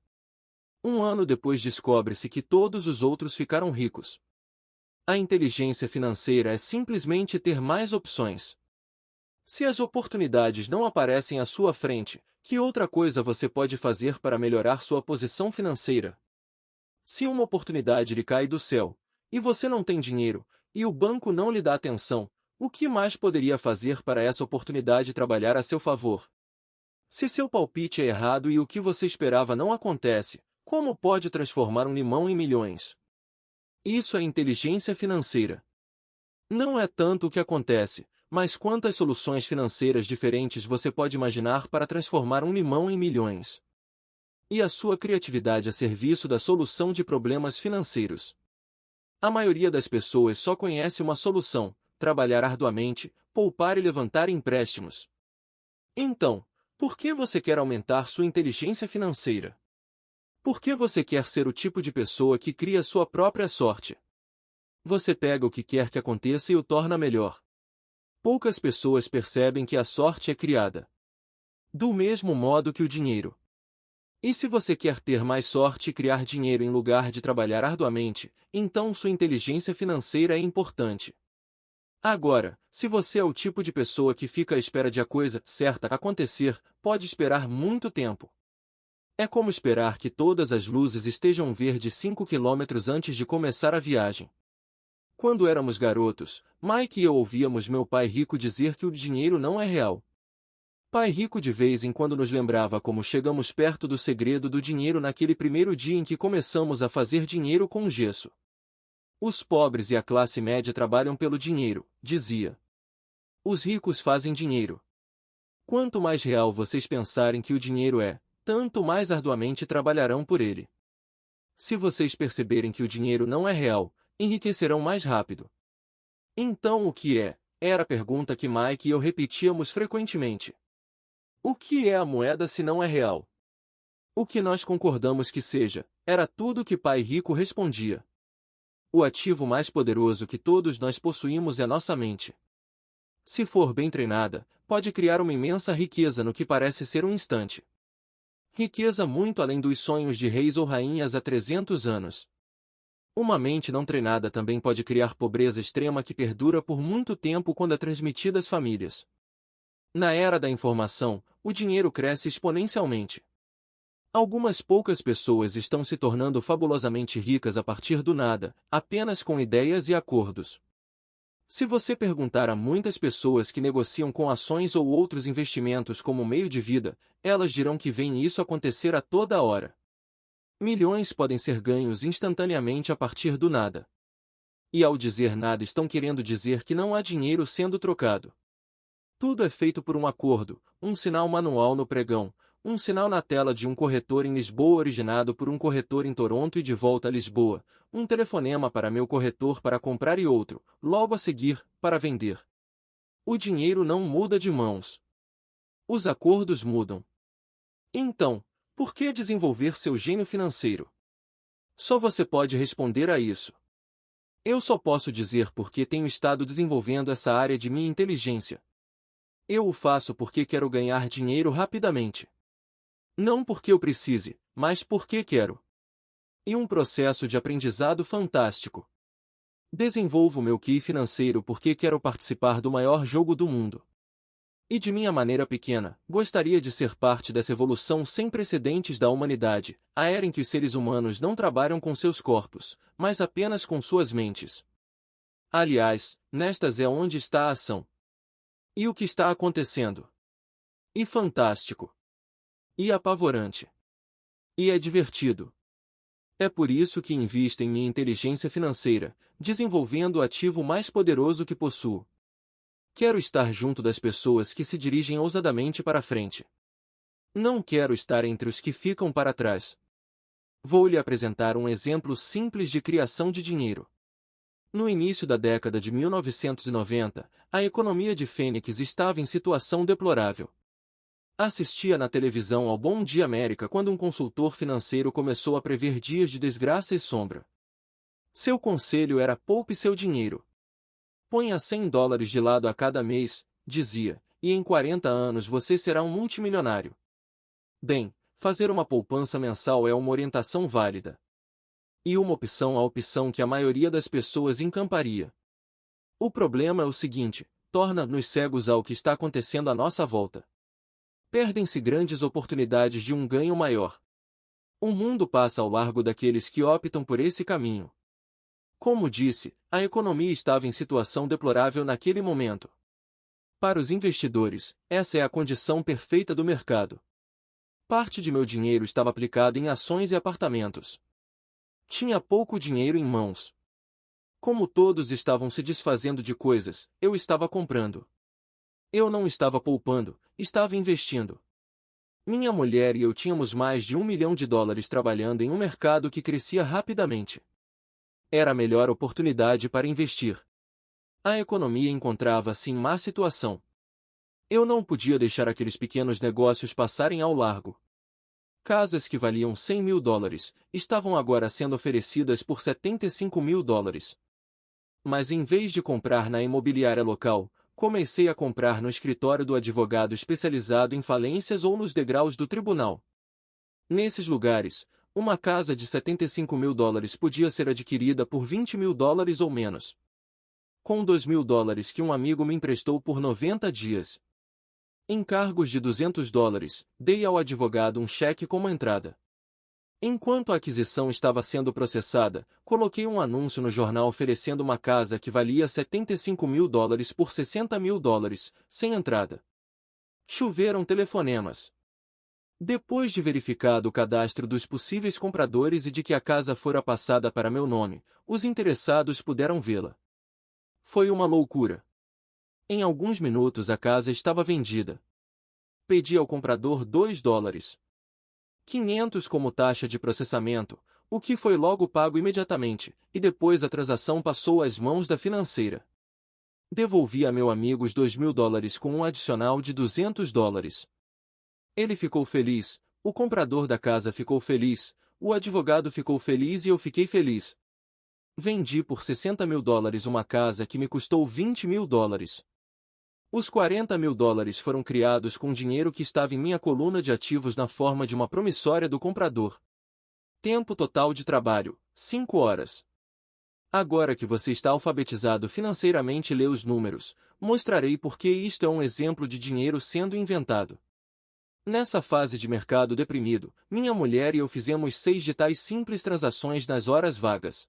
Um ano depois descobre-se que todos os outros ficaram ricos. A inteligência financeira é simplesmente ter mais opções. Se as oportunidades não aparecem à sua frente, que outra coisa você pode fazer para melhorar sua posição financeira? Se uma oportunidade lhe cai do céu, e você não tem dinheiro, e o banco não lhe dá atenção, o que mais poderia fazer para essa oportunidade trabalhar a seu favor? Se seu palpite é errado e o que você esperava não acontece, como pode transformar um limão em milhões? Isso é inteligência financeira. Não é tanto o que acontece, mas quantas soluções financeiras diferentes você pode imaginar para transformar um limão em milhões? E a sua criatividade a serviço da solução de problemas financeiros. A maioria das pessoas só conhece uma solução: trabalhar arduamente, poupar e levantar empréstimos. Então, por que você quer aumentar sua inteligência financeira? Por que você quer ser o tipo de pessoa que cria sua própria sorte? Você pega o que quer que aconteça e o torna melhor. Poucas pessoas percebem que a sorte é criada. Do mesmo modo que o dinheiro. E se você quer ter mais sorte e criar dinheiro em lugar de trabalhar arduamente, então sua inteligência financeira é importante. Agora, se você é o tipo de pessoa que fica à espera de a coisa certa acontecer, pode esperar muito tempo. É como esperar que todas as luzes estejam verdes 5 quilômetros antes de começar a viagem. Quando éramos garotos, Mike e eu ouvíamos meu pai rico dizer que o dinheiro não é real. Pai Rico de vez em quando nos lembrava como chegamos perto do segredo do dinheiro naquele primeiro dia em que começamos a fazer dinheiro com gesso. Os pobres e a classe média trabalham pelo dinheiro, dizia. Os ricos fazem dinheiro. Quanto mais real vocês pensarem que o dinheiro é, tanto mais arduamente trabalharão por ele. Se vocês perceberem que o dinheiro não é real, enriquecerão mais rápido. Então o que é? Era a pergunta que Mike e eu repetíamos frequentemente. O que é a moeda se não é real? O que nós concordamos que seja, era tudo que Pai Rico respondia. O ativo mais poderoso que todos nós possuímos é nossa mente. Se for bem treinada, pode criar uma imensa riqueza no que parece ser um instante. Riqueza muito além dos sonhos de reis ou rainhas há 300 anos. Uma mente não treinada também pode criar pobreza extrema que perdura por muito tempo quando é transmitida às famílias. Na era da informação, o dinheiro cresce exponencialmente. Algumas poucas pessoas estão se tornando fabulosamente ricas a partir do nada, apenas com ideias e acordos. Se você perguntar a muitas pessoas que negociam com ações ou outros investimentos como meio de vida, elas dirão que veem isso acontecer a toda hora. Milhões podem ser ganhos instantaneamente a partir do nada. E ao dizer nada estão querendo dizer que não há dinheiro sendo trocado. Tudo é feito por um acordo, um sinal manual no pregão, um sinal na tela de um corretor em Lisboa originado por um corretor em Toronto e de volta a Lisboa, um telefonema para meu corretor para comprar e outro, logo a seguir, para vender. O dinheiro não muda de mãos. Os acordos mudam. Então, por que desenvolver seu gênio financeiro? Só você pode responder a isso. Eu só posso dizer porque tenho estado desenvolvendo essa área de minha inteligência. Eu o faço porque quero ganhar dinheiro rapidamente. Não porque eu precise, mas porque quero. E um processo de aprendizado fantástico. Desenvolvo meu QI financeiro porque quero participar do maior jogo do mundo. E de minha maneira pequena, gostaria de ser parte dessa evolução sem precedentes da humanidade, a era em que os seres humanos não trabalham com seus corpos, mas apenas com suas mentes. Aliás, nestas é onde está a ação. E o que está acontecendo? E fantástico. E apavorante. E é divertido. É por isso que invisto em minha inteligência financeira, desenvolvendo o ativo mais poderoso que possuo. Quero estar junto das pessoas que se dirigem ousadamente para a frente. Não quero estar entre os que ficam para trás. Vou lhe apresentar um exemplo simples de criação de dinheiro. No início da década de 1990, a economia de Fênix estava em situação deplorável. Assistia na televisão ao Bom Dia América quando um consultor financeiro começou a prever dias de desgraça e sombra. Seu conselho era: poupe seu dinheiro. Ponha $100 de lado a cada mês, dizia, e em 40 anos você será um multimilionário. Bem, fazer uma poupança mensal é uma orientação válida. E uma opção a opção que a maioria das pessoas encamparia. O problema é o seguinte: torna-nos cegos ao que está acontecendo à nossa volta. Perdem-se grandes oportunidades de um ganho maior. O mundo passa ao largo daqueles que optam por esse caminho. Como disse, a economia estava em situação deplorável naquele momento. Para os investidores, essa é a condição perfeita do mercado. Parte de meu dinheiro estava aplicado em ações e apartamentos. Tinha pouco dinheiro em mãos. Como todos estavam se desfazendo de coisas, eu estava comprando. Eu não estava poupando, estava investindo. Minha mulher e eu tínhamos mais de US$ 1 milhão trabalhando em um mercado que crescia rapidamente. Era a melhor oportunidade para investir. A economia encontrava-se em má situação. Eu não podia deixar aqueles pequenos negócios passarem ao largo. Casas que valiam US$ 100 mil estavam agora sendo oferecidas por US$ 75 mil. Mas em vez de comprar na imobiliária local, comecei a comprar no escritório do advogado especializado em falências ou nos degraus do tribunal. Nesses lugares, uma casa de US$ 75 mil podia ser adquirida por US$ 20 mil ou menos. Com US$ 2 mil que um amigo me emprestou por 90 dias. Encargos de US$ 200, dei ao advogado um cheque como entrada. Enquanto a aquisição estava sendo processada, coloquei um anúncio no jornal oferecendo uma casa que valia US$ 75 mil por US$ 60 mil, sem entrada. Choveram telefonemas. Depois de verificado o cadastro dos possíveis compradores e de que a casa fora passada para meu nome, os interessados puderam vê-la. Foi uma loucura. Em alguns minutos a casa estava vendida. Pedi ao comprador $2,500 como taxa de processamento, o que foi logo pago imediatamente, e depois a transação passou às mãos da financeira. Devolvi a meu amigo os $2 mil com um adicional de $200. Ele ficou feliz, o comprador da casa ficou feliz, o advogado ficou feliz e eu fiquei feliz. Vendi por $60 mil uma casa que me custou $20 mil. Os $40 mil foram criados com dinheiro que estava em minha coluna de ativos na forma de uma promissória do comprador. Tempo total de trabalho, 5 horas. Agora que você está alfabetizado financeiramente e lê os números, mostrarei por que isto é um exemplo de dinheiro sendo inventado. Nessa fase de mercado deprimido, minha mulher e eu fizemos 6 de tais simples transações nas horas vagas.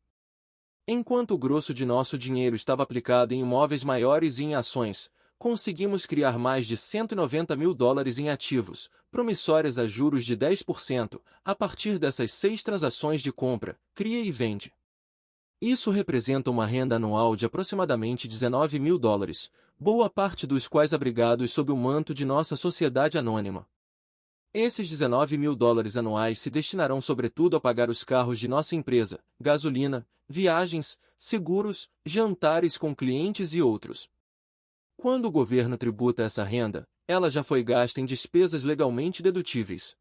Enquanto o grosso de nosso dinheiro estava aplicado em imóveis maiores e em ações, conseguimos criar mais de $190 mil em ativos, promissórias a juros de 10%, a partir dessas 6 transações de compra, cria e vende. Isso representa uma renda anual de aproximadamente $19 mil, boa parte dos quais abrigados sob o manto de nossa sociedade anônima. Esses $19 mil anuais se destinarão sobretudo a pagar os carros de nossa empresa, gasolina, viagens, seguros, jantares com clientes e outros. Quando o governo tributa essa renda, ela já foi gasta em despesas legalmente dedutíveis.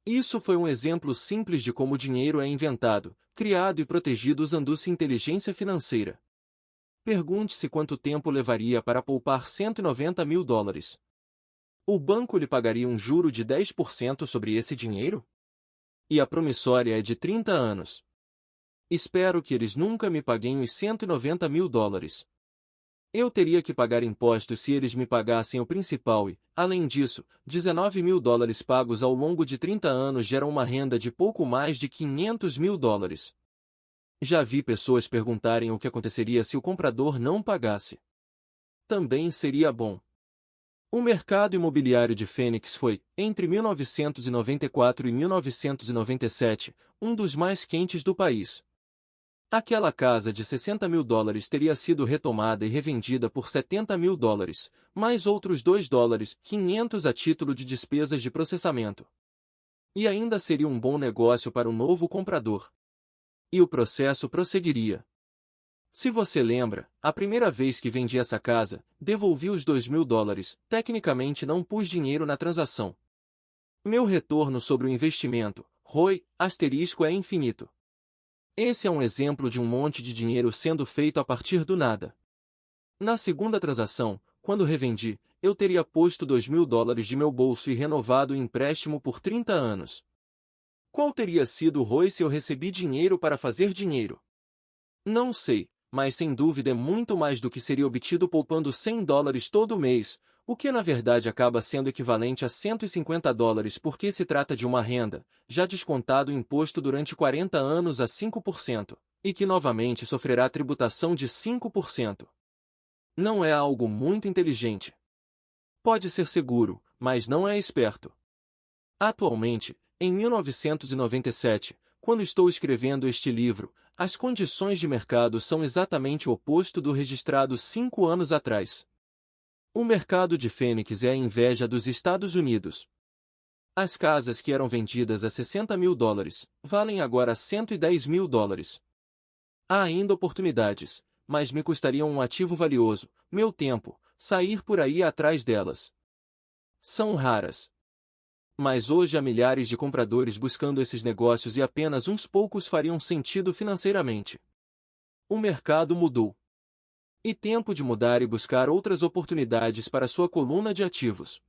Isso foi um exemplo simples de como o dinheiro é inventado, criado e protegido usando-se inteligência financeira. Pergunte-se quanto tempo levaria para poupar $190 mil. O banco lhe pagaria um juro de 10% sobre esse dinheiro? E a promissória é de 30 anos. Espero que eles nunca me paguem os $190 mil. Eu teria que pagar impostos se eles me pagassem o principal e, além disso, $19 mil pagos ao longo de 30 anos geram uma renda de pouco mais de $500 mil. Já vi pessoas perguntarem o que aconteceria se o comprador não pagasse. Também seria bom. O mercado imobiliário de Phoenix foi, entre 1994 e 1997, um dos mais quentes do país. Aquela casa de $60 mil teria sido retomada e revendida por $70 mil, mais outros $2,500 a título de despesas de processamento. E ainda seria um bom negócio para o novo comprador. E o processo prosseguiria. Se você lembra, a primeira vez que vendi essa casa, devolvi os $2 mil, tecnicamente não pus dinheiro na transação. Meu retorno sobre o investimento, ROI, é infinito. Esse é um exemplo de um monte de dinheiro sendo feito a partir do nada. Na segunda transação, quando revendi, eu teria posto $2 mil de meu bolso e renovado o empréstimo por 30 anos. Qual teria sido o ROI se eu recebi dinheiro para fazer dinheiro? Não sei, mas sem dúvida é muito mais do que seria obtido poupando $100 todo mês, o que na verdade acaba sendo equivalente a $150 porque se trata de uma renda, já descontado o imposto durante 40 anos a 5%, e que novamente sofrerá tributação de 5%. Não é algo muito inteligente. Pode ser seguro, mas não é esperto. Atualmente, em 1997, quando estou escrevendo este livro, as condições de mercado são exatamente o oposto do registrado 5 anos atrás. O mercado de Fênix é a inveja dos Estados Unidos. As casas que eram vendidas a 60 mil dólares, valem agora 110 mil dólares. Há ainda oportunidades, mas me custariam um ativo valioso, meu tempo, sair por aí atrás delas. São raras. Mas hoje há milhares de compradores buscando esses negócios e apenas uns poucos fariam sentido financeiramente. O mercado mudou. E tempo de mudar e buscar outras oportunidades para sua coluna de ativos.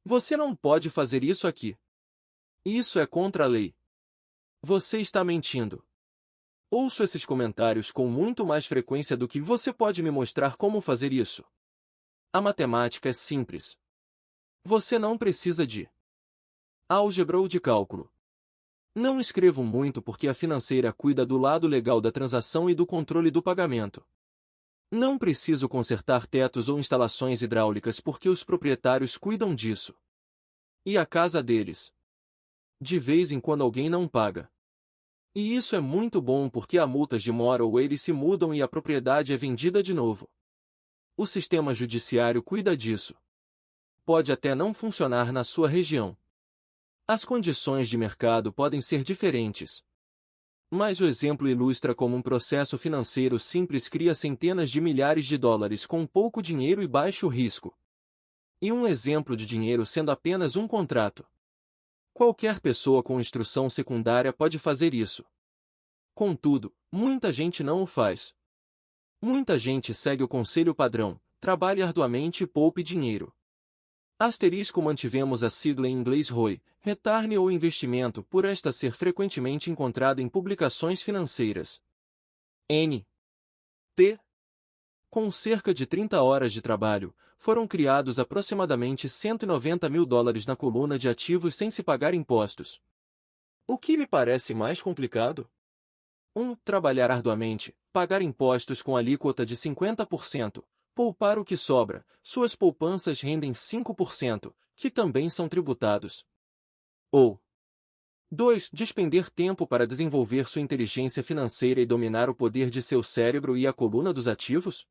Você não pode fazer isso aqui. Isso é contra a lei. Você está mentindo. Ouço esses comentários com muito mais frequência do que você pode me mostrar como fazer isso. A matemática é simples. Você não precisa de álgebra ou de cálculo. Não escrevo muito porque a financeira cuida do lado legal da transação e do controle do pagamento. Não preciso consertar tetos ou instalações hidráulicas porque os proprietários cuidam disso. E a casa deles? De vez em quando alguém não paga. E isso é muito bom porque há multas de mora ou eles se mudam e a propriedade é vendida de novo. O sistema judiciário cuida disso. Pode até não funcionar na sua região. As condições de mercado podem ser diferentes. Mas o exemplo ilustra como um processo financeiro simples cria centenas de milhares de dólares com pouco dinheiro e baixo risco. E um exemplo de dinheiro sendo apenas um contrato. Qualquer pessoa com instrução secundária pode fazer isso. Contudo, muita gente não o faz. Muita gente segue o conselho padrão, trabalhe arduamente e poupe dinheiro. Asterisco mantivemos a sigla em inglês ROI, Return ou investimento, por esta ser frequentemente encontrada em publicações financeiras. N. T. Com cerca de 30 horas de trabalho, foram criados aproximadamente 190 mil dólares na coluna de ativos sem se pagar impostos. O que lhe parece mais complicado? 1. Trabalhar arduamente, pagar impostos com alíquota de 50%, poupar o que sobra, suas poupanças rendem 5%, que também são tributados. Ou 2. Despender tempo para desenvolver sua inteligência financeira e dominar o poder de seu cérebro e a coluna dos ativos?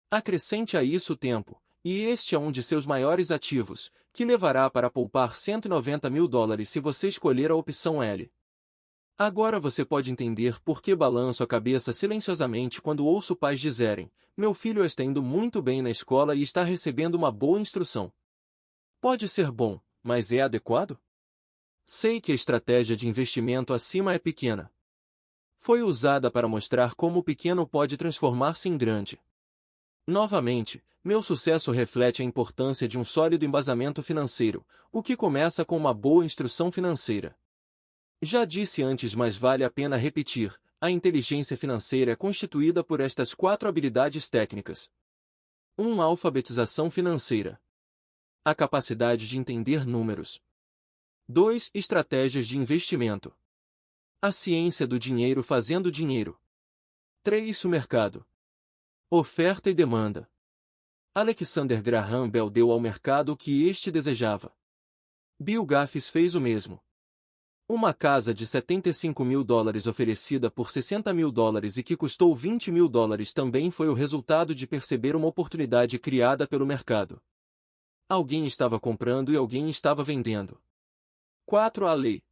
Acrescente a isso o tempo, e este é um de seus maiores ativos, que levará para poupar 190 mil dólares se você escolher a opção L. Agora você pode entender por que balanço a cabeça silenciosamente quando ouço pais dizerem: meu filho está indo muito bem na escola e está recebendo uma boa instrução. Pode ser bom, mas é adequado? Sei que a estratégia de investimento acima é pequena. Foi usada para mostrar como o pequeno pode transformar-se em grande. Novamente, meu sucesso reflete a importância de um sólido embasamento financeiro, o que começa com uma boa instrução financeira. Já disse antes, mas vale a pena repetir, a inteligência financeira é constituída por estas 4 habilidades técnicas. 1. Alfabetização financeira. A capacidade de entender números. 2. Estratégias de investimento. A ciência do dinheiro fazendo dinheiro. 3. O mercado. Oferta e demanda. Alexander Graham Bell deu ao mercado o que este desejava. Bill Gates fez o mesmo. Uma casa de 75 mil dólares oferecida por 60 mil dólares e que custou 20 mil dólares também foi o resultado de perceber uma oportunidade criada pelo mercado. Alguém estava comprando e alguém estava vendendo. 4. A lei.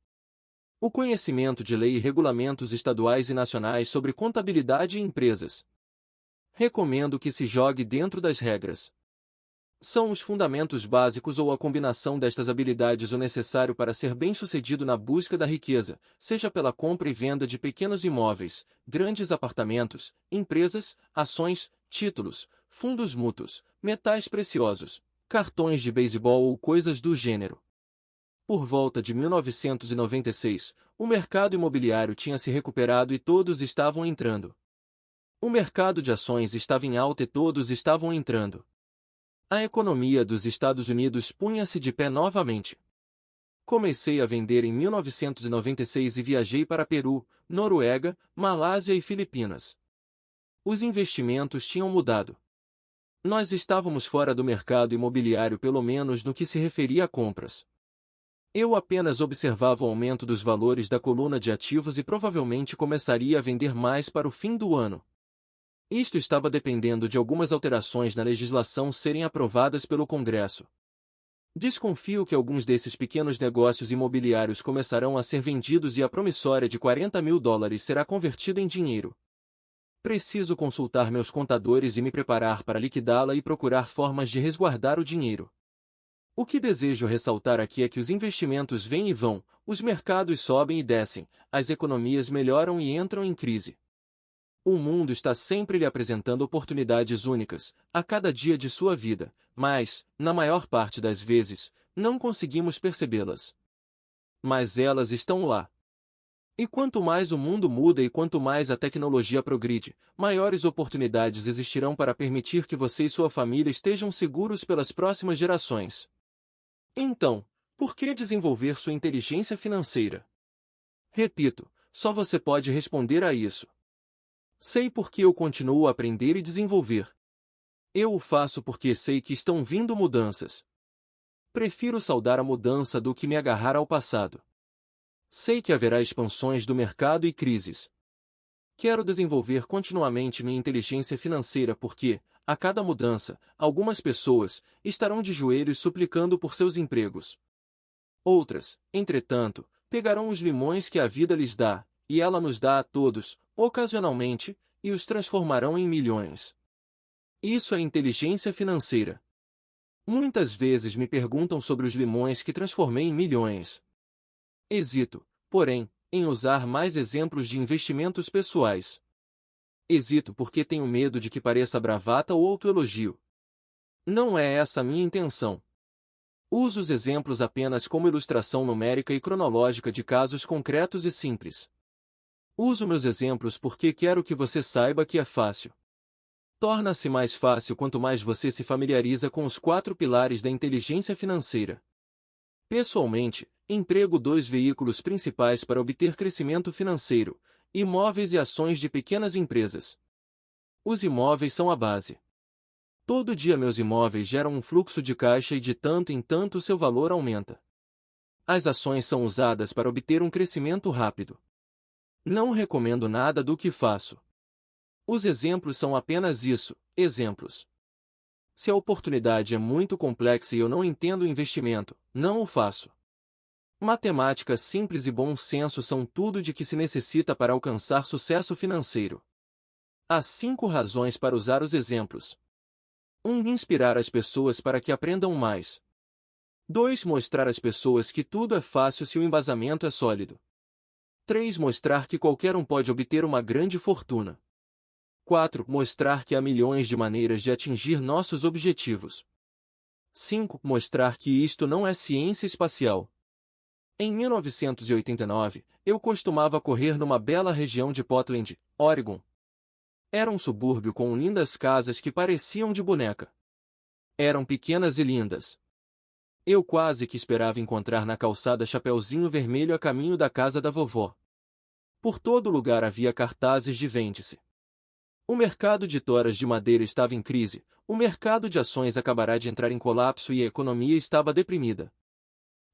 O conhecimento de lei e regulamentos estaduais e nacionais sobre contabilidade e empresas. Recomendo que se jogue dentro das regras. São os fundamentos básicos ou a combinação destas habilidades o necessário para ser bem-sucedido na busca da riqueza, seja pela compra e venda de pequenos imóveis, grandes apartamentos, empresas, ações, títulos, fundos mútuos, metais preciosos, cartões de beisebol ou coisas do gênero. Por volta de 1996, o mercado imobiliário tinha se recuperado e todos estavam entrando. O mercado de ações estava em alta e todos estavam entrando. A economia dos Estados Unidos punha-se de pé novamente. Comecei a vender em 1996 e viajei para Peru, Noruega, Malásia e Filipinas. Os investimentos tinham mudado. Nós estávamos fora do mercado imobiliário, pelo menos no que se referia a compras. Eu apenas observava o aumento dos valores da coluna de ativos e provavelmente começaria a vender mais para o fim do ano. Isto estava dependendo de algumas alterações na legislação serem aprovadas pelo Congresso. Desconfio que alguns desses pequenos negócios imobiliários começarão a ser vendidos e a promissória de $40.000 será convertida em dinheiro. Preciso consultar meus contadores e me preparar para liquidá-la e procurar formas de resguardar o dinheiro. O que desejo ressaltar aqui é que os investimentos vêm e vão, os mercados sobem e descem, as economias melhoram e entram em crise. O mundo está sempre lhe apresentando oportunidades únicas, a cada dia de sua vida, mas, na maior parte das vezes, não conseguimos percebê-las. Mas elas estão lá. E quanto mais o mundo muda e quanto mais a tecnologia progride, maiores oportunidades existirão para permitir que você e sua família estejam seguros pelas próximas gerações. Então, por que desenvolver sua inteligência financeira? Repito, só você pode responder a isso. Sei porque eu continuo a aprender e desenvolver. Eu o faço porque sei que estão vindo mudanças. Prefiro saudar a mudança do que me agarrar ao passado. Sei que haverá expansões do mercado e crises. Quero desenvolver continuamente minha inteligência financeira porque, a cada mudança, algumas pessoas estarão de joelhos suplicando por seus empregos. Outras, entretanto, pegarão os limões que a vida lhes dá, e ela nos dá a todos, ocasionalmente, e os transformarão em milhões. Isso é inteligência financeira. Muitas vezes me perguntam sobre os limões que transformei em milhões. Hesito, porém, em usar mais exemplos de investimentos pessoais. Hesito porque tenho medo de que pareça bravata ou autoelogio. Não é essa a minha intenção. Uso os exemplos apenas como ilustração numérica e cronológica de casos concretos e simples. Uso meus exemplos porque quero que você saiba que é fácil. Torna-se mais fácil quanto mais você se familiariza com os 4 pilares da inteligência financeira. Pessoalmente, emprego 2 veículos principais para obter crescimento financeiro: imóveis e ações de pequenas empresas. Os imóveis são a base. Todo dia meus imóveis geram um fluxo de caixa e de tanto em tanto seu valor aumenta. As ações são usadas para obter um crescimento rápido. Não recomendo nada do que faço. Os exemplos são apenas isso, exemplos. Se a oportunidade é muito complexa e eu não entendo o investimento, não o faço. Matemática simples e bom senso são tudo de que se necessita para alcançar sucesso financeiro. Há 5 razões para usar os exemplos. 1. Inspirar as pessoas para que aprendam mais. 2. Mostrar às pessoas que tudo é fácil se o embasamento é sólido. 3. Mostrar que qualquer um pode obter uma grande fortuna. 4. Mostrar que há milhões de maneiras de atingir nossos objetivos. 5. Mostrar que isto não é ciência espacial. Em 1989, eu costumava correr numa bela região de Portland, Oregon. Era um subúrbio com lindas casas que pareciam de boneca. Eram pequenas e lindas. Eu quase que esperava encontrar na calçada Chapeuzinho Vermelho a caminho da casa da vovó. Por todo lugar havia cartazes de vende-se. O mercado de toras de madeira estava em crise, o mercado de ações acabará de entrar em colapso e a economia estava deprimida.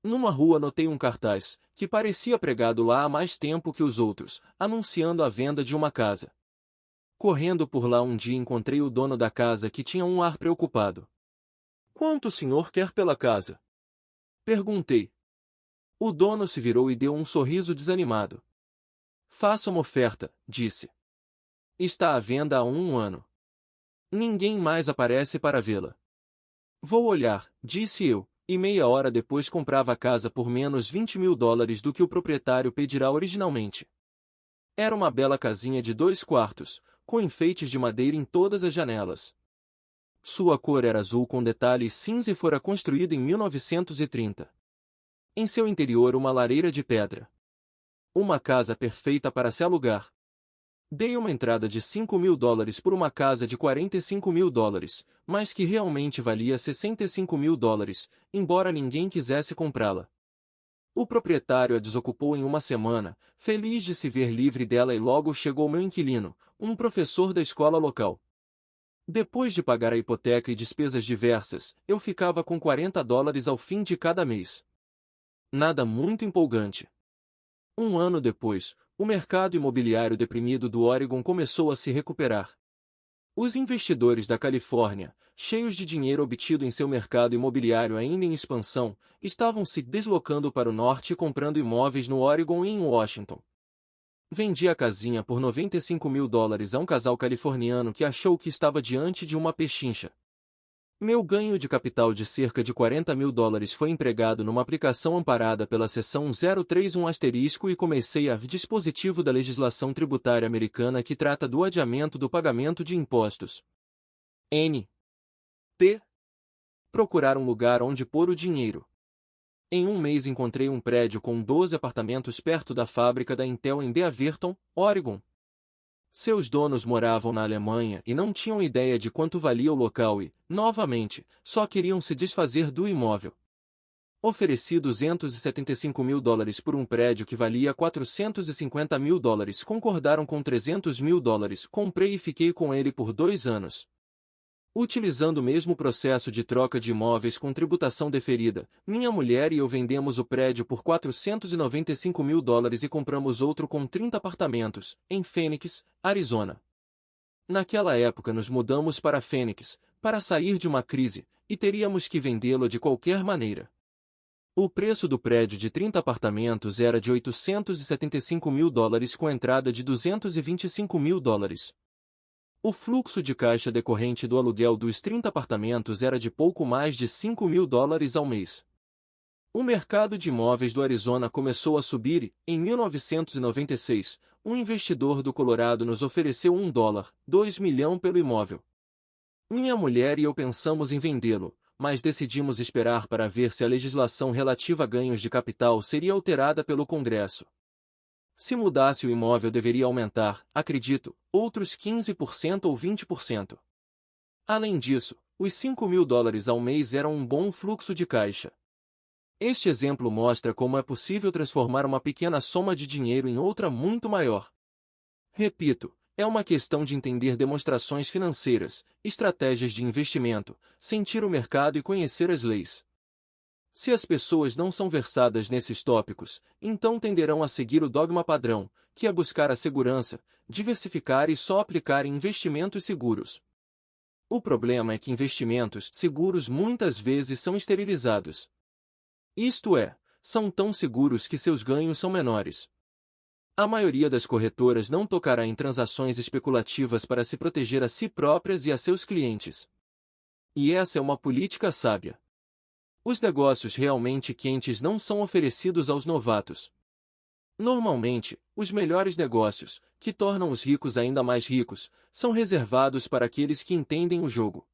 Numa rua notei um cartaz, que parecia pregado lá há mais tempo que os outros, anunciando a venda de uma casa. Correndo por lá um dia encontrei o dono da casa que tinha um ar preocupado. "Quanto o senhor quer pela casa?" perguntei. O dono se virou e deu um sorriso desanimado. "Faça uma oferta", disse. "Está à venda há um ano. Ninguém mais aparece para vê-la." "Vou olhar", disse eu, e meia hora depois comprava a casa por menos $20.000 do que o proprietário pedirá originalmente. Era uma bela casinha de 2 quartos, com enfeites de madeira em todas as janelas. Sua cor era azul com detalhes cinza e fora construída em 1930. Em seu interior uma lareira de pedra. Uma casa perfeita para se alugar. Dei uma entrada de $5.000 por uma casa de $45.000, mas que realmente valia $65.000, embora ninguém quisesse comprá-la. O proprietário a desocupou em uma semana, feliz de se ver livre dela, e logo chegou meu inquilino, um professor da escola local. Depois de pagar a hipoteca e despesas diversas, eu ficava com $40 ao fim de cada mês. Nada muito empolgante. Um ano depois, o mercado imobiliário deprimido do Oregon começou a se recuperar. Os investidores da Califórnia, cheios de dinheiro obtido em seu mercado imobiliário ainda em expansão, estavam se deslocando para o norte e comprando imóveis no Oregon e em Washington. Vendi a casinha por $95.000 a um casal californiano que achou que estava diante de uma pechincha. Meu ganho de capital de cerca de $40.000 foi empregado numa aplicação amparada pela seção 031* e comecei a dispositivo da legislação tributária americana que trata do adiamento do pagamento de impostos. N. T. Procurar um lugar onde pôr o dinheiro. Em um mês encontrei um prédio com 12 apartamentos perto da fábrica da Intel em Beaverton, Oregon. Seus donos moravam na Alemanha e não tinham ideia de quanto valia o local e, novamente, só queriam se desfazer do imóvel. Ofereci $275.000 por um prédio que valia $450.000. Concordaram com $300.000. Comprei e fiquei com ele por 2 anos. Utilizando o mesmo processo de troca de imóveis com tributação deferida, minha mulher e eu vendemos o prédio por $495.000 e compramos outro com 30 apartamentos, em Phoenix, Arizona. Naquela época nos mudamos para Phoenix, para sair de uma crise, e teríamos que vendê-lo de qualquer maneira. O preço do prédio de 30 apartamentos era de $875.000 com entrada de $225.000. O fluxo de caixa decorrente do aluguel dos 30 apartamentos era de pouco mais de $5.000 ao mês. O mercado de imóveis do Arizona começou a subir e, em 1996, um investidor do Colorado nos ofereceu $2 milhões pelo imóvel. Minha mulher e eu pensamos em vendê-lo, mas decidimos esperar para ver se a legislação relativa a ganhos de capital seria alterada pelo Congresso. Se mudasse o imóvel deveria aumentar, acredito, outros 15% ou 20%. Além disso, os $5.000 ao mês eram um bom fluxo de caixa. Este exemplo mostra como é possível transformar uma pequena soma de dinheiro em outra muito maior. Repito, é uma questão de entender demonstrações financeiras, estratégias de investimento, sentir o mercado e conhecer as leis. Se as pessoas não são versadas nesses tópicos, então tenderão a seguir o dogma padrão, que é buscar a segurança, diversificar e só aplicar em investimentos seguros. O problema é que investimentos seguros muitas vezes são esterilizados. Isto é, são tão seguros que seus ganhos são menores. A maioria das corretoras não tocará em transações especulativas para se proteger a si próprias e a seus clientes. E essa é uma política sábia. Os negócios realmente quentes não são oferecidos aos novatos. Normalmente, os melhores negócios, que tornam os ricos ainda mais ricos, são reservados para aqueles que entendem o jogo.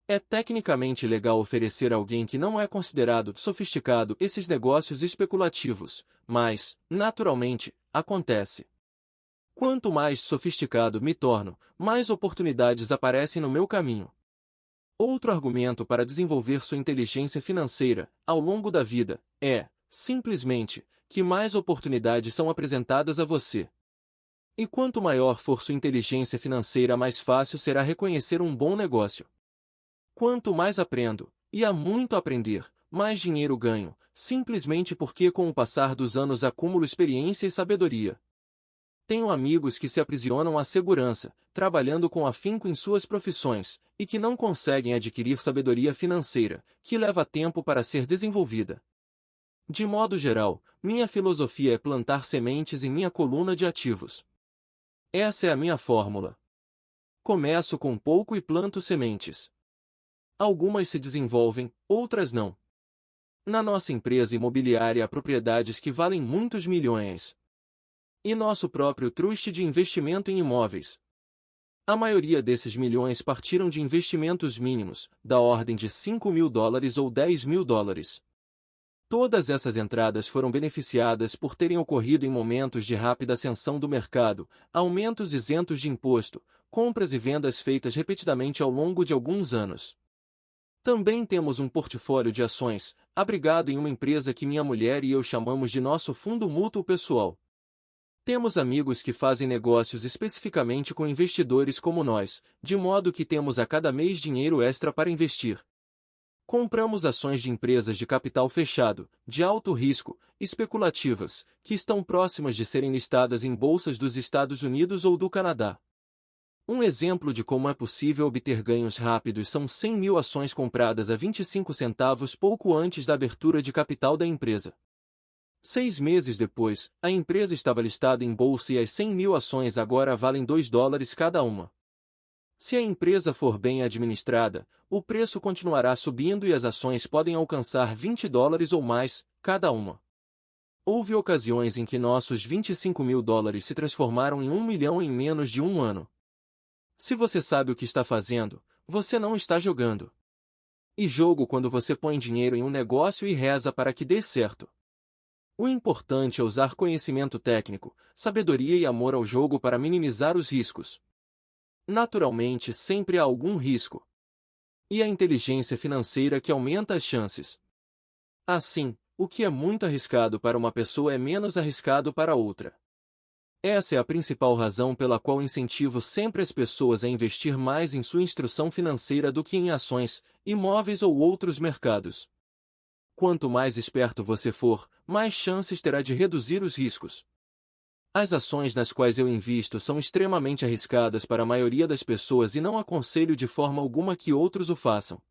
É tecnicamente legal oferecer a alguém que não é considerado sofisticado esses negócios especulativos, mas, naturalmente, acontece. Quanto mais sofisticado me torno, mais oportunidades aparecem no meu caminho. Outro argumento para desenvolver sua inteligência financeira, ao longo da vida, é, simplesmente, que mais oportunidades são apresentadas a você. E quanto maior for sua inteligência financeira, mais fácil será reconhecer um bom negócio. Quanto mais aprendo, e há muito a aprender, mais dinheiro ganho, simplesmente porque com o passar dos anos acumulo experiência e sabedoria. Tenho amigos que se aprisionam à segurança, trabalhando com afinco em suas profissões, e que não conseguem adquirir sabedoria financeira, que leva tempo para ser desenvolvida. De modo geral, minha filosofia é plantar sementes em minha coluna de ativos. Essa é a minha fórmula. Começo com pouco e planto sementes. Algumas se desenvolvem, outras não. Na nossa empresa imobiliária há propriedades que valem muitos milhões. E nosso próprio trust de investimento em imóveis. A maioria desses milhões partiram de investimentos mínimos, da ordem de $5.000 ou $10.000. Todas essas entradas foram beneficiadas por terem ocorrido em momentos de rápida ascensão do mercado, aumentos isentos de imposto, compras e vendas feitas repetidamente ao longo de alguns anos. Também temos um portfólio de ações, abrigado em uma empresa que minha mulher e eu chamamos de nosso fundo mútuo pessoal. Temos amigos que fazem negócios especificamente com investidores como nós, de modo que temos a cada mês dinheiro extra para investir. Compramos ações de empresas de capital fechado, de alto risco, especulativas, que estão próximas de serem listadas em bolsas dos Estados Unidos ou do Canadá. Um exemplo de como é possível obter ganhos rápidos são 100.000 ações compradas a 25 centavos pouco antes da abertura de capital da empresa. 6 meses depois, a empresa estava listada em bolsa e as 100.000 ações agora valem $2 cada uma. Se a empresa for bem administrada, o preço continuará subindo e as ações podem alcançar $20 ou mais, cada uma. Houve ocasiões em que nossos $25.000 se transformaram em 1 milhão em menos de um ano. Se você sabe o que está fazendo, você não está jogando. E jogo quando você põe dinheiro em um negócio e reza para que dê certo. O importante é usar conhecimento técnico, sabedoria e amor ao jogo para minimizar os riscos. Naturalmente, sempre há algum risco. E a inteligência financeira que aumenta as chances. Assim, o que é muito arriscado para uma pessoa é menos arriscado para outra. Essa é a principal razão pela qual incentivo sempre as pessoas a investir mais em sua instrução financeira do que em ações, imóveis ou outros mercados. Quanto mais esperto você for, mais chances terá de reduzir os riscos. As ações nas quais eu invisto são extremamente arriscadas para a maioria das pessoas e não aconselho de forma alguma que outros o façam.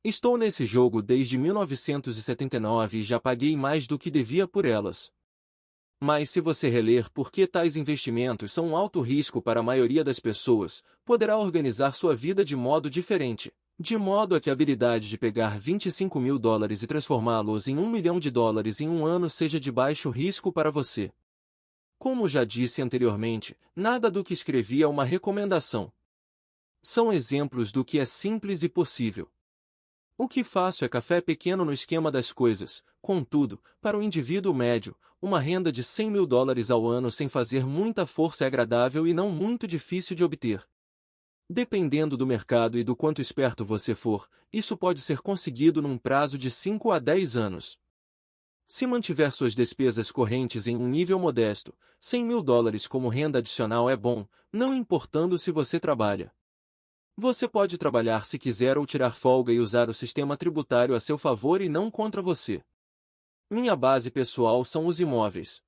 Estou nesse jogo desde 1979 e já paguei mais do que devia por elas. Mas se você reler por que tais investimentos são um alto risco para a maioria das pessoas, poderá organizar sua vida de modo diferente, de modo a que a habilidade de pegar $25.000 e transformá-los em $1 milhão em um ano seja de baixo risco para você. Como já disse anteriormente, nada do que escrevi é uma recomendação. São exemplos do que é simples e possível. O que faço é café pequeno no esquema das coisas, contudo, para o indivíduo médio, uma renda de $100.000 ao ano sem fazer muita força é agradável e não muito difícil de obter. Dependendo do mercado e do quanto esperto você for, isso pode ser conseguido num prazo de 5 a 10 anos. Se mantiver suas despesas correntes em um nível modesto, $100.000 como renda adicional é bom, não importando se você trabalha. Você pode trabalhar se quiser ou tirar folga e usar o sistema tributário a seu favor e não contra você. Minha base pessoal são os imóveis.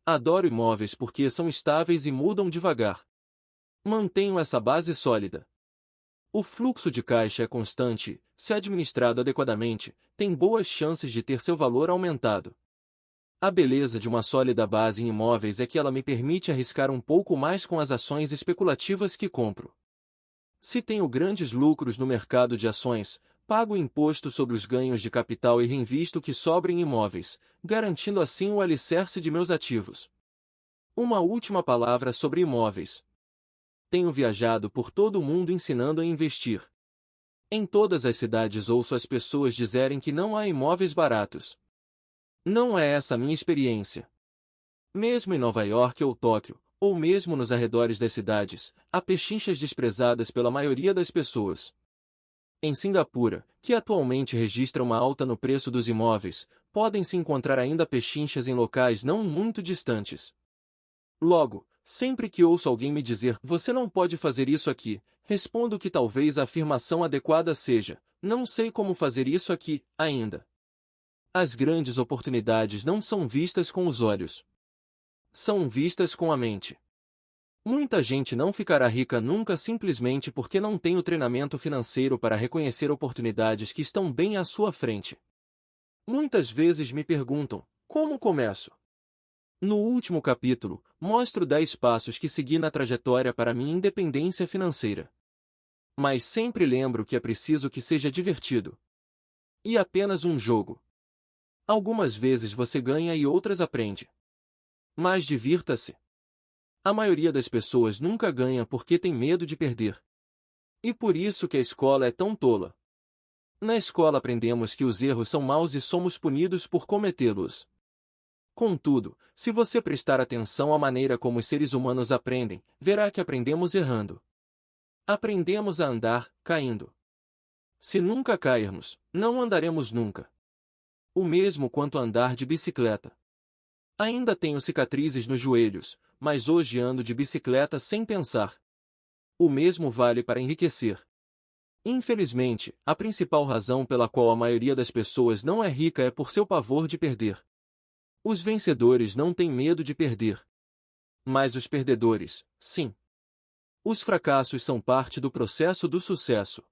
Adoro imóveis porque são estáveis e mudam devagar. Mantenho essa base sólida. O fluxo de caixa é constante, se administrado adequadamente, tem boas chances de ter seu valor aumentado. A beleza de uma sólida base em imóveis é que ela me permite arriscar um pouco mais com as ações especulativas que compro. Se tenho grandes lucros no mercado de ações, pago imposto sobre os ganhos de capital e reinvisto o que sobra em imóveis, garantindo assim o alicerce de meus ativos. Uma última palavra sobre imóveis. Tenho viajado por todo o mundo ensinando a investir. Em todas as cidades ouço as pessoas dizerem que não há imóveis baratos. Não é essa a minha experiência. Mesmo em Nova York ou Tóquio, ou mesmo nos arredores das cidades, há pechinchas desprezadas pela maioria das pessoas. Em Singapura, que atualmente registra uma alta no preço dos imóveis, podem-se encontrar ainda pechinchas em locais não muito distantes. Logo, sempre que ouço alguém me dizer "você não pode fazer isso aqui", respondo que talvez a afirmação adequada seja "não sei como fazer isso aqui, ainda". As grandes oportunidades não são vistas com os olhos. São vistas com a mente. Muita gente não ficará rica nunca simplesmente porque não tem o treinamento financeiro para reconhecer oportunidades que estão bem à sua frente. Muitas vezes me perguntam, como começo? No último capítulo, mostro 10 passos que segui na trajetória para minha independência financeira. Mas sempre lembro que é preciso que seja divertido. E apenas um jogo. Algumas vezes você ganha e outras aprende. Mas divirta-se. A maioria das pessoas nunca ganha porque tem medo de perder. E por isso que a escola é tão tola. Na escola aprendemos que os erros são maus e somos punidos por cometê-los. Contudo, se você prestar atenção à maneira como os seres humanos aprendem, verá que aprendemos errando. Aprendemos a andar, caindo. Se nunca cairmos, não andaremos nunca. O mesmo quanto a andar de bicicleta. Ainda tenho cicatrizes nos joelhos, mas hoje ando de bicicleta sem pensar. O mesmo vale para enriquecer. Infelizmente, a principal razão pela qual a maioria das pessoas não é rica é por seu pavor de perder. Os vencedores não têm medo de perder. Mas os perdedores, sim. Os fracassos são parte do processo do sucesso.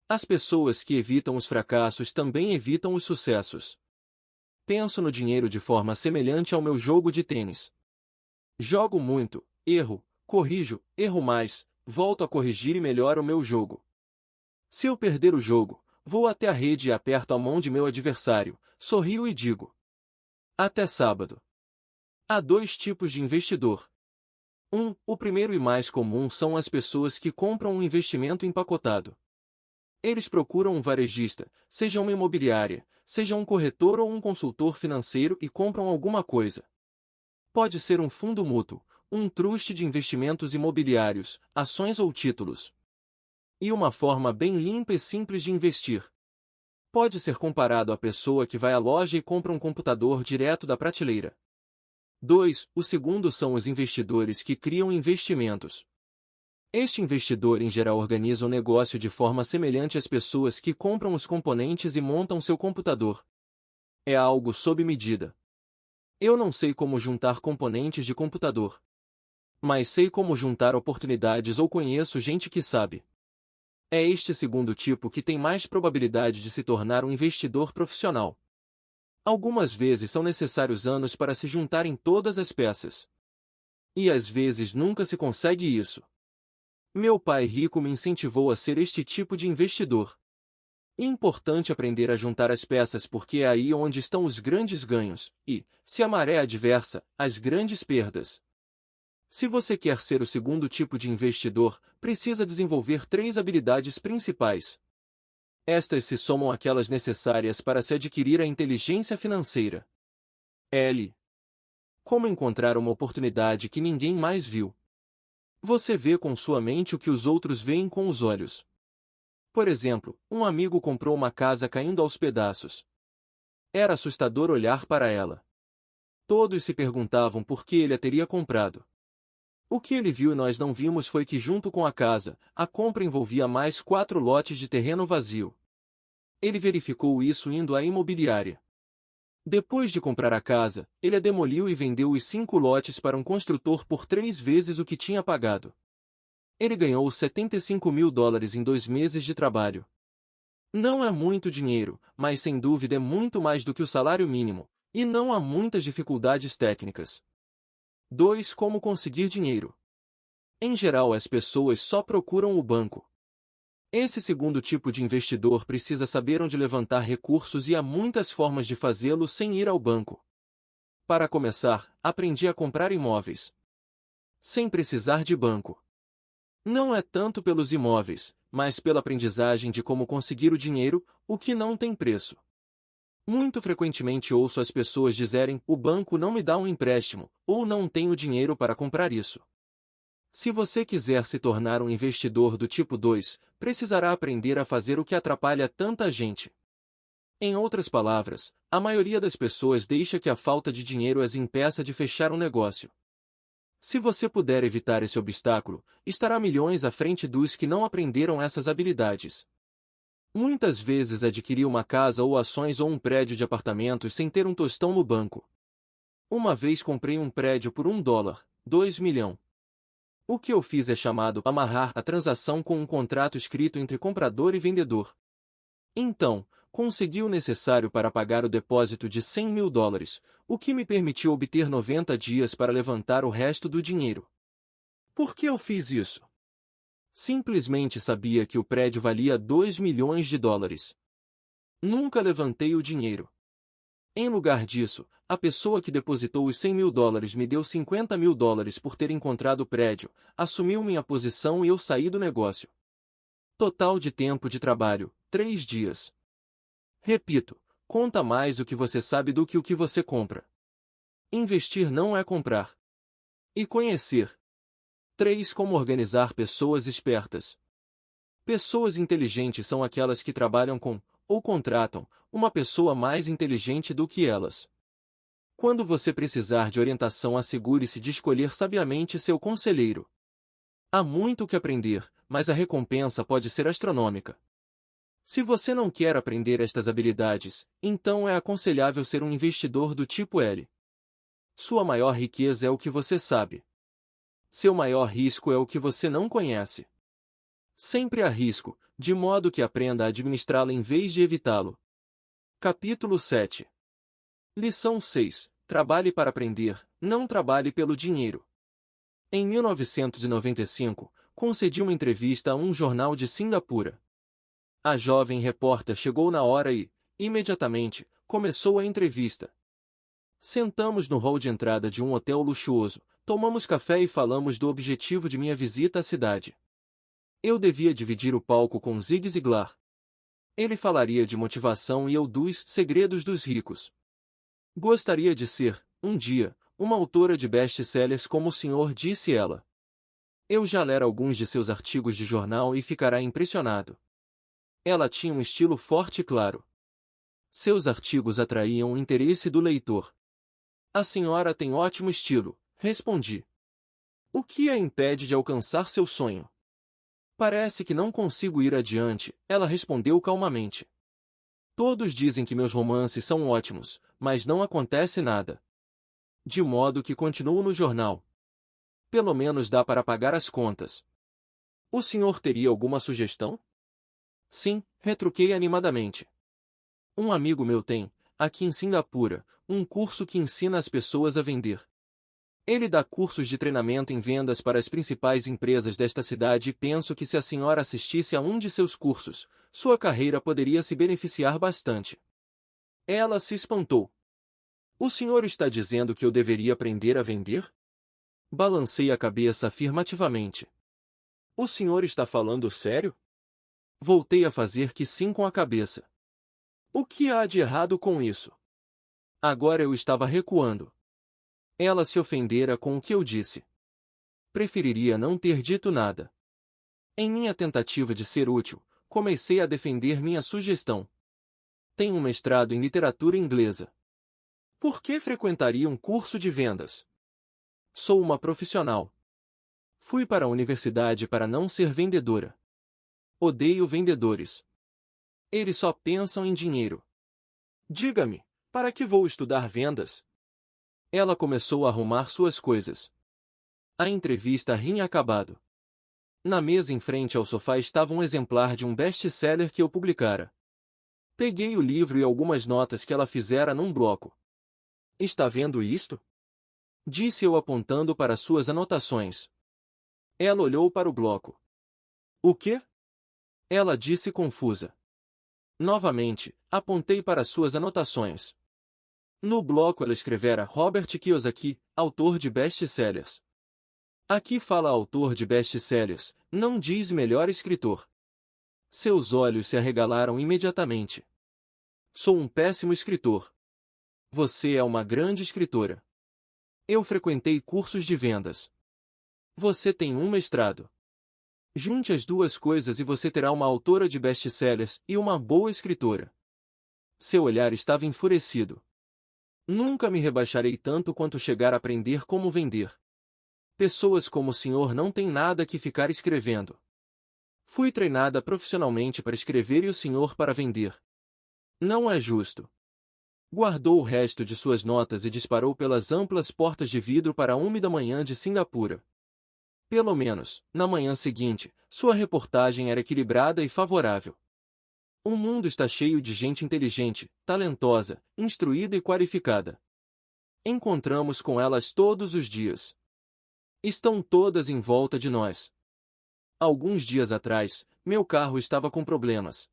As pessoas que evitam os fracassos também evitam os sucessos. Penso no dinheiro de forma semelhante ao meu jogo de tênis. Jogo muito, erro, corrijo, erro mais, volto a corrigir e melhoro o meu jogo. Se eu perder o jogo, vou até a rede e aperto a mão de meu adversário, sorrio e digo: até sábado. Há dois tipos de investidor. O primeiro e mais comum são as pessoas que compram um investimento empacotado. Eles procuram um varejista, seja uma imobiliária, seja um corretor ou um consultor financeiro e compram alguma coisa. Pode ser um fundo mútuo, um trust de investimentos imobiliários, ações ou títulos. E uma forma bem limpa e simples de investir. Pode ser comparado à pessoa que vai à loja e compra um computador direto da prateleira. 2. O segundo são os investidores que criam investimentos. Este investidor em geral organiza o negócio de forma semelhante às pessoas que compram os componentes e montam seu computador. É algo sob medida. Eu não sei como juntar componentes de computador. Mas sei como juntar oportunidades ou conheço gente que sabe. É este segundo tipo que tem mais probabilidade de se tornar um investidor profissional. Algumas vezes são necessários anos para se juntarem todas as peças. E às vezes nunca se consegue isso. Meu pai rico me incentivou a ser este tipo de investidor. É importante aprender a juntar as peças porque é aí onde estão os grandes ganhos, e, se a maré é adversa, as grandes perdas. Se você quer ser o segundo tipo de investidor, precisa desenvolver 3 habilidades principais. Estas se somam àquelas necessárias para se adquirir a inteligência financeira. L. Como encontrar uma oportunidade que ninguém mais viu? Você vê com sua mente o que os outros veem com os olhos. Por exemplo, um amigo comprou uma casa caindo aos pedaços. Era assustador olhar para ela. Todos se perguntavam por que ele a teria comprado. O que ele viu e nós não vimos foi que junto com a casa, a compra envolvia mais 4 lotes de terreno vazio. Ele verificou isso indo à imobiliária. Depois de comprar a casa, ele a demoliu e vendeu os 5 lotes para um construtor por 3 vezes o que tinha pagado. Ele ganhou $75.000 em 2 meses de trabalho. Não é muito dinheiro, mas sem dúvida é muito mais do que o salário mínimo, e não há muitas dificuldades técnicas. 2. Como conseguir dinheiro? Em geral, as pessoas só procuram o banco. Esse segundo tipo de investidor precisa saber onde levantar recursos e há muitas formas de fazê-lo sem ir ao banco. Para começar, aprendi a comprar imóveis. Sem precisar de banco. Não é tanto pelos imóveis, mas pela aprendizagem de como conseguir o dinheiro, o que não tem preço. Muito frequentemente ouço as pessoas dizerem: o banco não me dá um empréstimo, ou não tenho dinheiro para comprar isso. Se você quiser se tornar um investidor do tipo 2, precisará aprender a fazer o que atrapalha tanta gente. Em outras palavras, a maioria das pessoas deixa que a falta de dinheiro as impeça de fechar um negócio. Se você puder evitar esse obstáculo, estará milhões à frente dos que não aprenderam essas habilidades. Muitas vezes adquiri uma casa ou ações ou um prédio de apartamentos sem ter um tostão no banco. Uma vez comprei um prédio por $1, 2 milhões. O que eu fiz é chamado amarrar a transação com um contrato escrito entre comprador e vendedor. Então, consegui o necessário para pagar o depósito de $100.000, o que me permitiu obter 90 dias para levantar o resto do dinheiro. Por que eu fiz isso? Simplesmente sabia que o prédio valia $2 milhões. Nunca levantei o dinheiro. Em lugar disso, a pessoa que depositou os $100.000 me deu $50.000 por ter encontrado o prédio, assumiu minha posição e eu saí do negócio. Total de tempo de trabalho, 3 dias. Repito, conta mais o que você sabe do que o que você compra. Investir não é comprar. E conhecer. 3. Como organizar pessoas espertas. Pessoas inteligentes são aquelas que trabalham com, ou contratam, uma pessoa mais inteligente do que elas. Quando você precisar de orientação, assegure-se de escolher sabiamente seu conselheiro. Há muito o que aprender, mas a recompensa pode ser astronômica. Se você não quer aprender estas habilidades, então é aconselhável ser um investidor do tipo L. Sua maior riqueza é o que você sabe. Seu maior risco é o que você não conhece. Sempre há risco, de modo que aprenda a administrá-lo em vez de evitá-lo. Capítulo 7. Lição 6. Trabalhe para aprender, não trabalhe pelo dinheiro. Em 1995, concedi uma entrevista a um jornal de Singapura. A jovem repórter chegou na hora e, imediatamente, começou a entrevista. Sentamos no hall de entrada de um hotel luxuoso, tomamos café e falamos do objetivo de minha visita à cidade. Eu devia dividir o palco com Zig Ziglar. Ele falaria de motivação e eu dos segredos dos ricos. Gostaria de ser, um dia, uma autora de best-sellers como o senhor, disse ela. Eu já lera alguns de seus artigos de jornal e ficará impressionado. Ela tinha um estilo forte e claro. Seus artigos atraíam o interesse do leitor. A senhora tem ótimo estilo, respondi. O que a impede de alcançar seu sonho? Parece que não consigo ir adiante, ela respondeu calmamente. Todos dizem que meus romances são ótimos, mas não acontece nada. De modo que continuo no jornal. Pelo menos dá para pagar as contas. O senhor teria alguma sugestão? Sim, retruquei animadamente. Um amigo meu tem, aqui em Singapura, um curso que ensina as pessoas a vender. Ele dá cursos de treinamento em vendas para as principais empresas desta cidade e penso que se a senhora assistisse a um de seus cursos, sua carreira poderia se beneficiar bastante. Ela se espantou. O senhor está dizendo que eu deveria aprender a vender? Balancei a cabeça afirmativamente. O senhor está falando sério? Voltei a fazer que sim com a cabeça. O que há de errado com isso? Agora eu estava recuando. Ela se ofendera com o que eu disse. Preferiria não ter dito nada. Em minha tentativa de ser útil, comecei a defender minha sugestão. Tenho um mestrado em literatura inglesa. Por que frequentaria um curso de vendas? Sou uma profissional. Fui para a universidade para não ser vendedora. Odeio vendedores. Eles só pensam em dinheiro. Diga-me, para que vou estudar vendas? Ela começou a arrumar suas coisas. A entrevista tinha acabado. Na mesa em frente ao sofá estava um exemplar de um best-seller que eu publicara. Peguei o livro e algumas notas que ela fizera num bloco. Está vendo isto? Disse eu apontando para suas anotações. Ela olhou para o bloco. O quê? Ela disse confusa. Novamente, apontei para suas anotações. No bloco ela escrevera Robert Kiyosaki, autor de best-sellers. Aqui fala autor de best-sellers, não diz melhor escritor. Seus olhos se arregalaram imediatamente. Sou um péssimo escritor. Você é uma grande escritora. Eu frequentei cursos de vendas. Você tem um mestrado. Junte as duas coisas e você terá uma autora de best-sellers e uma boa escritora. Seu olhar estava enfurecido. Nunca me rebaixarei tanto quanto chegar a aprender como vender. Pessoas como o senhor não têm nada que ficar escrevendo. Fui treinada profissionalmente para escrever e o senhor para vender. Não é justo. Guardou o resto de suas notas e disparou pelas amplas portas de vidro para a úmida manhã de Singapura. Pelo menos, na manhã seguinte, sua reportagem era equilibrada e favorável. O mundo está cheio de gente inteligente, talentosa, instruída e qualificada. Encontramos com elas todos os dias. Estão todas em volta de nós. Alguns dias atrás, meu carro estava com problemas.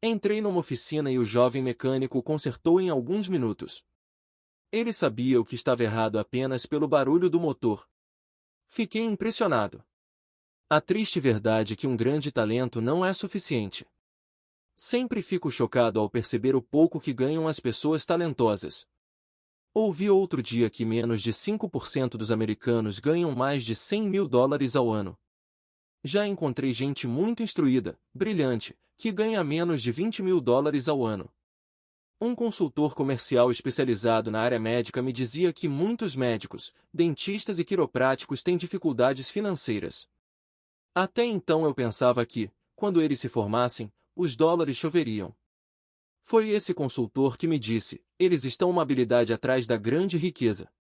Entrei numa oficina e o jovem mecânico o consertou em alguns minutos. Ele sabia o que estava errado apenas pelo barulho do motor. Fiquei impressionado. A triste verdade é que um grande talento não é suficiente. Sempre fico chocado ao perceber o pouco que ganham as pessoas talentosas. Ouvi outro dia que menos de 5% dos americanos ganham mais de US$100.000 ao ano. Já encontrei gente muito instruída, brilhante, que ganha menos de US$20.000 ao ano. Um consultor comercial especializado na área médica me dizia que muitos médicos, dentistas e quiropráticos têm dificuldades financeiras. Até então eu pensava que, quando eles se formassem, os dólares choveriam. Foi esse consultor que me disse, eles estão uma habilidade atrás da grande riqueza.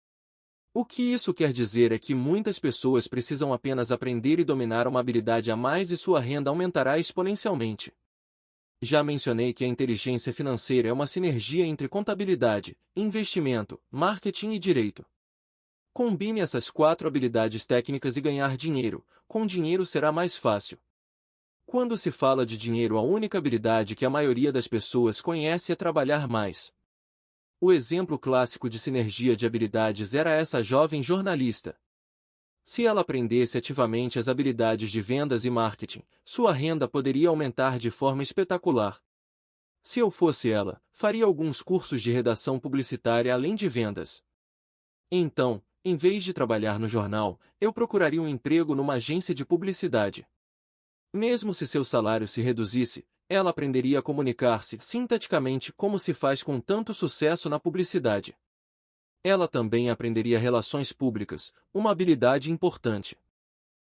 O que isso quer dizer é que muitas pessoas precisam apenas aprender e dominar uma habilidade a mais e sua renda aumentará exponencialmente. Já mencionei que a inteligência financeira é uma sinergia entre contabilidade, investimento, marketing e direito. Combine essas 4 habilidades técnicas e ganhar dinheiro. Com dinheiro será mais fácil. Quando se fala de dinheiro, a única habilidade que a maioria das pessoas conhece é trabalhar mais. O exemplo clássico de sinergia de habilidades era essa jovem jornalista. Se ela aprendesse ativamente as habilidades de vendas e marketing, sua renda poderia aumentar de forma espetacular. Se eu fosse ela, faria alguns cursos de redação publicitária além de vendas. Então, em vez de trabalhar no jornal, eu procuraria um emprego numa agência de publicidade. Mesmo se seu salário se reduzisse, ela aprenderia a comunicar-se sinteticamente como se faz com tanto sucesso na publicidade. Ela também aprenderia relações públicas, uma habilidade importante.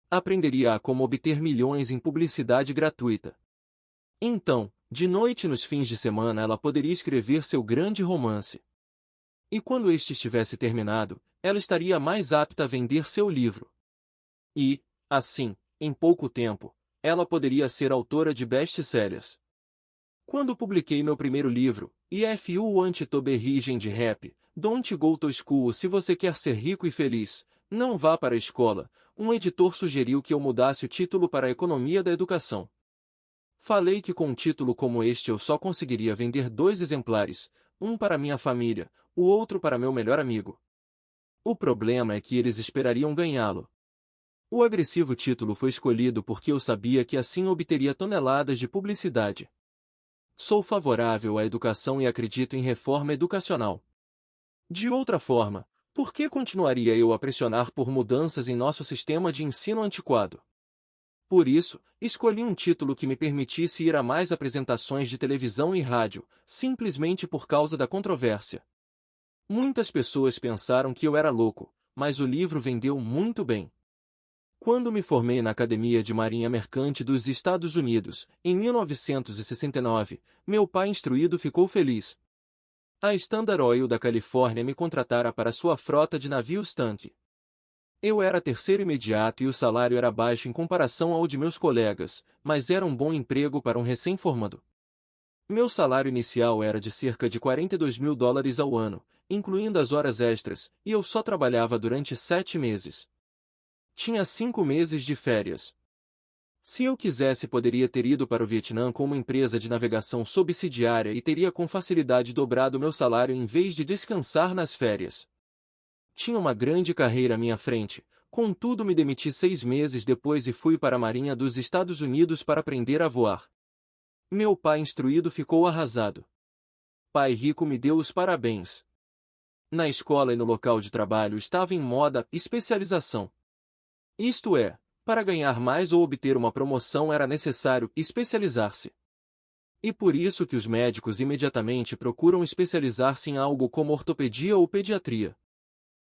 Aprenderia a como obter milhões em publicidade gratuita. Então, de noite e nos fins de semana ela poderia escrever seu grande romance. E quando este estivesse terminado, ela estaria mais apta a vender seu livro. E, assim, em pouco tempo, ela poderia ser autora de best-sellers. Quando publiquei meu primeiro livro, If You Want to Be Rich and Happy, Don't Go to School. Se você quer ser rico e feliz, não vá para a escola, um editor sugeriu que eu mudasse o título para a Economia da Educação. Falei que com um título como este eu só conseguiria vender 2 exemplares, um para minha família, o outro para meu melhor amigo. O problema é que eles esperariam ganhá-lo. O agressivo título foi escolhido porque eu sabia que assim obteria toneladas de publicidade. Sou favorável à educação e acredito em reforma educacional. De outra forma, por que continuaria eu a pressionar por mudanças em nosso sistema de ensino antiquado? Por isso, escolhi um título que me permitisse ir a mais apresentações de televisão e rádio, simplesmente por causa da controvérsia. Muitas pessoas pensaram que eu era louco, mas o livro vendeu muito bem. Quando me formei na Academia de Marinha Mercante dos Estados Unidos, em 1969, meu pai instruído ficou feliz. A Standard Oil da Califórnia me contratara para sua frota de navios tanque. Eu era terceiro imediato e o salário era baixo em comparação ao de meus colegas, mas era um bom emprego para um recém-formado. Meu salário inicial era de cerca de $42.000 ao ano, incluindo as horas extras, e eu só trabalhava durante 7 meses. Tinha 5 meses de férias. Se eu quisesse, poderia ter ido para o Vietnã com uma empresa de navegação subsidiária e teria com facilidade dobrado meu salário em vez de descansar nas férias. Tinha uma grande carreira à minha frente, contudo me demiti 6 meses depois e fui para a Marinha dos Estados Unidos para aprender a voar. Meu pai instruído ficou arrasado. Pai rico me deu os parabéns. Na escola e no local de trabalho estava em moda especialização. Isto é, para ganhar mais ou obter uma promoção era necessário especializar-se. E por isso que os médicos imediatamente procuram especializar-se em algo como ortopedia ou pediatria.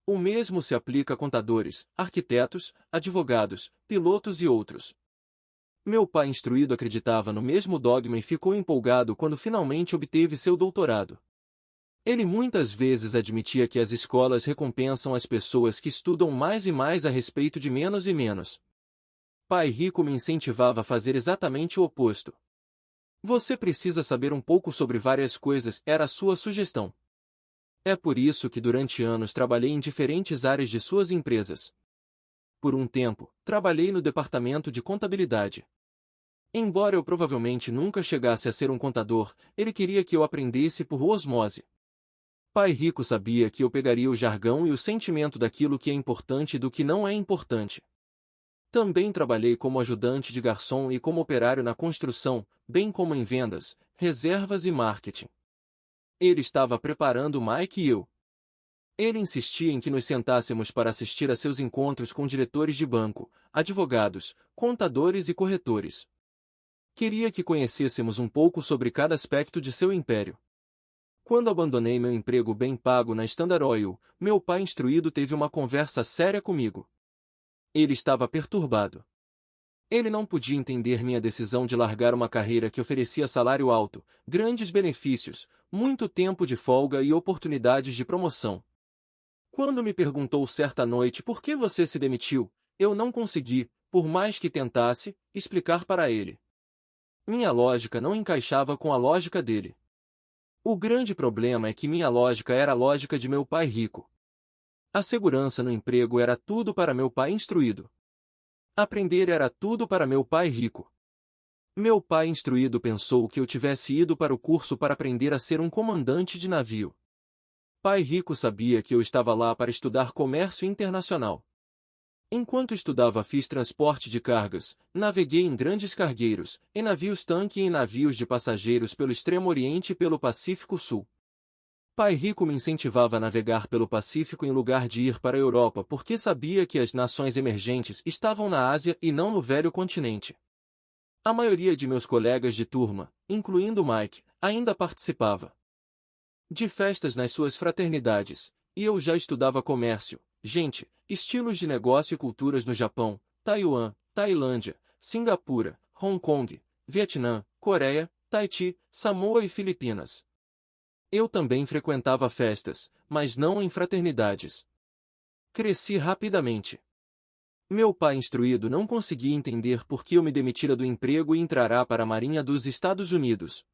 O mesmo se aplica a contadores, arquitetos, advogados, pilotos e outros. Meu pai instruído acreditava no mesmo dogma e ficou empolgado quando finalmente obteve seu doutorado. Ele muitas vezes admitia que as escolas recompensam as pessoas que estudam mais e mais a respeito de menos e menos. Pai rico me incentivava a fazer exatamente o oposto. Você precisa saber um pouco sobre várias coisas, era a sua sugestão. É por isso que durante anos trabalhei em diferentes áreas de suas empresas. Por um tempo, trabalhei no departamento de contabilidade. Embora eu provavelmente nunca chegasse a ser um contador, ele queria que eu aprendesse por osmose. Pai rico sabia que eu pegaria o jargão e o sentimento daquilo que é importante e do que não é importante. Também trabalhei como ajudante de garçom e como operário na construção, bem como em vendas, reservas e marketing. Ele estava preparando Mike e eu. Ele insistia em que nos sentássemos para assistir a seus encontros com diretores de banco, advogados, contadores e corretores. Queria que conhecêssemos um pouco sobre cada aspecto de seu império. Quando abandonei meu emprego bem pago na Standard Oil, meu pai instruído teve uma conversa séria comigo. Ele estava perturbado. Ele não podia entender minha decisão de largar uma carreira que oferecia salário alto, grandes benefícios, muito tempo de folga e oportunidades de promoção. Quando me perguntou certa noite por que você se demitiu, eu não consegui, por mais que tentasse, explicar para ele. Minha lógica não encaixava com a lógica dele. O grande problema é que minha lógica era a lógica de meu pai rico. A segurança no emprego era tudo para meu pai instruído. Aprender era tudo para meu pai rico. Meu pai instruído pensou que eu tivesse ido para o curso para aprender a ser um comandante de navio. Pai rico sabia que eu estava lá para estudar comércio internacional. Enquanto estudava fiz transporte de cargas, naveguei em grandes cargueiros, em navios-tanque e em navios de passageiros pelo Extremo Oriente e pelo Pacífico Sul. Pai rico me incentivava a navegar pelo Pacífico em lugar de ir para a Europa porque sabia que as nações emergentes estavam na Ásia e não no velho continente. A maioria de meus colegas de turma, incluindo Mike, ainda participava de festas nas suas fraternidades, e eu já estudava comércio, gente, estilos de negócio e culturas no Japão, Taiwan, Tailândia, Singapura, Hong Kong, Vietnã, Coreia, Tahiti, Samoa e Filipinas. Eu também frequentava festas, mas não em fraternidades. Cresci rapidamente. Meu pai instruído não conseguia entender por que eu me demitira do emprego e entrará para a Marinha dos Estados Unidos.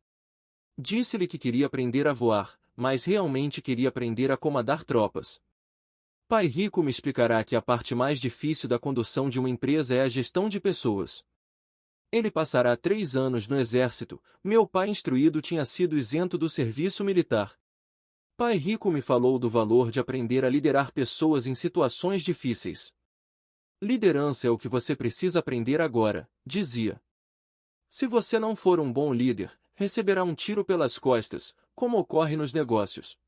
Disse-lhe que queria aprender a voar, mas realmente queria aprender a comandar tropas. Pai rico me explicará que a parte mais difícil da condução de uma empresa é a gestão de pessoas. Ele passará 3 anos no exército, meu pai instruído tinha sido isento do serviço militar. Pai rico me falou do valor de aprender a liderar pessoas em situações difíceis. Liderança é o que você precisa aprender agora, dizia. Se você não for um bom líder, receberá um tiro pelas costas, como ocorre nos negócios.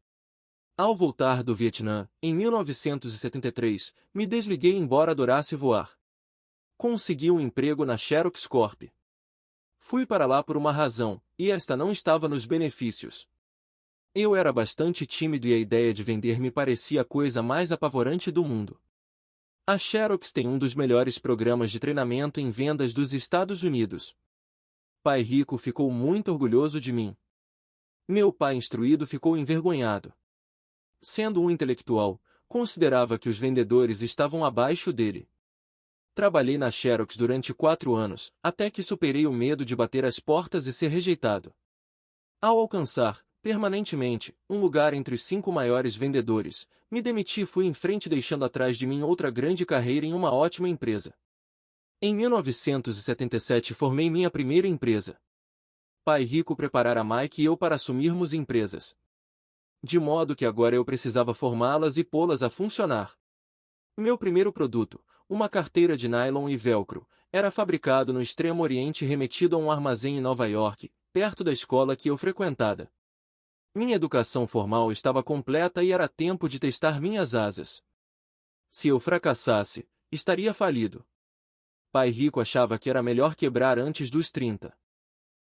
Ao voltar do Vietnã, em 1973, me desliguei embora adorasse voar. Consegui um emprego na Xerox Corp. Fui para lá por uma razão, e esta não estava nos benefícios. Eu era bastante tímido e a ideia de vender me parecia a coisa mais apavorante do mundo. A Xerox tem um dos melhores programas de treinamento em vendas dos Estados Unidos. Pai rico ficou muito orgulhoso de mim. Meu pai instruído ficou envergonhado. Sendo um intelectual, considerava que os vendedores estavam abaixo dele. Trabalhei na Xerox durante 4 anos, até que superei o medo de bater as portas e ser rejeitado. Ao alcançar, permanentemente, um lugar entre os 5 maiores vendedores, me demiti e fui em frente deixando atrás de mim outra grande carreira em uma ótima empresa. Em 1977 formei minha primeira empresa. Pai rico preparara Mike e eu para assumirmos empresas. De modo que agora eu precisava formá-las e pô-las a funcionar. Meu primeiro produto, uma carteira de nylon e velcro, era fabricado no Extremo Oriente e remetido a um armazém em Nova York, perto da escola que eu frequentava. Minha educação formal estava completa e era tempo de testar minhas asas. Se eu fracassasse, estaria falido. Pai rico achava que era melhor quebrar antes dos 30.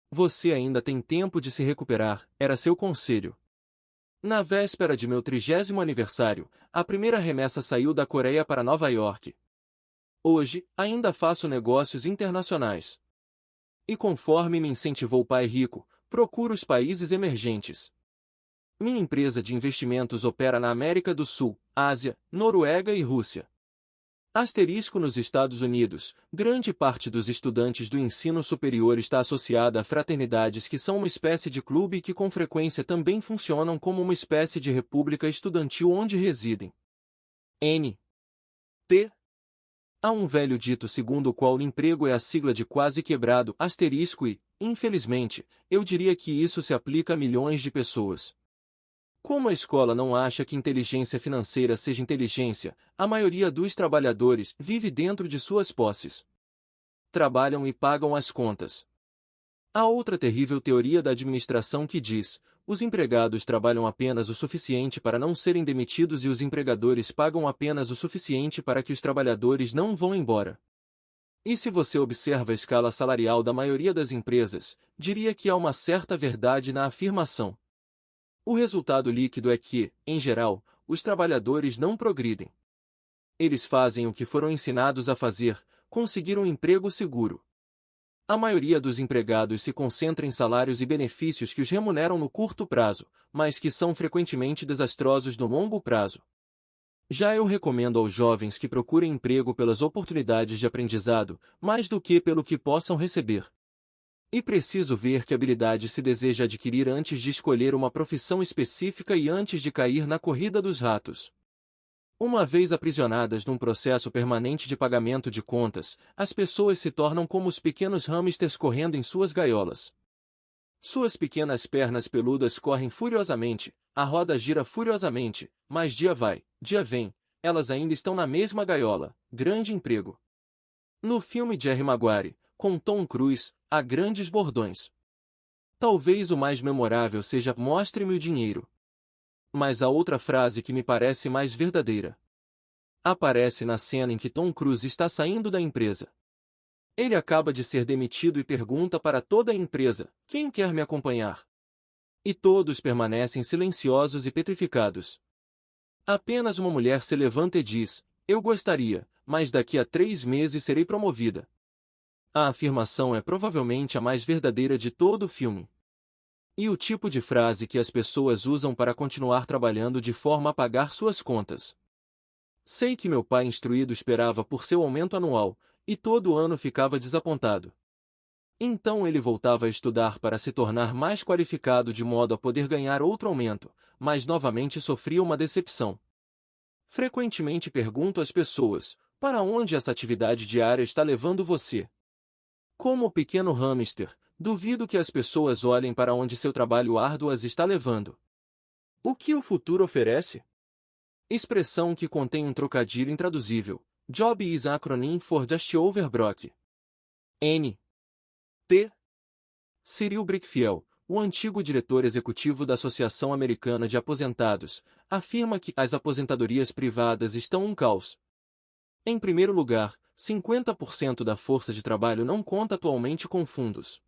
Você ainda tem tempo de se recuperar, era seu conselho. Na véspera de meu 30º aniversário, a primeira remessa saiu da Coreia para Nova York. Hoje, ainda faço negócios internacionais. E conforme me incentivou Pai rico, procuro os países emergentes. Minha empresa de investimentos opera na América do Sul, Ásia, Noruega e Rússia. Asterisco nos Estados Unidos, grande parte dos estudantes do ensino superior está associada a fraternidades que são uma espécie de clube e que com frequência também funcionam como uma espécie de república estudantil onde residem. N. T. Há um velho dito segundo o qual o emprego é a sigla de quase quebrado, asterisco e, infelizmente, eu diria que isso se aplica a milhões de pessoas. Como a escola não acha que inteligência financeira seja inteligência, a maioria dos trabalhadores vive dentro de suas posses. Trabalham e pagam as contas. Há outra terrível teoria da administração que diz: os empregados trabalham apenas o suficiente para não serem demitidos e os empregadores pagam apenas o suficiente para que os trabalhadores não vão embora. E se você observa a escala salarial da maioria das empresas, diria que há uma certa verdade na afirmação. O resultado líquido é que, em geral, os trabalhadores não progridem. Eles fazem o que foram ensinados a fazer, conseguir um emprego seguro. A maioria dos empregados se concentra em salários e benefícios que os remuneram no curto prazo, mas que são frequentemente desastrosos no longo prazo. Já eu recomendo aos jovens que procurem emprego pelas oportunidades de aprendizado, mais do que pelo que possam receber. E preciso ver que habilidade se deseja adquirir antes de escolher uma profissão específica e antes de cair na corrida dos ratos. Uma vez aprisionadas num processo permanente de pagamento de contas, as pessoas se tornam como os pequenos hamsters correndo em suas gaiolas. Suas pequenas pernas peludas correm furiosamente, a roda gira furiosamente, mas dia vai, dia vem, elas ainda estão na mesma gaiola. Grande emprego. No filme Jerry Maguire, com Tom Cruise, há grandes bordões. Talvez o mais memorável seja "Mostre-me o dinheiro". Mas há outra frase que me parece mais verdadeira. Aparece na cena em que Tom Cruise está saindo da empresa. Ele acaba de ser demitido e pergunta para toda a empresa: "Quem quer me acompanhar?" E todos permanecem silenciosos e petrificados. Apenas uma mulher se levanta e diz: "Eu gostaria, mas daqui a 3 meses serei promovida." A afirmação é provavelmente a mais verdadeira de todo o filme. E o tipo de frase que as pessoas usam para continuar trabalhando de forma a pagar suas contas. Sei que meu pai instruído esperava por seu aumento anual, e todo ano ficava desapontado. Então ele voltava a estudar para se tornar mais qualificado de modo a poder ganhar outro aumento, mas novamente sofria uma decepção. Frequentemente pergunto às pessoas: "Para onde essa atividade diária está levando você?" Como o pequeno hamster, duvido que as pessoas olhem para onde seu trabalho árduo as está levando. O que o futuro oferece? Expressão que contém um trocadilho intraduzível. Job is acronym for Just Over Broke. N. T. Cyril Brickfield, o antigo diretor executivo da Associação Americana de Aposentados, afirma que as aposentadorias privadas estão um caos. Em primeiro lugar, 50% da força de trabalho não conta atualmente com fundos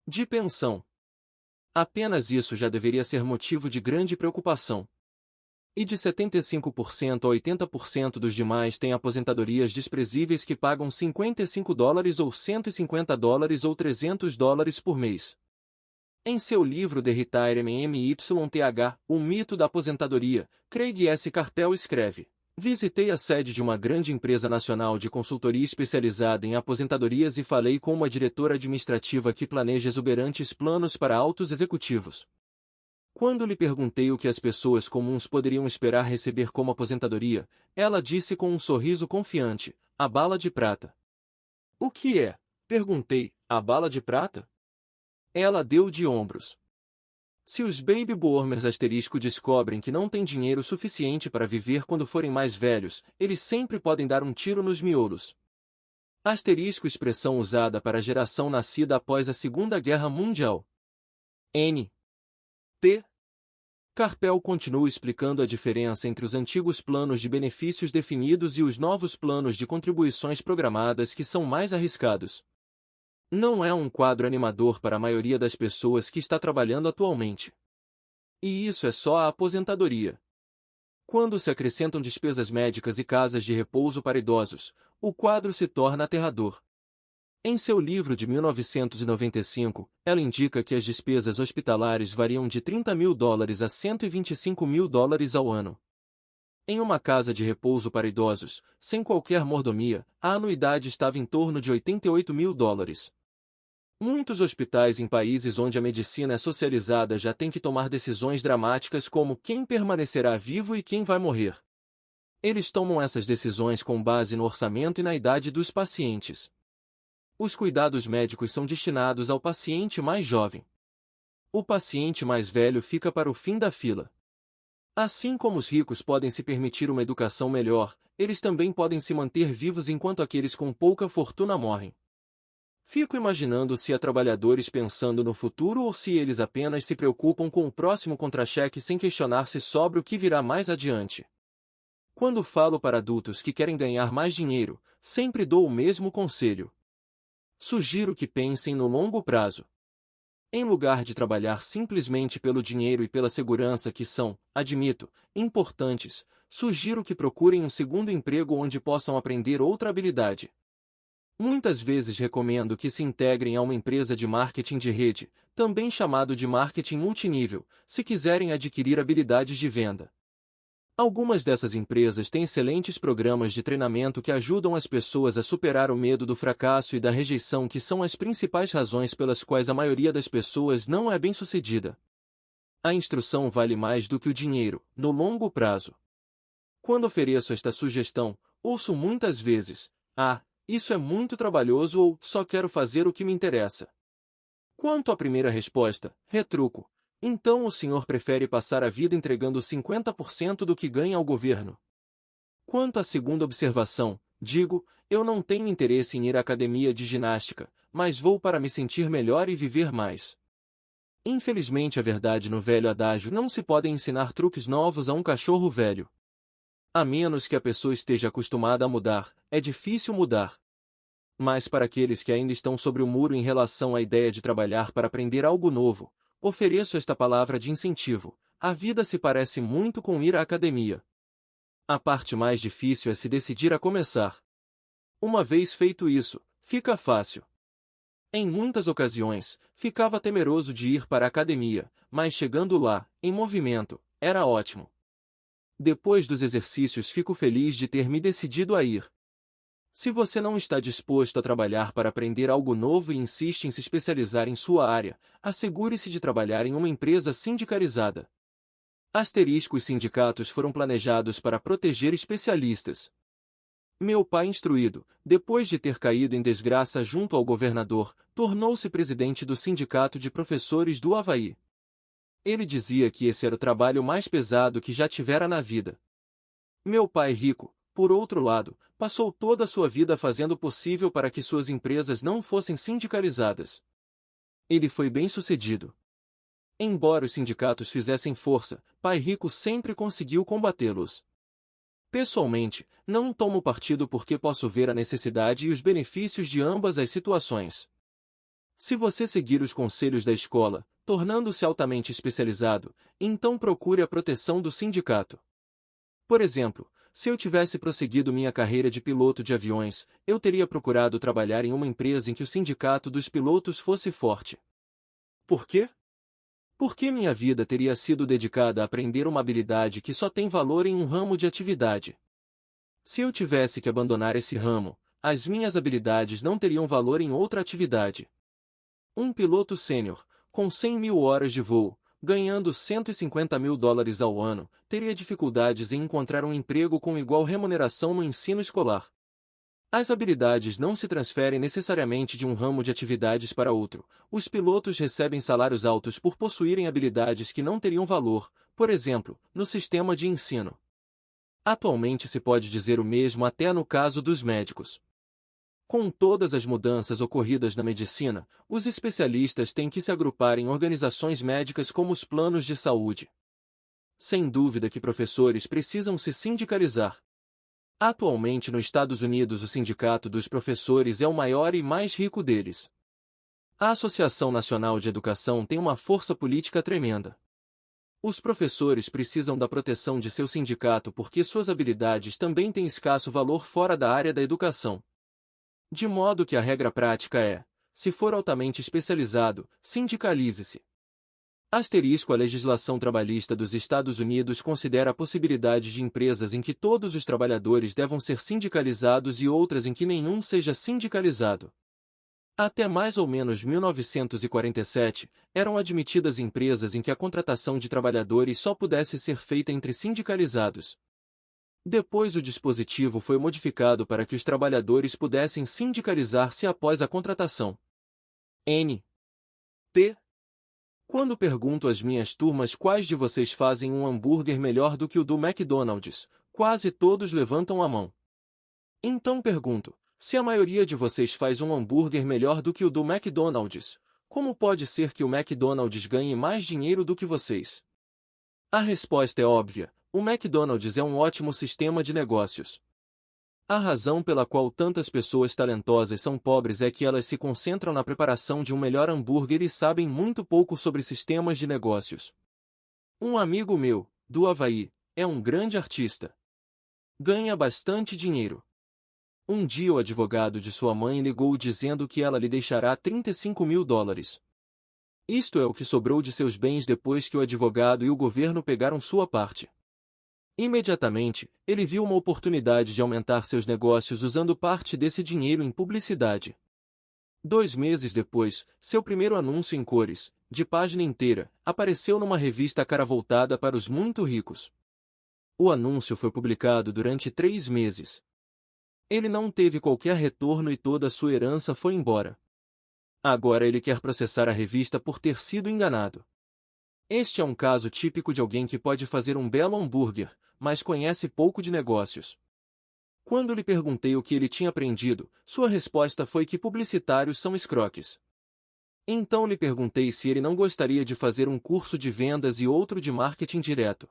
de pensão. Apenas isso já deveria ser motivo de grande preocupação. E de 75% a 80% dos demais têm aposentadorias desprezíveis que pagam $55 ou $150 ou $300 por mês. Em seu livro The Retirement Myth, O Mito da Aposentadoria, Craig S. Carpel escreve: "Visitei a sede de uma grande empresa nacional de consultoria especializada em aposentadorias e falei com uma diretora administrativa que planeja exuberantes planos para altos executivos. Quando lhe perguntei o que as pessoas comuns poderiam esperar receber como aposentadoria, ela disse com um sorriso confiante: a bala de prata." "O que é?" perguntei. "A bala de prata?" Ela deu de ombros. Se os baby boomers descobrem que não têm dinheiro suficiente para viver quando forem mais velhos, eles sempre podem dar um tiro nos miolos. Expressão usada para a geração nascida após a Segunda Guerra Mundial. N. T. Carpel continua explicando a diferença entre os antigos planos de benefícios definidos e os novos planos de contribuições programadas que são mais arriscados. Não é um quadro animador para a maioria das pessoas que está trabalhando atualmente. E isso é só a aposentadoria. Quando se acrescentam despesas médicas e casas de repouso para idosos, o quadro se torna aterrador. Em seu livro de 1995, ela indica que as despesas hospitalares variam de $30.000 a $125.000 ao ano. Em uma casa de repouso para idosos, sem qualquer mordomia, a anuidade estava em torno de $88.000. Muitos hospitais em países onde a medicina é socializada já têm que tomar decisões dramáticas como quem permanecerá vivo e quem vai morrer. Eles tomam essas decisões com base no orçamento e na idade dos pacientes. Os cuidados médicos são destinados ao paciente mais jovem. O paciente mais velho fica para o fim da fila. Assim como os ricos podem se permitir uma educação melhor, eles também podem se manter vivos enquanto aqueles com pouca fortuna morrem. Fico imaginando se há trabalhadores pensando no futuro ou se eles apenas se preocupam com o próximo contra-cheque sem questionar-se sobre o que virá mais adiante. Quando falo para adultos que querem ganhar mais dinheiro, sempre dou o mesmo conselho. Sugiro que pensem no longo prazo. Em lugar de trabalhar simplesmente pelo dinheiro e pela segurança que são, admito, importantes, sugiro que procurem um segundo emprego onde possam aprender outra habilidade. Muitas vezes recomendo que se integrem a uma empresa de marketing de rede, também chamado de marketing multinível, se quiserem adquirir habilidades de venda. Algumas dessas empresas têm excelentes programas de treinamento que ajudam as pessoas a superar o medo do fracasso e da rejeição, que são as principais razões pelas quais a maioria das pessoas não é bem-sucedida. A instrução vale mais do que o dinheiro, no longo prazo. Quando ofereço esta sugestão, ouço muitas vezes: "Ah, isso é muito trabalhoso" ou "só quero fazer o que me interessa". Quanto à primeira resposta, retruco: então o senhor prefere passar a vida entregando 50% do que ganha ao governo? Quanto à segunda observação, digo: eu não tenho interesse em ir à academia de ginástica, mas vou para me sentir melhor e viver mais. Infelizmente, a verdade no velho adágio: não se podem ensinar truques novos a um cachorro velho. A menos que a pessoa esteja acostumada a mudar, é difícil mudar. Mas para aqueles que ainda estão sobre o muro em relação à ideia de trabalhar para aprender algo novo, ofereço esta palavra de incentivo: a vida se parece muito com ir à academia. A parte mais difícil é se decidir a começar. Uma vez feito isso, fica fácil. Em muitas ocasiões, ficava temeroso de ir para a academia, mas chegando lá, em movimento, era ótimo. Depois dos exercícios, fico feliz de ter me decidido a ir. Se você não está disposto a trabalhar para aprender algo novo e insiste em se especializar em sua área, assegure-se de trabalhar em uma empresa sindicalizada. Os sindicatos foram planejados para proteger especialistas. Meu pai instruído, depois de ter caído em desgraça junto ao governador, tornou-se presidente do Sindicato de Professores do Havaí. Ele dizia que esse era o trabalho mais pesado que já tivera na vida. Meu pai rico, por outro lado, passou toda a sua vida fazendo o possível para que suas empresas não fossem sindicalizadas. Ele foi bem-sucedido. Embora os sindicatos fizessem força, Pai Rico sempre conseguiu combatê-los. Pessoalmente, não tomo partido porque posso ver a necessidade e os benefícios de ambas as situações. Se você seguir os conselhos da escola, tornando-se altamente especializado, então procure a proteção do sindicato. Por exemplo, se eu tivesse prosseguido minha carreira de piloto de aviões, eu teria procurado trabalhar em uma empresa em que o sindicato dos pilotos fosse forte. Por quê? Porque minha vida teria sido dedicada a aprender uma habilidade que só tem valor em um ramo de atividade. Se eu tivesse que abandonar esse ramo, as minhas habilidades não teriam valor em outra atividade. Um piloto sênior, com 100.000 horas de voo, ganhando $150.000 ao ano, teria dificuldades em encontrar um emprego com igual remuneração no ensino escolar. As habilidades não se transferem necessariamente de um ramo de atividades para outro. Os pilotos recebem salários altos por possuírem habilidades que não teriam valor, por exemplo, no sistema de ensino. Atualmente se pode dizer o mesmo até no caso dos médicos. Com todas as mudanças ocorridas na medicina, os especialistas têm que se agrupar em organizações médicas como os planos de saúde. Sem dúvida que professores precisam se sindicalizar. Atualmente nos Estados Unidos o Sindicato dos Professores é o maior e mais rico deles. A Associação Nacional de Educação tem uma força política tremenda. Os professores precisam da proteção de seu sindicato porque suas habilidades também têm escasso valor fora da área da educação. De modo que a regra prática é: se for altamente especializado, sindicalize-se. A legislação trabalhista dos Estados Unidos considera a possibilidade de empresas em que todos os trabalhadores devam ser sindicalizados e outras em que nenhum seja sindicalizado. Até mais ou menos 1947, eram admitidas empresas em que a contratação de trabalhadores só pudesse ser feita entre sindicalizados. Depois o dispositivo foi modificado para que os trabalhadores pudessem sindicalizar-se após a contratação. N.T. Quando pergunto às minhas turmas quais de vocês fazem um hambúrguer melhor do que o do McDonald's, quase todos levantam a mão. Então pergunto: se a maioria de vocês faz um hambúrguer melhor do que o do McDonald's, como pode ser que o McDonald's ganhe mais dinheiro do que vocês? A resposta é óbvia: o McDonald's é um ótimo sistema de negócios. A razão pela qual tantas pessoas talentosas são pobres é que elas se concentram na preparação de um melhor hambúrguer e sabem muito pouco sobre sistemas de negócios. Um amigo meu, do Havaí, é um grande artista. Ganha bastante dinheiro. Um dia o advogado de sua mãe ligou dizendo que ela lhe deixará $35.000. Isto é o que sobrou de seus bens depois que o advogado e o governo pegaram sua parte. Imediatamente, ele viu uma oportunidade de aumentar seus negócios usando parte desse dinheiro em publicidade. 2 meses depois, seu primeiro anúncio em cores, de página inteira, apareceu numa revista cara voltada para os muito ricos. O anúncio foi publicado durante 3 meses. Ele não teve qualquer retorno e toda a sua herança foi embora. Agora ele quer processar a revista por ter sido enganado. Este é um caso típico de alguém que pode fazer um belo hambúrguer, mas conhece pouco de negócios. Quando lhe perguntei o que ele tinha aprendido, sua resposta foi que publicitários são escroques. Então lhe perguntei se ele não gostaria de fazer um curso de vendas e outro de marketing direto.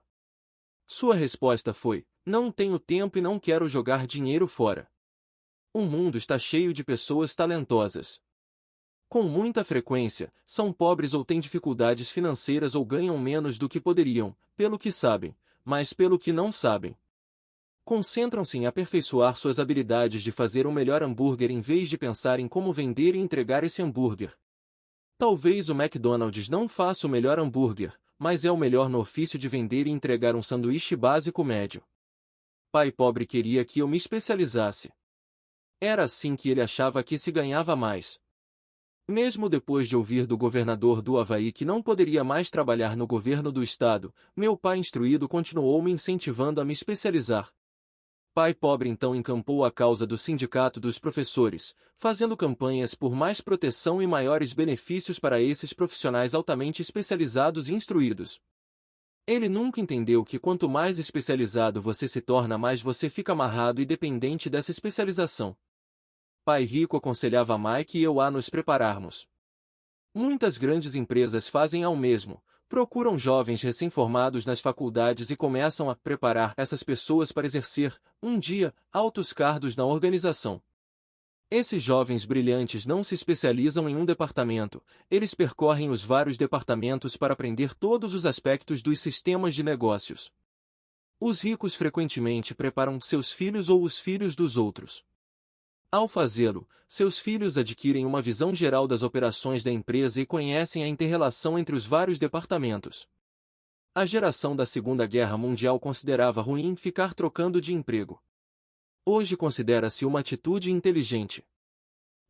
Sua resposta foi: não tenho tempo e não quero jogar dinheiro fora. O mundo está cheio de pessoas talentosas. Com muita frequência, são pobres ou têm dificuldades financeiras ou ganham menos do que poderiam, pelo que sabem, mas pelo que não sabem. Concentram-se em aperfeiçoar suas habilidades de fazer um melhor hambúrguer em vez de pensar em como vender e entregar esse hambúrguer. Talvez o McDonald's não faça o melhor hambúrguer, mas é o melhor no ofício de vender e entregar um sanduíche básico médio. Pai pobre queria que eu me especializasse. Era assim que ele achava que se ganhava mais. Mesmo depois de ouvir do governador do Havaí que não poderia mais trabalhar no governo do estado, meu pai instruído continuou me incentivando a me especializar. Pai pobre então encampou a causa do sindicato dos professores, fazendo campanhas por mais proteção e maiores benefícios para esses profissionais altamente especializados e instruídos. Ele nunca entendeu que quanto mais especializado você se torna, mais você fica amarrado e dependente dessa especialização. Pai rico aconselhava Mike e eu a nos prepararmos. Muitas grandes empresas fazem ao mesmo. Procuram jovens recém-formados nas faculdades e começam a preparar essas pessoas para exercer, um dia, altos cargos na organização. Esses jovens brilhantes não se especializam em um departamento, eles percorrem os vários departamentos para aprender todos os aspectos dos sistemas de negócios. Os ricos frequentemente preparam seus filhos ou os filhos dos outros. Ao fazê-lo, seus filhos adquirem uma visão geral das operações da empresa e conhecem a inter-relação entre os vários departamentos. A geração da Segunda Guerra Mundial considerava ruim ficar trocando de emprego. Hoje considera-se uma atitude inteligente.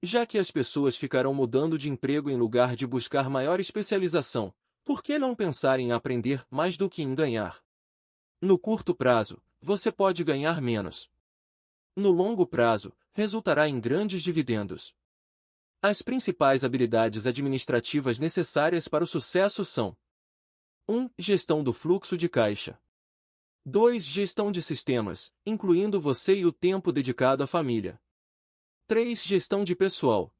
Já que as pessoas ficarão mudando de emprego em lugar de buscar maior especialização, por que não pensar em aprender mais do que em ganhar? No curto prazo, você pode ganhar menos. No longo prazo, resultará em grandes dividendos. As principais habilidades administrativas necessárias para o sucesso são: 1. Gestão do fluxo de caixa. 2. Gestão de sistemas, incluindo você e o tempo dedicado à família. 3. Gestão de pessoal.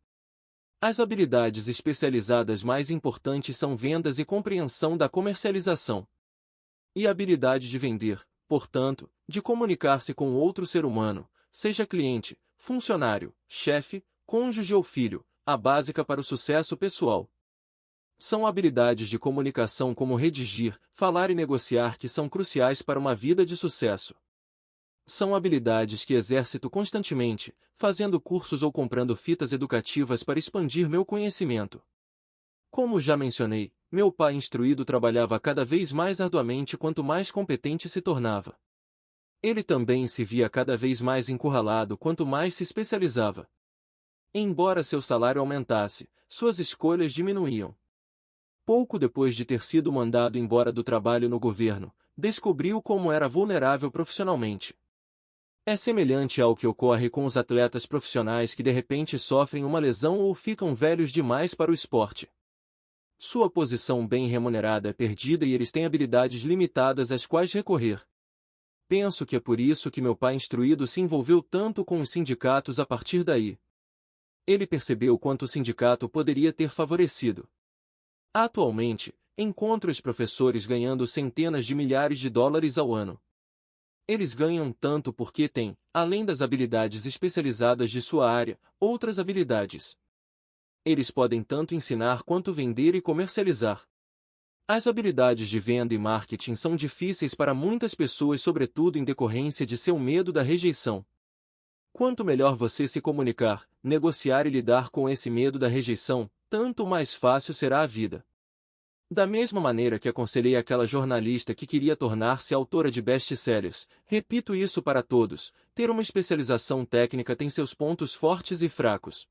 As habilidades especializadas mais importantes são vendas e compreensão da comercialização. E a habilidade de vender, portanto, de comunicar-se com outro ser humano, seja cliente, funcionário, chefe, cônjuge ou filho, a básica para o sucesso pessoal. São habilidades de comunicação como redigir, falar e negociar que são cruciais para uma vida de sucesso. São habilidades que exercito constantemente, fazendo cursos ou comprando fitas educativas para expandir meu conhecimento. Como já mencionei, meu pai instruído trabalhava cada vez mais arduamente quanto mais competente se tornava. Ele também se via cada vez mais encurralado quanto mais se especializava. Embora seu salário aumentasse, suas escolhas diminuíam. Pouco depois de ter sido mandado embora do trabalho no governo, descobriu como era vulnerável profissionalmente. É semelhante ao que ocorre com os atletas profissionais que de repente sofrem uma lesão ou ficam velhos demais para o esporte. Sua posição bem remunerada é perdida e eles têm habilidades limitadas às quais recorrer. Penso que é por isso que meu pai instruído se envolveu tanto com os sindicatos a partir daí. Ele percebeu quanto o sindicato poderia ter favorecido. Atualmente, encontro os professores ganhando centenas de milhares de dólares ao ano. Eles ganham tanto porque têm, além das habilidades especializadas de sua área, outras habilidades. Eles podem tanto ensinar quanto vender e comercializar. As habilidades de venda e marketing são difíceis para muitas pessoas, sobretudo em decorrência de seu medo da rejeição. Quanto melhor você se comunicar, negociar e lidar com esse medo da rejeição, tanto mais fácil será a vida. Da mesma maneira que aconselhei aquela jornalista que queria tornar-se autora de best-sellers, repito isso para todos: ter uma especialização técnica tem seus pontos fortes e fracos.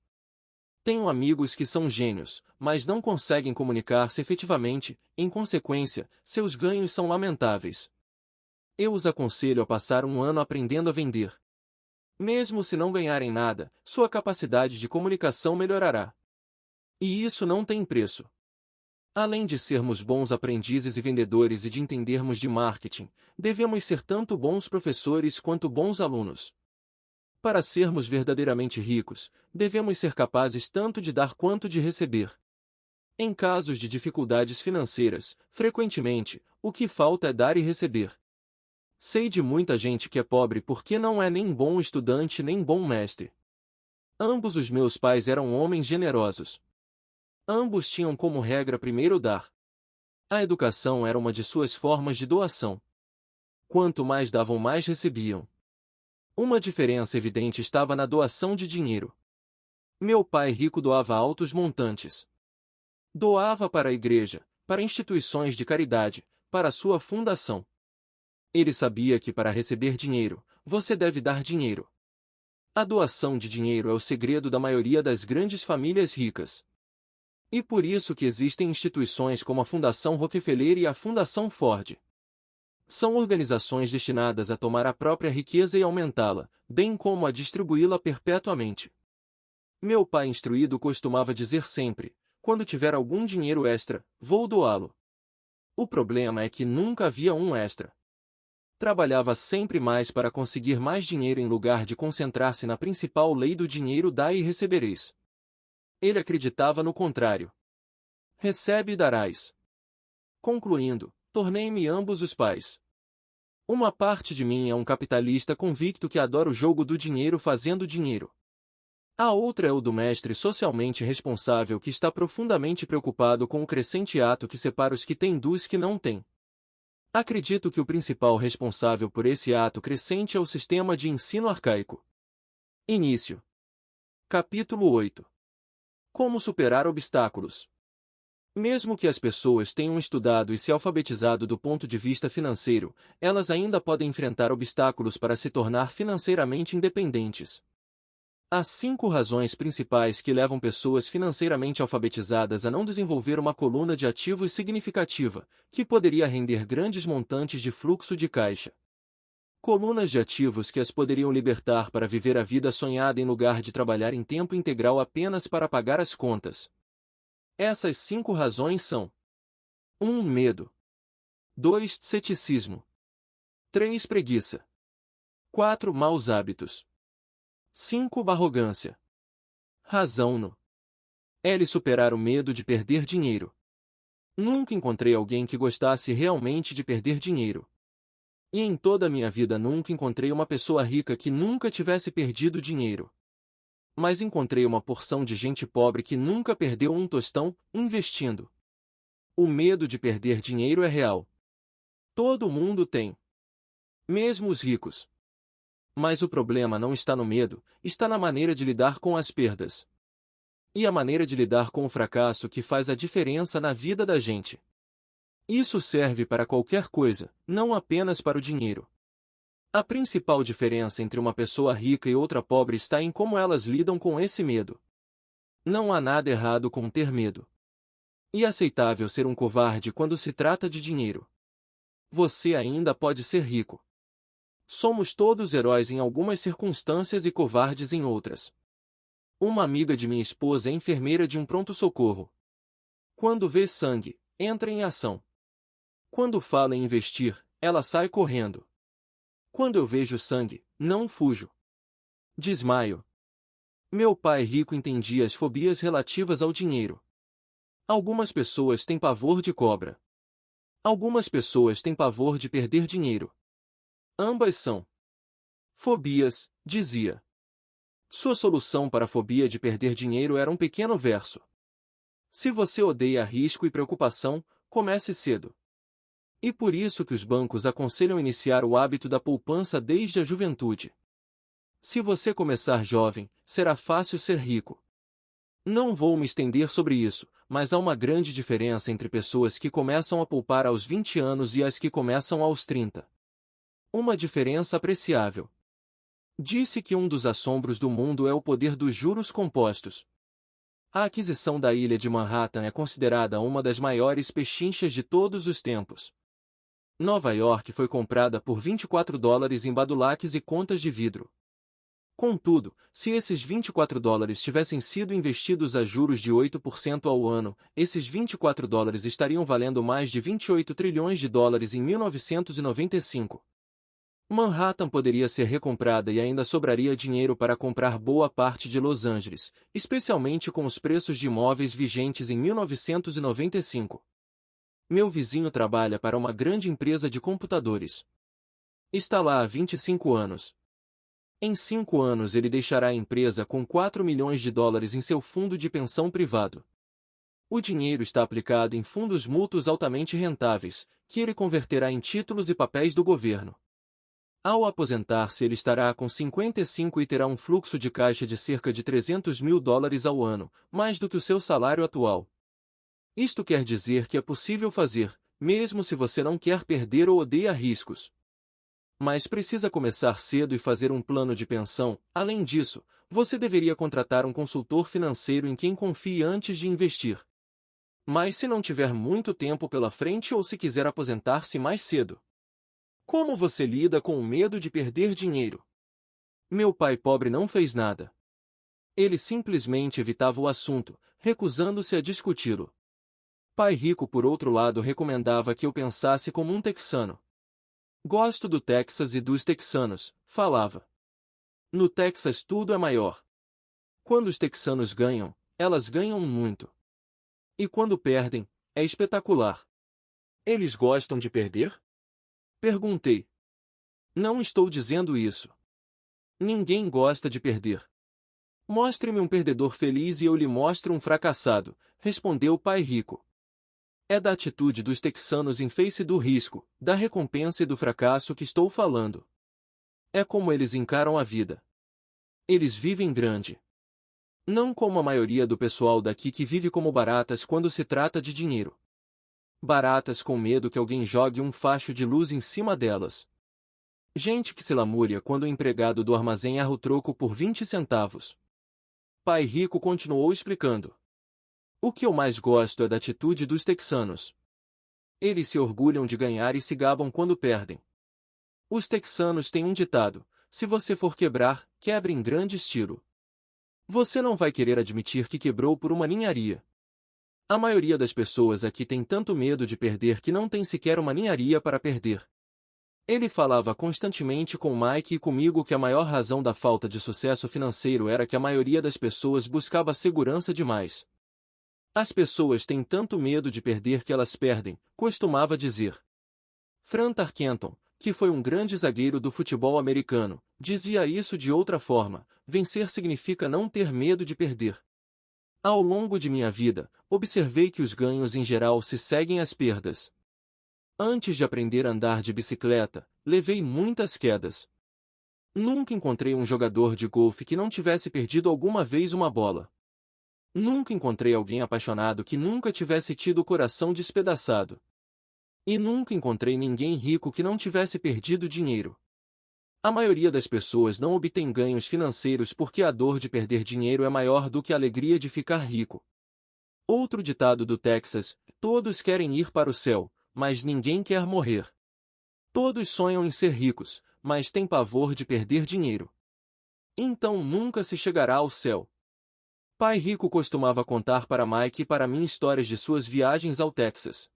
Tenho amigos que são gênios, mas não conseguem comunicar-se efetivamente, em consequência, seus ganhos são lamentáveis. Eu os aconselho a passar um ano aprendendo a vender. Mesmo se não ganharem nada, sua capacidade de comunicação melhorará. E isso não tem preço. Além de sermos bons aprendizes e vendedores e de entendermos de marketing, devemos ser tanto bons professores quanto bons alunos. Para sermos verdadeiramente ricos, devemos ser capazes tanto de dar quanto de receber. Em casos de dificuldades financeiras, frequentemente, o que falta é dar e receber. Sei de muita gente que é pobre porque não é nem bom estudante nem bom mestre. Ambos os meus pais eram homens generosos. Ambos tinham como regra primeiro dar. A educação era uma de suas formas de doação. Quanto mais davam, mais recebiam. Uma diferença evidente estava na doação de dinheiro. Meu pai rico doava altos montantes. Doava para a igreja, para instituições de caridade, para sua fundação. Ele sabia que para receber dinheiro, você deve dar dinheiro. A doação de dinheiro é o segredo da maioria das grandes famílias ricas. E por isso que existem instituições como a Fundação Rockefeller e a Fundação Ford. São organizações destinadas a tomar a própria riqueza e aumentá-la, bem como a distribuí-la perpetuamente. Meu pai instruído costumava dizer sempre: quando tiver algum dinheiro extra, vou doá-lo. O problema é que nunca havia um extra. Trabalhava sempre mais para conseguir mais dinheiro em lugar de concentrar-se na principal lei do dinheiro: dai e recebereis. Ele acreditava no contrário. Recebe e darás. Concluindo, tornei-me ambos os pais. Uma parte de mim é um capitalista convicto que adora o jogo do dinheiro fazendo dinheiro. A outra é o do mestre socialmente responsável que está profundamente preocupado com o crescente ato que separa os que têm dos que não têm. Acredito que o principal responsável por esse ato crescente é o sistema de ensino arcaico. Início. Capítulo 8. Como superar obstáculos. Mesmo que as pessoas tenham estudado e se alfabetizado do ponto de vista financeiro, elas ainda podem enfrentar obstáculos para se tornar financeiramente independentes. Há 5 razões principais que levam pessoas financeiramente alfabetizadas a não desenvolver uma coluna de ativos significativa, que poderia render grandes montantes de fluxo de caixa. Colunas de ativos que as poderiam libertar para viver a vida sonhada em lugar de trabalhar em tempo integral apenas para pagar as contas. Essas 5 razões são: 1. Medo. 2. Ceticismo. 3. Preguiça. 4. Maus hábitos. 5. Arrogância. Razão no. L. Superar o medo de perder dinheiro. Nunca encontrei alguém que gostasse realmente de perder dinheiro. E em toda a minha vida nunca encontrei uma pessoa rica que nunca tivesse perdido dinheiro. Mas encontrei uma porção de gente pobre que nunca perdeu um tostão investindo. O medo de perder dinheiro é real. Todo mundo tem. Mesmo os ricos. Mas o problema não está no medo, está na maneira de lidar com as perdas. E a maneira de lidar com o fracasso que faz a diferença na vida da gente. Isso serve para qualquer coisa, não apenas para o dinheiro. A principal diferença entre uma pessoa rica e outra pobre está em como elas lidam com esse medo. Não há nada errado com ter medo. E é aceitável ser um covarde quando se trata de dinheiro. Você ainda pode ser rico. Somos todos heróis em algumas circunstâncias e covardes em outras. Uma amiga de minha esposa é enfermeira de um pronto-socorro. Quando vê sangue, entra em ação. Quando fala em investir, ela sai correndo. Quando eu vejo sangue, não fujo. Desmaio. Meu pai rico entendia as fobias relativas ao dinheiro. Algumas pessoas têm pavor de cobra. Algumas pessoas têm pavor de perder dinheiro. Ambas são fobias, dizia. Sua solução para a fobia de perder dinheiro era um pequeno verso. Se você odeia risco e preocupação, comece cedo. E por isso que os bancos aconselham iniciar o hábito da poupança desde a juventude. Se você começar jovem, será fácil ser rico. Não vou me estender sobre isso, mas há uma grande diferença entre pessoas que começam a poupar aos 20 anos e as que começam aos 30. Uma diferença apreciável. Disse que um dos assombros do mundo é o poder dos juros compostos. A aquisição da ilha de Manhattan é considerada uma das maiores pechinchas de todos os tempos. Nova York foi comprada por $24 em badulaques e contas de vidro. Contudo, se esses $24 tivessem sido investidos a juros de 8% ao ano, esses $24 estariam valendo mais de 28 trilhões de dólares em 1995. Manhattan poderia ser recomprada e ainda sobraria dinheiro para comprar boa parte de Los Angeles, especialmente com os preços de imóveis vigentes em 1995. Meu vizinho trabalha para uma grande empresa de computadores. Está lá há 25 anos. Em 5 anos ele deixará a empresa com 4 milhões de dólares em seu fundo de pensão privado. O dinheiro está aplicado em fundos mútuos altamente rentáveis, que ele converterá em títulos e papéis do governo. Ao aposentar-se ele estará com 55 e terá um fluxo de caixa de cerca de $300 mil ao ano, mais do que o seu salário atual. Isto quer dizer que é possível fazer, mesmo se você não quer perder ou odeia riscos. Mas precisa começar cedo e fazer um plano de pensão. Além disso, você deveria contratar um consultor financeiro em quem confie antes de investir. Mas se não tiver muito tempo pela frente ou se quiser aposentar-se mais cedo, como você lida com o medo de perder dinheiro? Meu pai pobre não fez nada. Ele simplesmente evitava o assunto, recusando-se a discuti-lo. Pai rico, por outro lado, recomendava que eu pensasse como um texano. Gosto do Texas e dos texanos, falava. No Texas tudo é maior. Quando os texanos ganham, elas ganham muito. E quando perdem, é espetacular. Eles gostam de perder? Perguntei. Não estou dizendo isso. Ninguém gosta de perder. Mostre-me um perdedor feliz e eu lhe mostro um fracassado, respondeu o pai rico. É da atitude dos texanos em face do risco, da recompensa e do fracasso que estou falando. É como eles encaram a vida. Eles vivem grande. Não como a maioria do pessoal daqui que vive como baratas quando se trata de dinheiro. Baratas com medo que alguém jogue um facho de luz em cima delas. Gente que se lamúria quando o empregado do armazém erra o troco por 20 centavos. Pai rico continuou explicando. O que eu mais gosto é da atitude dos texanos. Eles se orgulham de ganhar e se gabam quando perdem. Os texanos têm um ditado: se você for quebrar, quebre em grande estilo. Você não vai querer admitir que quebrou por uma ninharia. A maioria das pessoas aqui tem tanto medo de perder que não tem sequer uma ninharia para perder. Ele falava constantemente com Mike e comigo que a maior razão da falta de sucesso financeiro era que a maioria das pessoas buscava segurança demais. As pessoas têm tanto medo de perder que elas perdem, costumava dizer. Fran Tarkenton, que foi um grande zagueiro do futebol americano, dizia isso de outra forma: vencer significa não ter medo de perder. Ao longo de minha vida, observei que os ganhos em geral se seguem às perdas. Antes de aprender a andar de bicicleta, levei muitas quedas. Nunca encontrei um jogador de golfe que não tivesse perdido alguma vez uma bola. Nunca encontrei alguém apaixonado que nunca tivesse tido o coração despedaçado. E nunca encontrei ninguém rico que não tivesse perdido dinheiro. A maioria das pessoas não obtém ganhos financeiros porque a dor de perder dinheiro é maior do que a alegria de ficar rico. Outro ditado do Texas: todos querem ir para o céu, mas ninguém quer morrer. Todos sonham em ser ricos, mas têm pavor de perder dinheiro. Então nunca se chegará ao céu. Pai rico costumava contar para Mike e para mim histórias de suas viagens ao Texas.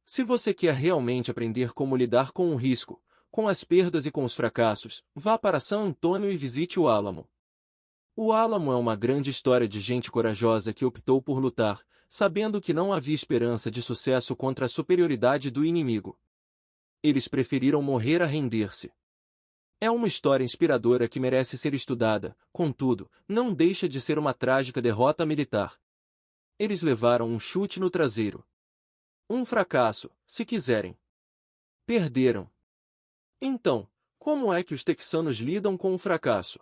Se você quer realmente aprender como lidar com o risco, com as perdas e com os fracassos, vá para San Antônio e visite o Álamo. O Álamo é uma grande história de gente corajosa que optou por lutar, sabendo que não havia esperança de sucesso contra a superioridade do inimigo. Eles preferiram morrer a render-se. É uma história inspiradora que merece ser estudada, contudo, não deixa de ser uma trágica derrota militar. Eles levaram um chute no traseiro. Um fracasso, se quiserem. Perderam. Então, como é que os texanos lidam com o fracasso?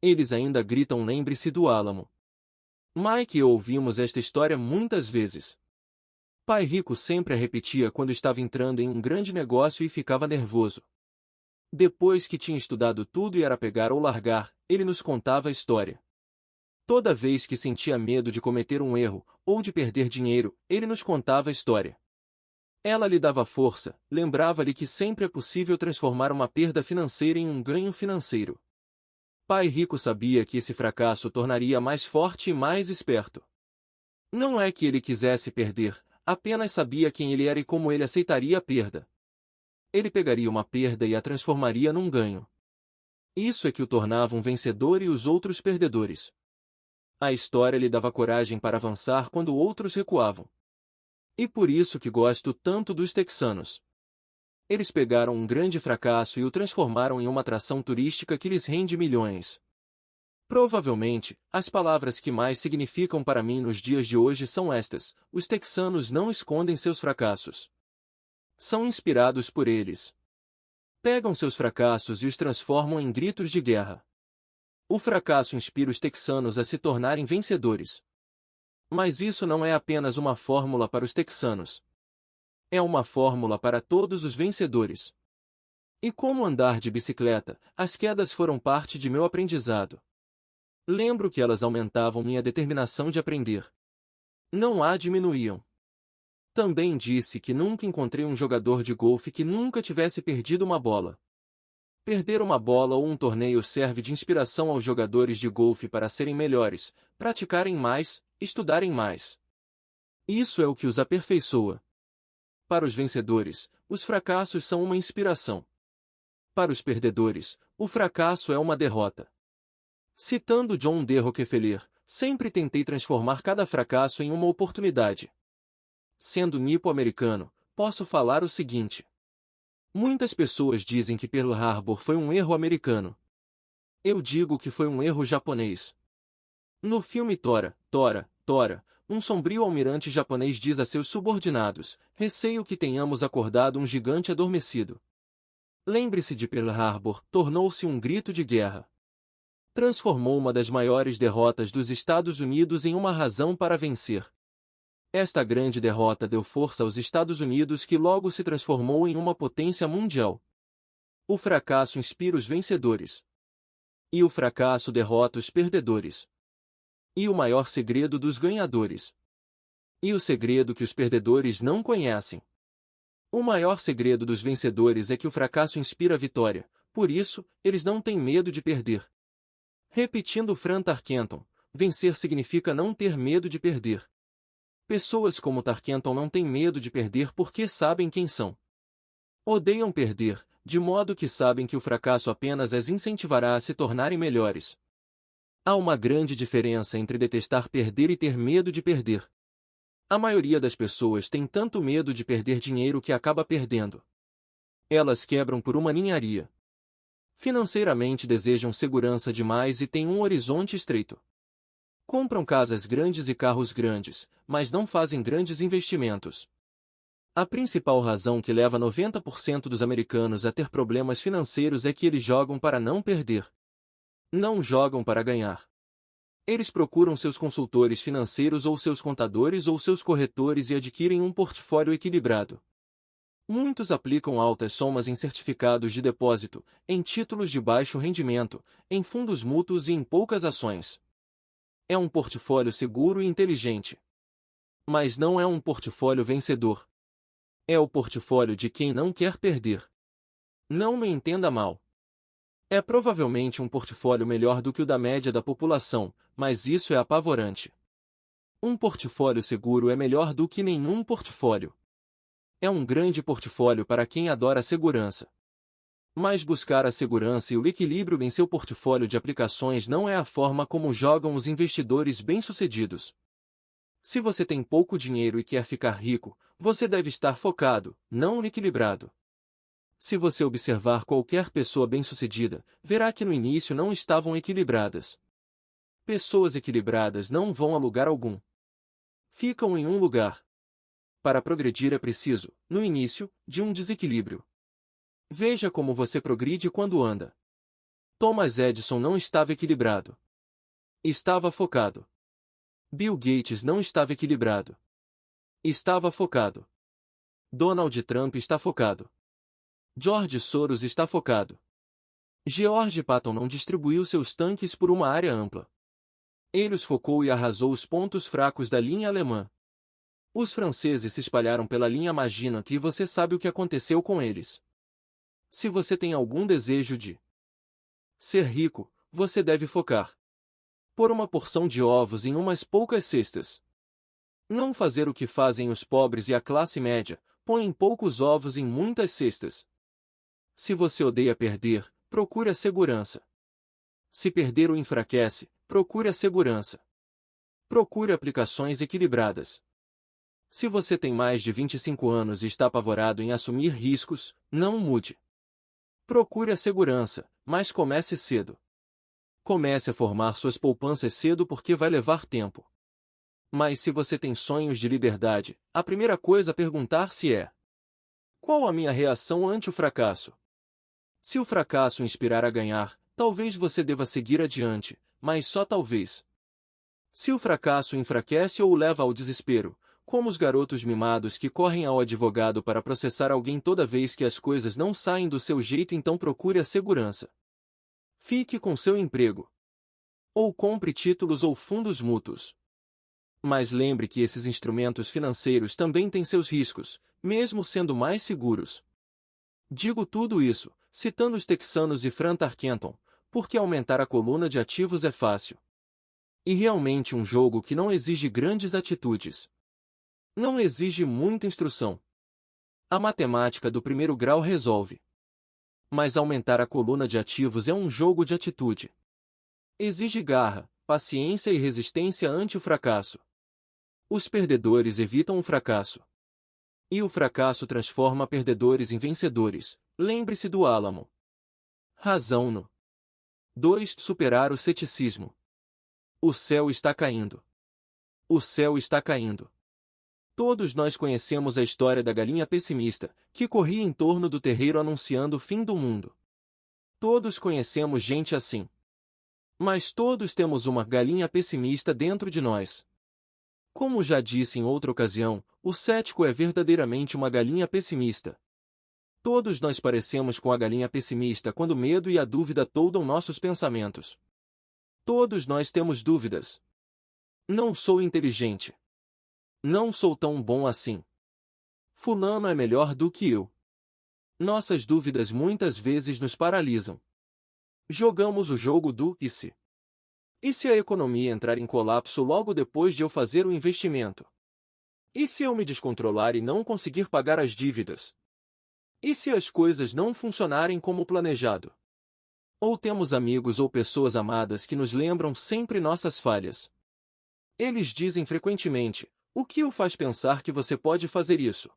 Eles ainda gritam: lembre-se do Álamo. Mike e eu ouvimos esta história muitas vezes. Pai Rico sempre a repetia quando estava entrando em um grande negócio e ficava nervoso. Depois que tinha estudado tudo e era pegar ou largar, ele nos contava a história. Toda vez que sentia medo de cometer um erro, ou de perder dinheiro, ele nos contava a história. Ela lhe dava força, lembrava-lhe que sempre é possível transformar uma perda financeira em um ganho financeiro. Pai Rico sabia que esse fracasso o tornaria mais forte e mais esperto. Não é que ele quisesse perder, apenas sabia quem ele era e como ele aceitaria a perda. Ele pegaria uma perda e a transformaria num ganho. Isso é que o tornava um vencedor e os outros perdedores. A história lhe dava coragem para avançar quando outros recuavam. E por isso que gosto tanto dos texanos. Eles pegaram um grande fracasso e o transformaram em uma atração turística que lhes rende milhões. Provavelmente, as palavras que mais significam para mim nos dias de hoje são estas: os texanos não escondem seus fracassos. São inspirados por eles. Pegam seus fracassos e os transformam em gritos de guerra. O fracasso inspira os texanos a se tornarem vencedores. Mas isso não é apenas uma fórmula para os texanos. É uma fórmula para todos os vencedores. E como andar de bicicleta, as quedas foram parte de meu aprendizado. Lembro que elas aumentavam minha determinação de aprender. Não a diminuíam. Também disse que nunca encontrei um jogador de golfe que nunca tivesse perdido uma bola. Perder uma bola ou um torneio serve de inspiração aos jogadores de golfe para serem melhores, praticarem mais, estudarem mais. Isso é o que os aperfeiçoa. Para os vencedores, os fracassos são uma inspiração. Para os perdedores, o fracasso é uma derrota. Citando John D. Rockefeller, sempre tentei transformar cada fracasso em uma oportunidade. Sendo nipo-americano, posso falar o seguinte. Muitas pessoas dizem que Pearl Harbor foi um erro americano. Eu digo que foi um erro japonês. No filme Tora, um sombrio almirante japonês diz a seus subordinados: receio que tenhamos acordado um gigante adormecido. Lembre-se de Pearl Harbor, tornou-se um grito de guerra. Transformou uma das maiores derrotas dos Estados Unidos em uma razão para vencer. Esta grande derrota deu força aos Estados Unidos, que logo se transformou em uma potência mundial. O fracasso inspira os vencedores. E o fracasso derrota os perdedores. E o maior segredo dos ganhadores. E o segredo que os perdedores não conhecem. O maior segredo dos vencedores é que o fracasso inspira a vitória, por isso, eles não têm medo de perder. Repetindo Fran Tarkenton, vencer significa não ter medo de perder. Pessoas como Tarkenton não têm medo de perder porque sabem quem são. Odeiam perder, de modo que sabem que o fracasso apenas as incentivará a se tornarem melhores. Há uma grande diferença entre detestar perder e ter medo de perder. A maioria das pessoas tem tanto medo de perder dinheiro que acaba perdendo. Elas quebram por uma ninharia. Financeiramente desejam segurança demais e têm um horizonte estreito. Compram casas grandes e carros grandes, mas não fazem grandes investimentos. A principal razão que leva 90% dos americanos a ter problemas financeiros é que eles jogam para não perder. Não jogam para ganhar. Eles procuram seus consultores financeiros ou seus contadores ou seus corretores e adquirem um portfólio equilibrado. Muitos aplicam altas somas em certificados de depósito, em títulos de baixo rendimento, em fundos mútuos e em poucas ações. É um portfólio seguro e inteligente. Mas não é um portfólio vencedor. É o portfólio de quem não quer perder. Não me entenda mal. É provavelmente um portfólio melhor do que o da média da população, mas isso é apavorante. Um portfólio seguro é melhor do que nenhum portfólio. É um grande portfólio para quem adora a segurança. Mas buscar a segurança e o equilíbrio em seu portfólio de aplicações não é a forma como jogam os investidores bem-sucedidos. Se você tem pouco dinheiro e quer ficar rico, você deve estar focado, não equilibrado. Se você observar qualquer pessoa bem-sucedida, verá que no início não estavam equilibradas. Pessoas equilibradas não vão a lugar algum. Ficam em um lugar. Para progredir é preciso, no início, de um desequilíbrio. Veja como você progride quando anda. Thomas Edison não estava equilibrado. Estava focado. Bill Gates não estava equilibrado. Estava focado. Donald Trump está focado. George Soros está focado. George Patton não distribuiu seus tanques por uma área ampla. Ele os focou e arrasou os pontos fracos da linha alemã. Os franceses se espalharam pela linha Maginot e você sabe o que aconteceu com eles. Se você tem algum desejo de ser rico, você deve focar. Pôr uma porção de ovos em umas poucas cestas. Não fazer o que fazem os pobres e a classe média, põem poucos ovos em muitas cestas. Se você odeia perder, procure a segurança. Se perder o enfraquece, procure a segurança. Procure aplicações equilibradas. Se você tem mais de 25 anos e está apavorado em assumir riscos, não mude. Procure a segurança, mas comece cedo. Comece a formar suas poupanças cedo porque vai levar tempo. Mas se você tem sonhos de liberdade, a primeira coisa a perguntar-se é: qual a minha reação ante o fracasso? Se o fracasso inspirar a ganhar, talvez você deva seguir adiante, mas só talvez. Se o fracasso enfraquece ou o leva ao desespero, como os garotos mimados que correm ao advogado para processar alguém toda vez que as coisas não saem do seu jeito, então procure a segurança. Fique com seu emprego. Ou compre títulos ou fundos mútuos. Mas lembre que esses instrumentos financeiros também têm seus riscos, mesmo sendo mais seguros. Digo tudo isso, citando os texanos e Fran Tarkenton, porque aumentar a coluna de ativos é fácil. E realmente um jogo que não exige grandes atitudes. Não exige muita instrução. A matemática do primeiro grau resolve. Mas aumentar a coluna de ativos é um jogo de atitude. Exige garra, paciência e resistência ante o fracasso. Os perdedores evitam o fracasso. E o fracasso transforma perdedores em vencedores. Lembre-se do Álamo. Razão no 2. Superar o ceticismo. O céu está caindo. O céu está caindo. Todos nós conhecemos a história da galinha pessimista, que corria em torno do terreiro anunciando o fim do mundo. Todos conhecemos gente assim. Mas todos temos uma galinha pessimista dentro de nós. Como já disse em outra ocasião, o cético é verdadeiramente uma galinha pessimista. Todos nós parecemos com a galinha pessimista quando o medo e a dúvida toldam nossos pensamentos. Todos nós temos dúvidas. Não sou inteligente. Não sou tão bom assim. Fulano é melhor do que eu. Nossas dúvidas muitas vezes nos paralisam. Jogamos o jogo do e se. E se a economia entrar em colapso logo depois de eu fazer o investimento? E se eu me descontrolar e não conseguir pagar as dívidas? E se as coisas não funcionarem como planejado? Ou temos amigos ou pessoas amadas que nos lembram sempre nossas falhas. Eles dizem frequentemente: o que o faz pensar que você pode fazer isso?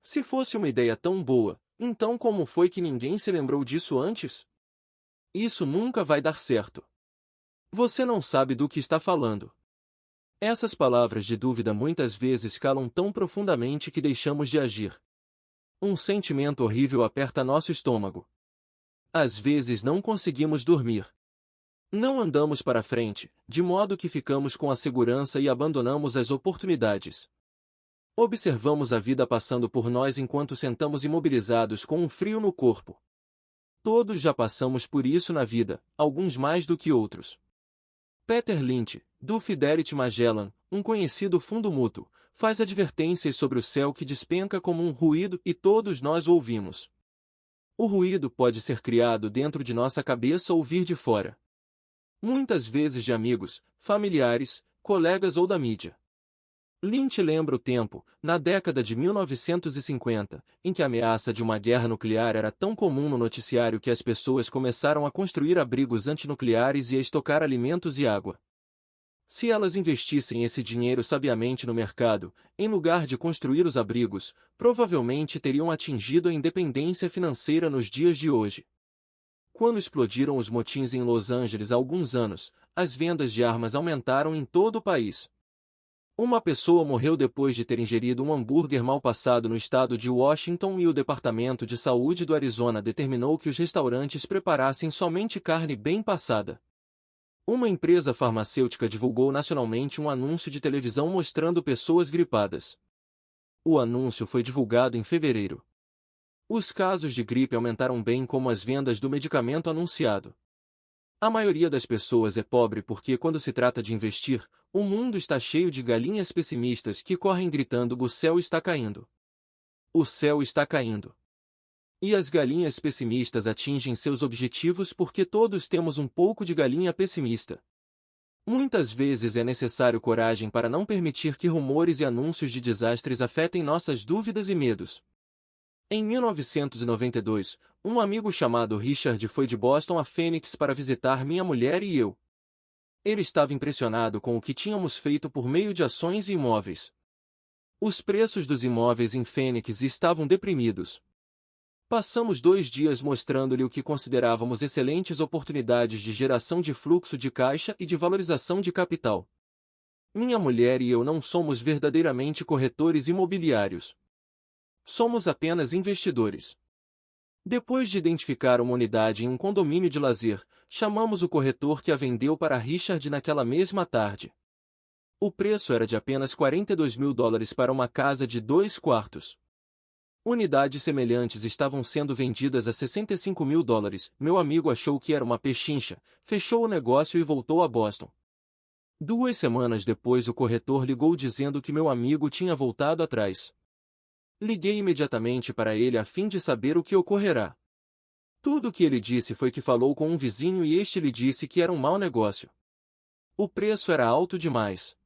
Se fosse uma ideia tão boa, então como foi que ninguém se lembrou disso antes? Isso nunca vai dar certo. Você não sabe do que está falando. Essas palavras de dúvida muitas vezes calam tão profundamente que deixamos de agir. Um sentimento horrível aperta nosso estômago. Às vezes não conseguimos dormir. Não andamos para frente, de modo que ficamos com a segurança e abandonamos as oportunidades. Observamos a vida passando por nós enquanto sentamos imobilizados com um frio no corpo. Todos já passamos por isso na vida, alguns mais do que outros. Peter Lynch, do Fidelity Magellan, um conhecido fundo mútuo, faz advertências sobre o céu que despenca como um ruído e todos nós o ouvimos. O ruído pode ser criado dentro de nossa cabeça ou vir de fora. Muitas vezes de amigos, familiares, colegas ou da mídia. Lynch lembra o tempo, na década de 1950, em que a ameaça de uma guerra nuclear era tão comum no noticiário que as pessoas começaram a construir abrigos antinucleares e a estocar alimentos e água. Se elas investissem esse dinheiro sabiamente no mercado, em lugar de construir os abrigos, provavelmente teriam atingido a independência financeira nos dias de hoje. Quando explodiram os motins em Los Angeles há alguns anos, as vendas de armas aumentaram em todo o país. Uma pessoa morreu depois de ter ingerido um hambúrguer mal passado no estado de Washington e o Departamento de Saúde do Arizona determinou que os restaurantes preparassem somente carne bem passada. Uma empresa farmacêutica divulgou nacionalmente um anúncio de televisão mostrando pessoas gripadas. O anúncio foi divulgado em fevereiro. Os casos de gripe aumentaram bem como as vendas do medicamento anunciado. A maioria das pessoas é pobre porque, quando se trata de investir, o mundo está cheio de galinhas pessimistas que correm gritando: o céu está caindo. O céu está caindo. E as galinhas pessimistas atingem seus objetivos porque todos temos um pouco de galinha pessimista. Muitas vezes é necessário coragem para não permitir que rumores e anúncios de desastres afetem nossas dúvidas e medos. Em 1992, um amigo chamado Richard foi de Boston a Phoenix para visitar minha mulher e eu. Ele estava impressionado com o que tínhamos feito por meio de ações e imóveis. Os preços dos imóveis em Phoenix estavam deprimidos. Passamos 2 dias mostrando-lhe o que considerávamos excelentes oportunidades de geração de fluxo de caixa e de valorização de capital. Minha mulher e eu não somos verdadeiramente corretores imobiliários. Somos apenas investidores. Depois de identificar uma unidade em um condomínio de lazer, chamamos o corretor que a vendeu para Richard naquela mesma tarde. O preço era de apenas $42.000 para uma casa de 2 quartos. Unidades semelhantes estavam sendo vendidas a $65.000. Meu amigo achou que era uma pechincha, fechou o negócio e voltou a Boston. 2 semanas depois o corretor ligou dizendo que meu amigo tinha voltado atrás. Liguei imediatamente para ele a fim de saber o que ocorrerá. Tudo o que ele disse foi que falou com um vizinho e este lhe disse que era um mau negócio. O preço era alto demais.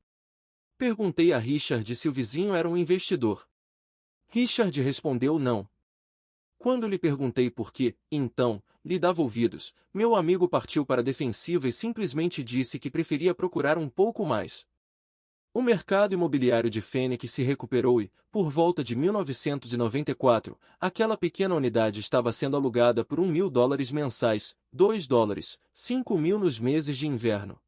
Perguntei a Richard se o vizinho era um investidor. Richard respondeu não. Quando lhe perguntei por quê, então, lhe dava ouvidos, meu amigo partiu para a defensiva e simplesmente disse que preferia procurar um pouco mais. O mercado imobiliário de Phoenix se recuperou e, por volta de 1994, aquela pequena unidade estava sendo alugada por $1.000 mensais, $2, 5.000 nos meses de inverno.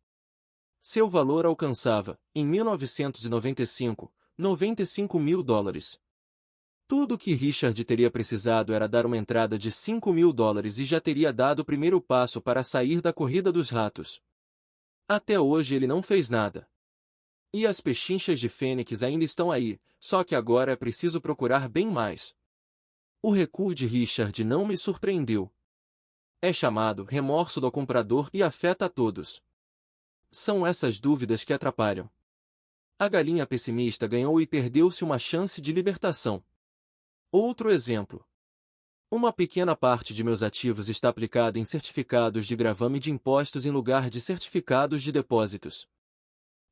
Seu valor alcançava, em 1995, $95.000. Tudo o que Richard teria precisado era dar uma entrada de $5.000 e já teria dado o primeiro passo para sair da corrida dos ratos. Até hoje ele não fez nada. E as pechinchas de Phoenix ainda estão aí, só que agora é preciso procurar bem mais. O recuo de Richard não me surpreendeu. É chamado remorso do comprador e afeta a todos. São essas dúvidas que atrapalham. A galinha pessimista ganhou e perdeu-se uma chance de libertação. Outro exemplo. Uma pequena parte de meus ativos está aplicada em certificados de gravame de impostos em lugar de certificados de depósitos.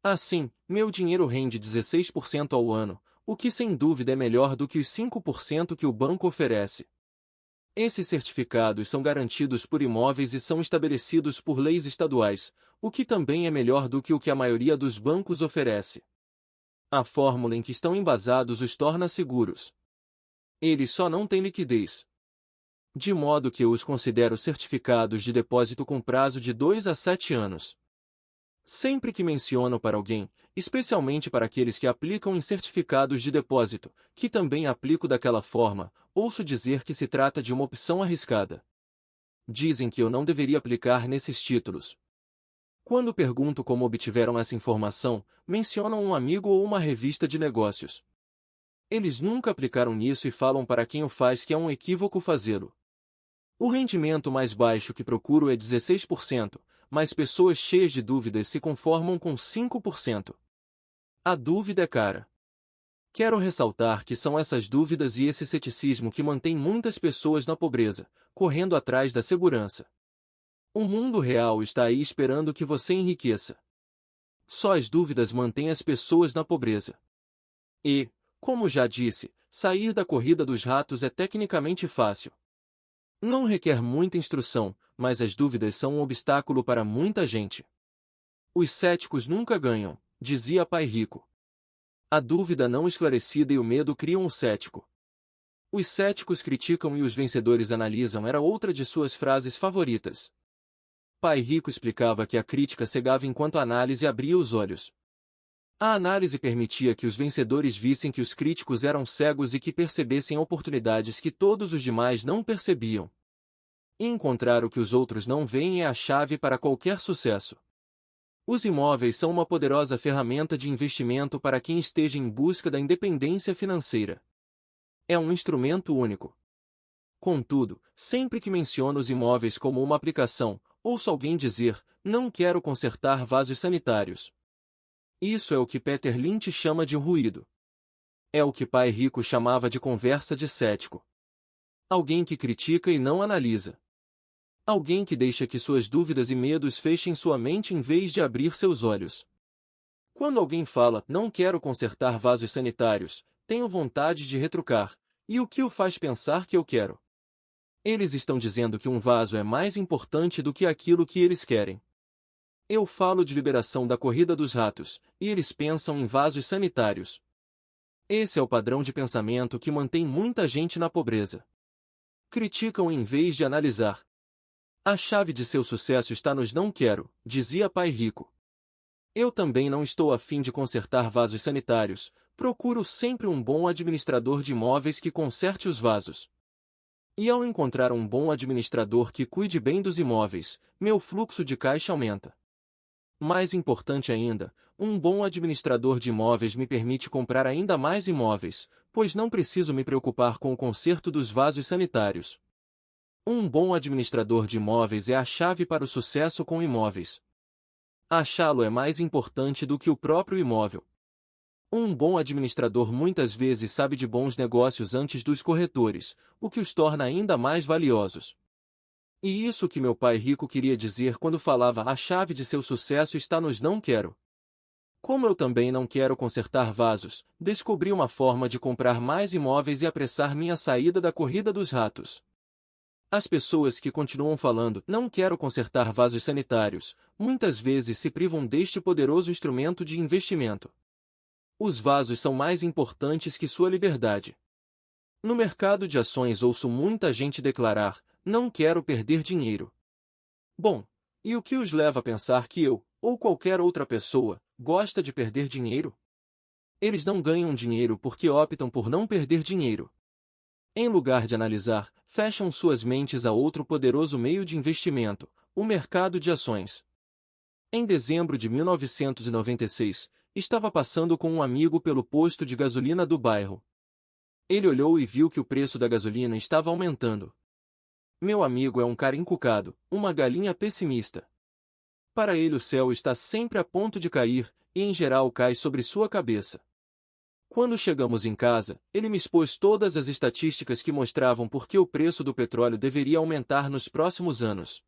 Assim, meu dinheiro rende 16% ao ano, o que sem dúvida é melhor do que os 5% que o banco oferece. Esses certificados são garantidos por imóveis e são estabelecidos por leis estaduais, o que também é melhor do que o que a maioria dos bancos oferece. A fórmula em que estão embasados os torna seguros. Eles só não têm liquidez. De modo que eu os considero certificados de depósito com prazo de 2 a 7 anos. Sempre que menciono para alguém, especialmente para aqueles que aplicam em certificados de depósito, que também aplico daquela forma, ouço dizer que se trata de uma opção arriscada. Dizem que eu não deveria aplicar nesses títulos. Quando pergunto como obtiveram essa informação, mencionam um amigo ou uma revista de negócios. Eles nunca aplicaram nisso e falam para quem o faz que é um equívoco fazê-lo. O rendimento mais baixo que procuro é 16%, mas pessoas cheias de dúvidas se conformam com 5%. A dúvida é cara. Quero ressaltar que são essas dúvidas e esse ceticismo que mantém muitas pessoas na pobreza, correndo atrás da segurança. O mundo real está aí esperando que você enriqueça. Só as dúvidas mantêm as pessoas na pobreza. E, como já disse, sair da corrida dos ratos é tecnicamente fácil. Não requer muita instrução, mas as dúvidas são um obstáculo para muita gente. Os céticos nunca ganham, dizia Pai Rico. A dúvida não esclarecida e o medo criam o cético. Os céticos criticam e os vencedores analisam era outra de suas frases favoritas. Pai Rico explicava que a crítica cegava enquanto a análise abria os olhos. A análise permitia que os vencedores vissem que os críticos eram cegos e que percebessem oportunidades que todos os demais não percebiam. E encontrar o que os outros não veem é a chave para qualquer sucesso. Os imóveis são uma poderosa ferramenta de investimento para quem esteja em busca da independência financeira. É um instrumento único. Contudo, sempre que menciono os imóveis como uma aplicação, ouço alguém dizer: "Não quero consertar vasos sanitários." Isso é o que Peter Lynch chama de ruído. É o que Pai Rico chamava de conversa de cético. Alguém que critica e não analisa. Alguém que deixa que suas dúvidas e medos fechem sua mente em vez de abrir seus olhos. Quando alguém fala: "Não quero consertar vasos sanitários", tenho vontade de retrucar: "E o que o faz pensar que eu quero?" Eles estão dizendo que um vaso é mais importante do que aquilo que eles querem. Eu falo de liberação da corrida dos ratos, e eles pensam em vasos sanitários. Esse é o padrão de pensamento que mantém muita gente na pobreza. Criticam em vez de analisar. A chave de seu sucesso está nos "não quero", dizia Pai Rico. Eu também não estou a fim de consertar vasos sanitários, procuro sempre um bom administrador de imóveis que conserte os vasos. E ao encontrar um bom administrador que cuide bem dos imóveis, meu fluxo de caixa aumenta. Mais importante ainda, um bom administrador de imóveis me permite comprar ainda mais imóveis, pois não preciso me preocupar com o conserto dos vasos sanitários. Um bom administrador de imóveis é a chave para o sucesso com imóveis. Achá-lo é mais importante do que o próprio imóvel. Um bom administrador muitas vezes sabe de bons negócios antes dos corretores, o que os torna ainda mais valiosos. E isso que meu pai rico queria dizer quando falava: "A chave de seu sucesso está nos "não quero". Como eu também não quero consertar vasos, descobri uma forma de comprar mais imóveis e apressar minha saída da corrida dos ratos. As pessoas que continuam falando: "Não quero consertar vasos sanitários", muitas vezes se privam deste poderoso instrumento de investimento. Os vasos são mais importantes que sua liberdade. No mercado de ações ouço muita gente declarar: "Não quero perder dinheiro." Bom, e o que os leva a pensar que eu, ou qualquer outra pessoa, gosta de perder dinheiro? Eles não ganham dinheiro porque optam por não perder dinheiro. Em lugar de analisar, fecham suas mentes a outro poderoso meio de investimento, o mercado de ações. Em dezembro de 1996, estava passando com um amigo pelo posto de gasolina do bairro. Ele olhou e viu que o preço da gasolina estava aumentando. Meu amigo é um cara encucado, uma galinha pessimista. Para ele o céu está sempre a ponto de cair, e em geral cai sobre sua cabeça. Quando chegamos em casa, ele me expôs todas as estatísticas que mostravam por que o preço do petróleo deveria aumentar nos próximos anos.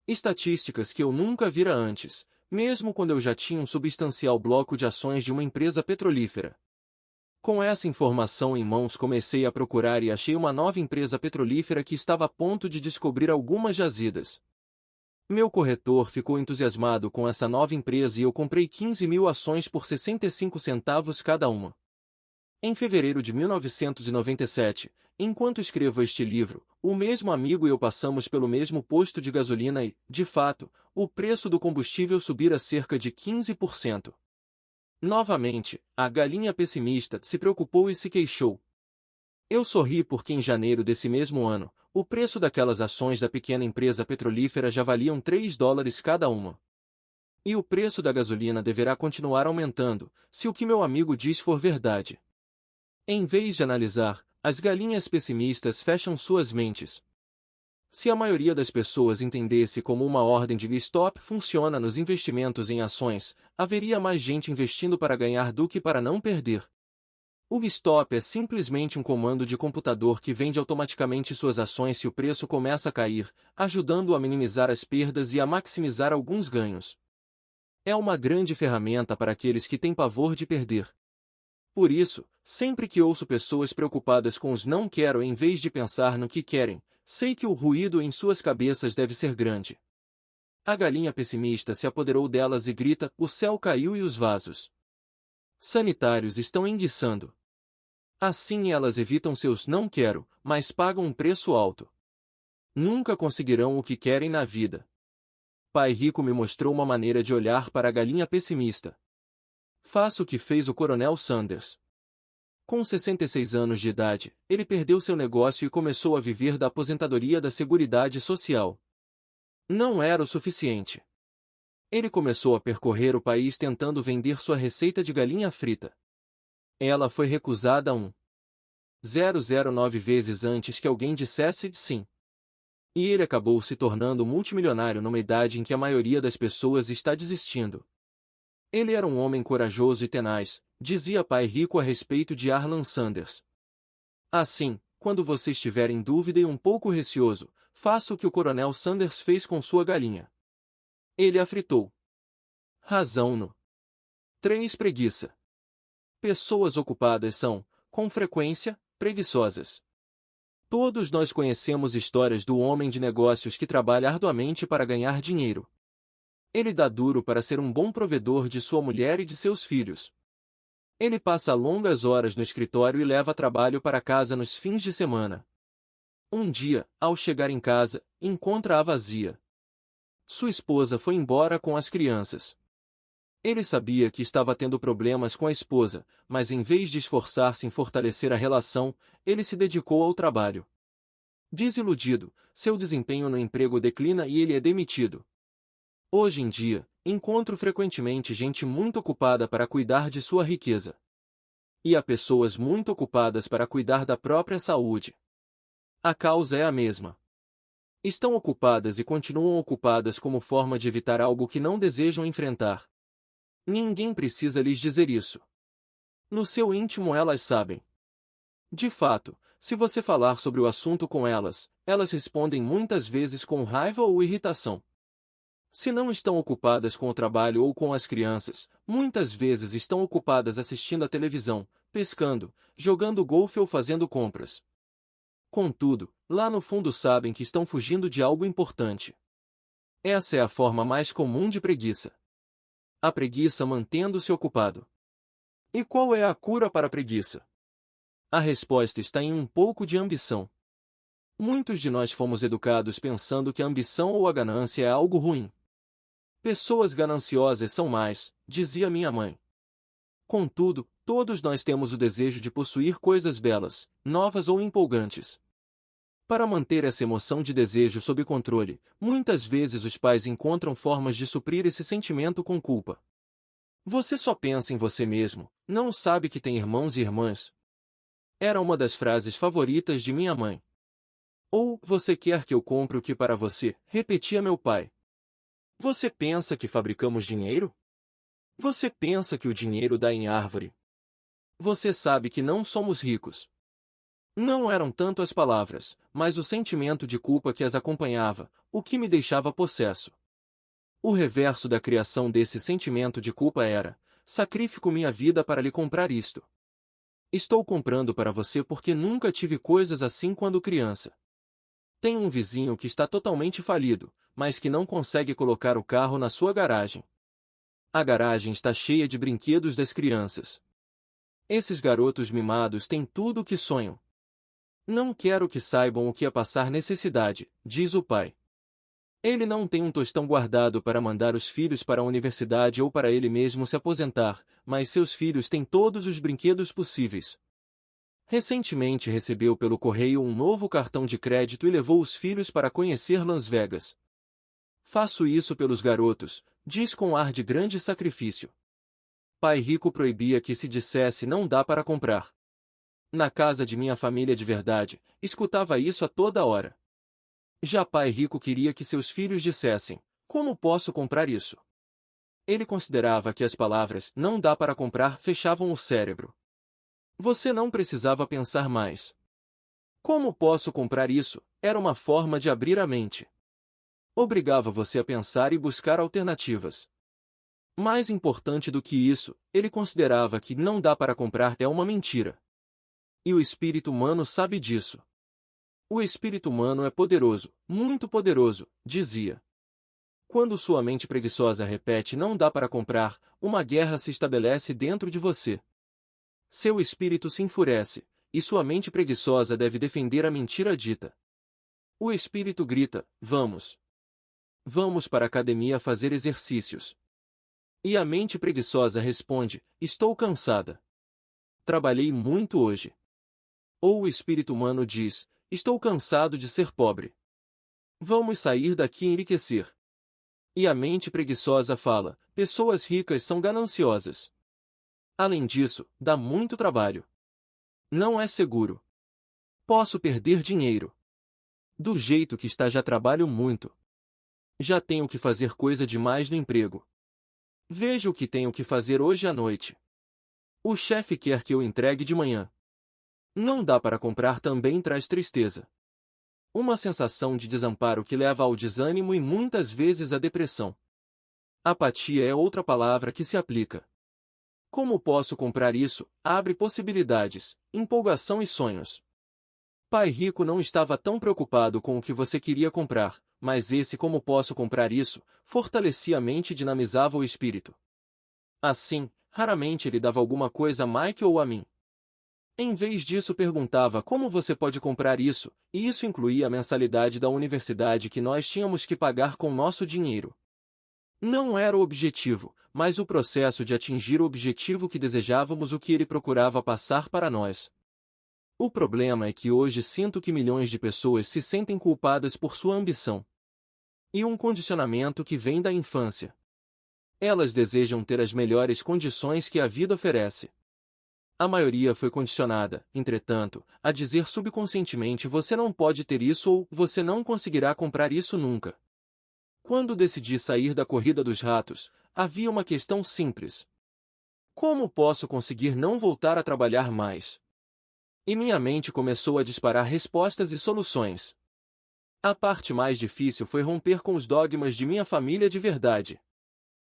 Estatísticas que eu nunca vira antes, mesmo quando eu já tinha um substancial bloco de ações de uma empresa petrolífera. Com essa informação em mãos comecei a procurar e achei uma nova empresa petrolífera que estava a ponto de descobrir algumas jazidas. Meu corretor ficou entusiasmado com essa nova empresa e eu comprei 15.000 ações por 65 centavos cada uma. Em fevereiro de 1997, enquanto escrevo este livro, o mesmo amigo e eu passamos pelo mesmo posto de gasolina e, de fato, o preço do combustível subira cerca de 15%. Novamente, a galinha pessimista se preocupou e se queixou. Eu sorri porque em janeiro desse mesmo ano, o preço daquelas ações da pequena empresa petrolífera já valiam $3 cada uma. E o preço da gasolina deverá continuar aumentando, se o que meu amigo diz for verdade. Em vez de analisar, as galinhas pessimistas fecham suas mentes. Se a maioria das pessoas entendesse como uma ordem de stop funciona nos investimentos em ações, haveria mais gente investindo para ganhar do que para não perder. O stop é simplesmente um comando de computador que vende automaticamente suas ações se o preço começa a cair, ajudando a minimizar as perdas e a maximizar alguns ganhos. É uma grande ferramenta para aqueles que têm pavor de perder. Por isso, sempre que ouço pessoas preocupadas com os "não quero" em vez de pensar no que querem, sei que o ruído em suas cabeças deve ser grande. A galinha pessimista se apoderou delas e grita: "O céu caiu e os vasos sanitários estão enguiçando." Assim elas evitam seus "não quero", mas pagam um preço alto. Nunca conseguirão o que querem na vida. Pai Rico me mostrou uma maneira de olhar para a galinha pessimista. Faça o que fez o Coronel Sanders. Com 66 anos de idade, ele perdeu seu negócio e começou a viver da aposentadoria da Seguridade Social. Não era o suficiente. Ele começou a percorrer o país tentando vender sua receita de galinha frita. Ela foi recusada 1,009 vezes antes que alguém dissesse sim. E ele acabou se tornando multimilionário numa idade em que a maioria das pessoas está desistindo. Ele era um homem corajoso e tenaz, dizia Pai Rico a respeito de Arlan Sanders. Assim, quando você estiver em dúvida e um pouco receoso, faça o que o Coronel Sanders fez com sua galinha. Ele a fritou. Razão no 3. Preguiça. Pessoas ocupadas são, com frequência, preguiçosas. Todos nós conhecemos histórias do homem de negócios que trabalha arduamente para ganhar dinheiro. Ele dá duro para ser um bom provedor de sua mulher e de seus filhos. Ele passa longas horas no escritório e leva trabalho para casa nos fins de semana. Um dia, ao chegar em casa, encontra-a vazia. Sua esposa foi embora com as crianças. Ele sabia que estava tendo problemas com a esposa, mas em vez de esforçar-se em fortalecer a relação, ele se dedicou ao trabalho. Desiludido, seu desempenho no emprego declina e ele é demitido. Hoje em dia, encontro frequentemente gente muito ocupada para cuidar de sua riqueza. E há pessoas muito ocupadas para cuidar da própria saúde. A causa é a mesma. Estão ocupadas e continuam ocupadas como forma de evitar algo que não desejam enfrentar. Ninguém precisa lhes dizer isso. No seu íntimo elas sabem. De fato, se você falar sobre o assunto com elas, elas respondem muitas vezes com raiva ou irritação. Se não estão ocupadas com o trabalho ou com as crianças, muitas vezes estão ocupadas assistindo à televisão, pescando, jogando golfe ou fazendo compras. Contudo, lá no fundo sabem que estão fugindo de algo importante. Essa é a forma mais comum de preguiça. A preguiça mantendo-se ocupado. E qual é a cura para a preguiça? A resposta está em um pouco de ambição. Muitos de nós fomos educados pensando que a ambição ou a ganância é algo ruim. Pessoas gananciosas são mais, dizia minha mãe. Contudo, todos nós temos o desejo de possuir coisas belas, novas ou empolgantes. Para manter essa emoção de desejo sob controle, muitas vezes os pais encontram formas de suprir esse sentimento com culpa. Você só pensa em você mesmo, não sabe que tem irmãos e irmãs. Era uma das frases favoritas de minha mãe. Ou, você quer que eu compre o que para você? Repetia meu pai. Você pensa que fabricamos dinheiro? Você pensa que o dinheiro dá em árvore? Você sabe que não somos ricos. Não eram tanto as palavras, mas o sentimento de culpa que as acompanhava, o que me deixava possesso. O reverso da criação desse sentimento de culpa era: sacrifico minha vida para lhe comprar isto. Estou comprando para você porque nunca tive coisas assim quando criança. Tenho um vizinho que está totalmente falido, mas que não consegue colocar o carro na sua garagem. A garagem está cheia de brinquedos das crianças. Esses garotos mimados têm tudo o que sonham. Não quero que saibam o que é passar necessidade, diz o pai. Ele não tem um tostão guardado para mandar os filhos para a universidade ou para ele mesmo se aposentar, mas seus filhos têm todos os brinquedos possíveis. Recentemente recebeu pelo correio um novo cartão de crédito e levou os filhos para conhecer Las Vegas. Faço isso pelos garotos, diz com ar de grande sacrifício. Pai Rico proibia que se dissesse não dá para comprar. Na casa de minha família de verdade, escutava isso a toda hora. Já Pai Rico queria que seus filhos dissessem, como posso comprar isso? Ele considerava que as palavras não dá para comprar fechavam o cérebro. Você não precisava pensar mais. Como posso comprar isso? Era uma forma de abrir a mente. Obrigava você a pensar e buscar alternativas. Mais importante do que isso, ele considerava que não dá para comprar é uma mentira. E o espírito humano sabe disso. O espírito humano é poderoso, muito poderoso, dizia. Quando sua mente preguiçosa repete não dá para comprar, uma guerra se estabelece dentro de você. Seu espírito se enfurece, e sua mente preguiçosa deve defender a mentira dita. O espírito grita, vamos. Vamos para a academia fazer exercícios. E a mente preguiçosa responde, estou cansada. Trabalhei muito hoje. Ou o espírito humano diz, estou cansado de ser pobre. Vamos sair daqui e enriquecer. E a mente preguiçosa fala: pessoas ricas são gananciosas. Além disso, dá muito trabalho. Não é seguro. Posso perder dinheiro. Do jeito que está, já trabalho muito. Já tenho que fazer coisa demais no emprego. Veja o que tenho que fazer hoje à noite. O chefe quer que eu entregue de manhã. Não dá para comprar, também traz tristeza. Uma sensação de desamparo que leva ao desânimo e muitas vezes à depressão. Apatia é outra palavra que se aplica. Como posso comprar isso? Abre possibilidades, empolgação e sonhos. Pai Rico não estava tão preocupado com o que você queria comprar, mas esse "como posso comprar isso" fortalecia a mente e dinamizava o espírito. Assim, raramente ele dava alguma coisa a Mike ou a mim. Em vez disso, perguntava como você pode comprar isso, e isso incluía a mensalidade da universidade que nós tínhamos que pagar com nosso dinheiro. Não era o objetivo, mas o processo de atingir o objetivo que desejávamos, o que ele procurava passar para nós. O problema é que hoje sinto que milhões de pessoas se sentem culpadas por sua ambição. E um condicionamento que vem da infância. Elas desejam ter as melhores condições que a vida oferece. A maioria foi condicionada, entretanto, a dizer subconscientemente: você não pode ter isso ou você não conseguirá comprar isso nunca. Quando decidi sair da corrida dos ratos, havia uma questão simples. Como posso conseguir não voltar a trabalhar mais? E minha mente começou a disparar respostas e soluções. A parte mais difícil foi romper com os dogmas de minha família de verdade.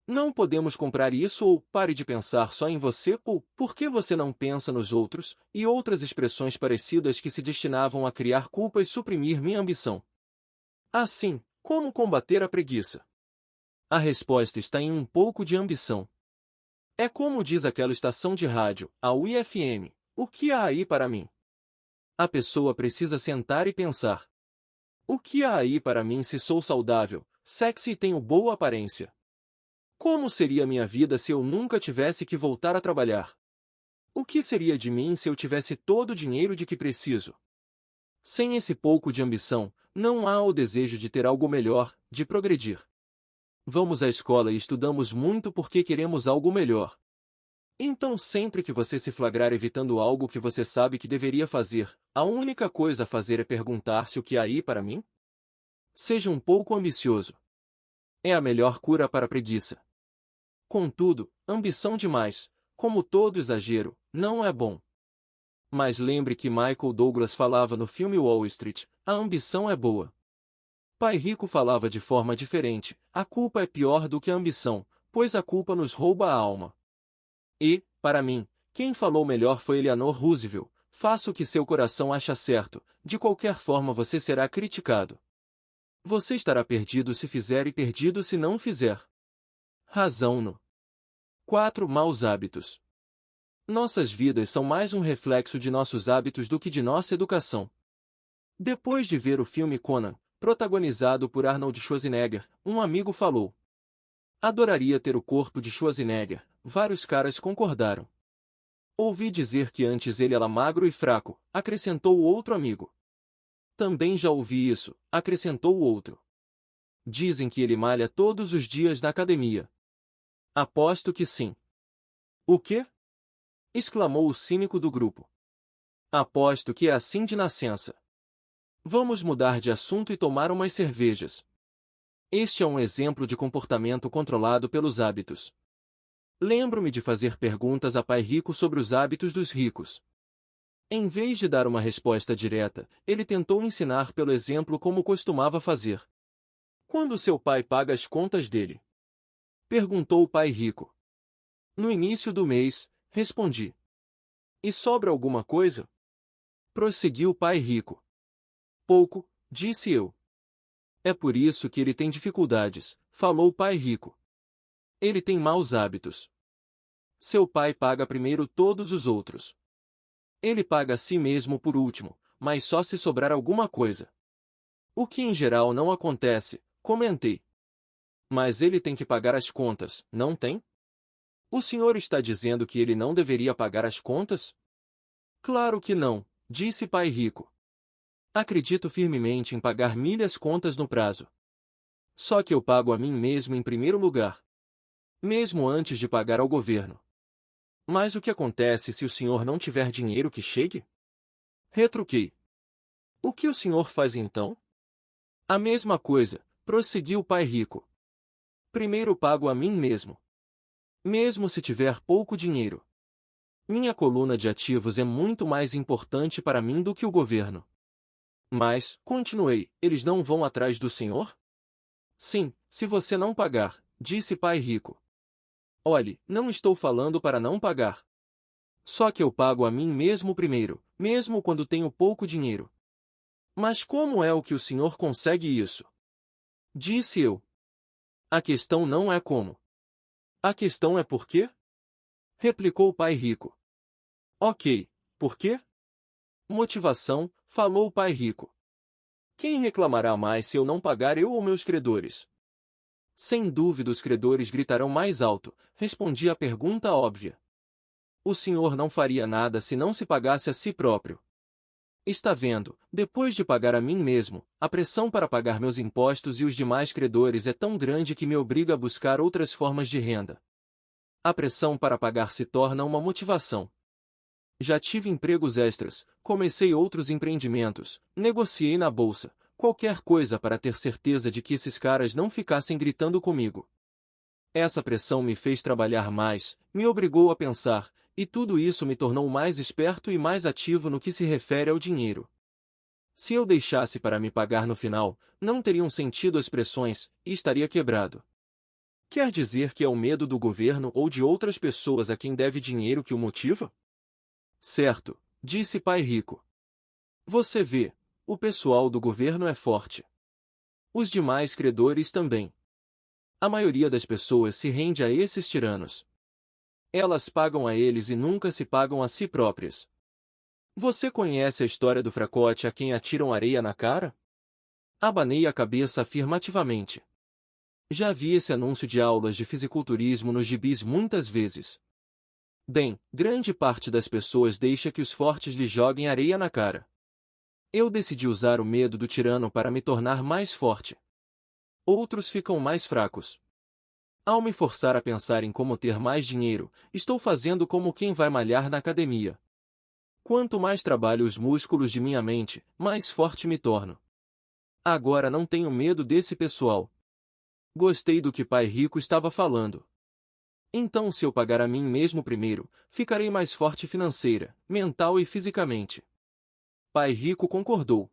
Não podemos comprar isso, ou pare de pensar só em você, ou por que você não pensa nos outros, e outras expressões parecidas que se destinavam a criar culpa e suprimir minha ambição. Assim, como combater a preguiça? A resposta está em um pouco de ambição. É como diz aquela estação de rádio, a UFM: o que há aí para mim? A pessoa precisa sentar e pensar. O que há aí para mim se sou saudável, sexy e tenho boa aparência? Como seria minha vida se eu nunca tivesse que voltar a trabalhar? O que seria de mim se eu tivesse todo o dinheiro de que preciso? Sem esse pouco de ambição, não há o desejo de ter algo melhor, de progredir. Vamos à escola e estudamos muito porque queremos algo melhor. Então, sempre que você se flagrar evitando algo que você sabe que deveria fazer, a única coisa a fazer é perguntar-se: o que há aí para mim? Seja um pouco ambicioso. É a melhor cura para a preguiça. Contudo, ambição demais, como todo exagero, não é bom. Mas lembre que Michael Douglas falava no filme Wall Street: a ambição é boa. Pai Rico falava de forma diferente: a culpa é pior do que a ambição, pois a culpa nos rouba a alma. E, para mim, quem falou melhor foi Eleanor Roosevelt: faça o que seu coração acha certo, de qualquer forma você será criticado. Você estará perdido se fizer e perdido se não fizer. Razão no 4. Maus hábitos. Nossas vidas são mais um reflexo de nossos hábitos do que de nossa educação. Depois de ver o filme Conan, protagonizado por Arnold Schwarzenegger, um amigo falou: adoraria ter o corpo de Schwarzenegger. Vários caras concordaram. Ouvi dizer que antes ele era magro e fraco, acrescentou o outro amigo. Também já ouvi isso, acrescentou o outro. Dizem que ele malha todos os dias na academia. Aposto que sim. O quê? Exclamou o cínico do grupo. Aposto que é assim de nascença. Vamos mudar de assunto e tomar umas cervejas. Este é um exemplo de comportamento controlado pelos hábitos. Lembro-me de fazer perguntas a Pai Rico sobre os hábitos dos ricos. Em vez de dar uma resposta direta, ele tentou ensinar pelo exemplo como costumava fazer. Quando seu pai paga as contas dele? Perguntou o Pai Rico. No início do mês, respondi. E sobra alguma coisa? Prosseguiu o Pai Rico. Pouco, disse eu. É por isso que ele tem dificuldades, falou o Pai Rico. Ele tem maus hábitos. Seu pai paga primeiro todos os outros. Ele paga a si mesmo por último, mas só se sobrar alguma coisa. O que em geral não acontece, comentei. Mas ele tem que pagar as contas, não tem? O senhor está dizendo que ele não deveria pagar as contas? Claro que não, disse Pai Rico. Acredito firmemente em pagar 1000 contas no prazo. Só que eu pago a mim mesmo em primeiro lugar, mesmo antes de pagar ao governo. Mas o que acontece se o senhor não tiver dinheiro que chegue? Retruquei. O que o senhor faz então? A mesma coisa, prosseguiu o pai rico. Primeiro pago a mim mesmo. Mesmo se tiver pouco dinheiro. Minha coluna de ativos é muito mais importante para mim do que o governo. Mas, continuei, eles não vão atrás do senhor? Sim, se você não pagar, disse pai rico. Olhe, não estou falando para não pagar. Só que eu pago a mim mesmo primeiro, mesmo quando tenho pouco dinheiro. Mas como é o que o senhor consegue isso? Disse eu. A questão não é como. A questão é por quê? Replicou o pai rico. Ok, por quê? Motivação, falou o pai rico. Quem reclamará mais se eu não pagar, eu ou meus credores? Sem dúvida os credores gritarão mais alto, respondi a pergunta óbvia. O senhor não faria nada se não se pagasse a si próprio. Está vendo, depois de pagar a mim mesmo, a pressão para pagar meus impostos e os demais credores é tão grande que me obriga a buscar outras formas de renda. A pressão para pagar se torna uma motivação. Já tive empregos extras, comecei outros empreendimentos, negociei na bolsa, qualquer coisa para ter certeza de que esses caras não ficassem gritando comigo. Essa pressão me fez trabalhar mais, me obrigou a pensar, e tudo isso me tornou mais esperto e mais ativo no que se refere ao dinheiro. Se eu deixasse para me pagar no final, não teriam sentido as pressões, e estaria quebrado. Quer dizer que é o medo do governo ou de outras pessoas a quem deve dinheiro que o motiva? Certo, disse pai rico. Você vê, o pessoal do governo é forte. Os demais credores também. A maioria das pessoas se rende a esses tiranos. Elas pagam a eles e nunca se pagam a si próprias. Você conhece a história do fracote a quem atiram areia na cara? Abanei a cabeça afirmativamente. Já vi esse anúncio de aulas de fisiculturismo nos gibis muitas vezes. Bem, grande parte das pessoas deixa que os fortes lhe joguem areia na cara. Eu decidi usar o medo do tirano para me tornar mais forte. Outros ficam mais fracos. Ao me forçar a pensar em como ter mais dinheiro, estou fazendo como quem vai malhar na academia. Quanto mais trabalho os músculos de minha mente, mais forte me torno. Agora não tenho medo desse pessoal. Gostei do que pai rico estava falando. Então, se eu pagar a mim mesmo primeiro, ficarei mais forte financeira, mental e fisicamente. Pai rico concordou.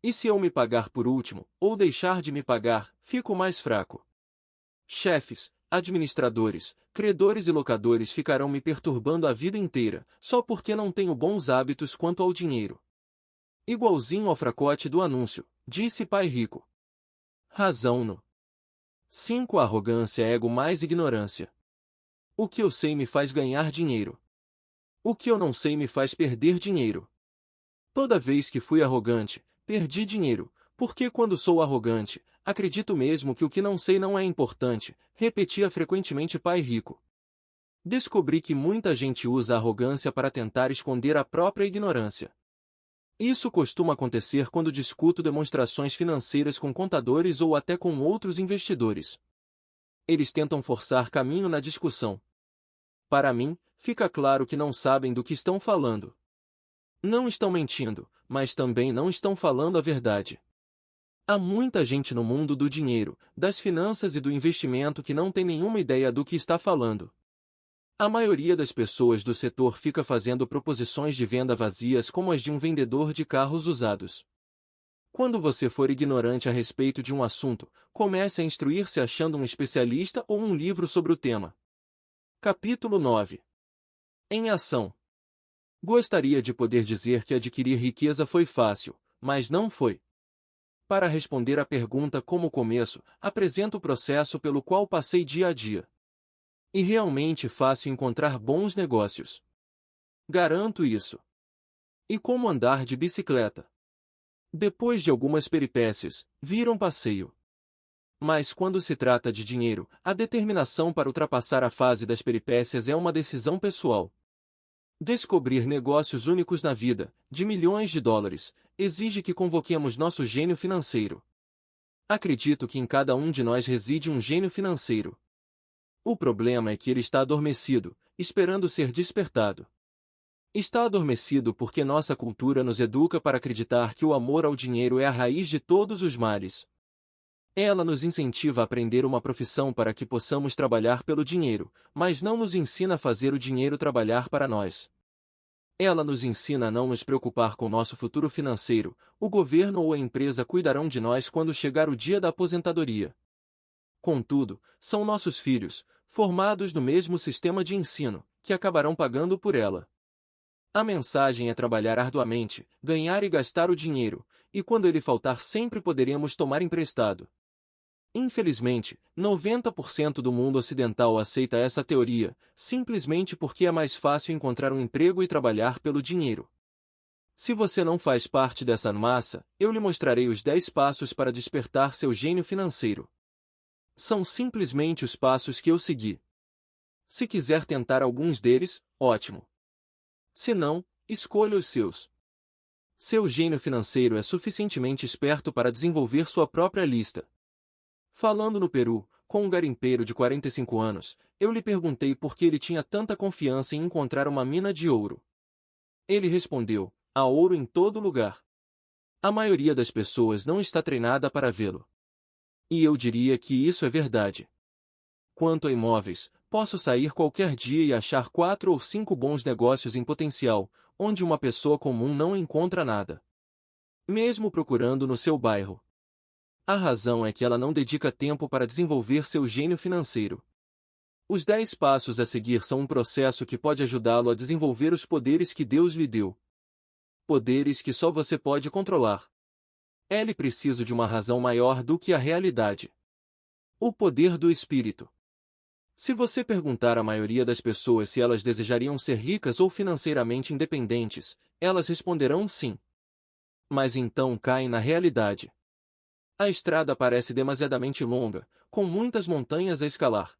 E se eu me pagar por último, ou deixar de me pagar, fico mais fraco. Chefes, administradores, credores e locadores ficarão me perturbando a vida inteira, só porque não tenho bons hábitos quanto ao dinheiro. Igualzinho ao fracote do anúncio, disse pai rico. Razão no 5. Arrogância, ego mais ignorância. O que eu sei me faz ganhar dinheiro. O que eu não sei me faz perder dinheiro. Toda vez que fui arrogante, perdi dinheiro, porque quando sou arrogante, acredito mesmo que o que não sei não é importante, repetia frequentemente pai rico. Descobri que muita gente usa a arrogância para tentar esconder a própria ignorância. Isso costuma acontecer quando discuto demonstrações financeiras com contadores ou até com outros investidores. Eles tentam forçar caminho na discussão. Para mim, fica claro que não sabem do que estão falando. Não estão mentindo, mas também não estão falando a verdade. Há muita gente no mundo do dinheiro, das finanças e do investimento que não tem nenhuma ideia do que está falando. A maioria das pessoas do setor fica fazendo proposições de venda vazias como as de um vendedor de carros usados. Quando você for ignorante a respeito de um assunto, comece a instruir-se achando um especialista ou um livro sobre o tema. Capítulo 9. Em ação. Gostaria de poder dizer que adquirir riqueza foi fácil, mas não foi. Para responder à pergunta como começo, apresento o processo pelo qual passei dia a dia. E realmente fácil encontrar bons negócios. Garanto isso. E como andar de bicicleta. Depois de algumas peripécias, viram passeio. Mas quando se trata de dinheiro, a determinação para ultrapassar a fase das peripécias é uma decisão pessoal. Descobrir negócios únicos na vida, de milhões de dólares, exige que convoquemos nosso gênio financeiro. Acredito que em cada um de nós reside um gênio financeiro. O problema é que ele está adormecido, esperando ser despertado. Está adormecido porque nossa cultura nos educa para acreditar que o amor ao dinheiro é a raiz de todos os males. Ela nos incentiva a aprender uma profissão para que possamos trabalhar pelo dinheiro, mas não nos ensina a fazer o dinheiro trabalhar para nós. Ela nos ensina a não nos preocupar com nosso futuro financeiro, o governo ou a empresa cuidarão de nós quando chegar o dia da aposentadoria. Contudo, são nossos filhos, formados no mesmo sistema de ensino, que acabarão pagando por ela. A mensagem é trabalhar arduamente, ganhar e gastar o dinheiro, e quando ele faltar sempre poderemos tomar emprestado. Infelizmente, 90% do mundo ocidental aceita essa teoria, simplesmente porque é mais fácil encontrar um emprego e trabalhar pelo dinheiro. Se você não faz parte dessa massa, eu lhe mostrarei os 10 passos para despertar seu gênio financeiro. São simplesmente os passos que eu segui. Se quiser tentar alguns deles, ótimo. Se não, escolha os seus. Seu gênio financeiro é suficientemente esperto para desenvolver sua própria lista. Falando no Peru, com um garimpeiro de 45 anos, eu lhe perguntei por que ele tinha tanta confiança em encontrar uma mina de ouro. Ele respondeu: há ouro em todo lugar. A maioria das pessoas não está treinada para vê-lo. E eu diria que isso é verdade. Quanto a imóveis, posso sair qualquer dia e achar 4 ou 5 bons negócios em potencial, onde uma pessoa comum não encontra nada. Mesmo procurando no seu bairro. A razão é que ela não dedica tempo para desenvolver seu gênio financeiro. Os 10 passos a seguir são um processo que pode ajudá-lo a desenvolver os poderes que Deus lhe deu. Poderes que só você pode controlar. É preciso de uma razão maior do que a realidade. O poder do espírito. Se você perguntar à maioria das pessoas se elas desejariam ser ricas ou financeiramente independentes, elas responderão sim. Mas então caem na realidade. A estrada parece demasiadamente longa, com muitas montanhas a escalar.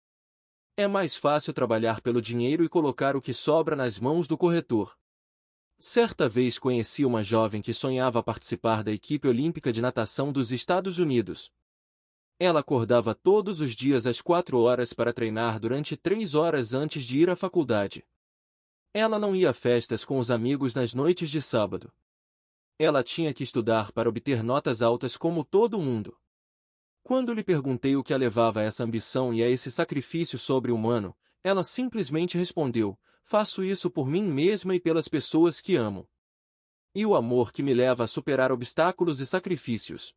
É mais fácil trabalhar pelo dinheiro e colocar o que sobra nas mãos do corretor. Certa vez conheci uma jovem que sonhava participar da equipe olímpica de natação dos Estados Unidos. Ela acordava todos os dias às 4 horas para treinar durante 3 horas antes de ir à faculdade. Ela não ia a festas com os amigos nas noites de sábado. Ela tinha que estudar para obter notas altas como todo mundo. Quando lhe perguntei o que a levava a essa ambição e a esse sacrifício sobre-humano, ela simplesmente respondeu: faço isso por mim mesma e pelas pessoas que amo. E o amor que me leva a superar obstáculos e sacrifícios.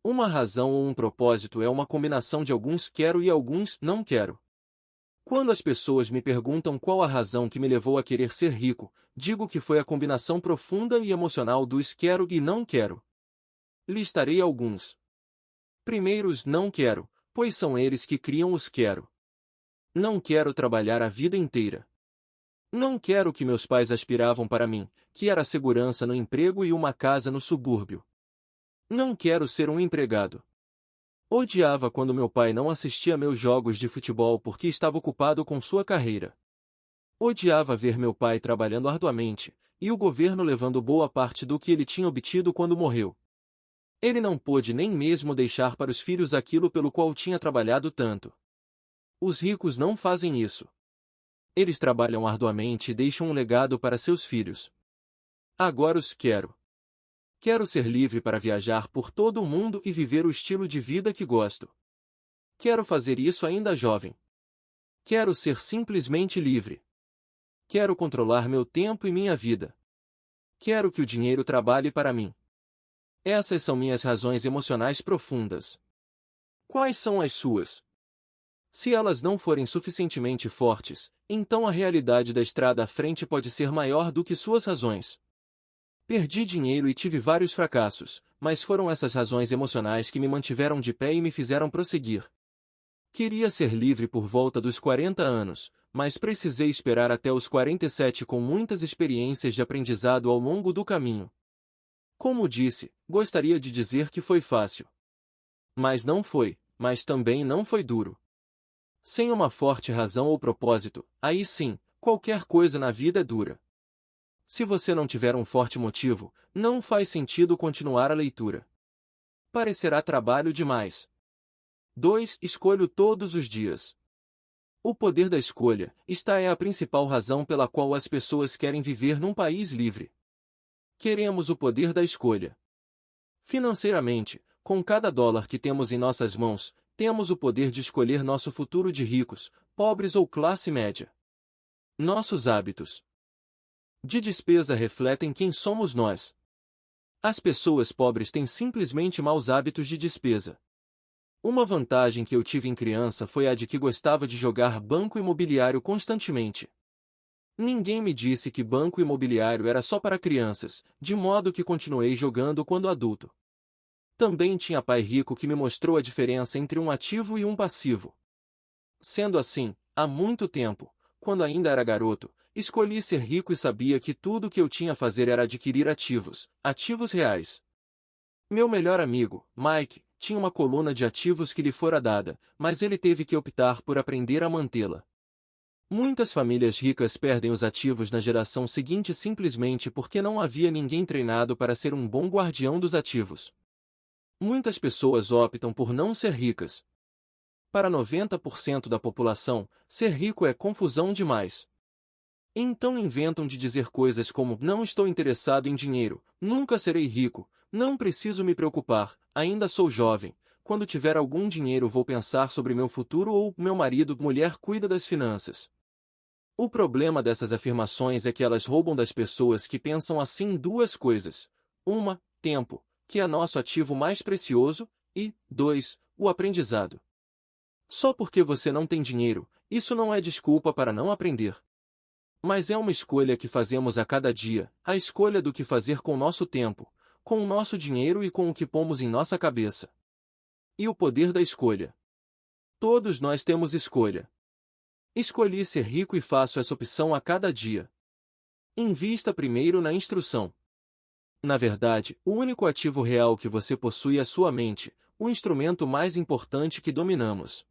Uma razão ou um propósito é uma combinação de alguns quero e alguns não quero. Quando as pessoas me perguntam qual a razão que me levou a querer ser rico, digo que foi a combinação profunda e emocional dos quero e não quero. Listarei alguns. Primeiro, os não quero, pois são eles que criam os quero. Não quero trabalhar a vida inteira. Não quero o que meus pais aspiravam para mim, que era segurança no emprego e uma casa no subúrbio. Não quero ser um empregado. Odiava quando meu pai não assistia meus jogos de futebol porque estava ocupado com sua carreira. Odiava ver meu pai trabalhando arduamente, e o governo levando boa parte do que ele tinha obtido quando morreu. Ele não pôde nem mesmo deixar para os filhos aquilo pelo qual tinha trabalhado tanto. Os ricos não fazem isso. Eles trabalham arduamente e deixam um legado para seus filhos. Agora os quero. Quero ser livre para viajar por todo o mundo e viver o estilo de vida que gosto. Quero fazer isso ainda jovem. Quero ser simplesmente livre. Quero controlar meu tempo e minha vida. Quero que o dinheiro trabalhe para mim. Essas são minhas razões emocionais profundas. Quais são as suas? Se elas não forem suficientemente fortes, então a realidade da estrada à frente pode ser maior do que suas razões. Perdi dinheiro e tive vários fracassos, mas foram essas razões emocionais que me mantiveram de pé e me fizeram prosseguir. Queria ser livre por volta dos 40 anos, mas precisei esperar até os 47 com muitas experiências de aprendizado ao longo do caminho. Como disse, gostaria de dizer que foi fácil. Mas não foi, mas também não foi duro. Sem uma forte razão ou propósito, aí sim, qualquer coisa na vida é dura. Se você não tiver um forte motivo, não faz sentido continuar a leitura. parecerá trabalho demais. 2. Escolho todos os dias. O poder da escolha, esta é a principal razão pela qual as pessoas querem viver num país livre. Queremos o poder da escolha. Financeiramente, com cada dólar que temos em nossas mãos, temos o poder de escolher nosso futuro de ricos, pobres ou classe média. Nossos hábitos de despesa refletem quem somos nós. As pessoas pobres têm simplesmente maus hábitos de despesa. Uma vantagem que eu tive em criança foi a de que gostava de jogar banco imobiliário constantemente. Ninguém me disse que banco imobiliário era só para crianças, de modo que continuei jogando quando adulto. Também tinha pai rico que me mostrou a diferença entre um ativo e um passivo. Sendo assim, há muito tempo, quando ainda era garoto, escolhi ser rico e sabia que tudo o que eu tinha a fazer era adquirir ativos reais. Meu melhor amigo, Mike, tinha uma coluna de ativos que lhe fora dada, mas ele teve que optar por aprender a mantê-la. Muitas famílias ricas perdem os ativos na geração seguinte simplesmente porque não havia ninguém treinado para ser um bom guardião dos ativos. Muitas pessoas optam por não ser ricas. Para 90% da população, ser rico é confusão demais. Então inventam de dizer coisas como: não estou interessado em dinheiro, nunca serei rico, não preciso me preocupar, ainda sou jovem, quando tiver algum dinheiro vou pensar sobre meu futuro ou meu marido, mulher cuida das finanças. O problema dessas afirmações é que elas roubam das pessoas que pensam assim duas coisas. 1. Tempo, que é nosso ativo mais precioso, e 2. O aprendizado. Só porque você não tem dinheiro, isso não é desculpa para não aprender. Mas é uma escolha que fazemos a cada dia, a escolha do que fazer com nosso tempo, com o nosso dinheiro e com o que pomos em nossa cabeça. E o poder da escolha. Todos nós temos escolha. Escolhi ser rico e faço essa opção a cada dia. Invista primeiro na instrução. Na verdade, o único ativo real que você possui é sua mente, o instrumento mais importante que dominamos.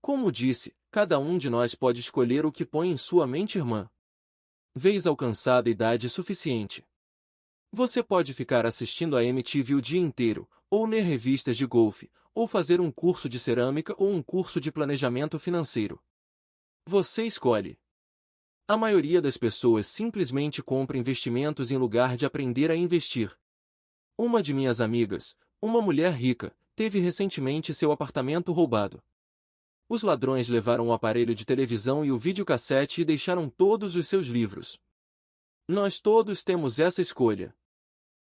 Como disse, cada um de nós pode escolher o que põe em sua mente, irmã. Vez alcançada a idade suficiente. Você pode ficar assistindo a MTV o dia inteiro, ou ler revistas de golfe, ou fazer um curso de cerâmica ou um curso de planejamento financeiro. Você escolhe. A maioria das pessoas simplesmente compra investimentos em lugar de aprender a investir. Uma de minhas amigas, uma mulher rica, teve recentemente seu apartamento roubado. Os ladrões levaram o aparelho de televisão e o videocassete e deixaram todos os seus livros. Nós todos temos essa escolha.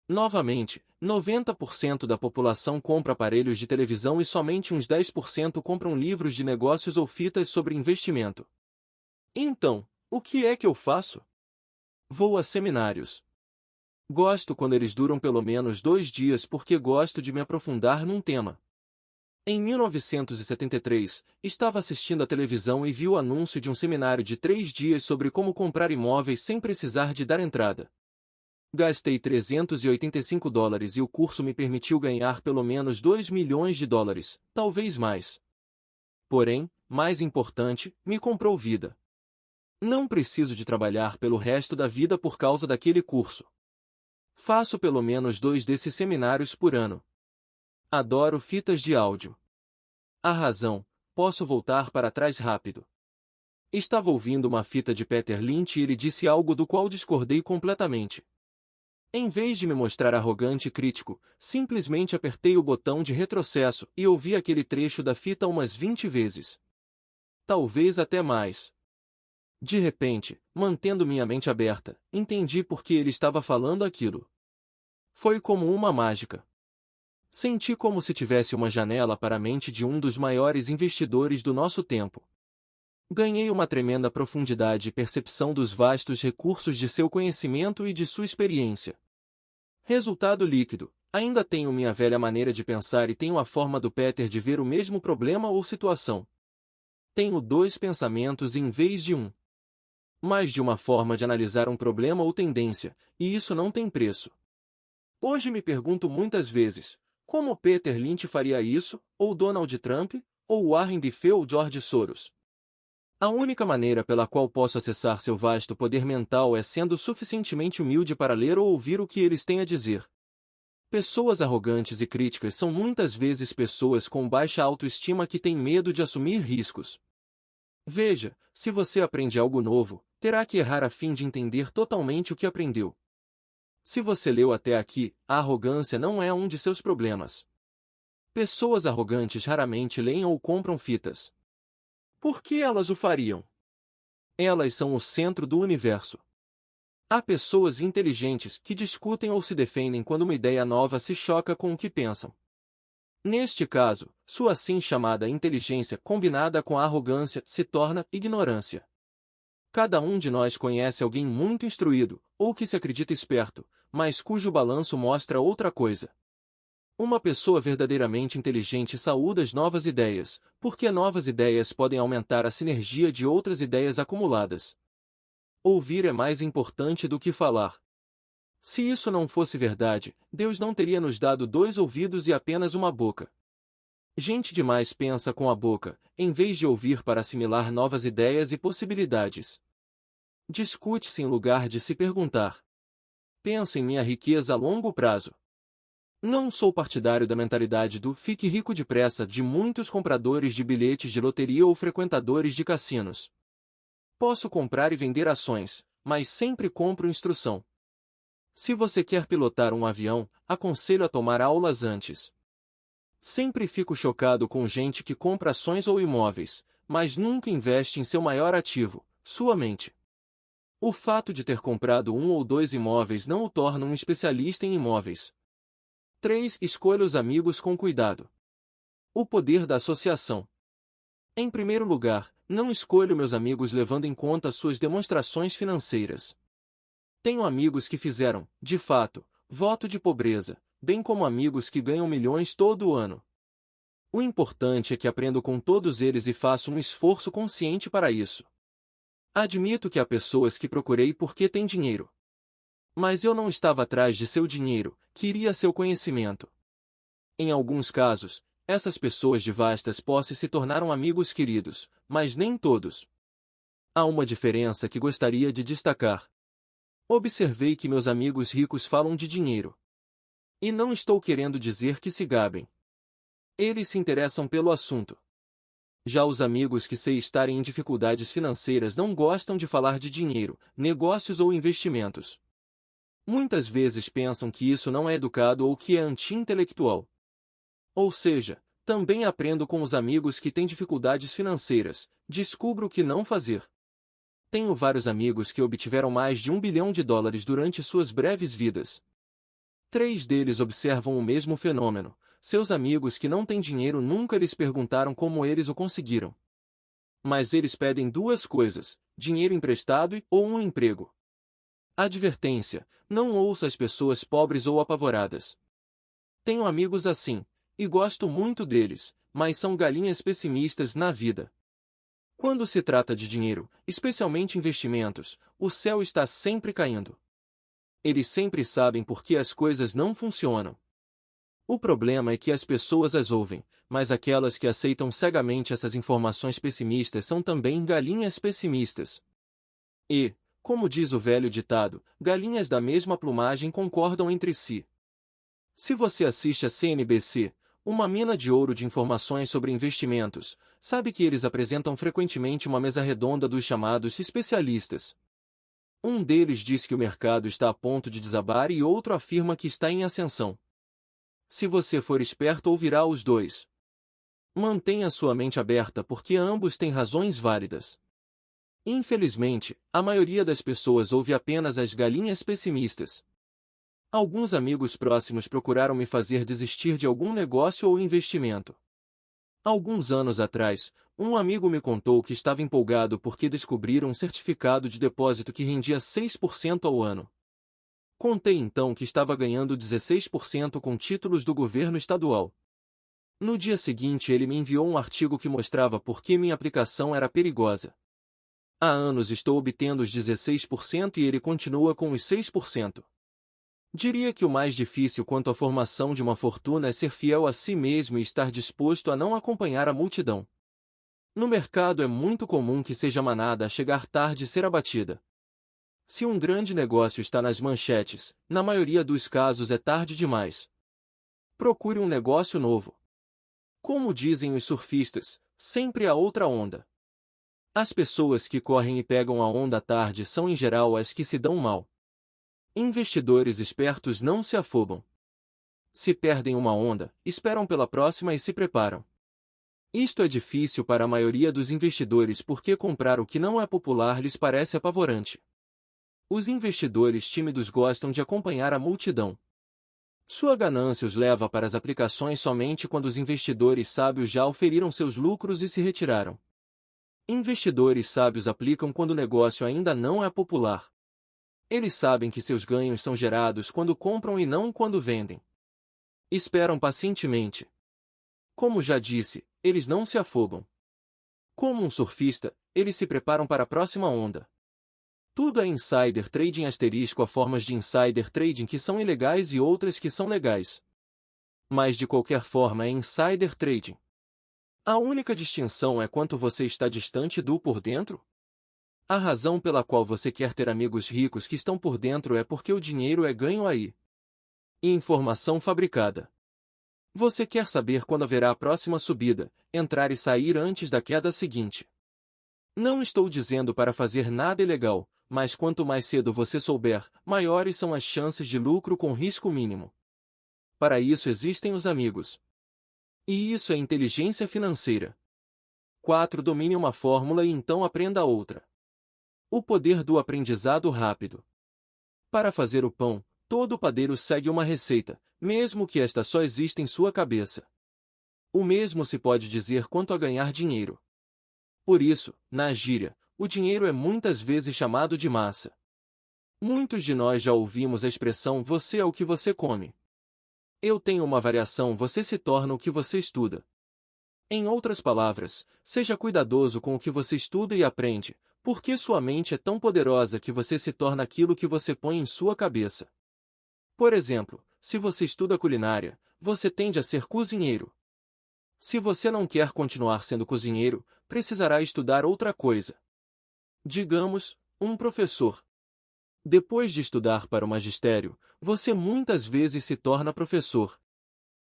Novamente, 90% da população compra aparelhos de televisão e somente uns 10% compram livros de negócios ou fitas sobre investimento. Então, o que é que eu faço? Vou a seminários. Gosto quando eles duram pelo menos 2 dias porque gosto de me aprofundar num tema. Em 1973, estava assistindo à televisão e vi o anúncio de um seminário de 3 dias sobre como comprar imóveis sem precisar de dar entrada. Gastei $385 e o curso me permitiu ganhar pelo menos $2 milhões, talvez mais. Porém, mais importante, me comprou vida. Não preciso de trabalhar pelo resto da vida por causa daquele curso. Faço pelo menos 2 desses seminários por ano. Adoro fitas de áudio. A razão, posso voltar para trás rápido. Estava ouvindo uma fita de Peter Lynch e ele disse algo do qual discordei completamente. Em vez de me mostrar arrogante e crítico, simplesmente apertei o botão de retrocesso e ouvi aquele trecho da fita umas 20 vezes. Talvez até mais. De repente, mantendo minha mente aberta, entendi por que ele estava falando aquilo. Foi como uma mágica. Senti como se tivesse uma janela para a mente de um dos maiores investidores do nosso tempo. Ganhei uma tremenda profundidade e percepção dos vastos recursos de seu conhecimento e de sua experiência. Resultado líquido, ainda tenho minha velha maneira de pensar e tenho a forma do Peter de ver o mesmo problema ou situação. Tenho 2 pensamentos em vez de um. Mais de uma forma de analisar um problema ou tendência, e isso não tem preço. Hoje me pergunto muitas vezes, como Peter Lynch faria isso, ou Donald Trump, ou Warren Buffett ou George Soros? A única maneira pela qual posso acessar seu vasto poder mental é sendo suficientemente humilde para ler ou ouvir o que eles têm a dizer. Pessoas arrogantes e críticas são muitas vezes pessoas com baixa autoestima que têm medo de assumir riscos. Veja, se você aprende algo novo, terá que errar a fim de entender totalmente o que aprendeu. Se você leu até aqui, a arrogância não é um de seus problemas. Pessoas arrogantes raramente leem ou compram fitas. Por que elas o fariam? Elas são o centro do universo. Há pessoas inteligentes que discutem ou se defendem quando uma ideia nova se choca com o que pensam. Neste caso, sua assim chamada inteligência combinada com a arrogância se torna ignorância. Cada um de nós conhece alguém muito instruído, ou que se acredita esperto, mas cujo balanço mostra outra coisa. Uma pessoa verdadeiramente inteligente saúda as novas ideias, porque novas ideias podem aumentar a sinergia de outras ideias acumuladas. Ouvir é mais importante do que falar. Se isso não fosse verdade, Deus não teria nos dado 2 ouvidos e apenas uma boca. Gente demais pensa com a boca, em vez de ouvir para assimilar novas ideias e possibilidades. Discute-se em lugar de se perguntar. Penso em minha riqueza a longo prazo. Não sou partidário da mentalidade do fique rico depressa de muitos compradores de bilhetes de loteria ou frequentadores de cassinos. Posso comprar e vender ações, mas sempre compro instrução. Se você quer pilotar um avião, aconselho a tomar aulas antes. Sempre fico chocado com gente que compra ações ou imóveis, mas nunca investe em seu maior ativo, sua mente. O fato de ter comprado 1 ou 2 imóveis não o torna um especialista em imóveis. 3. Escolha os amigos com cuidado. O poder da associação. Em primeiro lugar, não escolho meus amigos levando em conta suas demonstrações financeiras. Tenho amigos que fizeram, de fato, voto de pobreza, bem como amigos que ganham milhões todo ano. O importante é que aprendo com todos eles e faço um esforço consciente para isso. Admito que há pessoas que procurei porque têm dinheiro. Mas eu não estava atrás de seu dinheiro, queria seu conhecimento. Em alguns casos, essas pessoas de vastas posses se tornaram amigos queridos, mas nem todos. Há uma diferença que gostaria de destacar. Observei que meus amigos ricos falam de dinheiro. E não estou querendo dizer que se gabem. Eles se interessam pelo assunto. Já os amigos que sei estarem em dificuldades financeiras não gostam de falar de dinheiro, negócios ou investimentos. Muitas vezes pensam que isso não é educado ou que é anti-intelectual. Ou seja, também aprendo com os amigos que têm dificuldades financeiras, descubro o que não fazer. Tenho vários amigos que obtiveram mais de $1 bilhão durante suas breves vidas. 3 deles observam o mesmo fenômeno. Seus amigos que não têm dinheiro nunca lhes perguntaram como eles o conseguiram. Mas eles pedem 2 coisas, dinheiro emprestado ou um emprego. Advertência, não ouça as pessoas pobres ou apavoradas. Tenho amigos assim, e gosto muito deles, mas são galinhas pessimistas na vida. Quando se trata de dinheiro, especialmente investimentos, o céu está sempre caindo. Eles sempre sabem por que as coisas não funcionam. O problema é que as pessoas as ouvem, mas aquelas que aceitam cegamente essas informações pessimistas são também galinhas pessimistas. E, como diz o velho ditado, galinhas da mesma plumagem concordam entre si. Se você assiste a CNBC, uma mina de ouro de informações sobre investimentos, sabe que eles apresentam frequentemente uma mesa redonda dos chamados especialistas. Um deles diz que o mercado está a ponto de desabar e outro afirma que está em ascensão. Se você for esperto, ouvirá os dois. Mantenha sua mente aberta porque ambos têm razões válidas. Infelizmente, a maioria das pessoas ouve apenas as galinhas pessimistas. Alguns amigos próximos procuraram me fazer desistir de algum negócio ou investimento. Alguns anos atrás, um amigo me contou que estava empolgado porque descobriram um certificado de depósito que rendia 6% ao ano. Contei então que estava ganhando 16% com títulos do governo estadual. No dia seguinte ele me enviou um artigo que mostrava por que minha aplicação era perigosa. Há anos estou obtendo os 16% e ele continua com os 6%. Diria que o mais difícil quanto à formação de uma fortuna é ser fiel a si mesmo e estar disposto a não acompanhar a multidão. No mercado é muito comum que seja a manada a chegar tarde e ser abatida. Se um grande negócio está nas manchetes, na maioria dos casos é tarde demais. Procure um negócio novo. Como dizem os surfistas, sempre há outra onda. As pessoas que correm e pegam a onda à tarde são em geral as que se dão mal. Investidores espertos não se afobam. Se perdem uma onda, esperam pela próxima e se preparam. Isto é difícil para a maioria dos investidores porque comprar o que não é popular lhes parece apavorante. Os investidores tímidos gostam de acompanhar a multidão. Sua ganância os leva para as aplicações somente quando os investidores sábios já auferiram seus lucros e se retiraram. Investidores sábios aplicam quando o negócio ainda não é popular. Eles sabem que seus ganhos são gerados quando compram e não quando vendem. Esperam pacientemente. Como já disse, eles não se afobam. Como um surfista, eles se preparam para a próxima onda. Tudo é insider trading *. Há formas de insider trading que são ilegais e outras que são legais. Mas de qualquer forma é insider trading. A única distinção é quanto você está distante do por dentro. A razão pela qual você quer ter amigos ricos que estão por dentro é porque o dinheiro é ganho aí. Informação fabricada. Você quer saber quando haverá a próxima subida, entrar e sair antes da queda seguinte. Não estou dizendo para fazer nada ilegal, mas quanto mais cedo você souber, maiores são as chances de lucro com risco mínimo. Para isso existem os amigos. E isso é inteligência financeira. 4. Domine uma fórmula e então aprenda outra. O poder do aprendizado rápido. Para fazer o pão, todo padeiro segue uma receita, mesmo que esta só exista em sua cabeça. O mesmo se pode dizer quanto a ganhar dinheiro. Por isso, na gíria, o dinheiro é muitas vezes chamado de massa. Muitos de nós já ouvimos a expressão "você é o que você come". Eu tenho uma variação: você se torna o que você estuda. Em outras palavras, seja cuidadoso com o que você estuda e aprende, porque sua mente é tão poderosa que você se torna aquilo que você põe em sua cabeça. Por exemplo, se você estuda culinária, você tende a ser cozinheiro. Se você não quer continuar sendo cozinheiro, precisará estudar outra coisa. Digamos, um professor. Depois de estudar para o magistério, você muitas vezes se torna professor.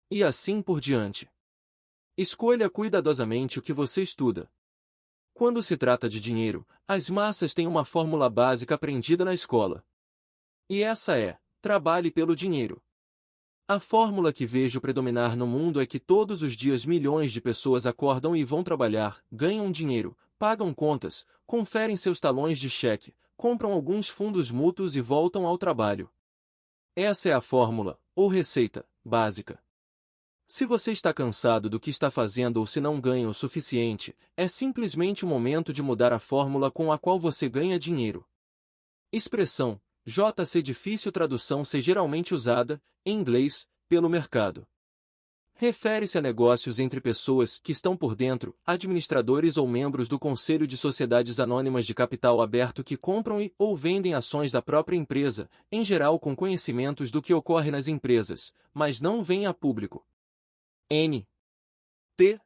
E assim por diante. Escolha cuidadosamente o que você estuda. Quando se trata de dinheiro, as massas têm uma fórmula básica aprendida na escola. E essa é: trabalhe pelo dinheiro. A fórmula que vejo predominar no mundo é que todos os dias milhões de pessoas acordam e vão trabalhar, ganham dinheiro, pagam contas, conferem seus talões de cheque, compram alguns fundos mútuos e voltam ao trabalho. Essa é a fórmula, ou receita, básica. Se você está cansado do que está fazendo ou se não ganha o suficiente, é simplesmente o momento de mudar a fórmula com a qual você ganha dinheiro. Expressão JC difícil tradução C geralmente usada, em inglês, pelo mercado. Refere-se a negócios entre pessoas que estão por dentro, administradores ou membros do conselho de sociedades anônimas de capital aberto que compram e ou vendem ações da própria empresa, em geral com conhecimentos do que ocorre nas empresas, mas não vêm a público. N. T.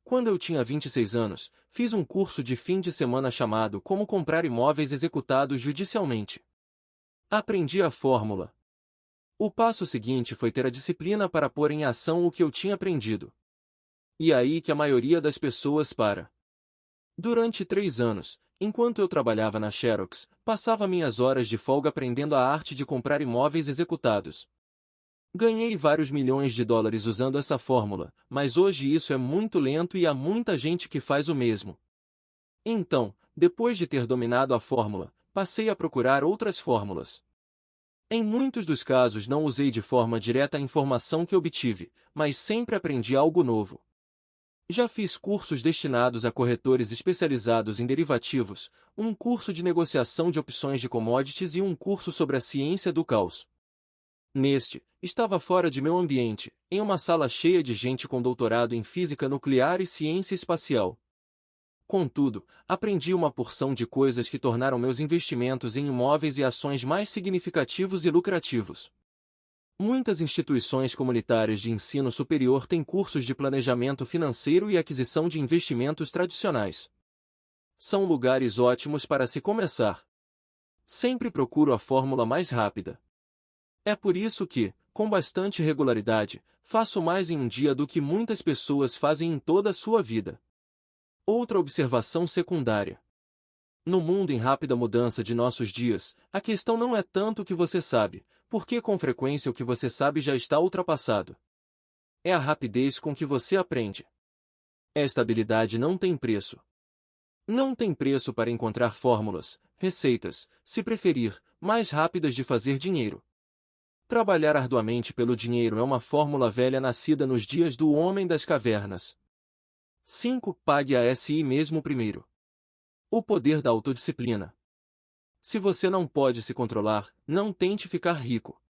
Quando eu tinha 26 anos, fiz um curso de fim de semana chamado Como Comprar Imóveis Executados Judicialmente. Aprendi a fórmula. O passo seguinte foi ter a disciplina para pôr em ação o que eu tinha aprendido. E aí que a maioria das pessoas para. Durante 3 anos, enquanto eu trabalhava na Xerox, passava minhas horas de folga aprendendo a arte de comprar imóveis executados. Ganhei vários milhões de dólares usando essa fórmula, mas hoje isso é muito lento e há muita gente que faz o mesmo. Então, depois de ter dominado a fórmula, passei a procurar outras fórmulas. Em muitos dos casos não usei de forma direta a informação que obtive, mas sempre aprendi algo novo. Já fiz cursos destinados a corretores especializados em derivativos, um curso de negociação de opções de commodities e um curso sobre a ciência do caos. Neste, estava fora de meu ambiente, em uma sala cheia de gente com doutorado em física nuclear e ciência espacial. Contudo, aprendi uma porção de coisas que tornaram meus investimentos em imóveis e ações mais significativos e lucrativos. Muitas instituições comunitárias de ensino superior têm cursos de planejamento financeiro e aquisição de investimentos tradicionais. São lugares ótimos para se começar. Sempre procuro a fórmula mais rápida. É por isso que, com bastante regularidade, faço mais em um dia do que muitas pessoas fazem em toda a sua vida. Outra observação secundária. No mundo em rápida mudança de nossos dias, a questão não é tanto o que você sabe, porque com frequência o que você sabe já está ultrapassado. É a rapidez com que você aprende. Esta habilidade não tem preço. Não tem preço para encontrar fórmulas, receitas, se preferir, mais rápidas de fazer dinheiro. Trabalhar arduamente pelo dinheiro é uma fórmula velha nascida nos dias do homem das cavernas. 5. Pague a si mesmo primeiro. O poder da autodisciplina. Se você não pode se controlar, não tente ficar rico.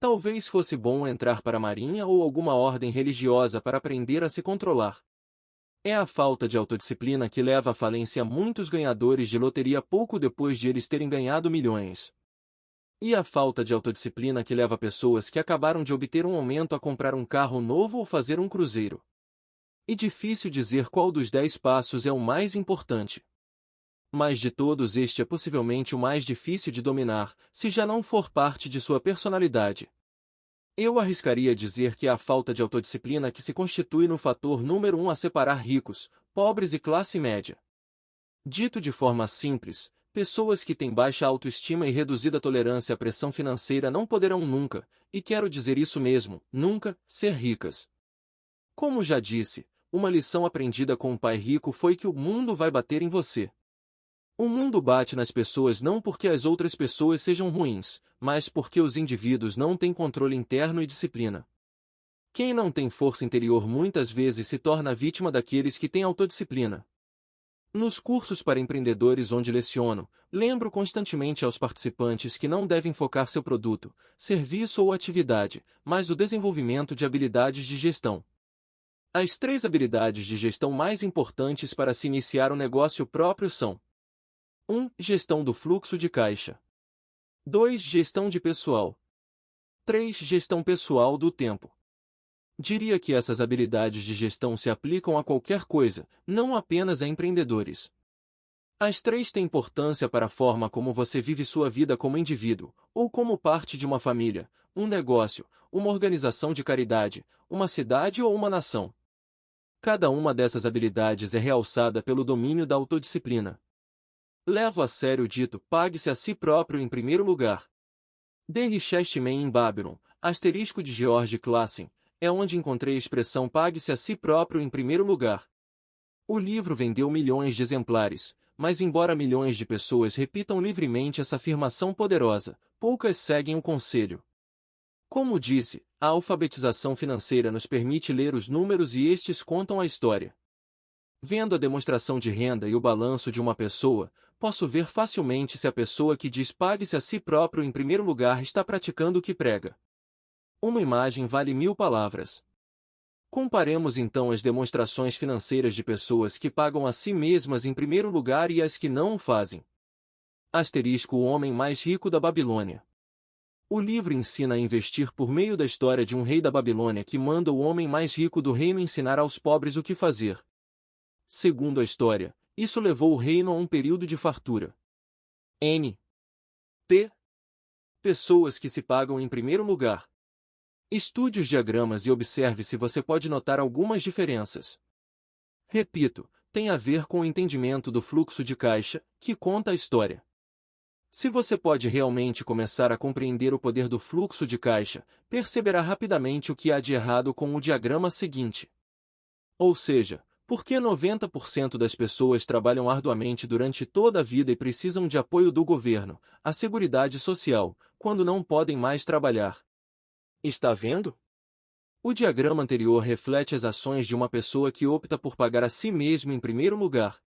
Talvez fosse bom entrar para a marinha ou alguma ordem religiosa para aprender a se controlar. É a falta de autodisciplina que leva à falência muitos ganhadores de loteria pouco depois de eles terem ganhado milhões. E a falta de autodisciplina que leva pessoas que acabaram de obter um aumento a comprar um carro novo ou fazer um cruzeiro. E difícil dizer qual dos 10 passos é o mais importante. Mas de todos este é possivelmente o mais difícil de dominar, se já não for parte de sua personalidade. Eu arriscaria dizer que é a falta de autodisciplina que se constitui no fator número 1 a separar ricos, pobres e classe média. Dito de forma simples, pessoas que têm baixa autoestima e reduzida tolerância à pressão financeira não poderão nunca, e quero dizer isso mesmo, nunca, ser ricas. Como já disse, uma lição aprendida com um pai rico foi que o mundo vai bater em você. O mundo bate nas pessoas não porque as outras pessoas sejam ruins, mas porque os indivíduos não têm controle interno e disciplina. Quem não tem força interior muitas vezes se torna vítima daqueles que têm autodisciplina. Nos cursos para empreendedores onde leciono, lembro constantemente aos participantes que não devem focar seu produto, serviço ou atividade, mas o desenvolvimento de habilidades de gestão. As 3 habilidades de gestão mais importantes para se iniciar um negócio próprio são: 1. Gestão do fluxo de caixa. 2. Gestão de pessoal. 3. Gestão pessoal do tempo. Diria que essas habilidades de gestão se aplicam a qualquer coisa, não apenas a empreendedores. As 3 têm importância para a forma como você vive sua vida como indivíduo, ou como parte de uma família, um negócio, uma organização de caridade, uma cidade ou uma nação. Cada uma dessas habilidades é realçada pelo domínio da autodisciplina. Levo a sério o dito pague-se a si próprio em primeiro lugar. Henry Chestman em Babylon, asterisco de George Clason, é onde encontrei a expressão pague-se a si próprio em primeiro lugar. O livro vendeu milhões de exemplares, mas embora milhões de pessoas repitam livremente essa afirmação poderosa, poucas seguem o conselho. Como disse, a alfabetização financeira nos permite ler os números e estes contam a história. Vendo a demonstração de renda e o balanço de uma pessoa, posso ver facilmente se a pessoa que diz pague-se a si próprio em primeiro lugar está praticando o que prega. Uma imagem vale 1000 palavras. Comparemos então as demonstrações financeiras de pessoas que pagam a si mesmas em primeiro lugar e as que não o fazem. Asterisco: o homem mais rico da Babilônia. O livro ensina a investir por meio da história de um rei da Babilônia que manda o homem mais rico do reino ensinar aos pobres o que fazer. Segundo a história, isso levou o reino a um período de fartura. N. T. Pessoas que se pagam em primeiro lugar. Estude os diagramas e observe se você pode notar algumas diferenças. Repito, tem a ver com o entendimento do fluxo de caixa, que conta a história. Se você pode realmente começar a compreender o poder do fluxo de caixa, perceberá rapidamente o que há de errado com o diagrama seguinte. Ou seja, por que 90% das pessoas trabalham arduamente durante toda a vida e precisam de apoio do governo, a Seguridade Social, quando não podem mais trabalhar? Está vendo? O diagrama anterior reflete as ações de uma pessoa que opta por pagar a si mesma em primeiro lugar.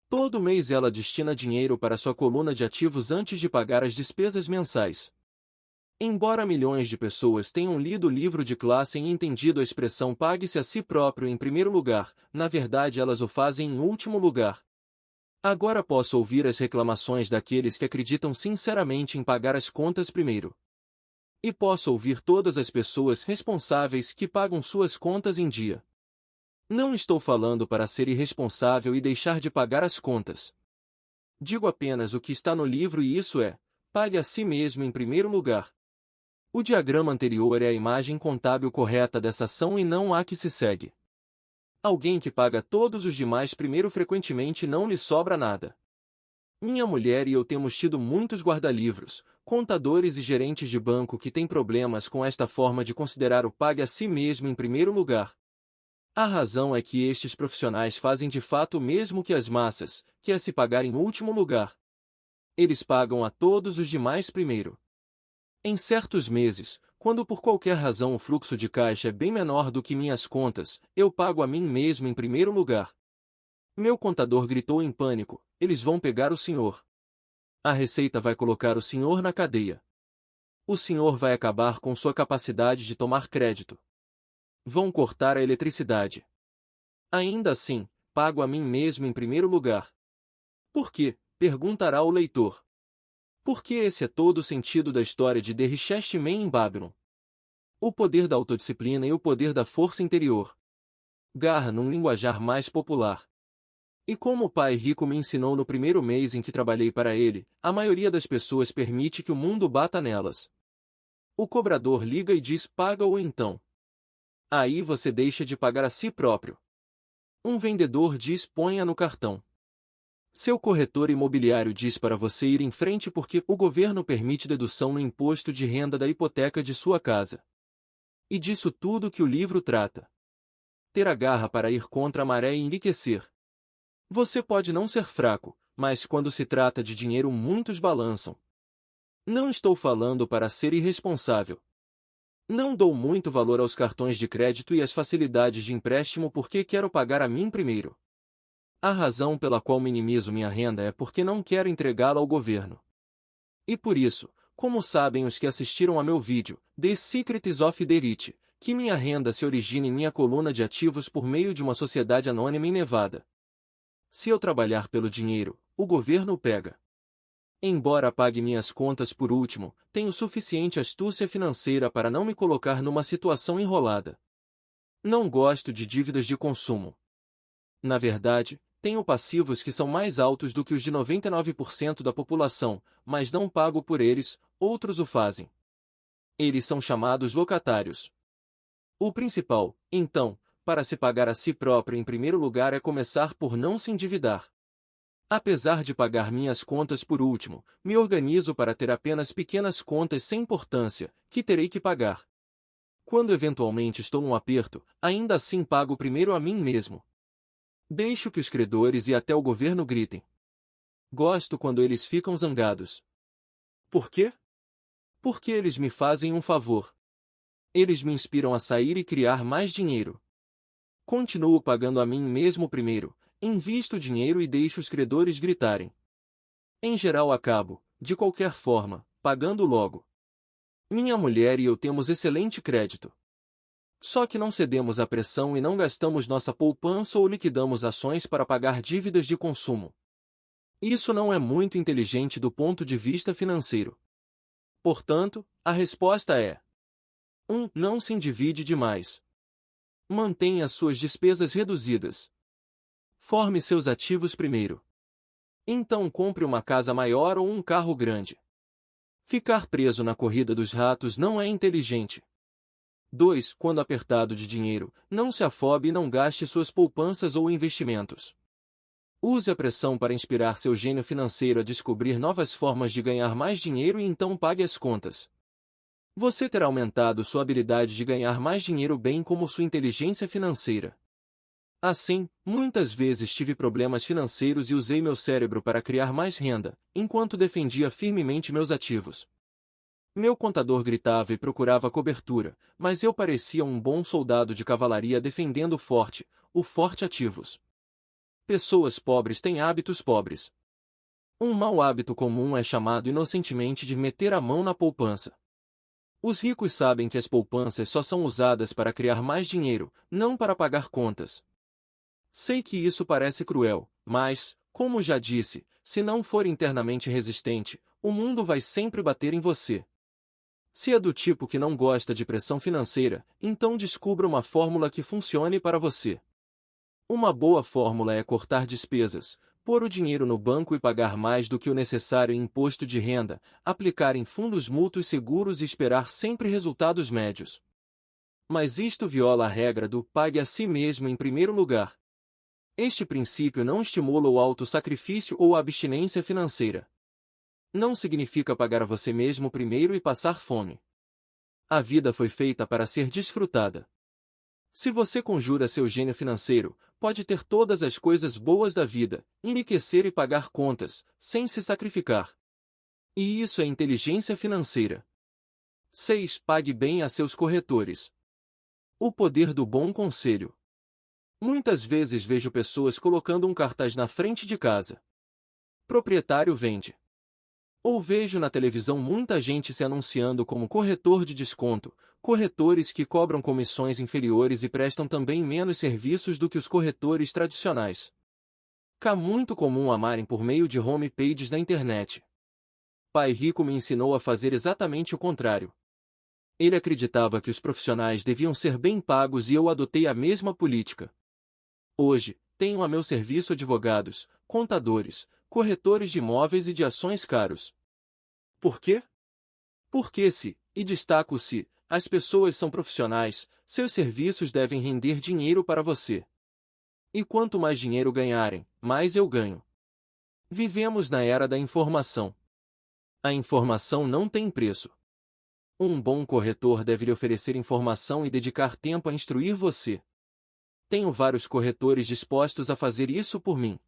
Todo mês ela destina dinheiro para sua coluna de ativos antes de pagar as despesas mensais. Embora milhões de pessoas tenham lido o livro de Classen e entendido a expressão pague-se a si próprio em primeiro lugar, na verdade elas o fazem em último lugar. Agora posso ouvir as reclamações daqueles que acreditam sinceramente em pagar as contas primeiro. E posso ouvir todas as pessoas responsáveis que pagam suas contas em dia. Não estou falando para ser irresponsável e deixar de pagar as contas. Digo apenas o que está no livro e isso é, pague a si mesmo em primeiro lugar. O diagrama anterior é a imagem contábil correta dessa ação e não a que se segue. Alguém que paga todos os demais primeiro frequentemente não lhe sobra nada. Minha mulher e eu temos tido muitos guarda-livros, contadores e gerentes de banco que têm problemas com esta forma de considerar o pague a si mesmo em primeiro lugar. A razão é que estes profissionais fazem de fato o mesmo que as massas, que é se pagar em último lugar. Eles pagam a todos os demais primeiro. Em certos meses, quando por qualquer razão o fluxo de caixa é bem menor do que minhas contas, eu pago a mim mesmo em primeiro lugar. Meu contador gritou em pânico: eles vão pegar o senhor. A Receita vai colocar o senhor na cadeia. O senhor vai acabar com sua capacidade de tomar crédito. Vão cortar a eletricidade. Ainda assim, pago a mim mesmo em primeiro lugar. Por quê? Perguntará o leitor. Porque esse é todo o sentido da história de The Richest Man em Babylon. O poder da autodisciplina e o poder da força interior. Garra num linguajar mais popular. E como o pai rico me ensinou no primeiro mês em que trabalhei para ele, a maioria das pessoas permite que o mundo bata nelas. O cobrador liga e diz: paga-o então. Aí você deixa de pagar a si próprio. Um vendedor diz: ponha no cartão. Seu corretor imobiliário diz para você ir em frente porque o governo permite dedução no imposto de renda da hipoteca de sua casa. E disso tudo que o livro trata. Ter a garra para ir contra a maré e enriquecer. Você pode não ser fraco, mas quando se trata de dinheiro muitos balançam. Não estou falando para ser irresponsável. Não dou muito valor aos cartões de crédito e às facilidades de empréstimo porque quero pagar a mim primeiro. A razão pela qual minimizo minha renda é porque não quero entregá-la ao governo. E por isso, como sabem os que assistiram a meu vídeo, The Secrets of the Rich, que minha renda se origina em minha coluna de ativos por meio de uma sociedade anônima em Nevada. Se eu trabalhar pelo dinheiro, o governo o pega. Embora pague minhas contas por último, tenho suficiente astúcia financeira para não me colocar numa situação enrolada. Não gosto de dívidas de consumo. Na verdade, tenho passivos que são mais altos do que os de 99% da população, mas não pago por eles, outros o fazem. Eles são chamados locatários. O principal, então, para se pagar a si próprio em primeiro lugar é começar por não se endividar. Apesar de pagar minhas contas por último, me organizo para ter apenas pequenas contas sem importância, que terei que pagar. Quando eventualmente estou num aperto, ainda assim pago primeiro a mim mesmo. Deixo que os credores e até o governo gritem. Gosto quando eles ficam zangados. Por quê? Porque eles me fazem um favor. Eles me inspiram a sair e criar mais dinheiro. Continuo pagando a mim mesmo primeiro, invisto o dinheiro e deixo os credores gritarem. Em geral acabo, de qualquer forma, pagando logo. Minha mulher e eu temos excelente crédito. Só que não cedemos à pressão e não gastamos nossa poupança ou liquidamos ações para pagar dívidas de consumo. Isso não é muito inteligente do ponto de vista financeiro. Portanto, a resposta é: 1. Não se endivide demais. Mantenha suas despesas reduzidas. Forme seus ativos primeiro. Então compre uma casa maior ou um carro grande. Ficar preso na corrida dos ratos não é inteligente. 2. Quando apertado de dinheiro, não se afobe e não gaste suas poupanças ou investimentos. Use a pressão para inspirar seu gênio financeiro a descobrir novas formas de ganhar mais dinheiro e então pague as contas. Você terá aumentado sua habilidade de ganhar mais dinheiro bem como sua inteligência financeira. Assim, muitas vezes tive problemas financeiros e usei meu cérebro para criar mais renda, enquanto defendia firmemente meus ativos. Meu contador gritava e procurava cobertura, mas eu parecia um bom soldado de cavalaria defendendo o forte ativos. Pessoas pobres têm hábitos pobres. Um mau hábito comum é chamado inocentemente de meter a mão na poupança. Os ricos sabem que as poupanças só são usadas para criar mais dinheiro, não para pagar contas. Sei que isso parece cruel, mas, como já disse, se não for internamente resistente, o mundo vai sempre bater em você. Se é do tipo que não gosta de pressão financeira, então descubra uma fórmula que funcione para você. Uma boa fórmula é cortar despesas, pôr o dinheiro no banco e pagar mais do que o necessário em imposto de renda, aplicar em fundos mútuos seguros e esperar sempre resultados médios. Mas isto viola a regra do pague a si mesmo em primeiro lugar. Este princípio não estimula o autossacrifício ou a abstinência financeira. Não significa pagar a você mesmo primeiro e passar fome. A vida foi feita para ser desfrutada. Se você conjura seu gênio financeiro, pode ter todas as coisas boas da vida, enriquecer e pagar contas, sem se sacrificar. E isso é inteligência financeira. 6. Pague bem a seus corretores. O poder do bom conselho. Muitas vezes vejo pessoas colocando um cartaz na frente de casa. Proprietário vende. Ou vejo na televisão muita gente se anunciando como corretor de desconto, corretores que cobram comissões inferiores e prestam também menos serviços do que os corretores tradicionais. Cá muito comum amarem por meio de home pages na internet. Pai rico me ensinou a fazer exatamente o contrário. Ele acreditava que os profissionais deviam ser bem pagos e eu adotei a mesma política. Hoje, tenho a meu serviço advogados, contadores, corretores de imóveis e de ações caros. Por quê? Porque e destaco-se, as pessoas são profissionais, seus serviços devem render dinheiro para você. E quanto mais dinheiro ganharem, mais eu ganho. Vivemos na era da informação. A informação não tem preço. Um bom corretor deve lhe oferecer informação e dedicar tempo a instruir você. Tenho vários corretores dispostos a fazer isso por mim.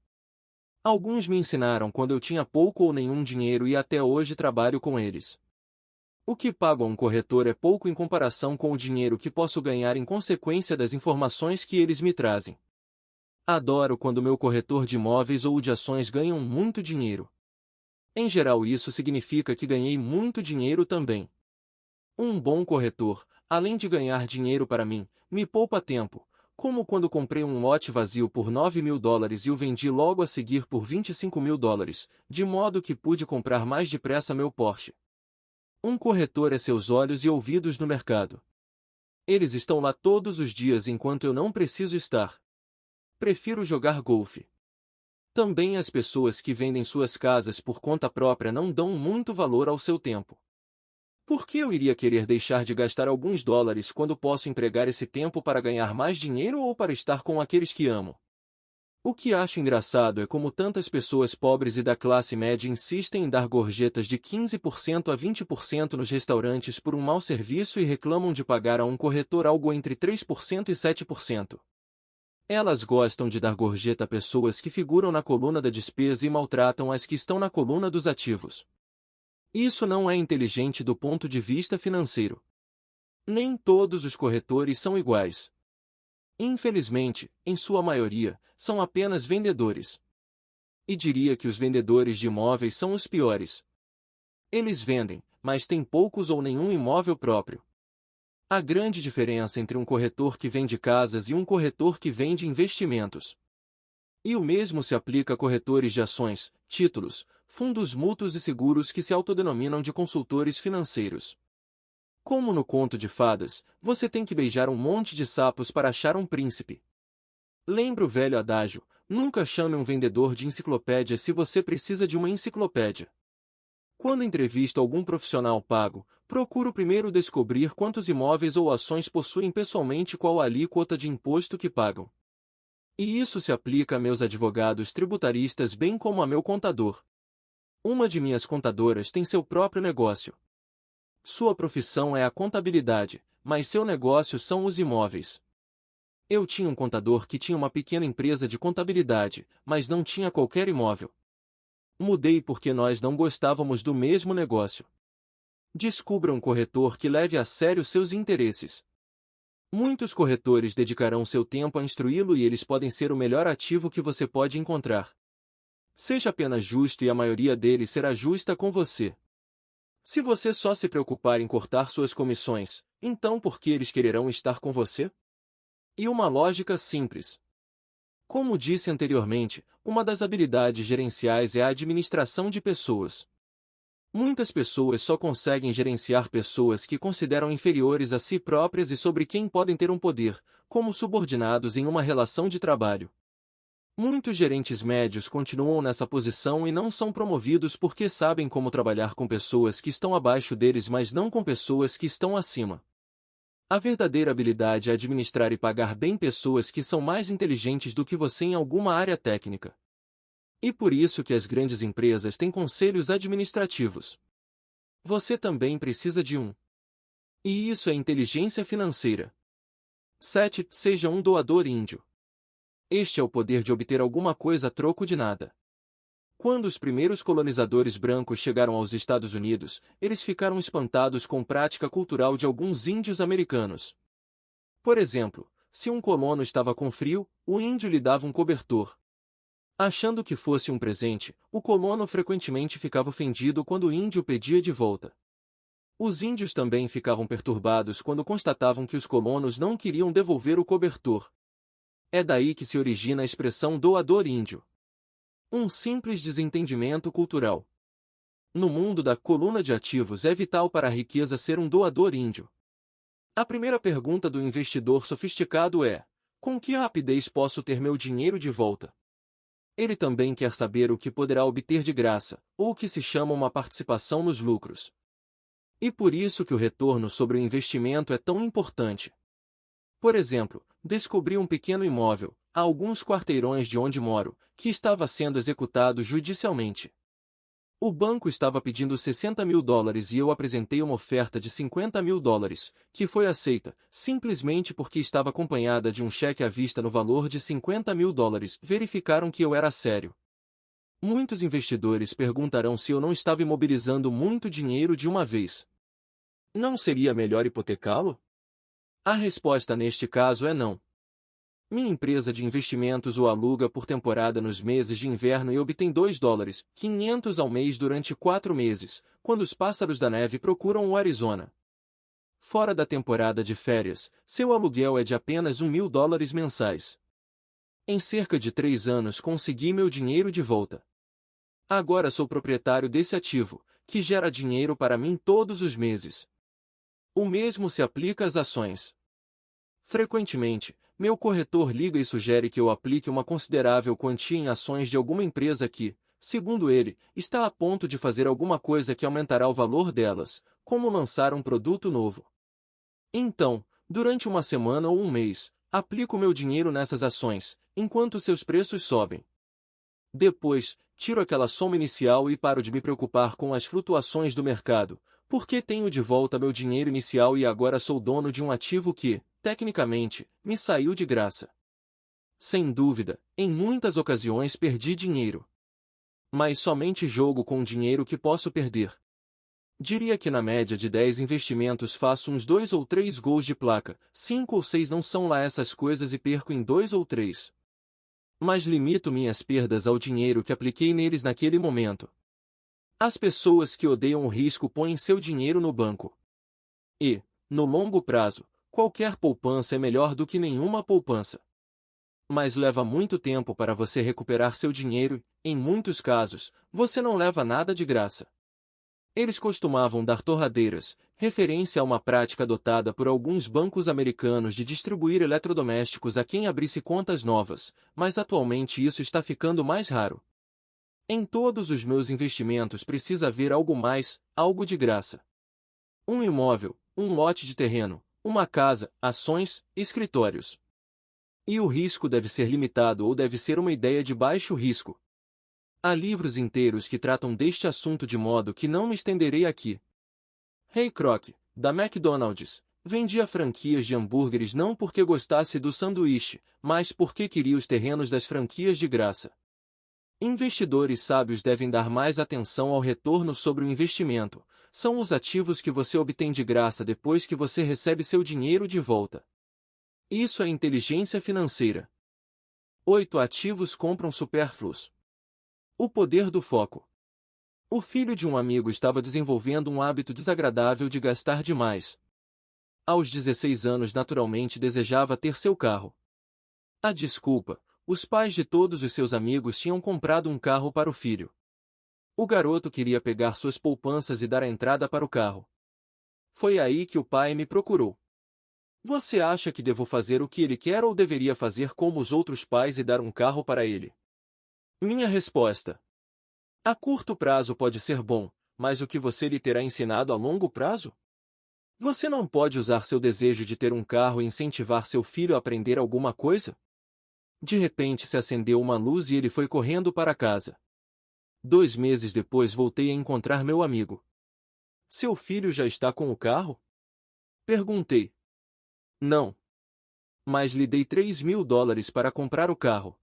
Alguns me ensinaram quando eu tinha pouco ou nenhum dinheiro e até hoje trabalho com eles. O que pago a um corretor é pouco em comparação com o dinheiro que posso ganhar em consequência das informações que eles me trazem. Adoro quando meu corretor de imóveis ou de ações ganham muito dinheiro. Em geral, isso significa que ganhei muito dinheiro também. Um bom corretor, além de ganhar dinheiro para mim, me poupa tempo, como quando comprei um lote vazio por $9.000 e o vendi logo a seguir por $25.000, de modo que pude comprar mais depressa meu Porsche. Um corretor é seus olhos e ouvidos no mercado. Eles estão lá todos os dias enquanto eu não preciso estar. Prefiro jogar golfe. Também as pessoas que vendem suas casas por conta própria não dão muito valor ao seu tempo. Por que eu iria querer deixar de gastar alguns dólares quando posso empregar esse tempo para ganhar mais dinheiro ou para estar com aqueles que amo? O que acho engraçado é como tantas pessoas pobres e da classe média insistem em dar gorjetas de 15% a 20% nos restaurantes por um mau serviço e reclamam de pagar a um corretor algo entre 3% e 7%. Elas gostam de dar gorjeta a pessoas que figuram na coluna da despesa e maltratam as que estão na coluna dos ativos. Isso não é inteligente do ponto de vista financeiro. Nem todos os corretores são iguais. Infelizmente, em sua maioria, são apenas vendedores. E diria que os vendedores de imóveis são os piores. Eles vendem, mas têm poucos ou nenhum imóvel próprio. Há grande diferença entre um corretor que vende casas e um corretor que vende investimentos. E o mesmo se aplica a corretores de ações, títulos, fundos mútuos e seguros que se autodenominam de consultores financeiros. Como no conto de fadas, você tem que beijar um monte de sapos para achar um príncipe. Lembra o velho adágio: nunca chame um vendedor de enciclopédia se você precisa de uma enciclopédia. Quando entrevisto algum profissional pago, procuro primeiro descobrir quantos imóveis ou ações possuem pessoalmente e qual a alíquota de imposto que pagam. E isso se aplica a meus advogados tributaristas bem como a meu contador. Uma de minhas contadoras tem seu próprio negócio. Sua profissão é a contabilidade, mas seu negócio são os imóveis. Eu tinha um contador que tinha uma pequena empresa de contabilidade, mas não tinha qualquer imóvel. Mudei porque nós não gostávamos do mesmo negócio. Descubra um corretor que leve a sério seus interesses. Muitos corretores dedicarão seu tempo a instruí-lo e eles podem ser o melhor ativo que você pode encontrar. Seja apenas justo e a maioria deles será justa com você. Se você só se preocupar em cortar suas comissões, então por que eles quererão estar com você? E uma lógica simples. Como disse anteriormente, uma das habilidades gerenciais é a administração de pessoas. Muitas pessoas só conseguem gerenciar pessoas que consideram inferiores a si próprias e sobre quem podem ter um poder, como subordinados em uma relação de trabalho. Muitos gerentes médios continuam nessa posição e não são promovidos porque sabem como trabalhar com pessoas que estão abaixo deles, mas não com pessoas que estão acima. A verdadeira habilidade é administrar e pagar bem pessoas que são mais inteligentes do que você em alguma área técnica. E por isso que as grandes empresas têm conselhos administrativos. Você também precisa de um. E isso é inteligência financeira. 7. Seja um doador índio. Este é o poder de obter alguma coisa a troco de nada. Quando os primeiros colonizadores brancos chegaram aos Estados Unidos, eles ficaram espantados com a prática cultural de alguns índios americanos. Por exemplo, se um colono estava com frio, o índio lhe dava um cobertor. Achando que fosse um presente, o colono frequentemente ficava ofendido quando o índio pedia de volta. Os índios também ficavam perturbados quando constatavam que os colonos não queriam devolver o cobertor. É daí que se origina a expressão doador índio. Um simples desentendimento cultural. No mundo da coluna de ativos é vital para a riqueza ser um doador índio. A primeira pergunta do investidor sofisticado é: com que rapidez posso ter meu dinheiro de volta? Ele também quer saber o que poderá obter de graça, ou o que se chama uma participação nos lucros. E por isso que o retorno sobre o investimento é tão importante. Por exemplo, descobri um pequeno imóvel, a alguns quarteirões de onde moro, que estava sendo executado judicialmente. O banco estava pedindo $60.000 e eu apresentei uma oferta de $50.000, que foi aceita, simplesmente porque estava acompanhada de um cheque à vista no valor de $50.000. Verificaram que eu era sério. Muitos investidores perguntarão se eu não estava imobilizando muito dinheiro de uma vez. Não seria melhor hipotecá-lo? A resposta neste caso é não. Minha empresa de investimentos o aluga por temporada nos meses de inverno e obtém $2.500 ao mês durante 4 meses, quando os pássaros da neve procuram o Arizona. Fora da temporada de férias, seu aluguel é de apenas $1.000 mensais. Em cerca de 3 anos consegui meu dinheiro de volta. Agora sou proprietário desse ativo, que gera dinheiro para mim todos os meses. O mesmo se aplica às ações. Frequentemente, meu corretor liga e sugere que eu aplique uma considerável quantia em ações de alguma empresa que, segundo ele, está a ponto de fazer alguma coisa que aumentará o valor delas, como lançar um produto novo. Então, durante uma semana ou um mês, aplico meu dinheiro nessas ações, enquanto seus preços sobem. Depois, tiro aquela soma inicial e paro de me preocupar com as flutuações do mercado, porque tenho de volta meu dinheiro inicial e agora sou dono de um ativo que, tecnicamente, me saiu de graça. Sem dúvida, em muitas ocasiões perdi dinheiro. Mas somente jogo com o dinheiro que posso perder. Diria que na média de 10 investimentos faço uns 2 ou 3 gols de placa, 5 ou 6 não são lá essas coisas e perco em 2 ou 3. Mas limito minhas perdas ao dinheiro que apliquei neles naquele momento. As pessoas que odeiam o risco põem seu dinheiro no banco. E, no longo prazo, qualquer poupança é melhor do que nenhuma poupança. Mas leva muito tempo para você recuperar seu dinheiro e, em muitos casos, você não leva nada de graça. Eles costumavam dar torradeiras, referência a uma prática adotada por alguns bancos americanos de distribuir eletrodomésticos a quem abrisse contas novas, mas atualmente isso está ficando mais raro. Em todos os meus investimentos precisa haver algo mais, algo de graça. Um imóvel, um lote de terreno, uma casa, ações, escritórios. E o risco deve ser limitado ou deve ser uma ideia de baixo risco. Há livros inteiros que tratam deste assunto de modo que não me estenderei aqui. Ray Kroc, da McDonald's, vendia franquias de hambúrgueres não porque gostasse do sanduíche, mas porque queria os terrenos das franquias de graça. Investidores sábios devem dar mais atenção ao retorno sobre o investimento. São os ativos que você obtém de graça depois que você recebe seu dinheiro de volta. Isso é inteligência financeira. 8 ativos compram supérfluos. O poder do foco. O filho de um amigo estava desenvolvendo um hábito desagradável de gastar demais. Aos 16 anos naturalmente desejava ter seu carro. A desculpa: os pais de todos os seus amigos tinham comprado um carro para o filho. O garoto queria pegar suas poupanças e dar a entrada para o carro. Foi aí que o pai me procurou. Você acha que devo fazer o que ele quer ou deveria fazer como os outros pais e dar um carro para ele? Minha resposta: a curto prazo pode ser bom, mas o que você lhe terá ensinado a longo prazo? Você não pode usar seu desejo de ter um carro e incentivar seu filho a aprender alguma coisa? De repente se acendeu uma luz e ele foi correndo para casa. 2 meses depois voltei a encontrar meu amigo. Seu filho já está com o carro? Perguntei. Não. Mas lhe dei $3.000 para comprar o carro.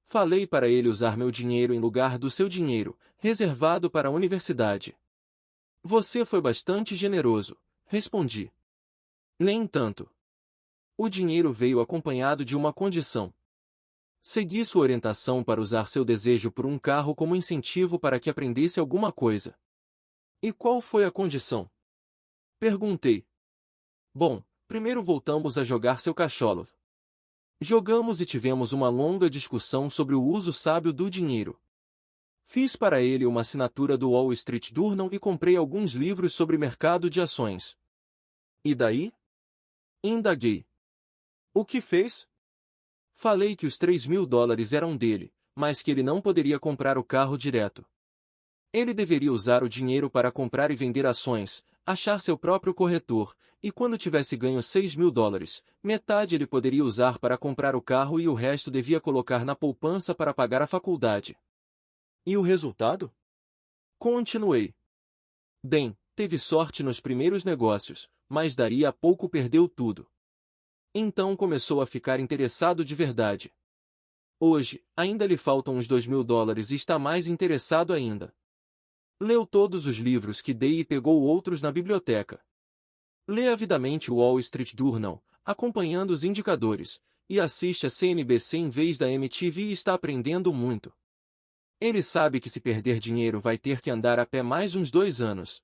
Falei para ele usar meu dinheiro em lugar do seu dinheiro, reservado para a universidade. Você foi bastante generoso, respondi. Nem tanto. O dinheiro veio acompanhado de uma condição. Segui sua orientação para usar seu desejo por um carro como incentivo para que aprendesse alguma coisa. E qual foi a condição? Perguntei. Bom, primeiro voltamos a jogar seu cacholo. Jogamos e tivemos uma longa discussão sobre o uso sábio do dinheiro. Fiz para ele uma assinatura do Wall Street Journal e comprei alguns livros sobre mercado de ações. E daí? Indaguei. O que fez? Falei que os $3.000 eram dele, mas que ele não poderia comprar o carro direto. Ele deveria usar o dinheiro para comprar e vender ações, achar seu próprio corretor, e quando tivesse ganho $6.000, metade ele poderia usar para comprar o carro e o resto devia colocar na poupança para pagar a faculdade. E o resultado? Continuei. Bem, teve sorte nos primeiros negócios, mas daria a pouco perdeu tudo. Então começou a ficar interessado de verdade. Hoje, ainda lhe faltam uns $2.000 e está mais interessado ainda. Leu todos os livros que dei e pegou outros na biblioteca. Lê avidamente o Wall Street Journal, acompanhando os indicadores, e assiste a CNBC em vez da MTV e está aprendendo muito. Ele sabe que se perder dinheiro vai ter que andar a pé mais uns 2 anos.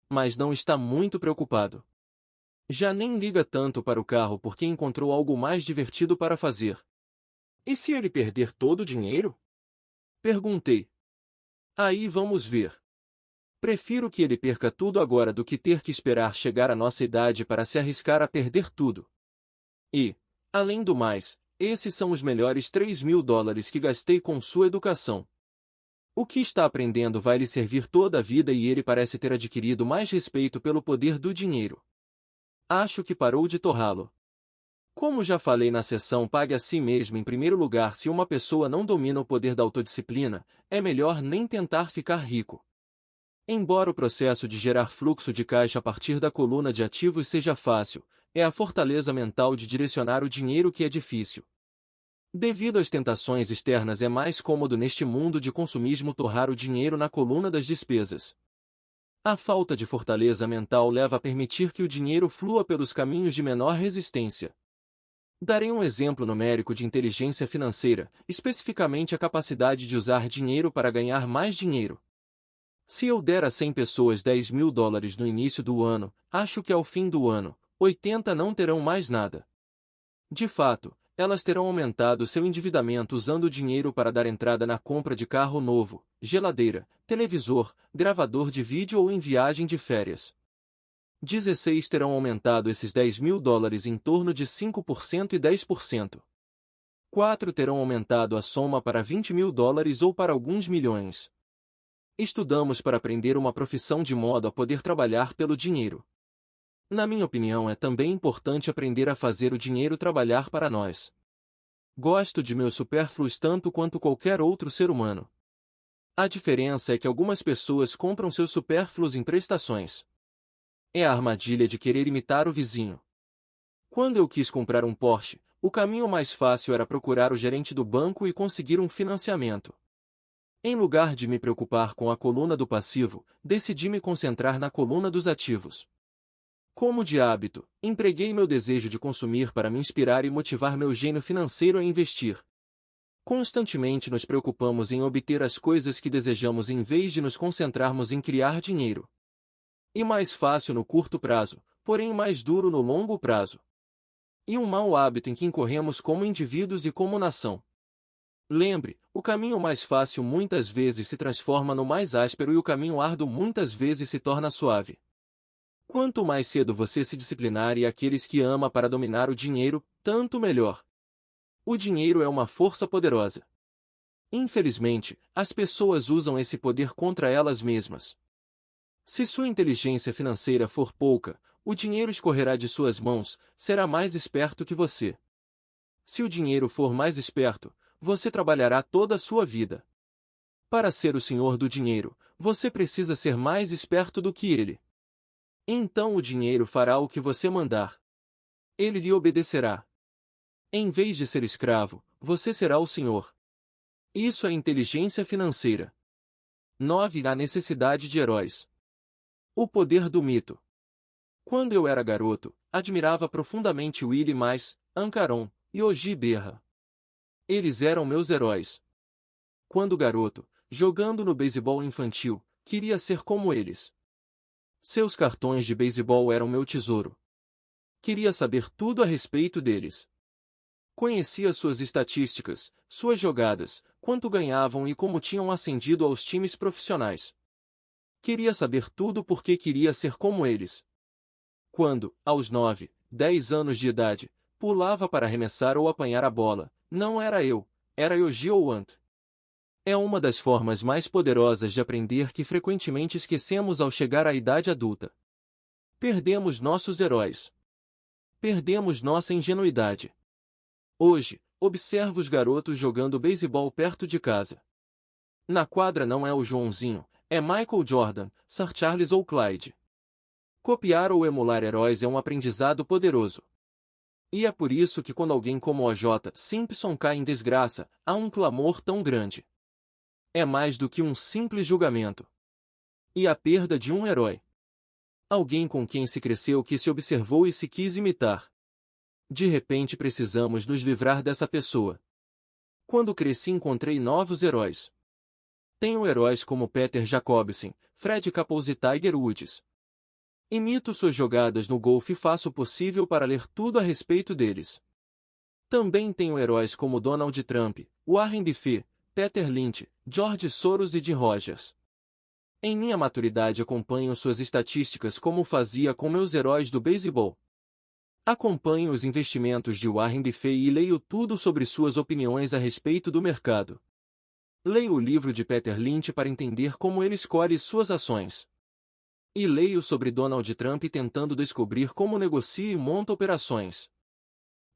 Mas não está muito preocupado. Já nem liga tanto para o carro porque encontrou algo mais divertido para fazer. E se ele perder todo o dinheiro? Perguntei. Aí vamos ver. Prefiro que ele perca tudo agora do que ter que esperar chegar à nossa idade para se arriscar a perder tudo. E, além do mais, esses são os melhores $3.000 que gastei com sua educação. O que está aprendendo vai lhe servir toda a vida e ele parece ter adquirido mais respeito pelo poder do dinheiro. Acho que parou de torrá-lo. Como já falei na sessão Pague a si mesmo em primeiro lugar, se uma pessoa não domina o poder da autodisciplina, é melhor nem tentar ficar rico. Embora o processo de gerar fluxo de caixa a partir da coluna de ativos seja fácil, é a fortaleza mental de direcionar o dinheiro que é difícil. Devido às tentações externas é mais cômodo neste mundo de consumismo torrar o dinheiro na coluna das despesas. A falta de fortaleza mental leva a permitir que o dinheiro flua pelos caminhos de menor resistência. Darei um exemplo numérico de inteligência financeira, especificamente a capacidade de usar dinheiro para ganhar mais dinheiro. Se eu der a 100 pessoas $10.000 no início do ano, acho que ao fim do ano, 80 não terão mais nada. De fato, elas terão aumentado seu endividamento usando o dinheiro para dar entrada na compra de carro novo, geladeira, televisor, gravador de vídeo ou em viagem de férias. 16 terão aumentado esses $10.000 em torno de 5% e 10%. 4 terão aumentado a soma para $20.000 ou para alguns milhões. Estudamos para aprender uma profissão de modo a poder trabalhar pelo dinheiro. Na minha opinião, é também importante aprender a fazer o dinheiro trabalhar para nós. Gosto de meus supérfluos tanto quanto qualquer outro ser humano. A diferença é que algumas pessoas compram seus supérfluos em prestações. É a armadilha de querer imitar o vizinho. Quando eu quis comprar um Porsche, o caminho mais fácil era procurar o gerente do banco e conseguir um financiamento. Em lugar de me preocupar com a coluna do passivo, decidi me concentrar na coluna dos ativos. Como de hábito, empreguei meu desejo de consumir para me inspirar e motivar meu gênio financeiro a investir. Constantemente nos preocupamos em obter as coisas que desejamos em vez de nos concentrarmos em criar dinheiro. E mais fácil no curto prazo, porém mais duro no longo prazo. E um mau hábito em que incorremos como indivíduos e como nação. Lembre, o caminho mais fácil muitas vezes se transforma no mais áspero e o caminho árduo muitas vezes se torna suave. Quanto mais cedo você se disciplinar e aqueles que ama para dominar o dinheiro, tanto melhor. O dinheiro é uma força poderosa. Infelizmente, as pessoas usam esse poder contra elas mesmas. Se sua inteligência financeira for pouca, o dinheiro escorrerá de suas mãos, será mais esperto que você. Se o dinheiro for mais esperto, você trabalhará toda a sua vida. Para ser o senhor do dinheiro, você precisa ser mais esperto do que ele. Então o dinheiro fará o que você mandar. Ele lhe obedecerá. Em vez de ser escravo, você será o senhor. Isso é inteligência financeira. 9. A necessidade de heróis. O poder do mito. Quando eu era garoto, admirava profundamente Willie Mays, Ancaron e Oji Berra. Eles eram meus heróis. Quando garoto, jogando no beisebol infantil, queria ser como eles. Seus cartões de beisebol eram meu tesouro. Queria saber tudo a respeito deles. Conhecia suas estatísticas, suas jogadas, quanto ganhavam e como tinham ascendido aos times profissionais. Queria saber tudo porque queria ser como eles. Quando, aos 9, 10 anos de idade, pulava para arremessar ou apanhar a bola, não era eu, era Yoji ou Ant. É uma das formas mais poderosas de aprender que frequentemente esquecemos ao chegar à idade adulta. Perdemos nossos heróis. Perdemos nossa ingenuidade. Hoje, observo os garotos jogando beisebol perto de casa. Na quadra não é o Joãozinho, é Michael Jordan, Sir Charles ou Clyde. Copiar ou emular heróis é um aprendizado poderoso. E é por isso que quando alguém como O.J. Simpson cai em desgraça, há um clamor tão grande. É mais do que um simples julgamento. E a perda de um herói. Alguém com quem se cresceu, que se observou e se quis imitar. De repente precisamos nos livrar dessa pessoa. Quando cresci encontrei novos heróis. Tenho heróis como Peter Jacobsen, Fred Couples e Tiger Woods. Imito suas jogadas no golfe e faço o possível para ler tudo a respeito deles. Também tenho heróis como Donald Trump, Warren Buffett, Peter Lynch, George Soros e Jim Rogers. Em minha maturidade acompanho suas estatísticas como fazia com meus heróis do beisebol. Acompanho os investimentos de Warren Buffett e leio tudo sobre suas opiniões a respeito do mercado. Leio o livro de Peter Lynch para entender como ele escolhe suas ações. E leio sobre Donald Trump tentando descobrir como negocia e monta operações.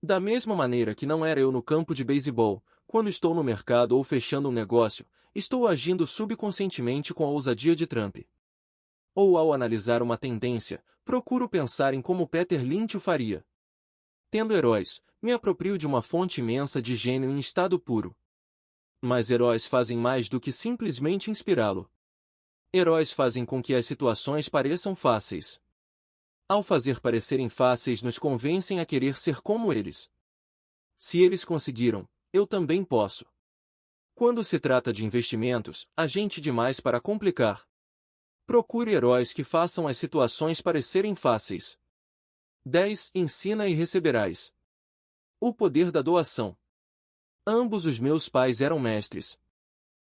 Da mesma maneira que não era eu no campo de beisebol, quando estou no mercado ou fechando um negócio, estou agindo subconscientemente com a ousadia de Trump. Ou ao analisar uma tendência, procuro pensar em como Peter Lynch o faria. Tendo heróis, me aproprio de uma fonte imensa de gênio em estado puro. Mas heróis fazem mais do que simplesmente inspirá-lo. Heróis fazem com que as situações pareçam fáceis. Ao fazer parecerem fáceis, nos convencem a querer ser como eles. Se eles conseguiram, eu também posso. Quando se trata de investimentos, há gente demais para complicar. Procure heróis que façam as situações parecerem fáceis. 10. Ensina e receberás. O poder da doação. Ambos os meus pais eram mestres.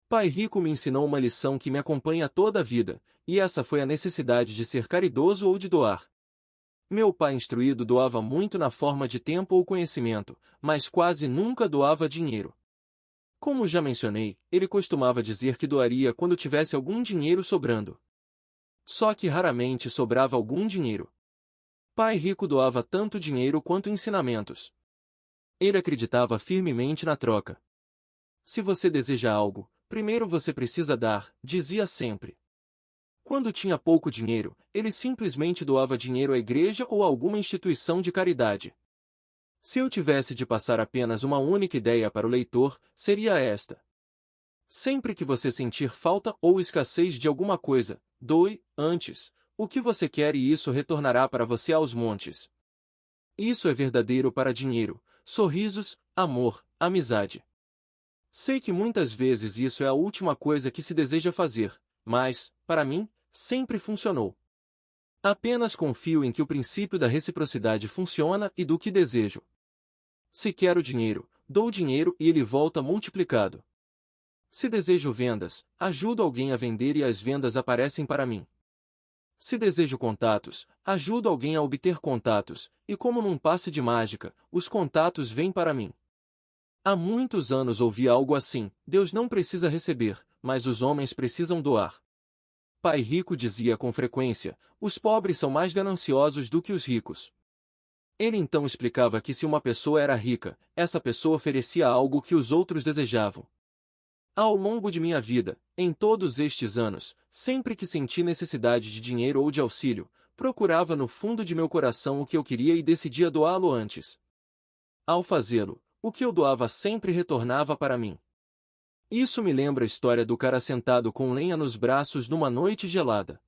Pai Rico me ensinou uma lição que me acompanha toda a vida, e essa foi a necessidade de ser caridoso ou de doar. Meu pai instruído doava muito na forma de tempo ou conhecimento, mas quase nunca doava dinheiro. Como já mencionei, ele costumava dizer que doaria quando tivesse algum dinheiro sobrando. Só que raramente sobrava algum dinheiro. Pai Rico doava tanto dinheiro quanto ensinamentos. Ele acreditava firmemente na troca. Se você deseja algo, primeiro você precisa dar, dizia sempre. Quando tinha pouco dinheiro, ele simplesmente doava dinheiro à igreja ou a alguma instituição de caridade. Se eu tivesse de passar apenas uma única ideia para o leitor, seria esta. Sempre que você sentir falta ou escassez de alguma coisa, doe, antes, o que você quer e isso retornará para você aos montes. Isso é verdadeiro para dinheiro, sorrisos, amor, amizade. Sei que muitas vezes isso é a última coisa que se deseja fazer, mas, para mim, sempre funcionou. Apenas confio em que o princípio da reciprocidade funciona e do que desejo. Se quero dinheiro, dou dinheiro e ele volta multiplicado. Se desejo vendas, ajudo alguém a vender e as vendas aparecem para mim. Se desejo contatos, ajudo alguém a obter contatos, e como num passe de mágica, os contatos vêm para mim. Há muitos anos ouvi algo assim: Deus não precisa receber, mas os homens precisam doar. Pai Rico dizia com frequência: os pobres são mais gananciosos do que os ricos. Ele então explicava que se uma pessoa era rica, essa pessoa oferecia algo que os outros desejavam. Ao longo de minha vida, em todos estes anos, sempre que senti necessidade de dinheiro ou de auxílio, procurava no fundo de meu coração o que eu queria e decidia doá-lo antes. Ao fazê-lo, o que eu doava sempre retornava para mim. Isso me lembra a história do cara sentado com lenha nos braços numa noite gelada.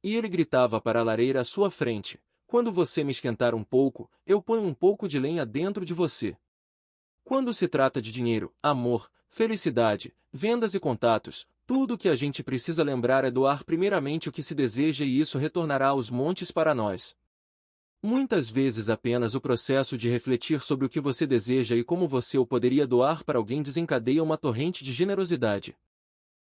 E ele gritava para a lareira à sua frente: quando você me esquentar um pouco, eu ponho um pouco de lenha dentro de você. Quando se trata de dinheiro, amor, felicidade, vendas e contatos, tudo o que a gente precisa lembrar é doar primeiramente o que se deseja e isso retornará aos montes para nós. Muitas vezes apenas o processo de refletir sobre o que você deseja e como você o poderia doar para alguém desencadeia uma torrente de generosidade.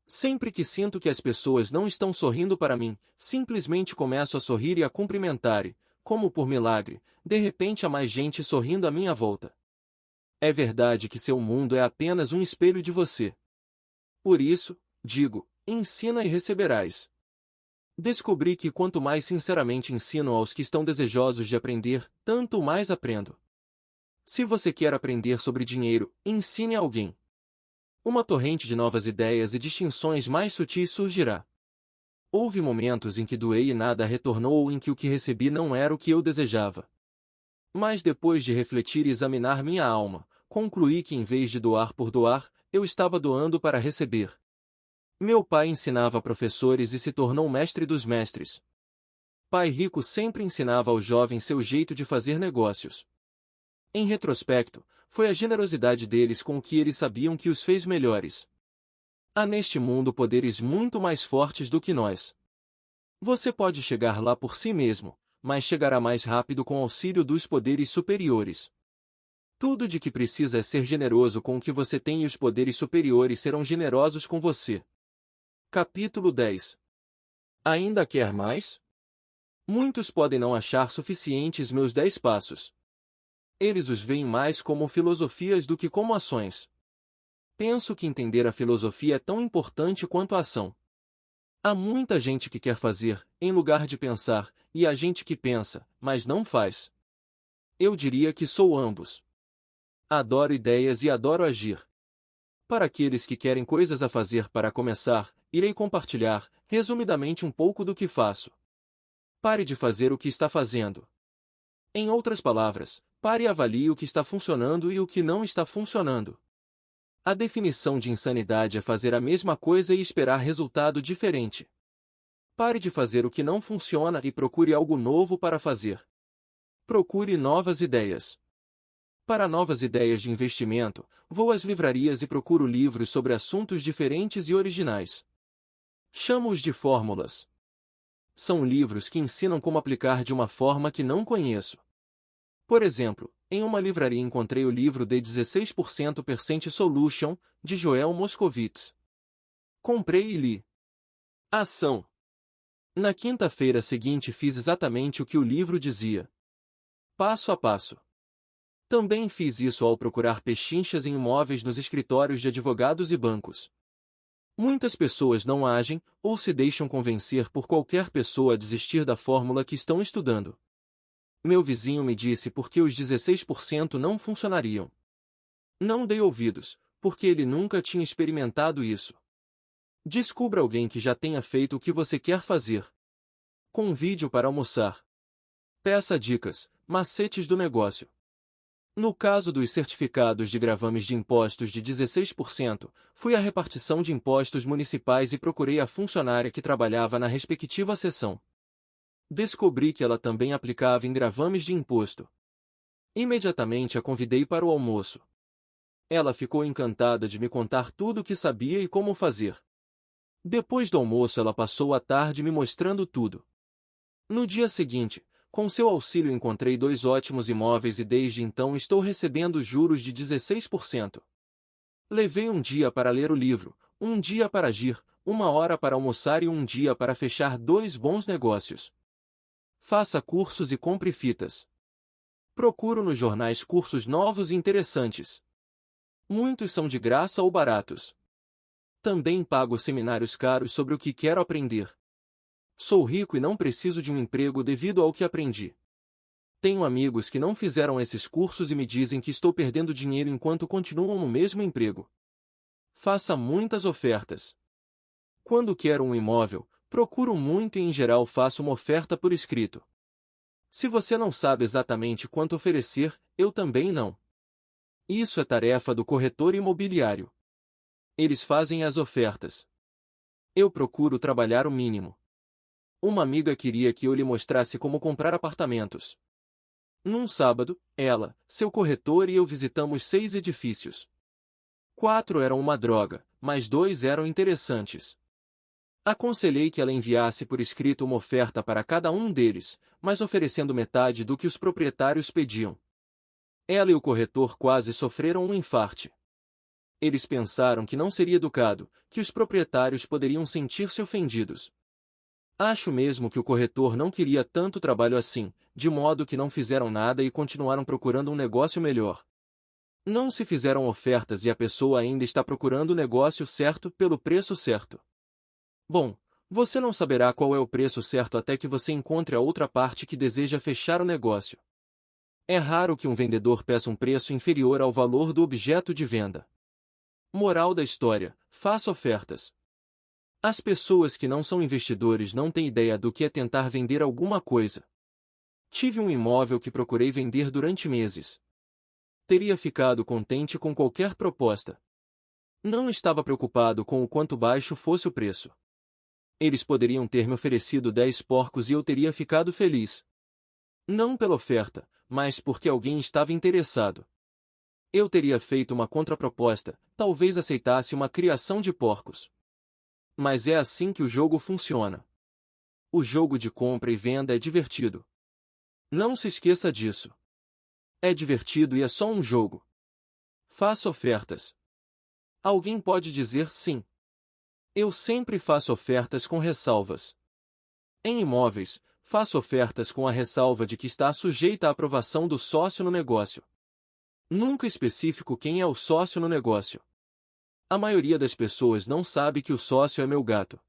Sempre que sinto que as pessoas não estão sorrindo para mim, simplesmente começo a sorrir e a cumprimentar e, como por milagre, de repente há mais gente sorrindo à minha volta. É verdade que seu mundo é apenas um espelho de você. Por isso, digo, ensina e receberás. Descobri que quanto mais sinceramente ensino aos que estão desejosos de aprender, tanto mais aprendo. Se você quer aprender sobre dinheiro, ensine a alguém. Uma torrente de novas ideias e distinções mais sutis surgirá. Houve momentos em que doei e nada retornou ou em que o que recebi não era o que eu desejava. Mas depois de refletir e examinar minha alma, concluí que em vez de doar por doar, eu estava doando para receber. Meu pai ensinava professores e se tornou mestre dos mestres. Pai Rico sempre ensinava aos jovens seu jeito de fazer negócios. Em retrospecto, foi a generosidade deles com o que eles sabiam que os fez melhores. Há neste mundo poderes muito mais fortes do que nós. Você pode chegar lá por si mesmo, mas chegará mais rápido com auxílio dos poderes superiores. Tudo de que precisa é ser generoso com o que você tem e os poderes superiores serão generosos com você. Capítulo 10. Ainda quer mais? Muitos podem não achar suficientes meus 10 passos. Eles os veem mais como filosofias do que como ações. Penso que entender a filosofia é tão importante quanto a ação. Há muita gente que quer fazer, em lugar de pensar, e há gente que pensa, mas não faz. Eu diria que sou ambos. Adoro ideias e adoro agir. Para aqueles que querem coisas a fazer para começar, irei compartilhar, resumidamente, um pouco do que faço. Pare de fazer o que está fazendo. Em outras palavras, pare e avalie o que está funcionando e o que não está funcionando. A definição de insanidade é fazer a mesma coisa e esperar resultado diferente. Pare de fazer o que não funciona e procure algo novo para fazer. Procure novas ideias. Para novas ideias de investimento, vou às livrarias e procuro livros sobre assuntos diferentes e originais. Chamo-os de fórmulas. São livros que ensinam como aplicar de uma forma que não conheço. Por exemplo, em uma livraria encontrei o livro The 16% Percent Solution, de Joel Moscovitz. Comprei e li. Ação. Na quinta-feira seguinte fiz exatamente o que o livro dizia. Passo a passo. Também fiz isso ao procurar pechinchas em imóveis nos escritórios de advogados e bancos. Muitas pessoas não agem, ou se deixam convencer por qualquer pessoa a desistir da fórmula que estão estudando. Meu vizinho me disse por que os 16% não funcionariam. Não dei ouvidos, porque ele nunca tinha experimentado isso. Descubra alguém que já tenha feito o que você quer fazer. Convide-o para almoçar. Peça dicas, macetes do negócio. No caso dos certificados de gravames de impostos de 16%, fui à repartição de impostos municipais e procurei a funcionária que trabalhava na respectiva seção. Descobri que ela também aplicava em gravames de imposto. Imediatamente a convidei para o almoço. Ela ficou encantada de me contar tudo o que sabia e como fazer. Depois do almoço ela passou a tarde me mostrando tudo. No dia seguinte, com seu auxílio encontrei 2 ótimos imóveis e desde então estou recebendo juros de 16%. Levei um dia para ler o livro, um dia para agir, uma hora para almoçar e um dia para fechar 2 bons negócios. Faça cursos e compre fitas. Procuro nos jornais cursos novos e interessantes. Muitos são de graça ou baratos. Também pago seminários caros sobre o que quero aprender. Sou rico e não preciso de um emprego devido ao que aprendi. Tenho amigos que não fizeram esses cursos e me dizem que estou perdendo dinheiro enquanto continuam no mesmo emprego. Faça muitas ofertas. Quando quero um imóvel, procuro muito e em geral faço uma oferta por escrito. Se você não sabe exatamente quanto oferecer, eu também não. Isso é tarefa do corretor imobiliário. Eles fazem as ofertas. Eu procuro trabalhar o mínimo. Uma amiga queria que eu lhe mostrasse como comprar apartamentos. Num sábado, ela, seu corretor e eu visitamos 6 edifícios. 4 eram uma droga, mas 2 eram interessantes. Aconselhei que ela enviasse por escrito uma oferta para cada um deles, mas oferecendo metade do que os proprietários pediam. Ela e o corretor quase sofreram um infarte. Eles pensaram que não seria educado, que os proprietários poderiam sentir-se ofendidos. Acho mesmo que o corretor não queria tanto trabalho assim, de modo que não fizeram nada e continuaram procurando um negócio melhor. Não se fizeram ofertas e a pessoa ainda está procurando o negócio certo pelo preço certo. Bom, você não saberá qual é o preço certo até que você encontre a outra parte que deseja fechar o negócio. É raro que um vendedor peça um preço inferior ao valor do objeto de venda. Moral da história: faça ofertas. As pessoas que não são investidores não têm ideia do que é tentar vender alguma coisa. Tive um imóvel que procurei vender durante meses. Teria ficado contente com qualquer proposta. Não estava preocupado com o quanto baixo fosse o preço. Eles poderiam ter me oferecido 10 porcos e eu teria ficado feliz. Não pela oferta, mas porque alguém estava interessado. Eu teria feito uma contraproposta, talvez aceitasse uma criação de porcos. Mas é assim que o jogo funciona. O jogo de compra e venda é divertido. Não se esqueça disso. É divertido e é só um jogo. Faça ofertas. Alguém pode dizer sim. Eu sempre faço ofertas com ressalvas. Em imóveis, faço ofertas com a ressalva de que está sujeita à aprovação do sócio no negócio. Nunca especifico quem é o sócio no negócio. A maioria das pessoas não sabe que o sócio é meu gato.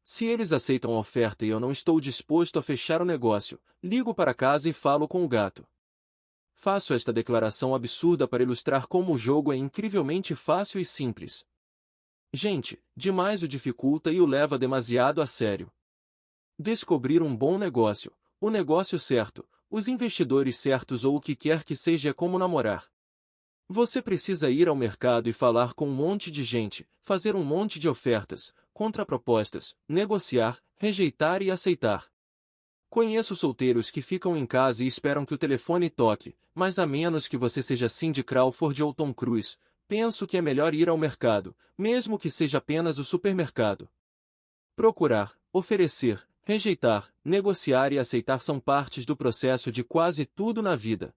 Se eles aceitam a oferta e eu não estou disposto a fechar o negócio, ligo para casa e falo com o gato. Faço esta declaração absurda para ilustrar como o jogo é incrivelmente fácil e simples. Gente, demais o dificulta e o leva demasiado a sério. Descobrir um bom negócio, o negócio certo, os investidores certos ou o que quer que seja é como namorar. Você precisa ir ao mercado e falar com um monte de gente, fazer um monte de ofertas, contrapropostas, negociar, rejeitar e aceitar. Conheço solteiros que ficam em casa e esperam que o telefone toque, mas a menos que você seja Cindy Crawford ou Tom Cruise, penso que é melhor ir ao mercado, mesmo que seja apenas o supermercado. Procurar, oferecer, rejeitar, negociar e aceitar são partes do processo de quase tudo na vida.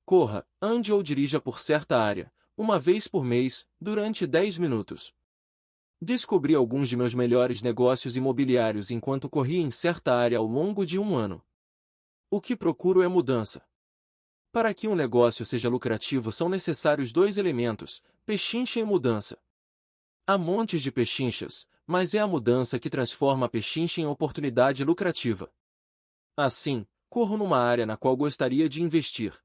Corra, ande ou dirija por certa área, uma vez por mês, durante 10 minutos. Descobri alguns de meus melhores negócios imobiliários enquanto corria em certa área ao longo de um ano. O que procuro é mudança. Para que um negócio seja lucrativo são necessários 2 elementos, pechincha e mudança. Há montes de pechinchas, mas é a mudança que transforma a pechincha em oportunidade lucrativa. Assim, corro numa área na qual gostaria de investir.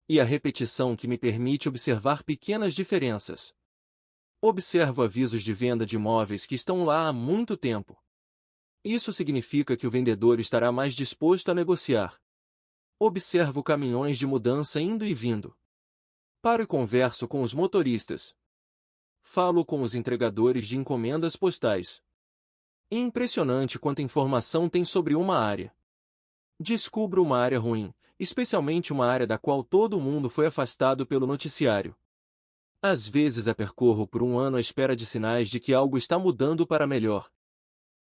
E a repetição que me permite observar pequenas diferenças. Observo avisos de venda de imóveis que estão lá há muito tempo. Isso significa que o vendedor estará mais disposto a negociar. Observo caminhões de mudança indo e vindo. Paro e converso com os motoristas. Falo com os entregadores de encomendas postais. É impressionante quanta informação tem sobre uma área. Descubro uma área ruim, especialmente uma área da qual todo mundo foi afastado pelo noticiário. Às vezes a percorro por um ano à espera de sinais de que algo está mudando para melhor.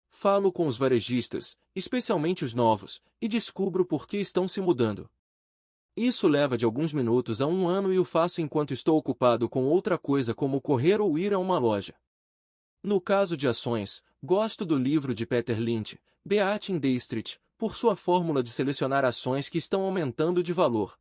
Falo com os varejistas, especialmente os novos, e descubro por que estão se mudando. Isso leva de alguns minutos a um ano e o faço enquanto estou ocupado com outra coisa como correr ou ir a uma loja. No caso de ações, gosto do livro de Peter Lynch, Beat in the Street, por sua fórmula de selecionar ações que estão aumentando de valor.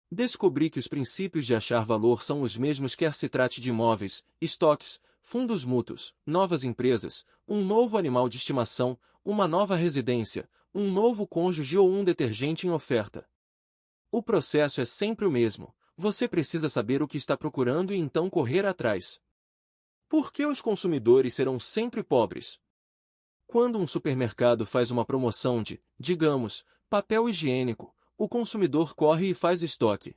Descobri que os princípios de achar valor são os mesmos quer se trate de imóveis, estoques, fundos mútuos, novas empresas, um novo animal de estimação, uma nova residência, um novo cônjuge ou um detergente em oferta. O processo é sempre o mesmo. Você precisa saber o que está procurando e então correr atrás. Por que os consumidores serão sempre pobres? Quando um supermercado faz uma promoção de, digamos, papel higiênico, o consumidor corre e faz estoque.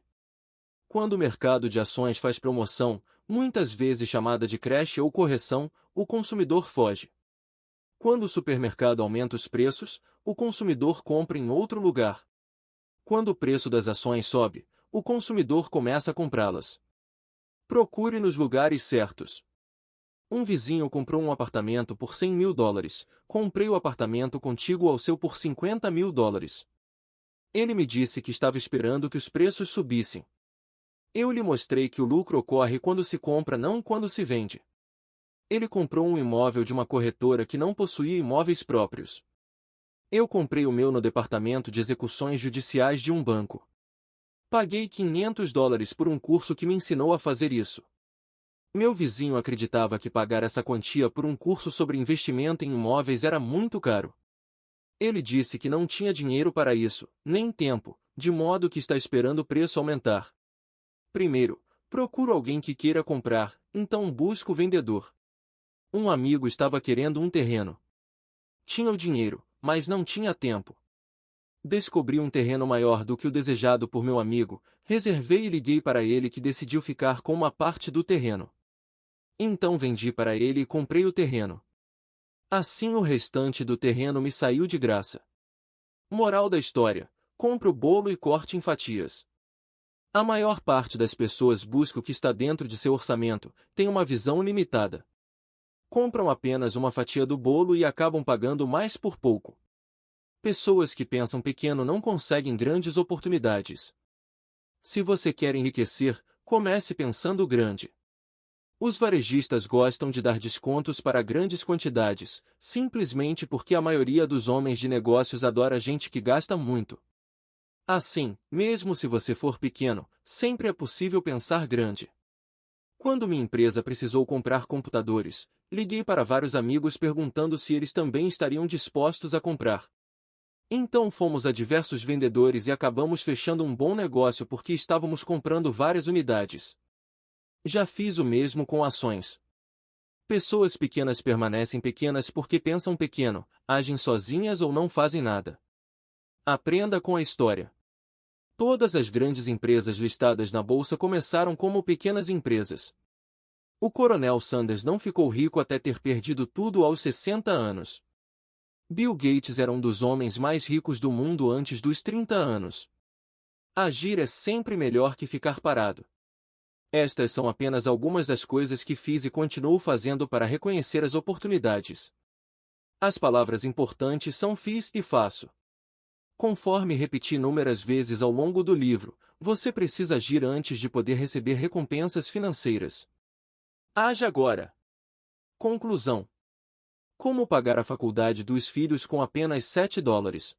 Quando o mercado de ações faz promoção, muitas vezes chamada de creche ou correção, o consumidor foge. Quando o supermercado aumenta os preços, o consumidor compra em outro lugar. Quando o preço das ações sobe, o consumidor começa a comprá-las. Procure nos lugares certos. Um vizinho comprou um apartamento por $100.000, comprei o apartamento contíguo ao seu por $50.000. Ele me disse que estava esperando que os preços subissem. Eu lhe mostrei que o lucro ocorre quando se compra, não quando se vende. Ele comprou um imóvel de uma corretora que não possuía imóveis próprios. Eu comprei o meu no departamento de execuções judiciais de um banco. Paguei $500 por um curso que me ensinou a fazer isso. Meu vizinho acreditava que pagar essa quantia por um curso sobre investimento em imóveis era muito caro. Ele disse que não tinha dinheiro para isso, nem tempo, de modo que está esperando o preço aumentar. Primeiro, procuro alguém que queira comprar, então busco o vendedor. Um amigo estava querendo um terreno. Tinha o dinheiro, mas não tinha tempo. Descobri um terreno maior do que o desejado por meu amigo, reservei e liguei para ele que decidiu ficar com uma parte do terreno. Então vendi para ele e comprei o terreno. Assim o restante do terreno me saiu de graça. Moral da história: compre o bolo e corte em fatias. A maior parte das pessoas busca o que está dentro de seu orçamento, tem uma visão limitada. Compram apenas uma fatia do bolo e acabam pagando mais por pouco. Pessoas que pensam pequeno não conseguem grandes oportunidades. Se você quer enriquecer, comece pensando grande. Os varejistas gostam de dar descontos para grandes quantidades, simplesmente porque a maioria dos homens de negócios adora gente que gasta muito. Assim, mesmo se você for pequeno, sempre é possível pensar grande. Quando minha empresa precisou comprar computadores, liguei para vários amigos perguntando se eles também estariam dispostos a comprar. Então fomos a diversos vendedores e acabamos fechando um bom negócio porque estávamos comprando várias unidades. Já fiz o mesmo com ações. Pessoas pequenas permanecem pequenas porque pensam pequeno, agem sozinhas ou não fazem nada. Aprenda com a história. Todas as grandes empresas listadas na bolsa começaram como pequenas empresas. O Coronel Sanders não ficou rico até ter perdido tudo aos 60 anos. Bill Gates era um dos homens mais ricos do mundo antes dos 30 anos. Agir é sempre melhor que ficar parado. Estas são apenas algumas das coisas que fiz e continuo fazendo para reconhecer as oportunidades. As palavras importantes são fiz e faço. Conforme repeti inúmeras vezes ao longo do livro, você precisa agir antes de poder receber recompensas financeiras. Age agora. Conclusão. Como pagar a faculdade dos filhos com apenas $7,000?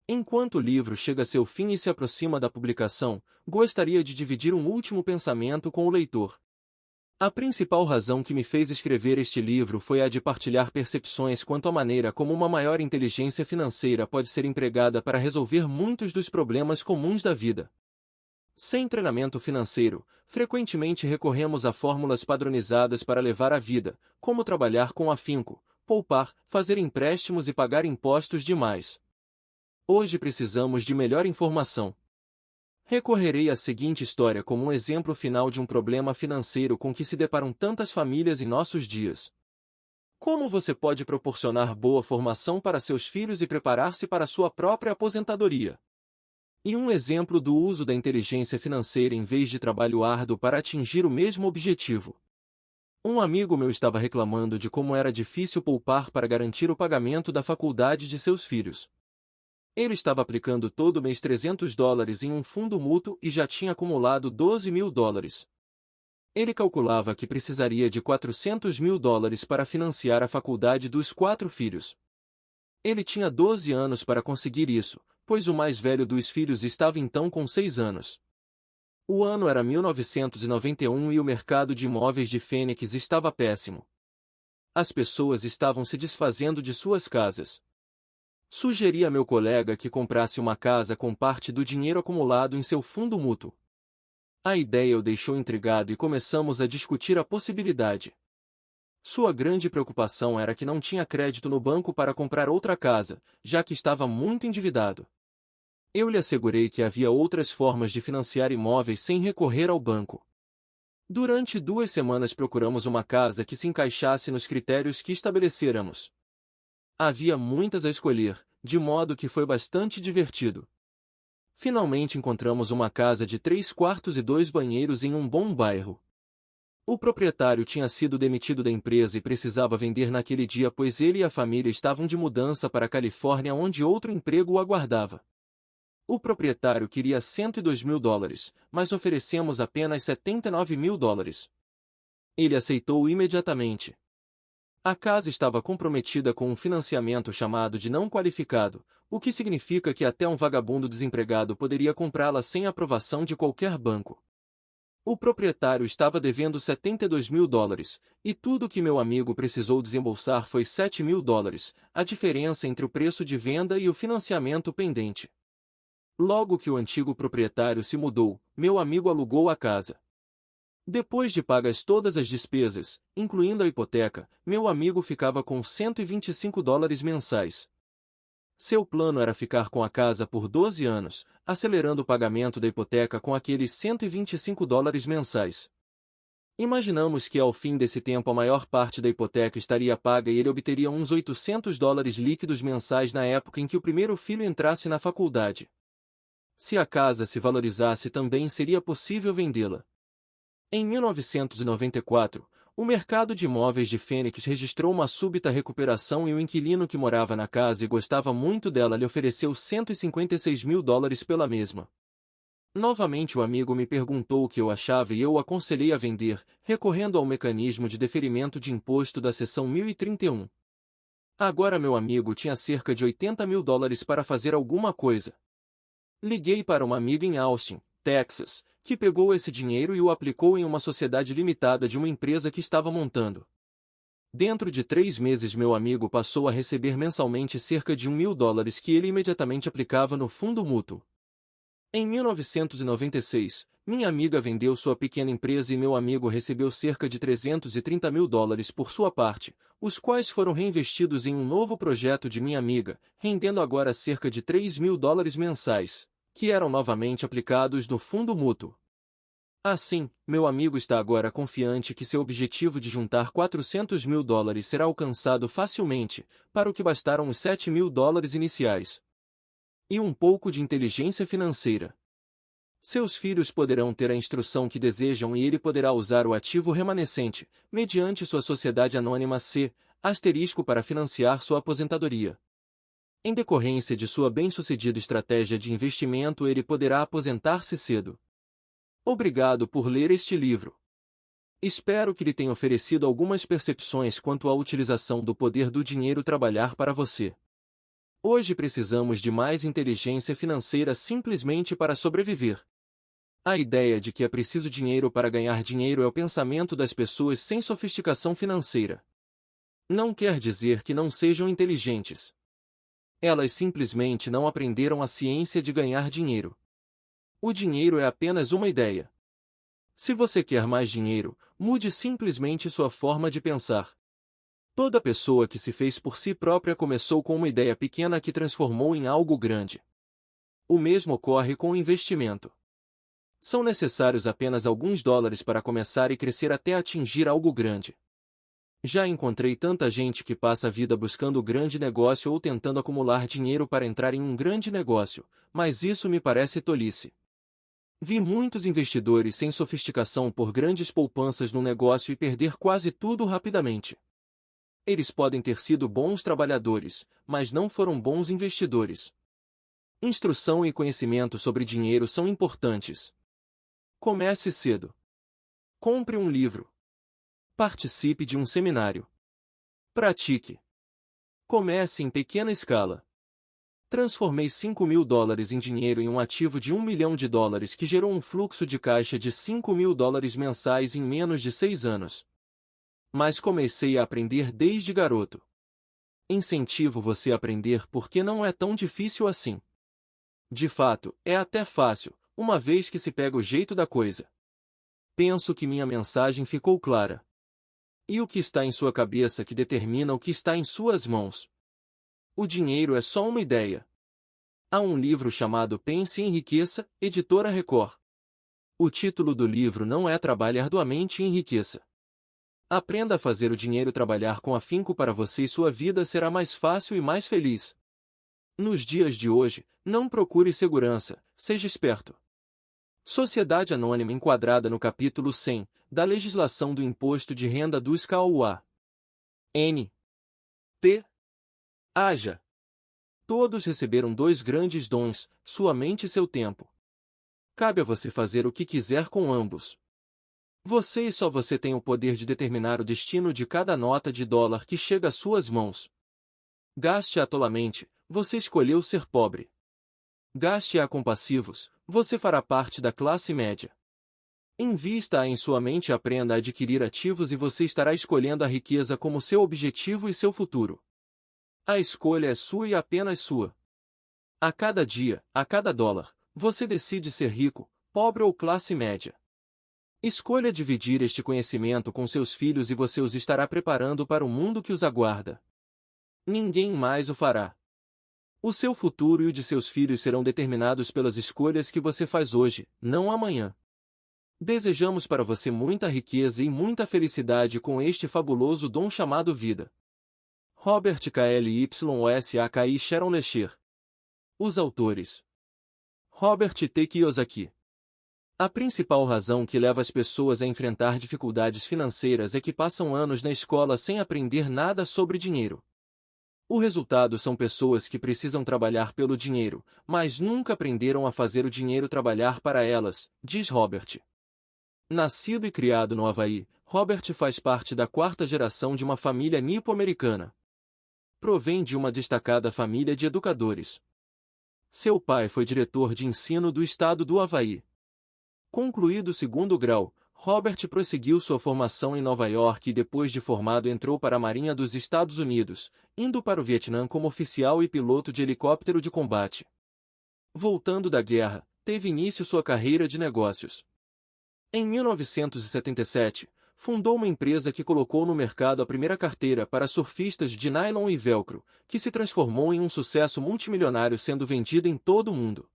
Enquanto o livro chega a seu fim e se aproxima da publicação, gostaria de dividir um último pensamento com o leitor. A principal razão que me fez escrever este livro foi a de partilhar percepções quanto à maneira como uma maior inteligência financeira pode ser empregada para resolver muitos dos problemas comuns da vida. Sem treinamento financeiro, frequentemente recorremos a fórmulas padronizadas para levar a vida, como trabalhar com afinco, poupar, fazer empréstimos e pagar impostos demais. Hoje precisamos de melhor informação. Recorrerei à seguinte história como um exemplo final de um problema financeiro com que se deparam tantas famílias em nossos dias. Como você pode proporcionar boa formação para seus filhos e preparar-se para sua própria aposentadoria? E um exemplo do uso da inteligência financeira em vez de trabalho árduo para atingir o mesmo objetivo. Um amigo meu estava reclamando de como era difícil poupar para garantir o pagamento da faculdade de seus filhos. Ele estava aplicando todo mês $300 em um fundo mútuo e já tinha acumulado $12.000. Ele calculava que precisaria de 400 mil dólares para financiar a faculdade dos 4 filhos. Ele tinha 12 anos para conseguir isso, pois o mais velho dos filhos estava então com 6 anos. O ano era 1991 e o mercado de imóveis de Phoenix estava péssimo. As pessoas estavam se desfazendo de suas casas. Sugeri a meu colega que comprasse uma casa com parte do dinheiro acumulado em seu fundo mútuo. A ideia o deixou intrigado e começamos a discutir a possibilidade. Sua grande preocupação era que não tinha crédito no banco para comprar outra casa, já que estava muito endividado. Eu lhe assegurei que havia outras formas de financiar imóveis sem recorrer ao banco. Durante 2 semanas procuramos uma casa que se encaixasse nos critérios que estabeleceramos. Havia muitas a escolher, de modo que foi bastante divertido. Finalmente encontramos uma casa de 3 quartos e 2 banheiros em um bom bairro. O proprietário tinha sido demitido da empresa e precisava vender naquele dia pois ele e a família estavam de mudança para a Califórnia onde outro emprego o aguardava. O proprietário queria 102 mil dólares, mas oferecemos apenas 79 mil dólares. Ele aceitou imediatamente. A casa estava comprometida com um financiamento chamado de não qualificado, o que significa que até um vagabundo desempregado poderia comprá-la sem aprovação de qualquer banco. O proprietário estava devendo 72 mil dólares, e tudo que meu amigo precisou desembolsar foi 7 mil dólares, a diferença entre o preço de venda e o financiamento pendente. Logo que o antigo proprietário se mudou, meu amigo alugou a casa. Depois de pagas todas as despesas, incluindo a hipoteca, meu amigo ficava com 125 dólares mensais. Seu plano era ficar com a casa por 12 anos, acelerando o pagamento da hipoteca com aqueles 125 dólares mensais. Imaginamos que ao fim desse tempo a maior parte da hipoteca estaria paga e ele obteria uns 800 dólares líquidos mensais na época em que o primeiro filho entrasse na faculdade. Se a casa se valorizasse também seria possível vendê-la. Em 1994, o mercado de imóveis de Phoenix registrou uma súbita recuperação e o inquilino que morava na casa e gostava muito dela lhe ofereceu 156 mil dólares pela mesma. Novamente o amigo me perguntou o que eu achava e eu o aconselhei a vender, recorrendo ao mecanismo de deferimento de imposto da seção 1031. Agora meu amigo tinha cerca de 80 mil dólares para fazer alguma coisa. Liguei para uma amiga em Austin, Texas, que pegou esse dinheiro e o aplicou em uma sociedade limitada de uma empresa que estava montando. Dentro de 3 meses meu amigo passou a receber mensalmente cerca de 1 mil dólares que ele imediatamente aplicava no fundo mútuo. Em 1996, minha amiga vendeu sua pequena empresa e meu amigo recebeu cerca de 330 mil dólares por sua parte, os quais foram reinvestidos em um novo projeto de minha amiga, rendendo agora cerca de 3 mil dólares mensais, que eram novamente aplicados no fundo mútuo. Assim, meu amigo está agora confiante que seu objetivo de juntar 400 mil dólares será alcançado facilmente, para o que bastaram os 7 mil dólares iniciais. E um pouco de inteligência financeira. Seus filhos poderão ter a instrução que desejam e ele poderá usar o ativo remanescente, mediante sua sociedade anônima C, para financiar sua aposentadoria. Em decorrência de sua bem-sucedida estratégia de investimento, ele poderá aposentar-se cedo. Obrigado por ler este livro. Espero que lhe tenha oferecido algumas percepções quanto à utilização do poder do dinheiro trabalhar para você. Hoje precisamos de mais inteligência financeira simplesmente para sobreviver. A ideia de que é preciso dinheiro para ganhar dinheiro é o pensamento das pessoas sem sofisticação financeira. Não quer dizer que não sejam inteligentes. Elas simplesmente não aprenderam a ciência de ganhar dinheiro. O dinheiro é apenas uma ideia. Se você quer mais dinheiro, mude simplesmente sua forma de pensar. Toda pessoa que se fez por si própria começou com uma ideia pequena que transformou em algo grande. O mesmo ocorre com o investimento. São necessários apenas alguns dólares para começar e crescer até atingir algo grande. Já encontrei tanta gente que passa a vida buscando o grande negócio ou tentando acumular dinheiro para entrar em um grande negócio, mas isso me parece tolice. Vi muitos investidores sem sofisticação por grandes poupanças no negócio e perder quase tudo rapidamente. Eles podem ter sido bons trabalhadores, mas não foram bons investidores. Instrução e conhecimento sobre dinheiro são importantes. Comece cedo. Compre um livro. Participe de um seminário. Pratique. Comece em pequena escala. Transformei $5.000 em dinheiro em um ativo de $1 milhão que gerou um fluxo de caixa de $5.000 mensais em menos de 6 anos. Mas comecei a aprender desde garoto. Incentivo você a aprender porque não é tão difícil assim. De fato, é até fácil, uma vez que se pega o jeito da coisa. Penso que minha mensagem ficou clara. E o que está em sua cabeça que determina o que está em suas mãos? O dinheiro é só uma ideia. Há um livro chamado Pense e Enriqueça, Editora Record. O título do livro não é Trabalhe Arduamente e Enriqueça. Aprenda a fazer o dinheiro trabalhar com afinco para você e sua vida será mais fácil e mais feliz. Nos dias de hoje, não procure segurança, seja esperto. Sociedade Anônima enquadrada no capítulo 100 da Legislação do Imposto de Renda dos CAUA. N. T. Haja. Todos receberam 2 grandes dons, sua mente e seu tempo. Cabe a você fazer o que quiser com ambos. Você e só você tem o poder de determinar o destino de cada nota de dólar que chega às suas mãos. Gaste-a tolamente, você escolheu ser pobre. Gaste-a com passivos, você fará parte da classe média. Invista-a em sua mente e aprenda a adquirir ativos e você estará escolhendo a riqueza como seu objetivo e seu futuro. A escolha é sua e apenas sua. A cada dia, a cada dólar, você decide ser rico, pobre ou classe média. Escolha dividir este conhecimento com seus filhos e você os estará preparando para o mundo que os aguarda. Ninguém mais o fará. O seu futuro e o de seus filhos serão determinados pelas escolhas que você faz hoje, não amanhã. Desejamos para você muita riqueza e muita felicidade com este fabuloso dom chamado vida. Robert Kiyosaki e Sharon Lecher. Os autores: Robert T. Kiyosaki. A principal razão que leva as pessoas a enfrentar dificuldades financeiras é que passam anos na escola sem aprender nada sobre dinheiro. O resultado são pessoas que precisam trabalhar pelo dinheiro, mas nunca aprenderam a fazer o dinheiro trabalhar para elas, diz Robert. Nascido e criado no Havaí, Robert faz parte da 4ª geração de uma família nipo-americana. Provém de uma destacada família de educadores. Seu pai foi diretor de ensino do estado do Havaí. Concluído o 2º grau, Robert prosseguiu sua formação em Nova York e depois de formado entrou para a Marinha dos Estados Unidos, indo para o Vietnã como oficial e piloto de helicóptero de combate. Voltando da guerra, teve início sua carreira de negócios. Em 1977, fundou uma empresa que colocou no mercado a primeira carteira para surfistas de nylon e velcro, que se transformou em um sucesso multimilionário sendo vendida em todo o mundo.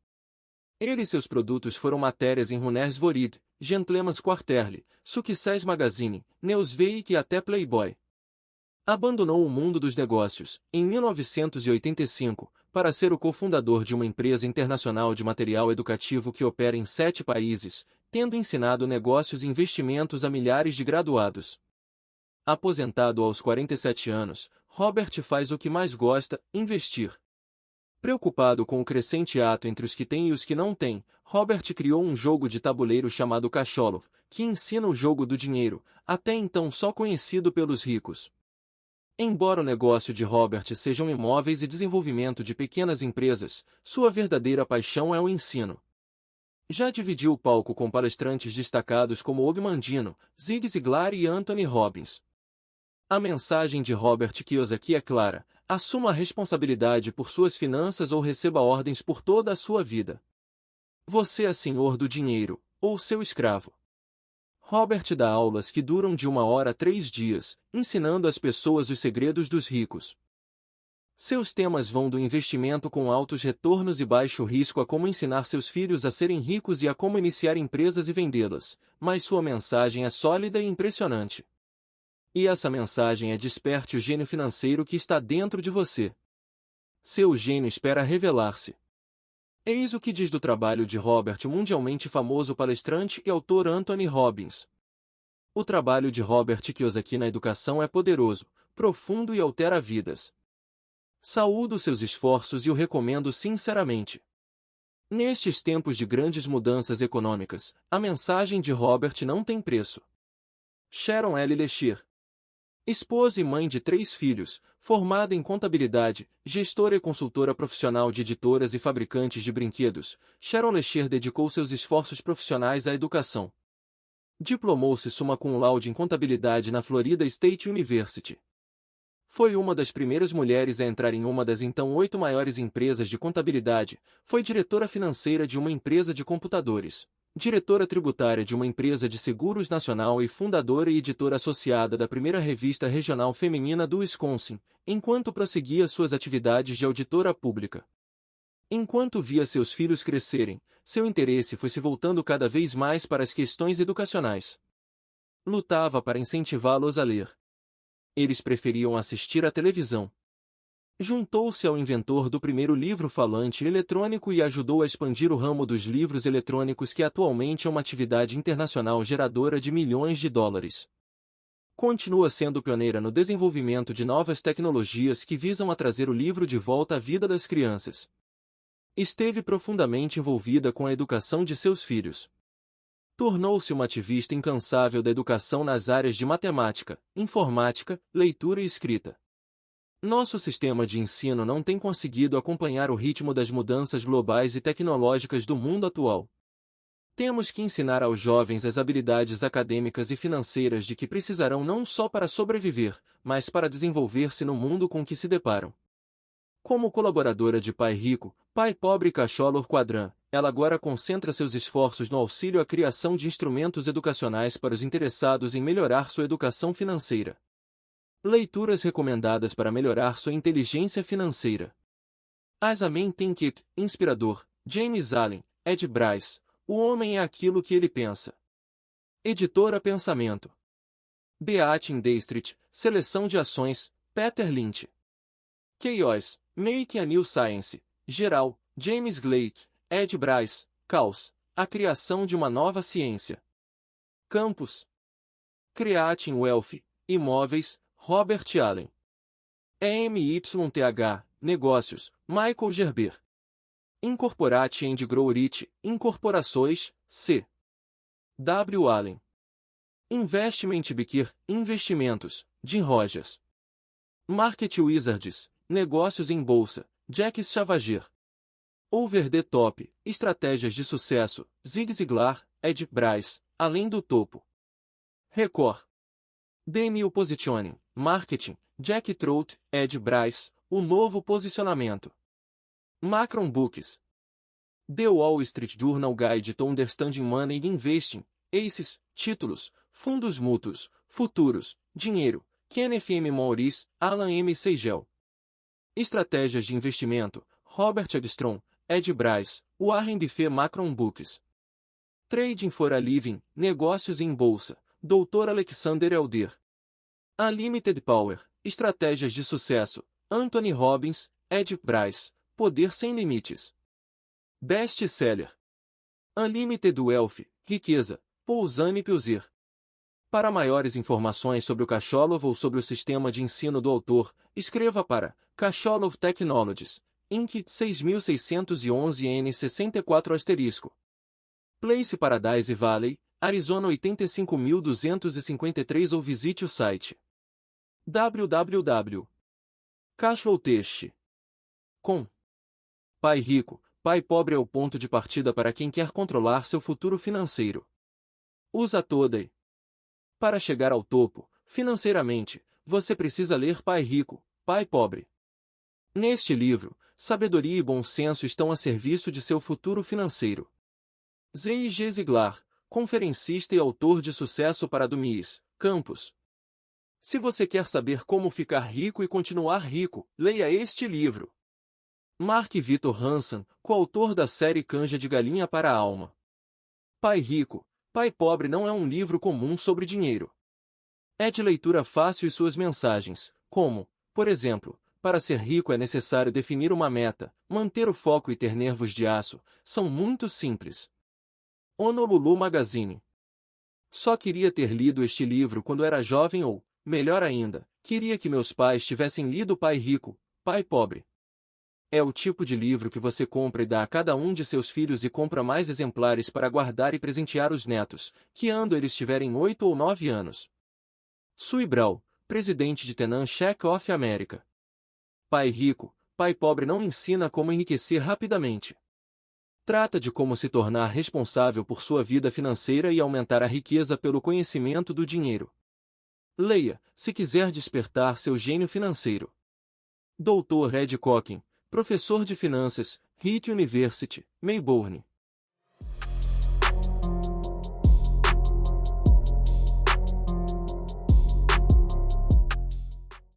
Ele e seus produtos foram matérias em Runners World, Gentleman's Quarterly, Success Magazine, Newsweek e até Playboy. Abandonou o mundo dos negócios, em 1985, para ser o cofundador de uma empresa internacional de material educativo que opera em 7 países, tendo ensinado negócios e investimentos a milhares de graduados. Aposentado aos 47 anos, Robert faz o que mais gosta, investir. Preocupado com o crescente ato entre os que têm e os que não têm, Robert criou um jogo de tabuleiro chamado Cacholo, que ensina o jogo do dinheiro, até então só conhecido pelos ricos. Embora o negócio de Robert sejam imóveis e desenvolvimento de pequenas empresas, sua verdadeira paixão é o ensino. Já dividiu o palco com palestrantes destacados como Og Mandino, Zig Ziglar e Anthony Robbins. A mensagem de Robert Kiyosaki é clara: assuma a responsabilidade por suas finanças ou receba ordens por toda a sua vida. Você é senhor do dinheiro, ou seu escravo. Robert dá aulas que duram de 1 hora a 3 dias, ensinando às pessoas os segredos dos ricos. Seus temas vão do investimento com altos retornos e baixo risco a como ensinar seus filhos a serem ricos e a como iniciar empresas e vendê-las, mas sua mensagem é sólida e impressionante. E essa mensagem é: desperte o gênio financeiro que está dentro de você. Seu gênio espera revelar-se. Eis o que diz do trabalho de Robert o mundialmente famoso palestrante e autor Anthony Robbins. O trabalho de Robert Kiyosaki na educação é poderoso, profundo e altera vidas. Saúdo seus esforços e o recomendo sinceramente. Nestes tempos de grandes mudanças econômicas, a mensagem de Robert não tem preço. Sharon L. Lesher. Esposa e mãe de 3 filhos, formada em contabilidade, gestora e consultora profissional de editoras e fabricantes de brinquedos, Sharon Lesher dedicou seus esforços profissionais à educação. Diplomou-se summa cum laude em contabilidade na Florida State University. Foi uma das primeiras mulheres a entrar em uma das então 8 maiores empresas de contabilidade, foi diretora financeira de uma empresa de computadores, diretora tributária de uma empresa de seguros nacional e fundadora e editora associada da primeira revista regional feminina do Wisconsin, enquanto prosseguia suas atividades de auditora pública. Enquanto via seus filhos crescerem, seu interesse foi se voltando cada vez mais para as questões educacionais. Lutava para incentivá-los a ler. Eles preferiam assistir à televisão. Juntou-se ao inventor do primeiro livro falante eletrônico e ajudou a expandir o ramo dos livros eletrônicos, que atualmente é uma atividade internacional geradora de milhões de dólares. Continua sendo pioneira no desenvolvimento de novas tecnologias que visam a trazer o livro de volta à vida das crianças. Esteve profundamente envolvida com a educação de seus filhos. Tornou-se uma ativista incansável da educação nas áreas de matemática, informática, leitura e escrita. Nosso sistema de ensino não tem conseguido acompanhar o ritmo das mudanças globais e tecnológicas do mundo atual. Temos que ensinar aos jovens as habilidades acadêmicas e financeiras de que precisarão não só para sobreviver, mas para desenvolver-se no mundo com que se deparam. Como colaboradora de Pai Rico, Pai Pobre e Cachorro Quadrã, ela agora concentra seus esforços no auxílio à criação de instrumentos educacionais para os interessados em melhorar sua educação financeira. Leituras recomendadas para melhorar sua inteligência financeira. As a Man Think It, inspirador, James Allen, Ed Bryce, O Homem é Aquilo que Ele Pensa. Editora Pensamento. Beat Industries, Seleção de Ações, Peter Lynch. Chaos, Make a New Science, Geral, James Gleick, Ed Bryce, Caos, A Criação de uma Nova Ciência. Campus. Creating Wealth, Imóveis, Robert Allen. EMYTH, Negócios, Michael Gerber. Incorporate and Grow It, Incorporações, C. W. Allen. Investment Banker, Investimentos, Jim Rogers. Market Wizards, Negócios em Bolsa, Jack Schlavager. Over the Top, Estratégias de Sucesso, Zig Ziglar, Ed Bryce, Além do Topo. Record. The New Positioning, Marketing, Jack Trout, Ed Bryce, O Novo Posicionamento. Macron Books. The Wall Street Journal Guide to Understanding Money Investing, ACES, Títulos, Fundos Mútuos, Futuros, Dinheiro, Kenneth M. Maurice, Alan M. Seigel. Estratégias de Investimento, Robert Agstrom, Ed Bryce, Warren Buffett. Macron Books. Trading for a Living, Negócios em Bolsa, Dr. Alexander Elder. Unlimited Power, Estratégias de Sucesso, Anthony Robbins, Ed Bryce, Poder Sem Limites. Best-seller. Unlimited Wealth, Riqueza, Pouzane Piuzer. Para maiores informações sobre o Cachorro ou sobre o sistema de ensino do autor, escreva para Cachorro Technologies, Inc. 6611 N64 *. Place Paradise Valley, Arizona 85253 ou visite o site www.cashflowtest.com. Pai Rico, Pai Pobre é o ponto de partida para quem quer controlar seu futuro financeiro. Usa toda e. Para chegar ao topo, financeiramente, você precisa ler Pai Rico, Pai Pobre. Neste livro, sabedoria e bom senso estão a serviço de seu futuro financeiro. Zig Ziglar, conferencista e autor de sucesso para Dumies, Campus. Se você quer saber como ficar rico e continuar rico, leia este livro. Mark Victor Hansen, coautor da série Canja de Galinha para a Alma. Pai Rico, Pai Pobre não é um livro comum sobre dinheiro. É de leitura fácil e suas mensagens, como, por exemplo, para ser rico é necessário definir uma meta, manter o foco e ter nervos de aço, são muito simples. Honolulu Magazine. Só queria ter lido este livro quando era jovem ou, melhor ainda, queria que meus pais tivessem lido Pai Rico, Pai Pobre. É o tipo de livro que você compra e dá a cada um de seus filhos e compra mais exemplares para guardar e presentear os netos, que ando eles tiverem 8 ou 9 anos. Sui Brau, presidente de Tenan Check of America. Pai rico, pai pobre não ensina como enriquecer rapidamente. Trata de como se tornar responsável por sua vida financeira e aumentar a riqueza pelo conhecimento do dinheiro. Leia, se quiser despertar seu gênio financeiro. Dr. Ed Cocking, professor de finanças, Heath University, Melbourne.